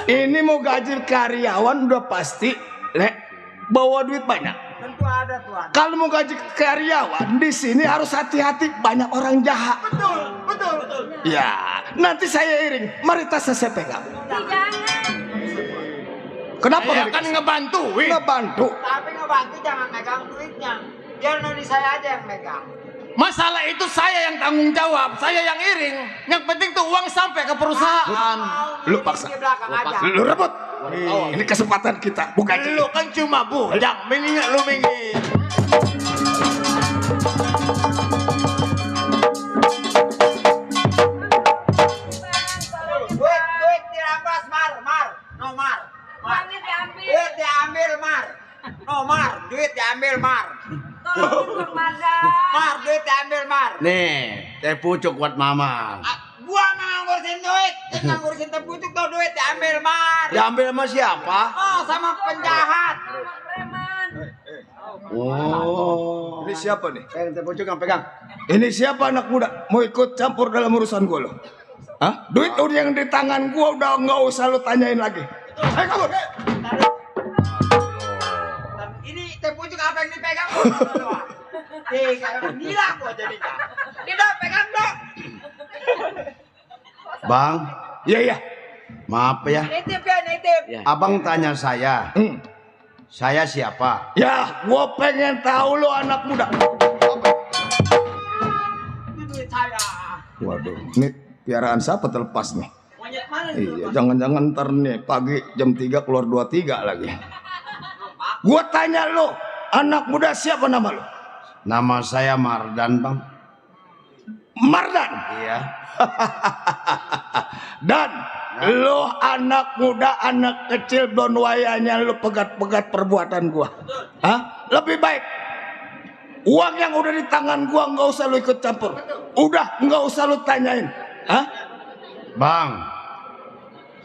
Speaker 5: Ini mau gaji karyawan udah pasti, Lek, bawa duit banyak.
Speaker 11: Tentu ada Tuan.
Speaker 5: Kalau mau gaji karyawan di sini harus hati-hati, banyak orang jahat.
Speaker 6: Betul, betul, betul.
Speaker 5: Ya, nanti saya iring. Mari tas saya pegang.
Speaker 9: Jangan.
Speaker 5: Kenapa?
Speaker 6: Saya
Speaker 5: nggak
Speaker 6: akan
Speaker 5: dikasih?
Speaker 6: ngebantuin.
Speaker 5: Ngebantu.
Speaker 11: Tapi ngebantu jangan megang duitnya. Biar Noni saya aja yang megang.
Speaker 6: Masalah itu saya yang tanggung jawab, saya yang iring. Yang penting tuh uang sampai ke perusahaan.
Speaker 5: Lu paksa.
Speaker 11: Di belakang aja.
Speaker 5: Lu rebut. Ini kesempatan kita. Bukan
Speaker 6: Lu kan cuma bujang, mendingan lu minggir.
Speaker 11: Duit dirampas Mar. No Mar.
Speaker 9: Uangnya diambil.
Speaker 11: Duit diambil Mar. No Mar, duit diambil Mar.
Speaker 9: Tolongin Bang Mardhan.
Speaker 11: Mar, duit diambil Mar.
Speaker 3: Nih, teh pucuk buat mama.
Speaker 11: Gua nggak ngurusin duit, nggak ngurusin tepucuk tuh duit diambil Mar.
Speaker 3: Diambil sama siapa?
Speaker 11: Oh, sama penjahat.
Speaker 9: Preman.
Speaker 3: Oh.
Speaker 5: Ini siapa nih?
Speaker 3: Teh pucuk yang pegang.
Speaker 5: Ini siapa anak muda? Mau ikut campur dalam urusan gue lo? Hah? Duit udah yang di tangan gue udah nggak usah lo tanyain lagi. Ayo kabur.
Speaker 11: Ini tepucuk apa yang dipegang? Kayak gila gua jadinya. Tidak pegang dong.
Speaker 3: Bang,
Speaker 5: Iya iya.
Speaker 3: maaf ya.
Speaker 11: Nitip ya, nitip.
Speaker 3: Abang tanya saya.
Speaker 5: Hmm.
Speaker 3: Saya siapa?
Speaker 5: Ya, gue pengen tahu lo anak muda.
Speaker 11: Ini duit saya.
Speaker 5: Waduh, ini piaraan siapa terlepas nih?
Speaker 11: Monyet mana
Speaker 5: Iya,
Speaker 11: itu?
Speaker 5: jangan-jangan ntar nih pagi jam 3 keluar 23 lagi. Gue tanya lo, anak muda siapa nama lo?
Speaker 3: Nama saya Mardhan, Bang.
Speaker 5: Mardhan.
Speaker 3: Iya.
Speaker 5: Dan lo anak muda, anak kecil belum wayanya lo pegat-pegat perbuatan gua. Hah? Lebih baik uang yang udah di tangan gua nggak usah lo ikut campur. Udah nggak usah lo tanyain. Hah?
Speaker 3: Bang,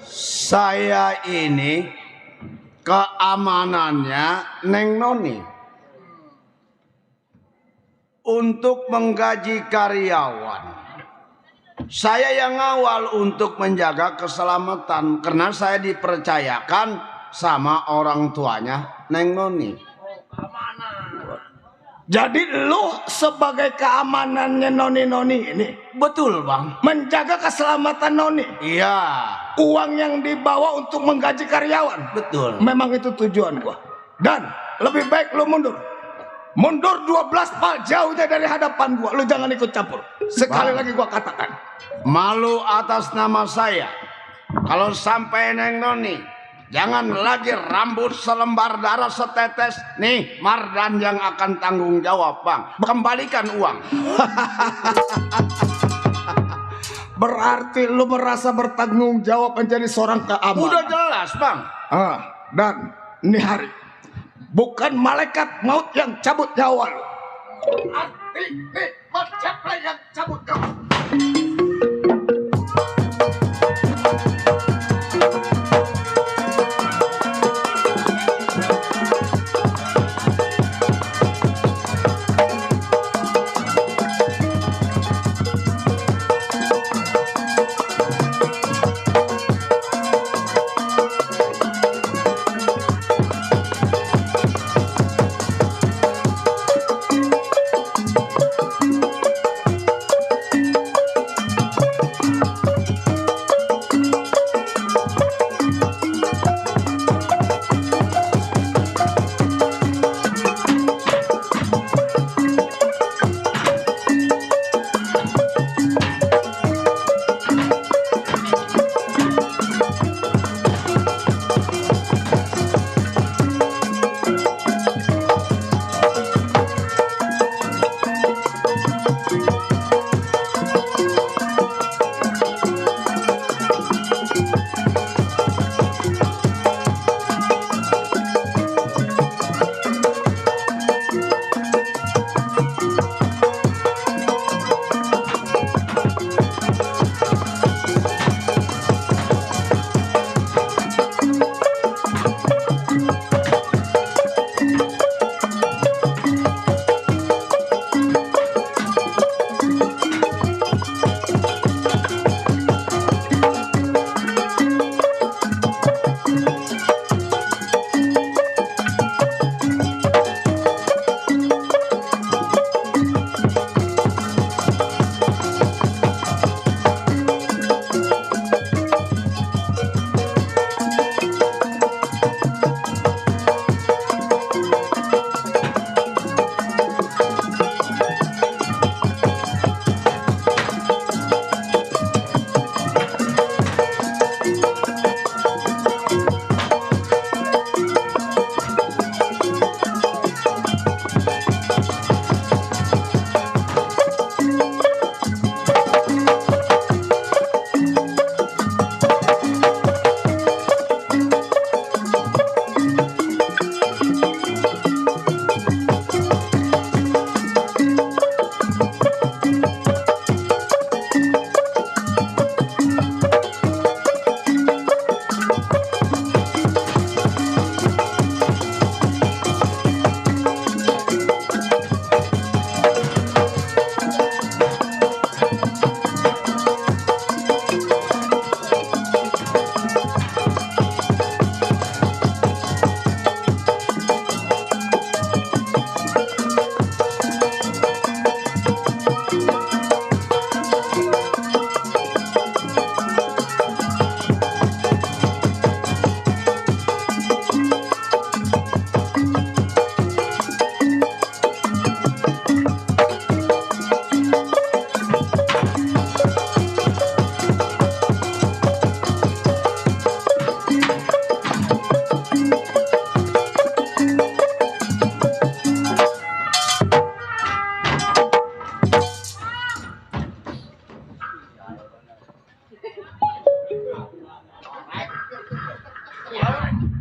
Speaker 3: saya ini keamanannya Neng Noni. Untuk menggaji karyawan. Saya yang awal untuk menjaga keselamatan karena saya dipercayakan sama orang tuanya Neng Noni.
Speaker 5: Jadi lo sebagai keamanannya Noni-Noni ini
Speaker 3: Betul, Bang.
Speaker 5: menjaga keselamatan Noni.
Speaker 3: Iya,
Speaker 5: Uang yang dibawa untuk menggaji karyawan.
Speaker 3: betul.
Speaker 5: Memang itu tujuan gua. Dan lebih baik lo mundur. Mundur 12 pal jauhnya dari hadapan gua. Lu jangan ikut campur. Sekali
Speaker 3: Bang.
Speaker 5: lagi gua katakan.
Speaker 3: Malu atas nama saya. Kalau sampai Neng Noni, jangan lagi rambut selembar darah setetes. Nih, Mardhan yang akan tanggung jawab, Bang. Kembalikan uang.
Speaker 5: Berarti lu merasa bertanggung jawab menjadi seorang keamanan.
Speaker 3: Udah jelas, Bang.
Speaker 5: Dan ini hari bukan malaikat maut yang cabut nyawa lu. Siapa yang cabut nyawa?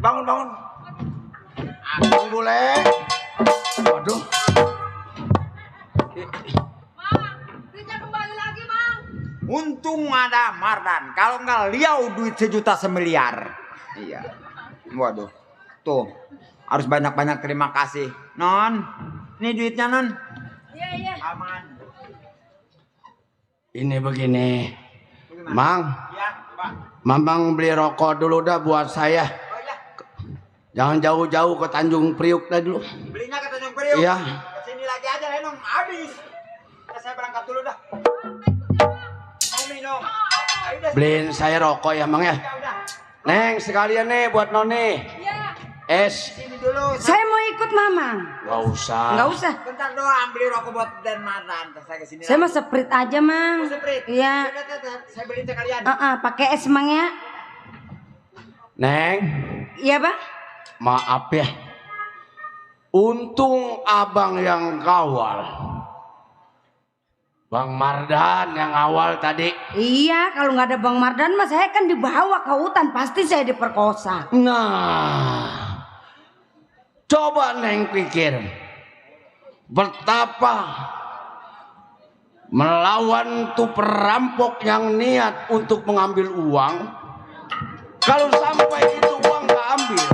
Speaker 7: Bangun, bangun. Abang boleh. Waduh.
Speaker 1: Duitnya kembali lagi, Mang.
Speaker 8: Untung ada Mardan. Kalau enggak liau duit 1 semiliar. Iya. Waduh. Tuh. Harus banyak-banyak terima kasih. Non. Ini duitnya, Non.
Speaker 1: Iya, iya.
Speaker 8: Aman.
Speaker 7: Ini begini. Mang,
Speaker 8: Ya, Pak.
Speaker 7: Mamang beli rokok dulu dah buat saya.
Speaker 8: Oh ya.
Speaker 7: Jangan jauh-jauh ke Tanjung Priuk dah dulu.
Speaker 8: Belinya ke Tanjung Priok.
Speaker 7: Iya.
Speaker 8: Kesini lagi aja, Lenong. Habis. Saya berangkat dulu dah. Mau minum. Ayo deh.
Speaker 7: Beliin saya rokok ya, Mang ya.
Speaker 8: Ya udah.
Speaker 7: Neng, sekalian nih buat Noni.
Speaker 1: Iya.
Speaker 7: Es.
Speaker 8: Sini dulu.
Speaker 1: Saya mau ikut Mamang.
Speaker 7: Gak usah.
Speaker 1: Enggak usah.
Speaker 8: Bentar doang beli rokok buat Dan Mardan. Terus saya kesini.
Speaker 1: Saya mau sprite aja, Mang.
Speaker 8: Sprite.
Speaker 1: Iya.
Speaker 8: Udah, saya beliin sekalian.
Speaker 1: Pakai es, Mang ya.
Speaker 7: Neng,
Speaker 1: Iya, Bang.
Speaker 7: maaf ya. Untung abang yang kawal. Bang Mardan yang awal tadi.
Speaker 1: Iya, kalau nggak ada Bang Mardan mah saya kan dibawa ke hutan, pasti saya diperkosa.
Speaker 7: Nah, coba Neng pikir. Betapa melawan tuh perampok yang niat untuk mengambil uang. Kalau sampai itu uang nggak ambil.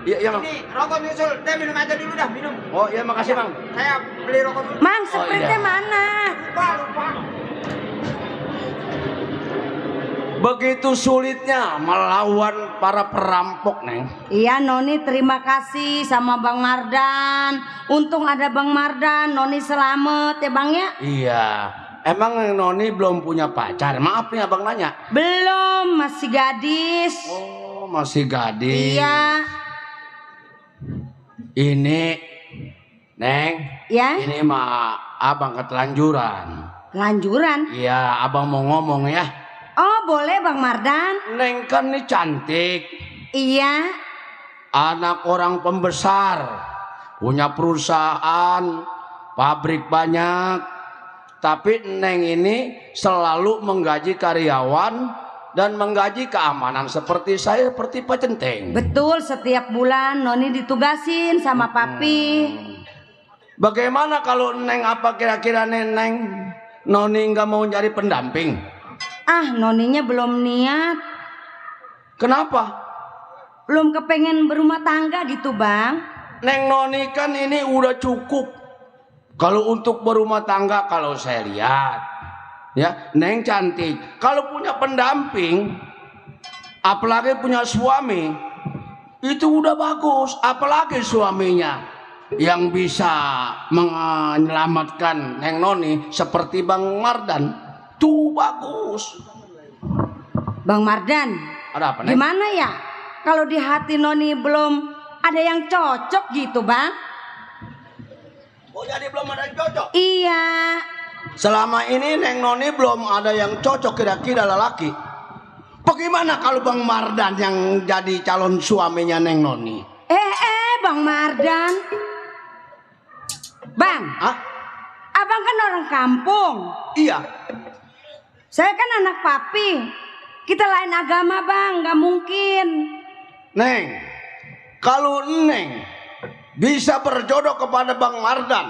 Speaker 7: Iya, iya, Bang.
Speaker 8: Ini rokok nyusul. Deh minum aja dulu dah, minum.
Speaker 7: Oh iya, makasih, Bang.
Speaker 8: Saya beli rokok dulu.
Speaker 1: Mang, sprite
Speaker 7: iya.
Speaker 1: mana?
Speaker 8: Lupa.
Speaker 7: Begitu sulitnya melawan para perampok, Neng.
Speaker 1: Iya, Noni terima kasih sama Bang Mardan. Untung ada Bang Mardan, Noni selamat ya Bang ya.
Speaker 7: Iya. Emang Noni belum punya pacar? Maaf nih abang nanya.
Speaker 1: Belum, masih gadis.
Speaker 7: Oh, masih gadis.
Speaker 1: Iya.
Speaker 7: Ini, Neng.
Speaker 1: Ya.
Speaker 7: Ini mah abang ketelanjuran.
Speaker 1: Lanjuran.
Speaker 7: Iya, abang mau ngomong ya.
Speaker 1: Oh, boleh Bang Mardan.
Speaker 7: Neng kan nih cantik.
Speaker 1: Iya.
Speaker 7: Anak orang pembesar. Punya perusahaan, pabrik banyak. Tapi Neng ini selalu menggaji karyawan dan menggaji keamanan seperti saya, seperti Pak Centeng.
Speaker 1: Betul, setiap bulan Noni ditugasin sama Papi.
Speaker 7: Bagaimana kalau Neng, apa kira-kira Neng Noni nggak mau cari pendamping?
Speaker 1: Ah, Noninya belum niat.
Speaker 7: Kenapa?
Speaker 1: Belum kepengen berumah tangga gitu Bang.
Speaker 7: Neng Noni kan ini udah cukup. Kalau untuk berumah tangga, kalau saya lihat, ya Neng cantik. Kalau punya pendamping, apalagi punya suami, itu udah bagus. Apalagi suaminya yang bisa menyelamatkan Neng Noni seperti Bang Mardan, tuh bagus.
Speaker 1: Bang Mardan,
Speaker 7: Ada apa, Neng?
Speaker 1: gimana ya? Kalau di hati Noni belum ada yang cocok gitu Bang?
Speaker 7: Oh, jadi belum ada yang cocok?
Speaker 1: Iya.
Speaker 7: Selama ini Neng Noni belum ada yang cocok kira-kira lelaki. Bagaimana kalau Bang Mardan yang jadi calon suaminya Neng Noni?
Speaker 1: Bang Mardan. Bang.
Speaker 7: Hah?
Speaker 1: Abang kan orang kampung.
Speaker 7: Iya.
Speaker 1: Saya kan anak Papi. Kita lain agama Bang, gak mungkin.
Speaker 7: Neng, kalau Neng bisa berjodoh kepada Bang Mardan,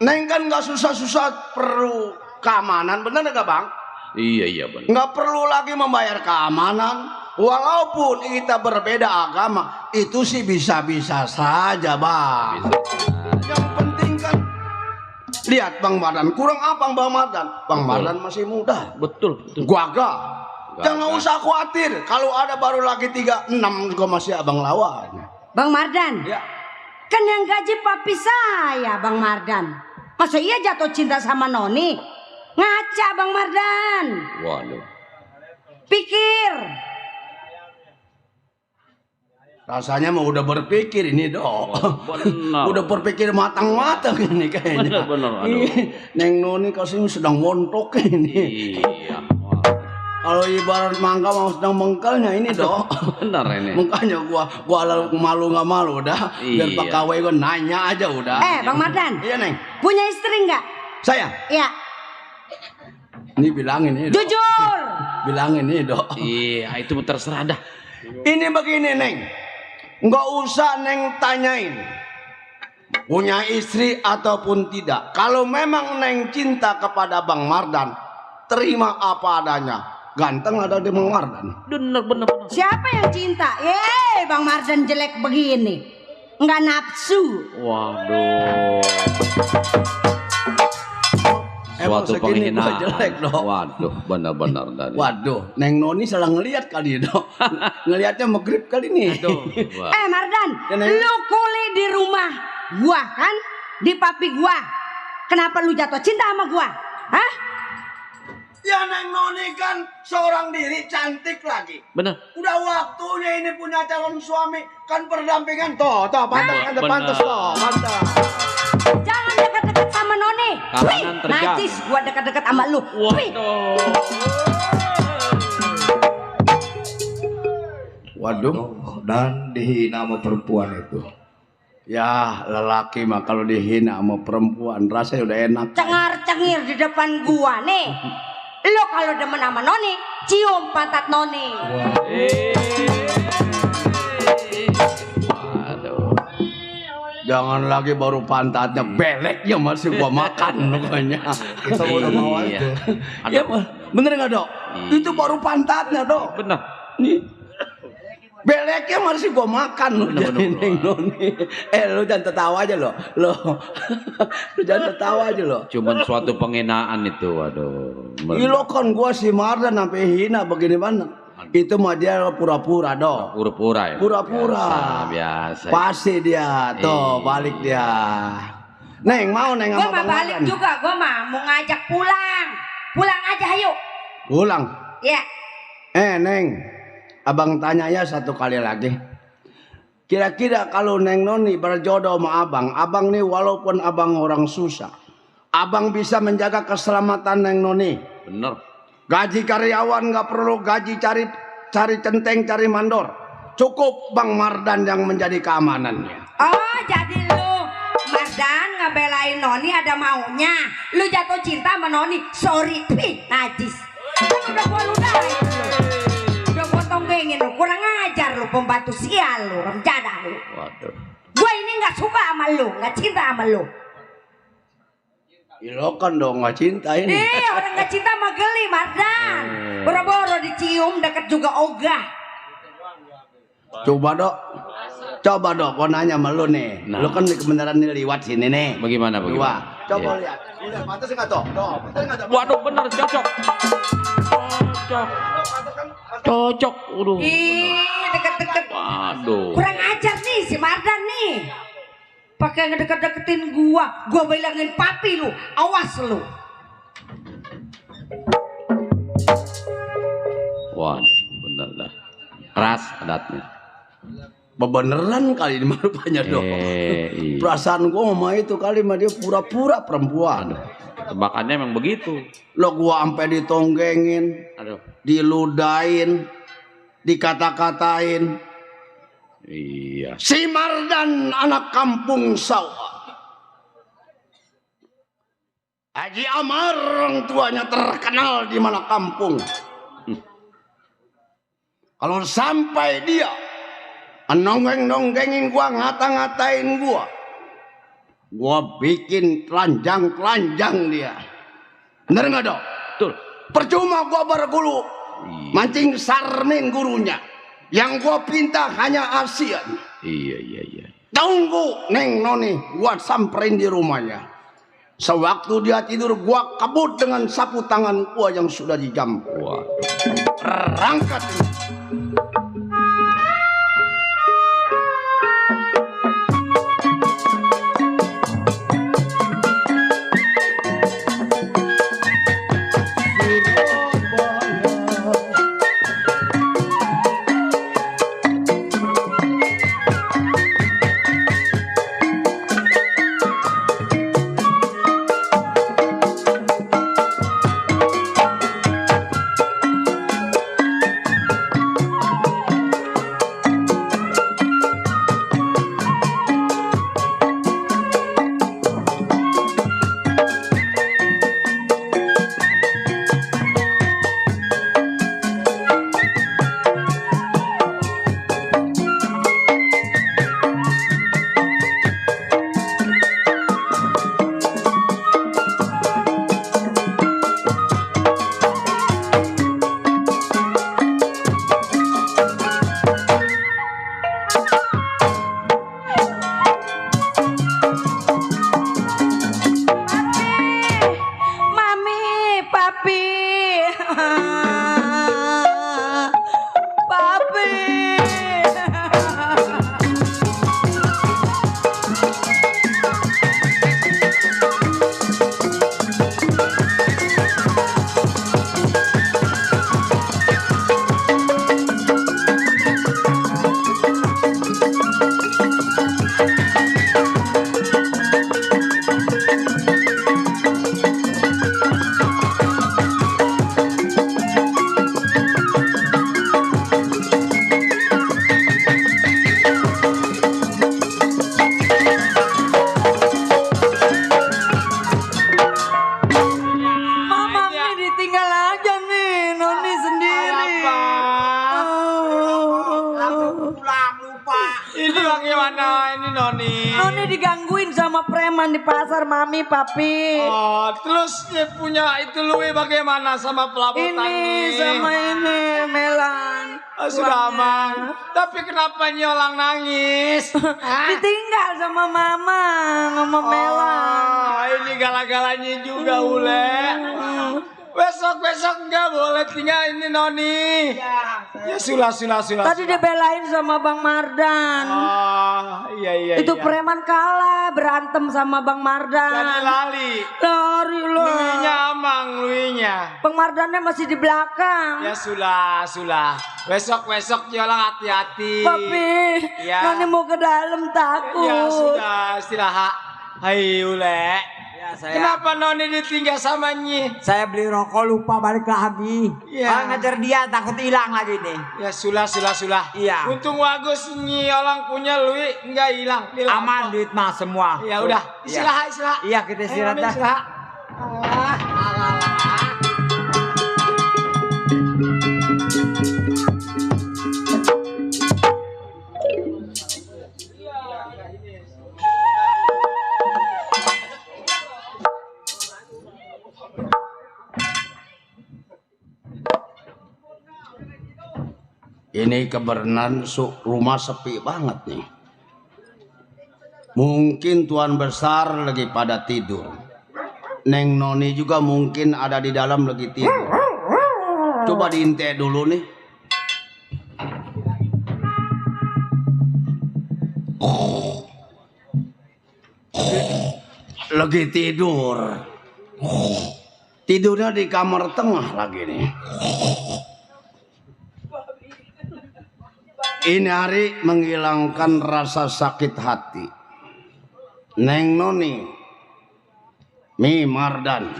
Speaker 7: Neng kan gak susah-susah perlu keamanan, bener gak Bang?
Speaker 4: Iya benar.
Speaker 7: Nggak perlu lagi membayar keamanan. Walaupun kita berbeda agama, itu sih bisa-bisa saja Bang. Yang penting kan, lihat Bang Mardan, kurang apa Bang Mardan? Bang Mardan masih muda.
Speaker 4: Betul.
Speaker 7: Gagah. Jangan usah khawatir, kalau ada baru lagi 36 juga masih abang lawan.
Speaker 1: Bang Mardan.
Speaker 7: Ya.
Speaker 1: Kan yang gaji Papi saya Bang Mardan. Masa iya jatuh cinta sama Noni? Ngaca Bang Mardan.
Speaker 4: Waduh.
Speaker 1: Pikir.
Speaker 7: Rasanya mau udah berpikir ini dong.
Speaker 4: Benar.
Speaker 7: Udah berpikir matang-matang ini kayaknya.
Speaker 4: Benar. Aduh.
Speaker 7: Neng Noni kasih sedang montok ini.
Speaker 4: Iya.
Speaker 7: Kalau ibarat mangga mau sedang mengkelnya ini dong.
Speaker 4: Benar ini.
Speaker 7: Makanya gua malu nggak malu dah. Biar
Speaker 4: Iya.
Speaker 7: Pak KW gua nanya aja udah.
Speaker 1: Bang Mardan.
Speaker 7: Iya Neng.
Speaker 1: Punya istri nggak?
Speaker 7: Saya.
Speaker 1: Iya.
Speaker 7: Ini bilangin ini. Dok.
Speaker 1: Jujur.
Speaker 7: Bilangin ini dok.
Speaker 4: Iya, itu terserah dah.
Speaker 2: Ini begini Neng, nggak usah Neng tanyain punya istri ataupun tidak. Kalau memang Neng cinta kepada Bang Mardan, terima apa adanya. Ganteng ada di Bang Mardan.
Speaker 4: Bener.
Speaker 9: Siapa yang cinta? Bang Mardan jelek begini. Nggak nafsu.
Speaker 4: Waduh.
Speaker 2: Emang
Speaker 4: Suatu
Speaker 2: segini gua
Speaker 4: penghinaan.
Speaker 2: jelek dong.
Speaker 4: Waduh, benar-benar dari.
Speaker 2: Waduh, Neng Noni salah ngelihat kali dong. Ngelihatnya megrip kali nih.
Speaker 4: Wah.
Speaker 9: Mardan,
Speaker 2: Ya, Neng.
Speaker 9: lu kuliah di rumah gua kan? Di papi gua. Kenapa lu jatuh cinta sama gua? Hah?
Speaker 2: Ya Neng Noni kan seorang diri cantik lagi.
Speaker 4: Bener.
Speaker 2: Udah waktunya ini punya calon suami kan berdampingan. Toh, pantas kan
Speaker 4: Bener.
Speaker 2: pantas toh, pantas.
Speaker 9: Jangan dekat-dekat sama Noni.
Speaker 4: Keamanan terjaga.
Speaker 9: Najis gua dekat-dekat sama lu. Wih.
Speaker 2: Waduh, dan dihina sama perempuan itu. Ya, lelaki mah kalau dihina sama perempuan rasanya udah enak.
Speaker 9: Cengar-cengir di depan gua nih. Lu kalau demen sama Noni, cium pantat Noni.
Speaker 4: Waduh.
Speaker 2: Jangan lagi baru pantatnya, beleknya masih gua makan pokoknya. Kita udah mau
Speaker 4: Iya.
Speaker 2: aja. Ya, bener nggak Dok? Itu baru pantatnya Dok.
Speaker 4: Bener.
Speaker 2: Nih. Beleknya masih gua makan loh. Neng Noni. Lu jangan tertawa aja lo. Lu jangan tertawa aja lo.
Speaker 4: Cuman suatu penghinaan itu, waduh.
Speaker 2: Lo kan gua si Mardan sampai hina begini mana? Itu mah dia pura-pura Dok.
Speaker 4: Pura-pura ya.
Speaker 2: Pura-pura.
Speaker 4: Biasa.
Speaker 2: Pasti dia tuh balik dia. Neng mau Neng
Speaker 9: Gua
Speaker 2: sama
Speaker 9: mah
Speaker 2: Bang
Speaker 9: balik
Speaker 2: Mardan?
Speaker 9: juga, gua mah mau ngajak pulang. Pulang aja ayo.
Speaker 2: Pulang.
Speaker 9: Ya.
Speaker 2: Neng. Abang tanya ya satu kali lagi. Kira-kira kalau Neng Noni berjodoh sama abang nih walaupun abang orang susah, abang bisa menjaga keselamatan Neng Noni.
Speaker 4: Bener.
Speaker 2: Gaji karyawan nggak perlu gaji cari centeng, cari mandor. Cukup Bang Mardan yang menjadi keamanannya.
Speaker 9: Oh, jadi lu Mardan ngebelain Noni ada maunya. Lu jatuh cinta sama Noni. Sorry, najis. Kan udah gua ludahin lu. Udah gua tonggengin lu. Kurang ajar lu, pembantu sial lu, remjadah lu.
Speaker 4: Waduh.
Speaker 9: Gua ini nggak suka sama lu, nggak cinta sama lu.
Speaker 2: Lo kan dong nggak cinta ini.
Speaker 9: Orang nggak cinta mah geli, Mardan. Boro-boro dicium deket juga ogah.
Speaker 2: Coba Dok, gua nanya sama lu nih.
Speaker 4: Nah.
Speaker 2: Lu kan di kebenaran nih liwat sini nih.
Speaker 4: Bagaimana?
Speaker 2: Dua. Coba
Speaker 4: Iya.
Speaker 2: lihat. Udah pantas nggak Dok? Pantas nggak Dok?
Speaker 4: Waduh, bener cocok. Cocok. Waduh.
Speaker 9: Ih, deket-deket.
Speaker 4: Waduh.
Speaker 9: Kurang ajar nih si Mardan nih. Pakai ngedeket-deketin gua bilangin papi lu, awas lu.
Speaker 4: Waduh, bener dah. Keras adatnya.
Speaker 2: Beneran kali ini rupanya Dok.
Speaker 4: Iya.
Speaker 2: Perasaan gua mama itu kali mah dia pura-pura perempuan.
Speaker 4: Tebakannya emang begitu.
Speaker 2: Lo gua sampai ditonggengin,
Speaker 4: Aduh.
Speaker 2: diludain, dikata-katain.
Speaker 4: Iya.
Speaker 2: Si Mardan anak kampung sawah. Haji Amar orang tuanya terkenal di mana kampung. Kalau sampai dia nonggeng-nonggengin gua, ngata-ngatain gua bikin telanjang-telanjang dia. Bener nggak Dok?
Speaker 4: Betul.
Speaker 2: Percuma gua berguru mancing sarmin gurunya. Yang gua pinta hanya ASEAN.
Speaker 4: Iya.
Speaker 2: Tunggu Neng Noni, gua samperin di rumahnya. Sewaktu dia tidur, gua kabut dengan sapu tangan gua yang sudah dijampu.
Speaker 4: Wah.
Speaker 2: Rangkat.
Speaker 3: Ini bagaimana ini Noni?
Speaker 9: Noni digangguin sama preman di pasar Mami, Papi.
Speaker 3: Oh, terus dia punya itu Lui bagaimana sama pelabuhan
Speaker 9: Ini sama ini Melan.
Speaker 3: Sudah aman. Tapi kenapa nyolang nangis?
Speaker 9: Ditinggal sama Mama, sama Melan.
Speaker 3: Ini gala-galanya juga Ule. Besok nggak boleh tinggal ini Noni. Ya sulah.
Speaker 9: Tadi dia belain sama Bang Mardan.
Speaker 3: Iya.
Speaker 9: Itu preman kalah berantem sama Bang Mardan.
Speaker 3: Jadi lari
Speaker 9: loh.
Speaker 3: Luinya amang, luinya.
Speaker 9: Bang Mardannya masih di belakang.
Speaker 3: Ya sulah. Besok Jolang hati-hati.
Speaker 9: Papi,
Speaker 3: ya.
Speaker 9: Noni mau ke dalam takut.
Speaker 3: Ya sudah, istirahat. Hai Ule. Kenapa Noni ditinggal sama Nyi?
Speaker 8: Saya beli rokok lupa balik lagi.
Speaker 3: Ya.
Speaker 8: Ngejar dia takut hilang lagi nih.
Speaker 3: Ya sulah.
Speaker 8: Iya.
Speaker 3: Untung bagus Nyi orang punya Lui enggak hilang.
Speaker 8: Aman duit mah semua.
Speaker 3: Ya udah, istirahat.
Speaker 8: Iya kita istirahat dah.
Speaker 3: Istirahat.
Speaker 2: Ini kebenaran rumah sepi banget nih. Mungkin tuan besar lagi pada tidur. Neng Noni juga mungkin ada di dalam lagi tidur. Coba diintek dulu nih. Lagi tidur. Tidurnya di kamar tengah lagi nih. Ini hari menghilangkan rasa sakit hati. Neng Noni, Mi Mardan.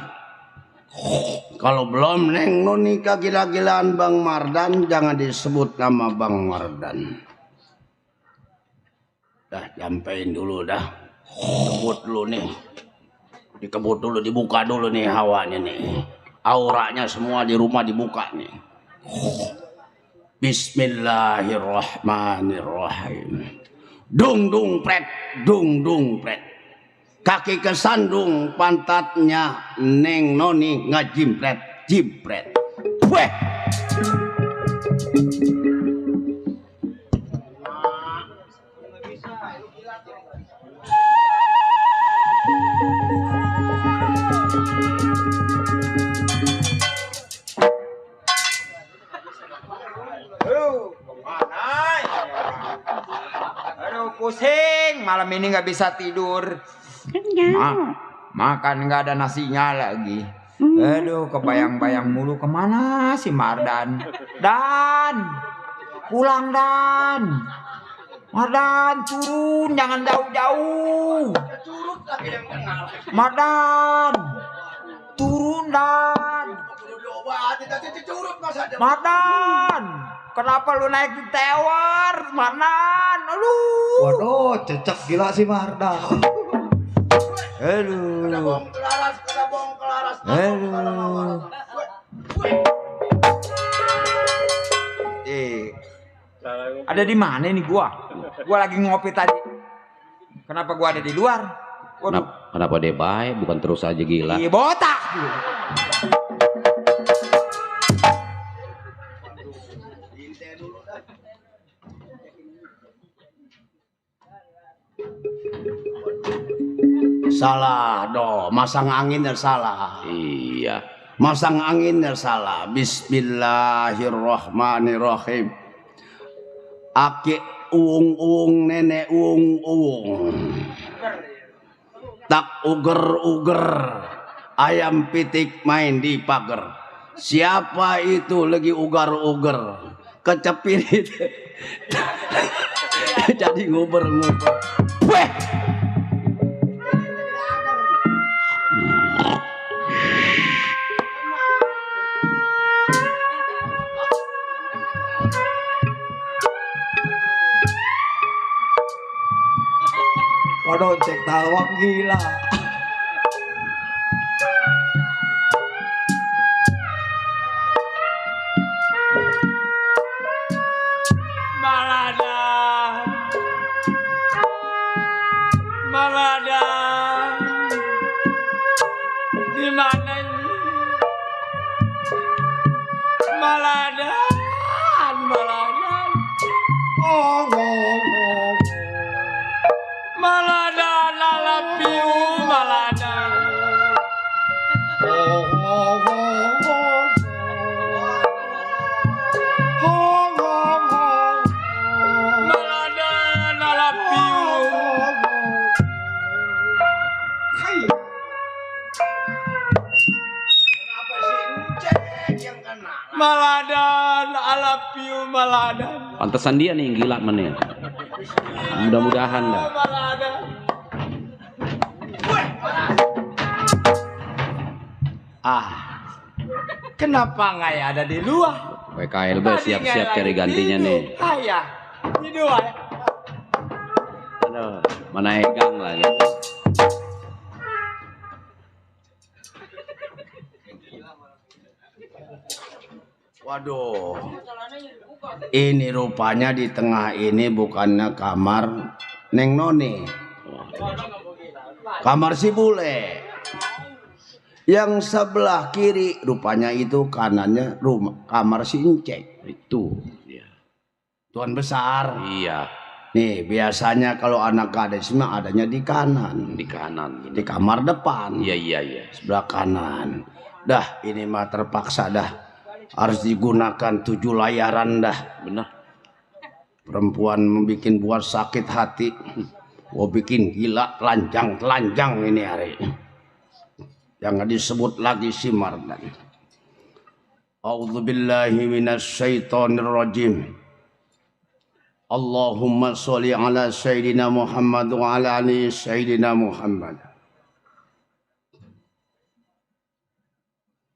Speaker 2: Kalau belum Neng Noni kegila-gilaan Bang Mardan, jangan disebut nama Bang Mardan. Dah, jampein dulu dah. Kebut dulu nih. Dikebut dulu, dibuka dulu nih hawanya nih. Auranya semua di rumah dibuka nih. Bismillahirrahmanirrahim. Dung pret. Kaki kesandung, pantatnya Neng Noni ngajimpret. Weh.
Speaker 8: Pusing, malam ini nggak bisa tidur. Makan nggak ada nasinya lagi. Aduh, kebayang-bayang mulu kemana si Mardan. Pulang Dan. Mardan, turun, jangan jauh-jauh. Mardan, turun Dan. Mardan, kenapa lu naik di tower, Mardan? Aduh.
Speaker 5: Waduh, cecek gila si Mardan.
Speaker 8: Aduh. Ada di mana nih gua? Gua lagi ngopi tadi. Kenapa gua ada di luar?
Speaker 4: Kenapa dia baik, bukan terus aja gila?
Speaker 8: Iya, botak.
Speaker 2: Salah doh, masang angin salah.
Speaker 4: Iya.
Speaker 2: Masang angin salah. Bismillahirrahmanirrahim. Aki uung nenek uung. Tak uger ayam pitik main di pagar. Siapa itu lagi ugar kecepin itu. Jadi nguber. Weh.
Speaker 5: Waduh, cek tawang gila.
Speaker 3: Maladan alapiu maladan. Maladan alapiu. Maladan alapiu maladan.
Speaker 4: Pantesan dia nih yang gila menil. Mudah-mudahan dah.
Speaker 3: Maladan. Kenapa nggak ada di luar?
Speaker 4: WKLB siap-siap cari gantinya nih.
Speaker 3: Ayah, di luar.
Speaker 4: Aduh, mana Egang lah ya.
Speaker 2: Waduh, ini rupanya di tengah ini bukannya kamar Neng Noni, kamar si bule. Yang sebelah kiri rupanya itu kanannya rumah kamar si Encek.
Speaker 4: Itu ya.
Speaker 2: Tuan besar.
Speaker 4: Iya.
Speaker 2: Nih biasanya kalau anak kades mah adanya di kanan.
Speaker 4: Di kanan. Bener.
Speaker 2: Di kamar depan.
Speaker 4: Iya.
Speaker 2: Sebelah kanan. Dah ini mah terpaksa dah. Harus digunakan 7 layaran dah.
Speaker 4: Benar.
Speaker 2: Perempuan membuat buat sakit hati. Gua bikin gila telanjang ini hari. Jangan disebut lagi si Mardan. A'udzubillahi minasyaitonirrajim. Allahumma sholli ala sayyidina Muhammad wa ala ali sayyidina Muhammad.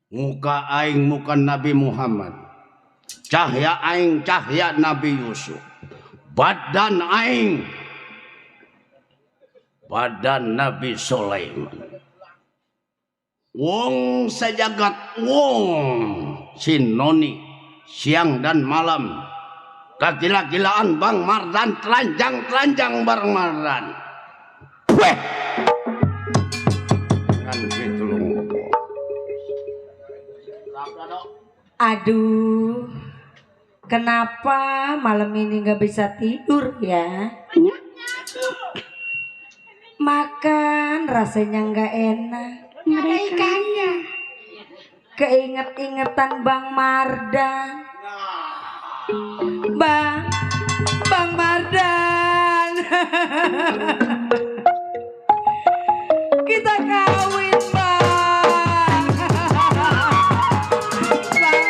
Speaker 2: Muka aing muka Nabi Muhammad. Cahya aing cahya Nabi Yusuf. Badan aing badan Nabi Sulaiman. Wong sejagat wong si Noni siang dan malam kegila-gilaan Bang Mardan telanjang Bang Mardan. Weh kan gitu loh.
Speaker 9: Aduh, kenapa malam ini nggak bisa tidur ya? Makan rasanya nggak enak. Ada ikannya. Keinget-ingetan Bang Mardan. Bang Mardan. Kita kawin, Bang. Bang Mardan.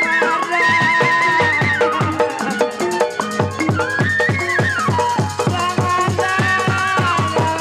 Speaker 9: Bang Mardan.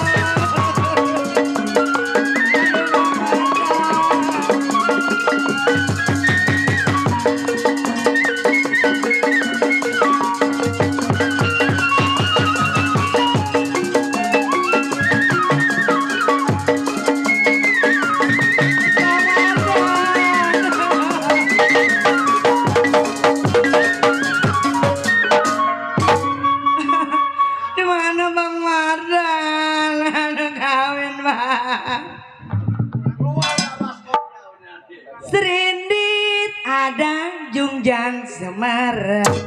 Speaker 9: Di mana Bang Mardan? Ada kawin, Bang. Serindit ada jungjang Semarang.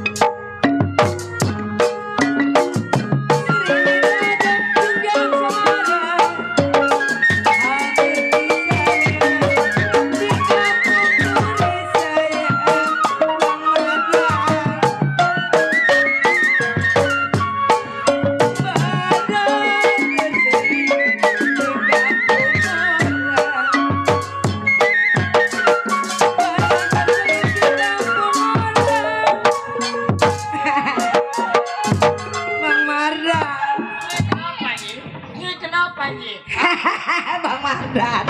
Speaker 9: Bang Mardan.
Speaker 3: Ini kenapa nih?
Speaker 9: Bang Mardan.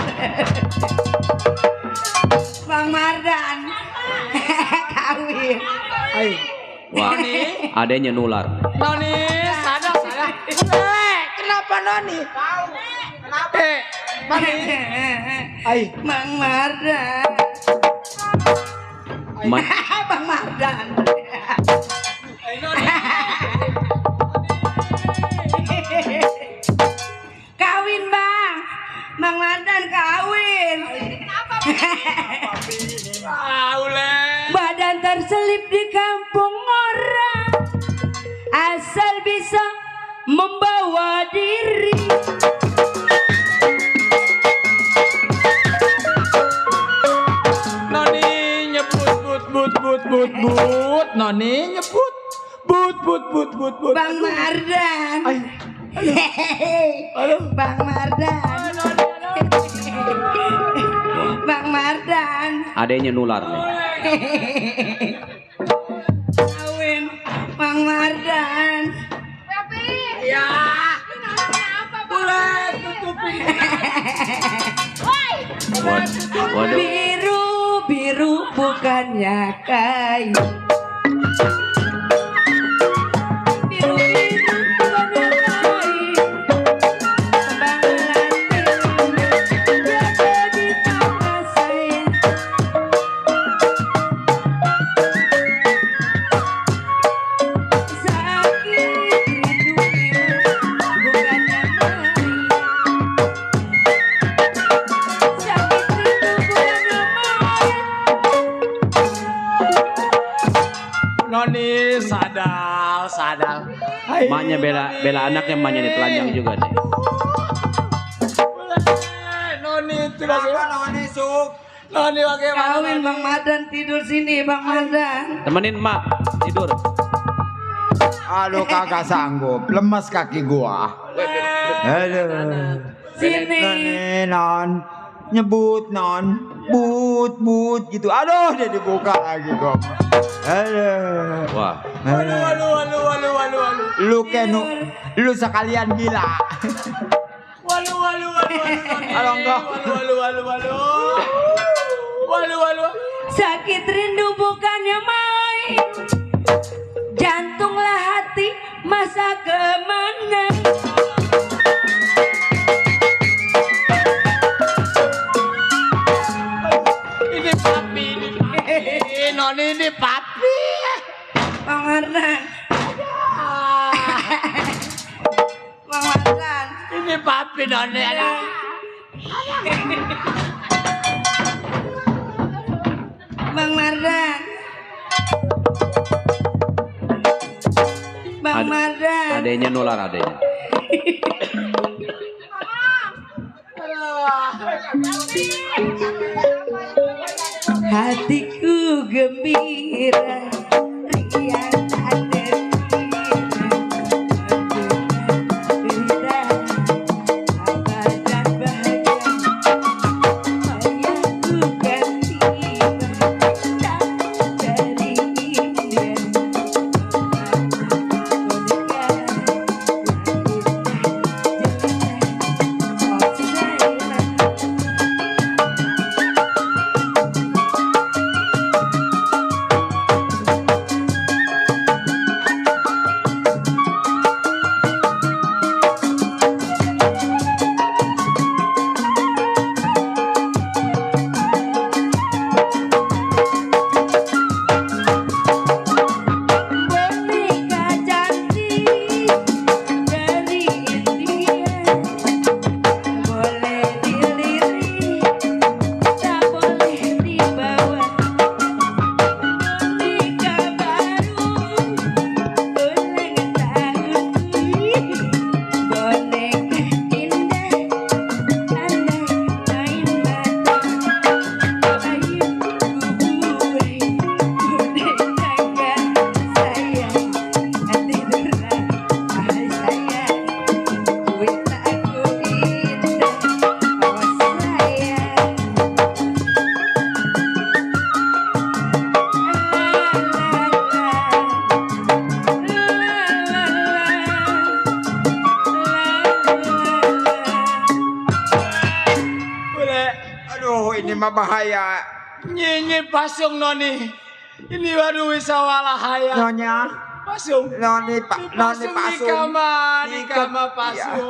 Speaker 9: Bang Mardan. Kawin.
Speaker 4: Wah, adanya nular.
Speaker 3: Noni, sadar. Kenapa Noni? Kenapa? Mami.
Speaker 9: Bang Mardan. Bang Mardan. Kawin, Bang. Bang Mardan kawin. Badan terselip di kampung orang. asal bisa membawa diri.
Speaker 3: Noni nyebut but Noni nyebut but
Speaker 9: Bang Mardan. Bang Mardan. Bang Mardan.
Speaker 4: Adanya nular nih.
Speaker 9: Kawin Bang Mardan.
Speaker 3: ya boleh tutupin.
Speaker 4: Waduh.
Speaker 9: Biru bukannya kayu. Biru bukannya kayu. Kembang melati berada di tangan saya. Sakit rindu bukannya main. Sakit rindu bukannya main.
Speaker 3: Noni sadar.
Speaker 4: Maknya bela anaknya, maknya ditelanjang juga deh.
Speaker 3: Noni tidak Noni suk. Noni bagaimana?
Speaker 9: Kawin Bang Mardan, tidur sini Bang Mardan.
Speaker 4: Temenin mak tidur.
Speaker 8: Aduh kagak sanggup, lemas kaki gua. Aduh.
Speaker 9: Sini.
Speaker 8: Non, nyebut non, but gitu. Aduh, dia dibuka lagi gua. Aduh.
Speaker 4: Wah.
Speaker 3: Walu.
Speaker 8: Lu kenu, lu sekalian gila.
Speaker 3: Walu.
Speaker 8: Kalau enggak.
Speaker 3: Walu.
Speaker 9: Sakit rindu bukannya main. Jantunglah hati masa kemana.
Speaker 3: Ini papi. Noni ini papi.
Speaker 9: Bang Mardan. Bang Mardan.
Speaker 3: Ini papi Noni.
Speaker 9: Bang Mardan. Bang Mardan.
Speaker 4: Adanya nular adanya.
Speaker 9: Hatiku gembira, riang ada cerita sabar dan bahagia. Ayahku kan tiba dari India. Boneka cantik dari India, boleh dilirik, tak boleh dibawa. Boneka baru ulang tahun, boneka indah, andai main mata. Ayo kubuai boneka saya, tidurlah saya. Kuit aku indah, awas saya.
Speaker 8: Aduh, ini mah bahaya.
Speaker 3: Nyi pasung Noni. Ini baru wisawala haya.
Speaker 8: Nyonya,
Speaker 3: Pasung.
Speaker 8: noni
Speaker 3: Di
Speaker 8: pasung.
Speaker 3: kama pasung.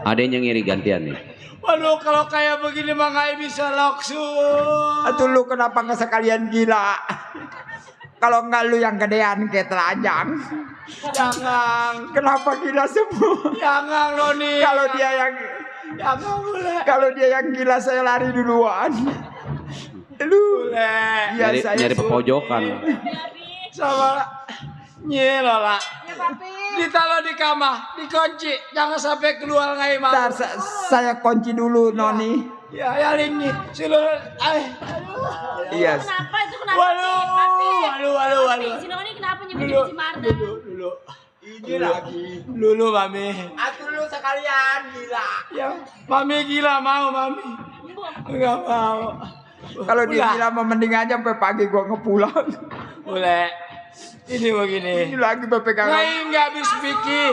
Speaker 4: Adanya ngiri gantian nih.
Speaker 3: Waduh, kalau kayak begini mah nggak bisa langsung.
Speaker 8: Atuh lu kenapa nggak sekalian gila? Kalau nggak lu yang gedean kayak telanjang.
Speaker 3: Jangan,
Speaker 8: Kenapa gila semua?
Speaker 3: jangan Noni.
Speaker 8: Kalau dia yang
Speaker 3: jangan boleh.
Speaker 8: Kalau dia yang gila saya lari duluan. Lu
Speaker 3: Boleh.
Speaker 8: ya
Speaker 4: Nyari
Speaker 8: saya
Speaker 4: pojokan.
Speaker 3: Sama Nye Lola.
Speaker 9: Ya papi.
Speaker 3: Ditaruh di kamar, dikunci, jangan sampai keluar ngai malam.
Speaker 8: Ntar saya kunci dulu Noni.
Speaker 3: Ya, ya ini seluruh.
Speaker 8: Iya.
Speaker 12: Kenapa itu kenapa
Speaker 3: Waduh,
Speaker 12: sih, Papi?
Speaker 3: waduh.
Speaker 12: Papi, si Noni kenapa nyebut si Mardan?
Speaker 3: Dulu.
Speaker 7: Ini lagi.
Speaker 3: Dulu Mami.
Speaker 7: Atuh lu sekalian gila.
Speaker 3: Ya, Mami gila mau Mami. Enggak mau.
Speaker 8: Kalau dia
Speaker 3: Udah.
Speaker 8: bilang mau mending aja sampai pagi gua ngepulang.
Speaker 3: Boleh. Ini begini.
Speaker 8: Ini lagi pepegangan.
Speaker 3: Ngai nggak habis pikir.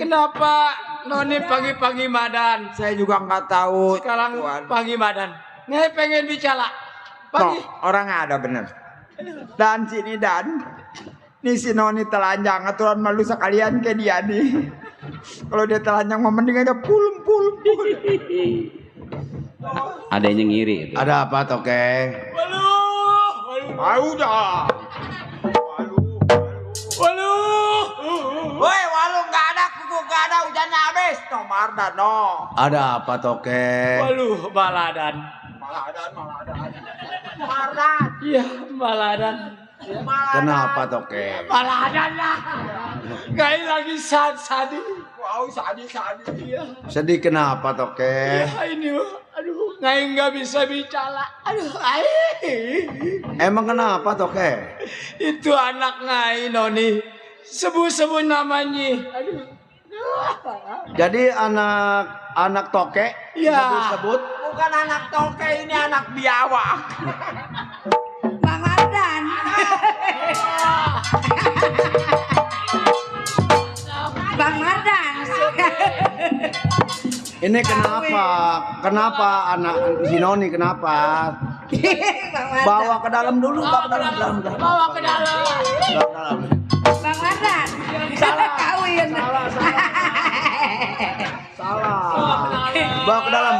Speaker 3: Kenapa Noni pagi-pagi Madan?
Speaker 8: Saya juga nggak tahu.
Speaker 3: Sekarang
Speaker 8: Tuan.
Speaker 3: pagi Madan. Ngai pengen bicara.
Speaker 8: No,
Speaker 3: Pagi.
Speaker 8: orangnya ada bener. Dan sini Dan. Nih si Noni telanjang aturan malu sekalian ke dia nih. Kalau dia telanjang mau mending aja pulum.
Speaker 4: Ada yang ngiri itu.
Speaker 2: Ada apa toke?
Speaker 8: Udah.
Speaker 3: Waduh.
Speaker 8: Woi, walu nggak ada, kuku nggak ada, hujannya habis. No Mardan no.
Speaker 2: Ada apa toke?
Speaker 3: Waduh, Maladan.
Speaker 8: Mardan.
Speaker 3: Iya, Maladan.
Speaker 2: Kenapa toke?
Speaker 3: Maladan lah. Ngai lagi sadis.
Speaker 8: Wow, sadis.
Speaker 3: Iya.
Speaker 2: Sedih kenapa toke?
Speaker 3: Ya, ini aduh, Ngai nggak bisa bicara. Aduh,
Speaker 2: Emang kenapa toke?
Speaker 3: itu anak Ngai Noni. Sebut namanya. Aduh.
Speaker 2: Jadi anak toke
Speaker 3: Ya.
Speaker 2: sebut
Speaker 8: Bukan anak toke, ini anak biawak.
Speaker 9: Bang Mardan. Bang Mardan.
Speaker 2: ini kenapa? Kenapa anak si Noni kenapa?
Speaker 9: Bang Mardan.
Speaker 2: Bawa ke dalam dulu, bawa ke dalam.
Speaker 3: Bawa ke dalam.
Speaker 2: Bawa ke dalam.
Speaker 9: Bang Mardan. Kawin.
Speaker 2: Salah. Bawa ke dalam.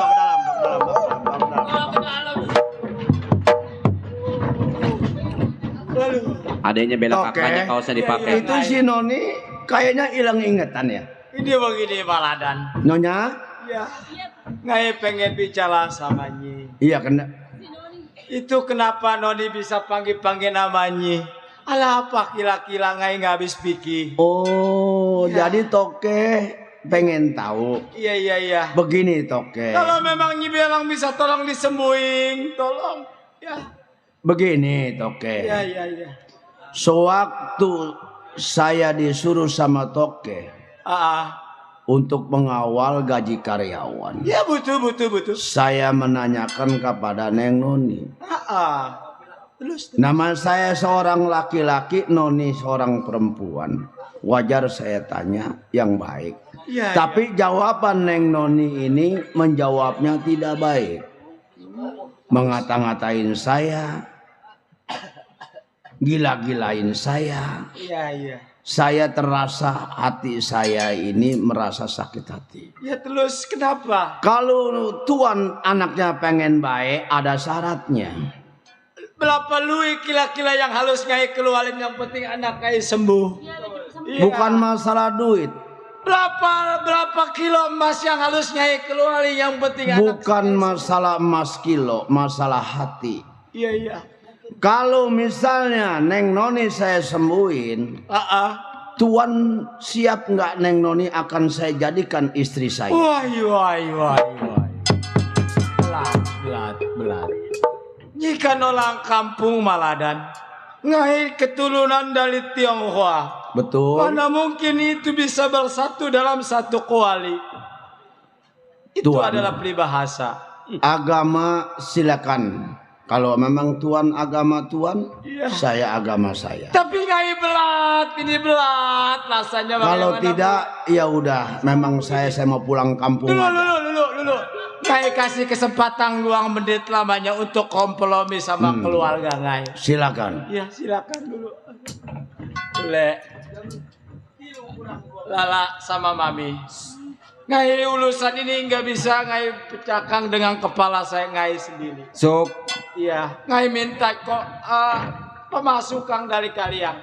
Speaker 4: Adanya belak
Speaker 2: Oke.
Speaker 4: kakaknya kaosnya dipakai.
Speaker 2: Itu si Noni kayaknya hilang ingatan ya.
Speaker 3: Ini begini Maladan.
Speaker 2: Nyonya?
Speaker 3: Ya. Ngai pengen bicara sama Nyi.
Speaker 2: Iya kena.
Speaker 3: Itu kenapa Noni bisa panggil namanya? Alah apa kira-kira Ngai nggak habis pikir.
Speaker 2: Oh, jadi toke pengen tahu.
Speaker 3: Iya.
Speaker 2: Begini toke.
Speaker 3: Kalau memang Nyi bilang bisa tolong disembuhin, tolong. Ya.
Speaker 2: Begini toke.
Speaker 3: Iya.
Speaker 2: Sewaktu saya disuruh sama toke untuk mengawal gaji karyawan.
Speaker 3: Ya betul.
Speaker 2: Saya menanyakan kepada Neng Noni.
Speaker 3: Terus.
Speaker 2: Nama saya seorang laki-laki, Noni seorang perempuan. Wajar saya tanya yang baik.
Speaker 3: Iya,
Speaker 2: Tapi jawaban Neng Noni ini menjawabnya tidak baik. Mengata-ngatain saya, gila-gilain saya.
Speaker 3: Iya.
Speaker 2: Saya terasa hati saya ini merasa sakit hati.
Speaker 3: Ya terus kenapa?
Speaker 2: Kalau tuan anaknya pengen baik, ada syaratnya.
Speaker 3: Berapa luik kila-kila yang halus Ngai keluarin, yang penting anak Ngai sembuh. Iya.
Speaker 2: Bukan masalah duit.
Speaker 3: Berapa kilo emas yang halus Ngai keluarin, yang penting anak.
Speaker 2: Bukan masalah emas kilo, masalah hati.
Speaker 3: Iya.
Speaker 2: Kalau misalnya Neng Noni saya sembuhin, tuan siap nggak Neng Noni akan saya jadikan istri saya?
Speaker 3: Wah. Belat. Jika orang kampung Maladan, Ngai keturunan dari Tionghoa.
Speaker 2: Betul.
Speaker 3: Mana mungkin itu bisa bersatu dalam satu kuali? Itu
Speaker 2: Tuan.
Speaker 3: adalah peribahasa.
Speaker 2: Agama silakan. Kalau memang tuan agama tuan,
Speaker 3: Iya.
Speaker 2: saya agama saya.
Speaker 3: Tapi Ngai ini berat rasanya.
Speaker 2: Kalau
Speaker 3: bagaimana,
Speaker 2: tidak, ya udah. Memang saya mau pulang kampung
Speaker 3: Dulu.
Speaker 2: aja.
Speaker 3: Ngai kasih kesempatan luang menit lamanya untuk kompromi sama keluarga Ngai.
Speaker 2: Silakan.
Speaker 3: Ya silakan dulu. Boleh. Lala sama Mami. Ngai urusan ini nggak bisa Ngai pecahkan dengan kepala saya Ngai sendiri.
Speaker 8: Sup,
Speaker 3: Iya. Ngai minta kok pemasukan dari kalian.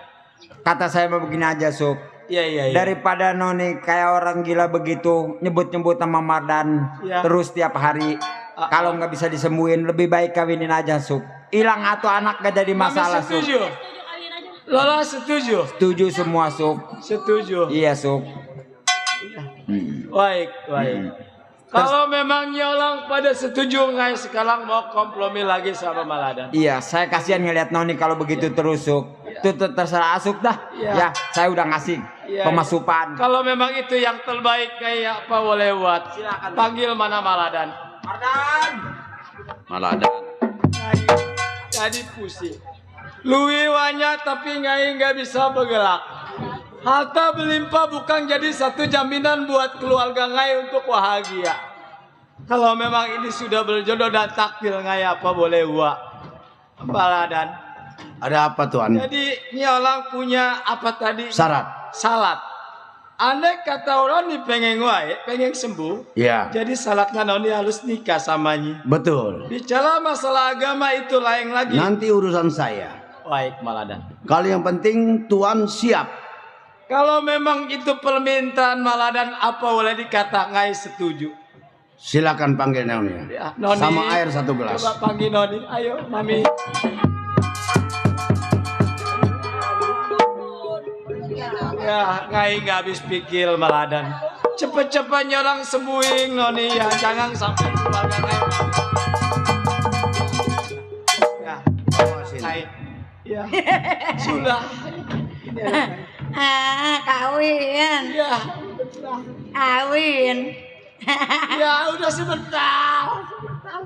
Speaker 8: kata saya mau begini aja Sup.
Speaker 3: Iya.
Speaker 8: Daripada Noni kayak orang gila begitu nyebut-nyebut nama Mardan
Speaker 3: Iya.
Speaker 8: terus tiap hari. Kalau nggak bisa disembuhin lebih baik kawinin aja Sup. Hilang atau anak gak jadi masalah
Speaker 3: Mami
Speaker 8: Sup.
Speaker 3: setuju. Lola setuju?
Speaker 8: Setuju semua, Suk.
Speaker 3: Setuju.
Speaker 8: Iya, Suk.
Speaker 3: Baik, baik. Kalau memang nyolang pada setuju ngai sekarang mau kompromi lagi sama Maladan.
Speaker 8: Iya, saya kasihan ngeliat Noni kalau begitu terus, Suk. Itu terserah Asuk dah.
Speaker 3: Iya.
Speaker 8: Ya, saya udah ngasih
Speaker 3: Iya,
Speaker 8: pemasupan.
Speaker 3: Kalau memang itu yang terbaik kayak apa boleh buat. Silakan. Panggil mana Maladan.
Speaker 4: Maladan.
Speaker 3: Jadi pusing. Luwi wanya tapi ngai nggak bisa bergerak. Harta berlimpah bukan jadi satu jaminan buat keluarga ngai untuk bahagia. Kalau memang ini sudah berjodoh dan takdir ngai apa boleh buat. Maladan.
Speaker 2: Ada apa Tuan?
Speaker 3: Jadi ini orang punya apa tadi?
Speaker 2: Syarat.
Speaker 3: Salat. Andai kata orang nih pengen wae, pengen sembuh.
Speaker 2: Iya.
Speaker 3: Jadi salatnya noni harus nikah samanya.
Speaker 2: Betul.
Speaker 3: Bicara masalah agama itu lain lagi.
Speaker 2: Nanti urusan saya.
Speaker 3: Baik Maladan.
Speaker 2: Kalau yang penting Tuan siap.
Speaker 3: Kalau memang itu permintaan Maladan apa boleh dikata ngai setuju.
Speaker 2: Silakan panggil Noni.
Speaker 3: Ya, Noni.
Speaker 2: Sama air 1 gelas.
Speaker 3: Coba panggil Noni. Ayo Mami. Ya, ngai nggak habis pikir Maladan. Cepet-cepetnya orang sembuhin Noni ya, jangan sampai keluarga ngai. Ya, ngai. Ya, sudah.
Speaker 9: Kawin.
Speaker 3: Ya,
Speaker 9: Kawin.
Speaker 3: ya udah sebentar.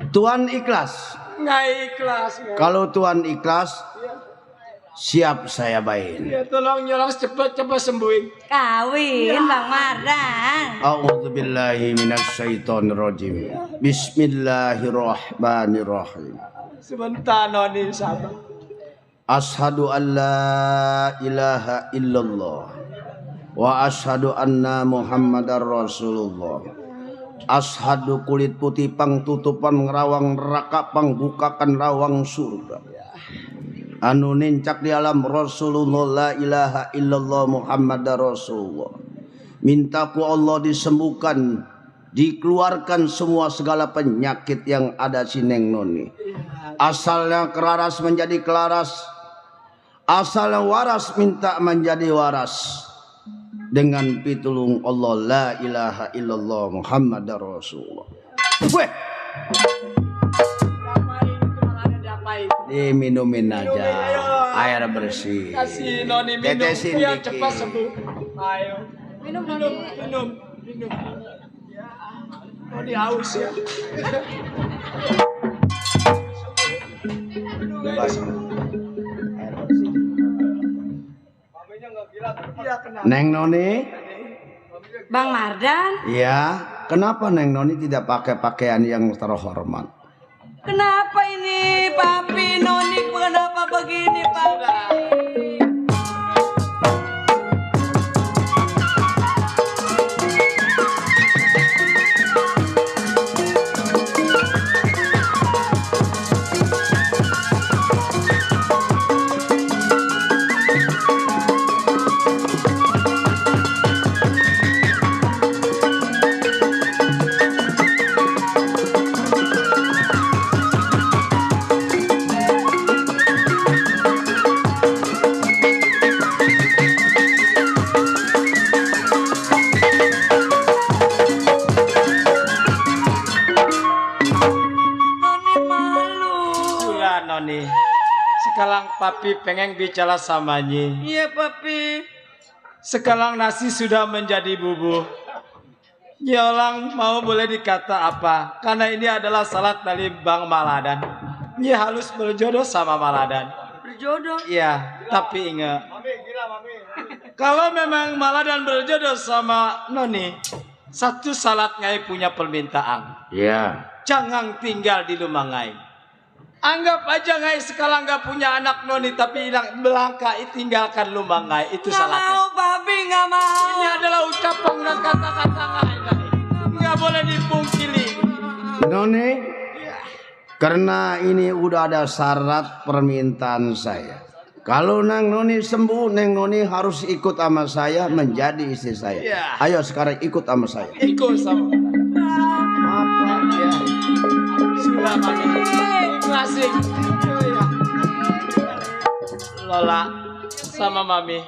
Speaker 2: Tuan ikhlas.
Speaker 3: Nggak ikhlas. Ngai.
Speaker 2: Kalau Tuan ikhlas, siap saya bayin.
Speaker 3: Ya tolong nyolang cepet-cepet sembuhin.
Speaker 9: Kawin Bang Mardan.
Speaker 2: A'udzubillahi minasyaitonirrajim. Bismillahirrahmanirrahim.
Speaker 3: Sebentar Noni sabar.
Speaker 2: Ashadu an la ilaha illallah wa ashadu anna Muhammadar Rasulullah. Ashadu kulit putih pang tutupan ngerawang neraka pang bukakan rawang surga. Anu nincak di alam Rasulullah la ilaha illallah Muhammadar Rasulullah. Minta ku Allah disembuhkan, dikeluarkan semua segala penyakit yang ada si Neng Noni. Asalnya kelaras menjadi kelaras, asalnya waras minta menjadi waras. Dengan pitulung Allah la ilaha illallah Muhammadar Rasulullah. Weh, diminumin aja air bersih.
Speaker 3: Kasih Noni minum
Speaker 2: Tetesin
Speaker 3: biar
Speaker 2: dikit.
Speaker 3: cepat sembuh. Ayo.
Speaker 9: Minum Noni.
Speaker 3: Minum. Ya, Noni haus ya.
Speaker 2: Neng Noni,
Speaker 9: Bang Mardan.
Speaker 2: iya, kenapa Neng Noni tidak pakai pakaian yang terhormat?
Speaker 9: Kenapa ini Papi Noni kenapa begini Papi?
Speaker 3: Sudah Noni. Sekarang Papi pengen bicara sama Nyi.
Speaker 9: Iya Papi.
Speaker 3: Sekarang nasi sudah menjadi bubur. Nyolang mau boleh dikata apa? Karena ini adalah salat dari Bang Maladan. Nyi harus berjodoh sama Maladan.
Speaker 9: Berjodoh.
Speaker 3: Iya, tapi ingat. Kalau memang Maladan berjodoh sama Noni, satu salat ngai punya permintaan.
Speaker 2: Iya.
Speaker 3: Jangan tinggal di rumah ngai. Anggap aja ngai sekarang nggak punya anak Noni tapi hilang belangka tinggalkan rumah ngai itu salatnya.
Speaker 9: Nggak mau Papi, nggak mau.
Speaker 3: Ini adalah ucapan dan kata-kata ngai tadi. Nggak boleh dipungkiri.
Speaker 2: Noni, karena ini udah ada syarat permintaan saya. Kalau Neng Noni sembuh, Neng Noni harus ikut sama saya menjadi istri saya.
Speaker 3: Iya.
Speaker 2: Ayo sekarang ikut sama saya.
Speaker 3: Ikut sama. Apa ya? Sudah Mami. Klasik. Lola, sama Mami.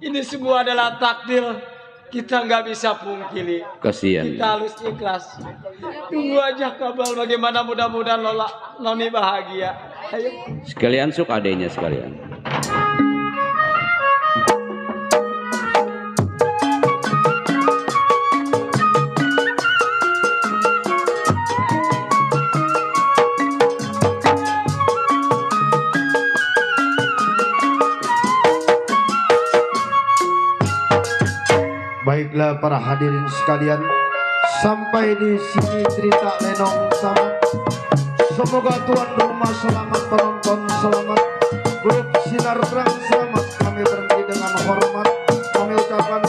Speaker 3: Ini semua adalah takdir. Kita nggak bisa pungkiri.
Speaker 4: Kasihan.
Speaker 3: Kita harus ikhlas. Tunggu aja kabar bagaimana, mudah-mudahan Noni bahagia. Ayo.
Speaker 4: Sekalian suk adenya sekalian.
Speaker 2: Baiklah para hadirin sekalian, sampai di sini cerita Lenong Samad. Semoga tuan rumah selamat, penonton selamat, grup Sinar Terang selamat. Kami berhenti dengan hormat. Kami ucapkan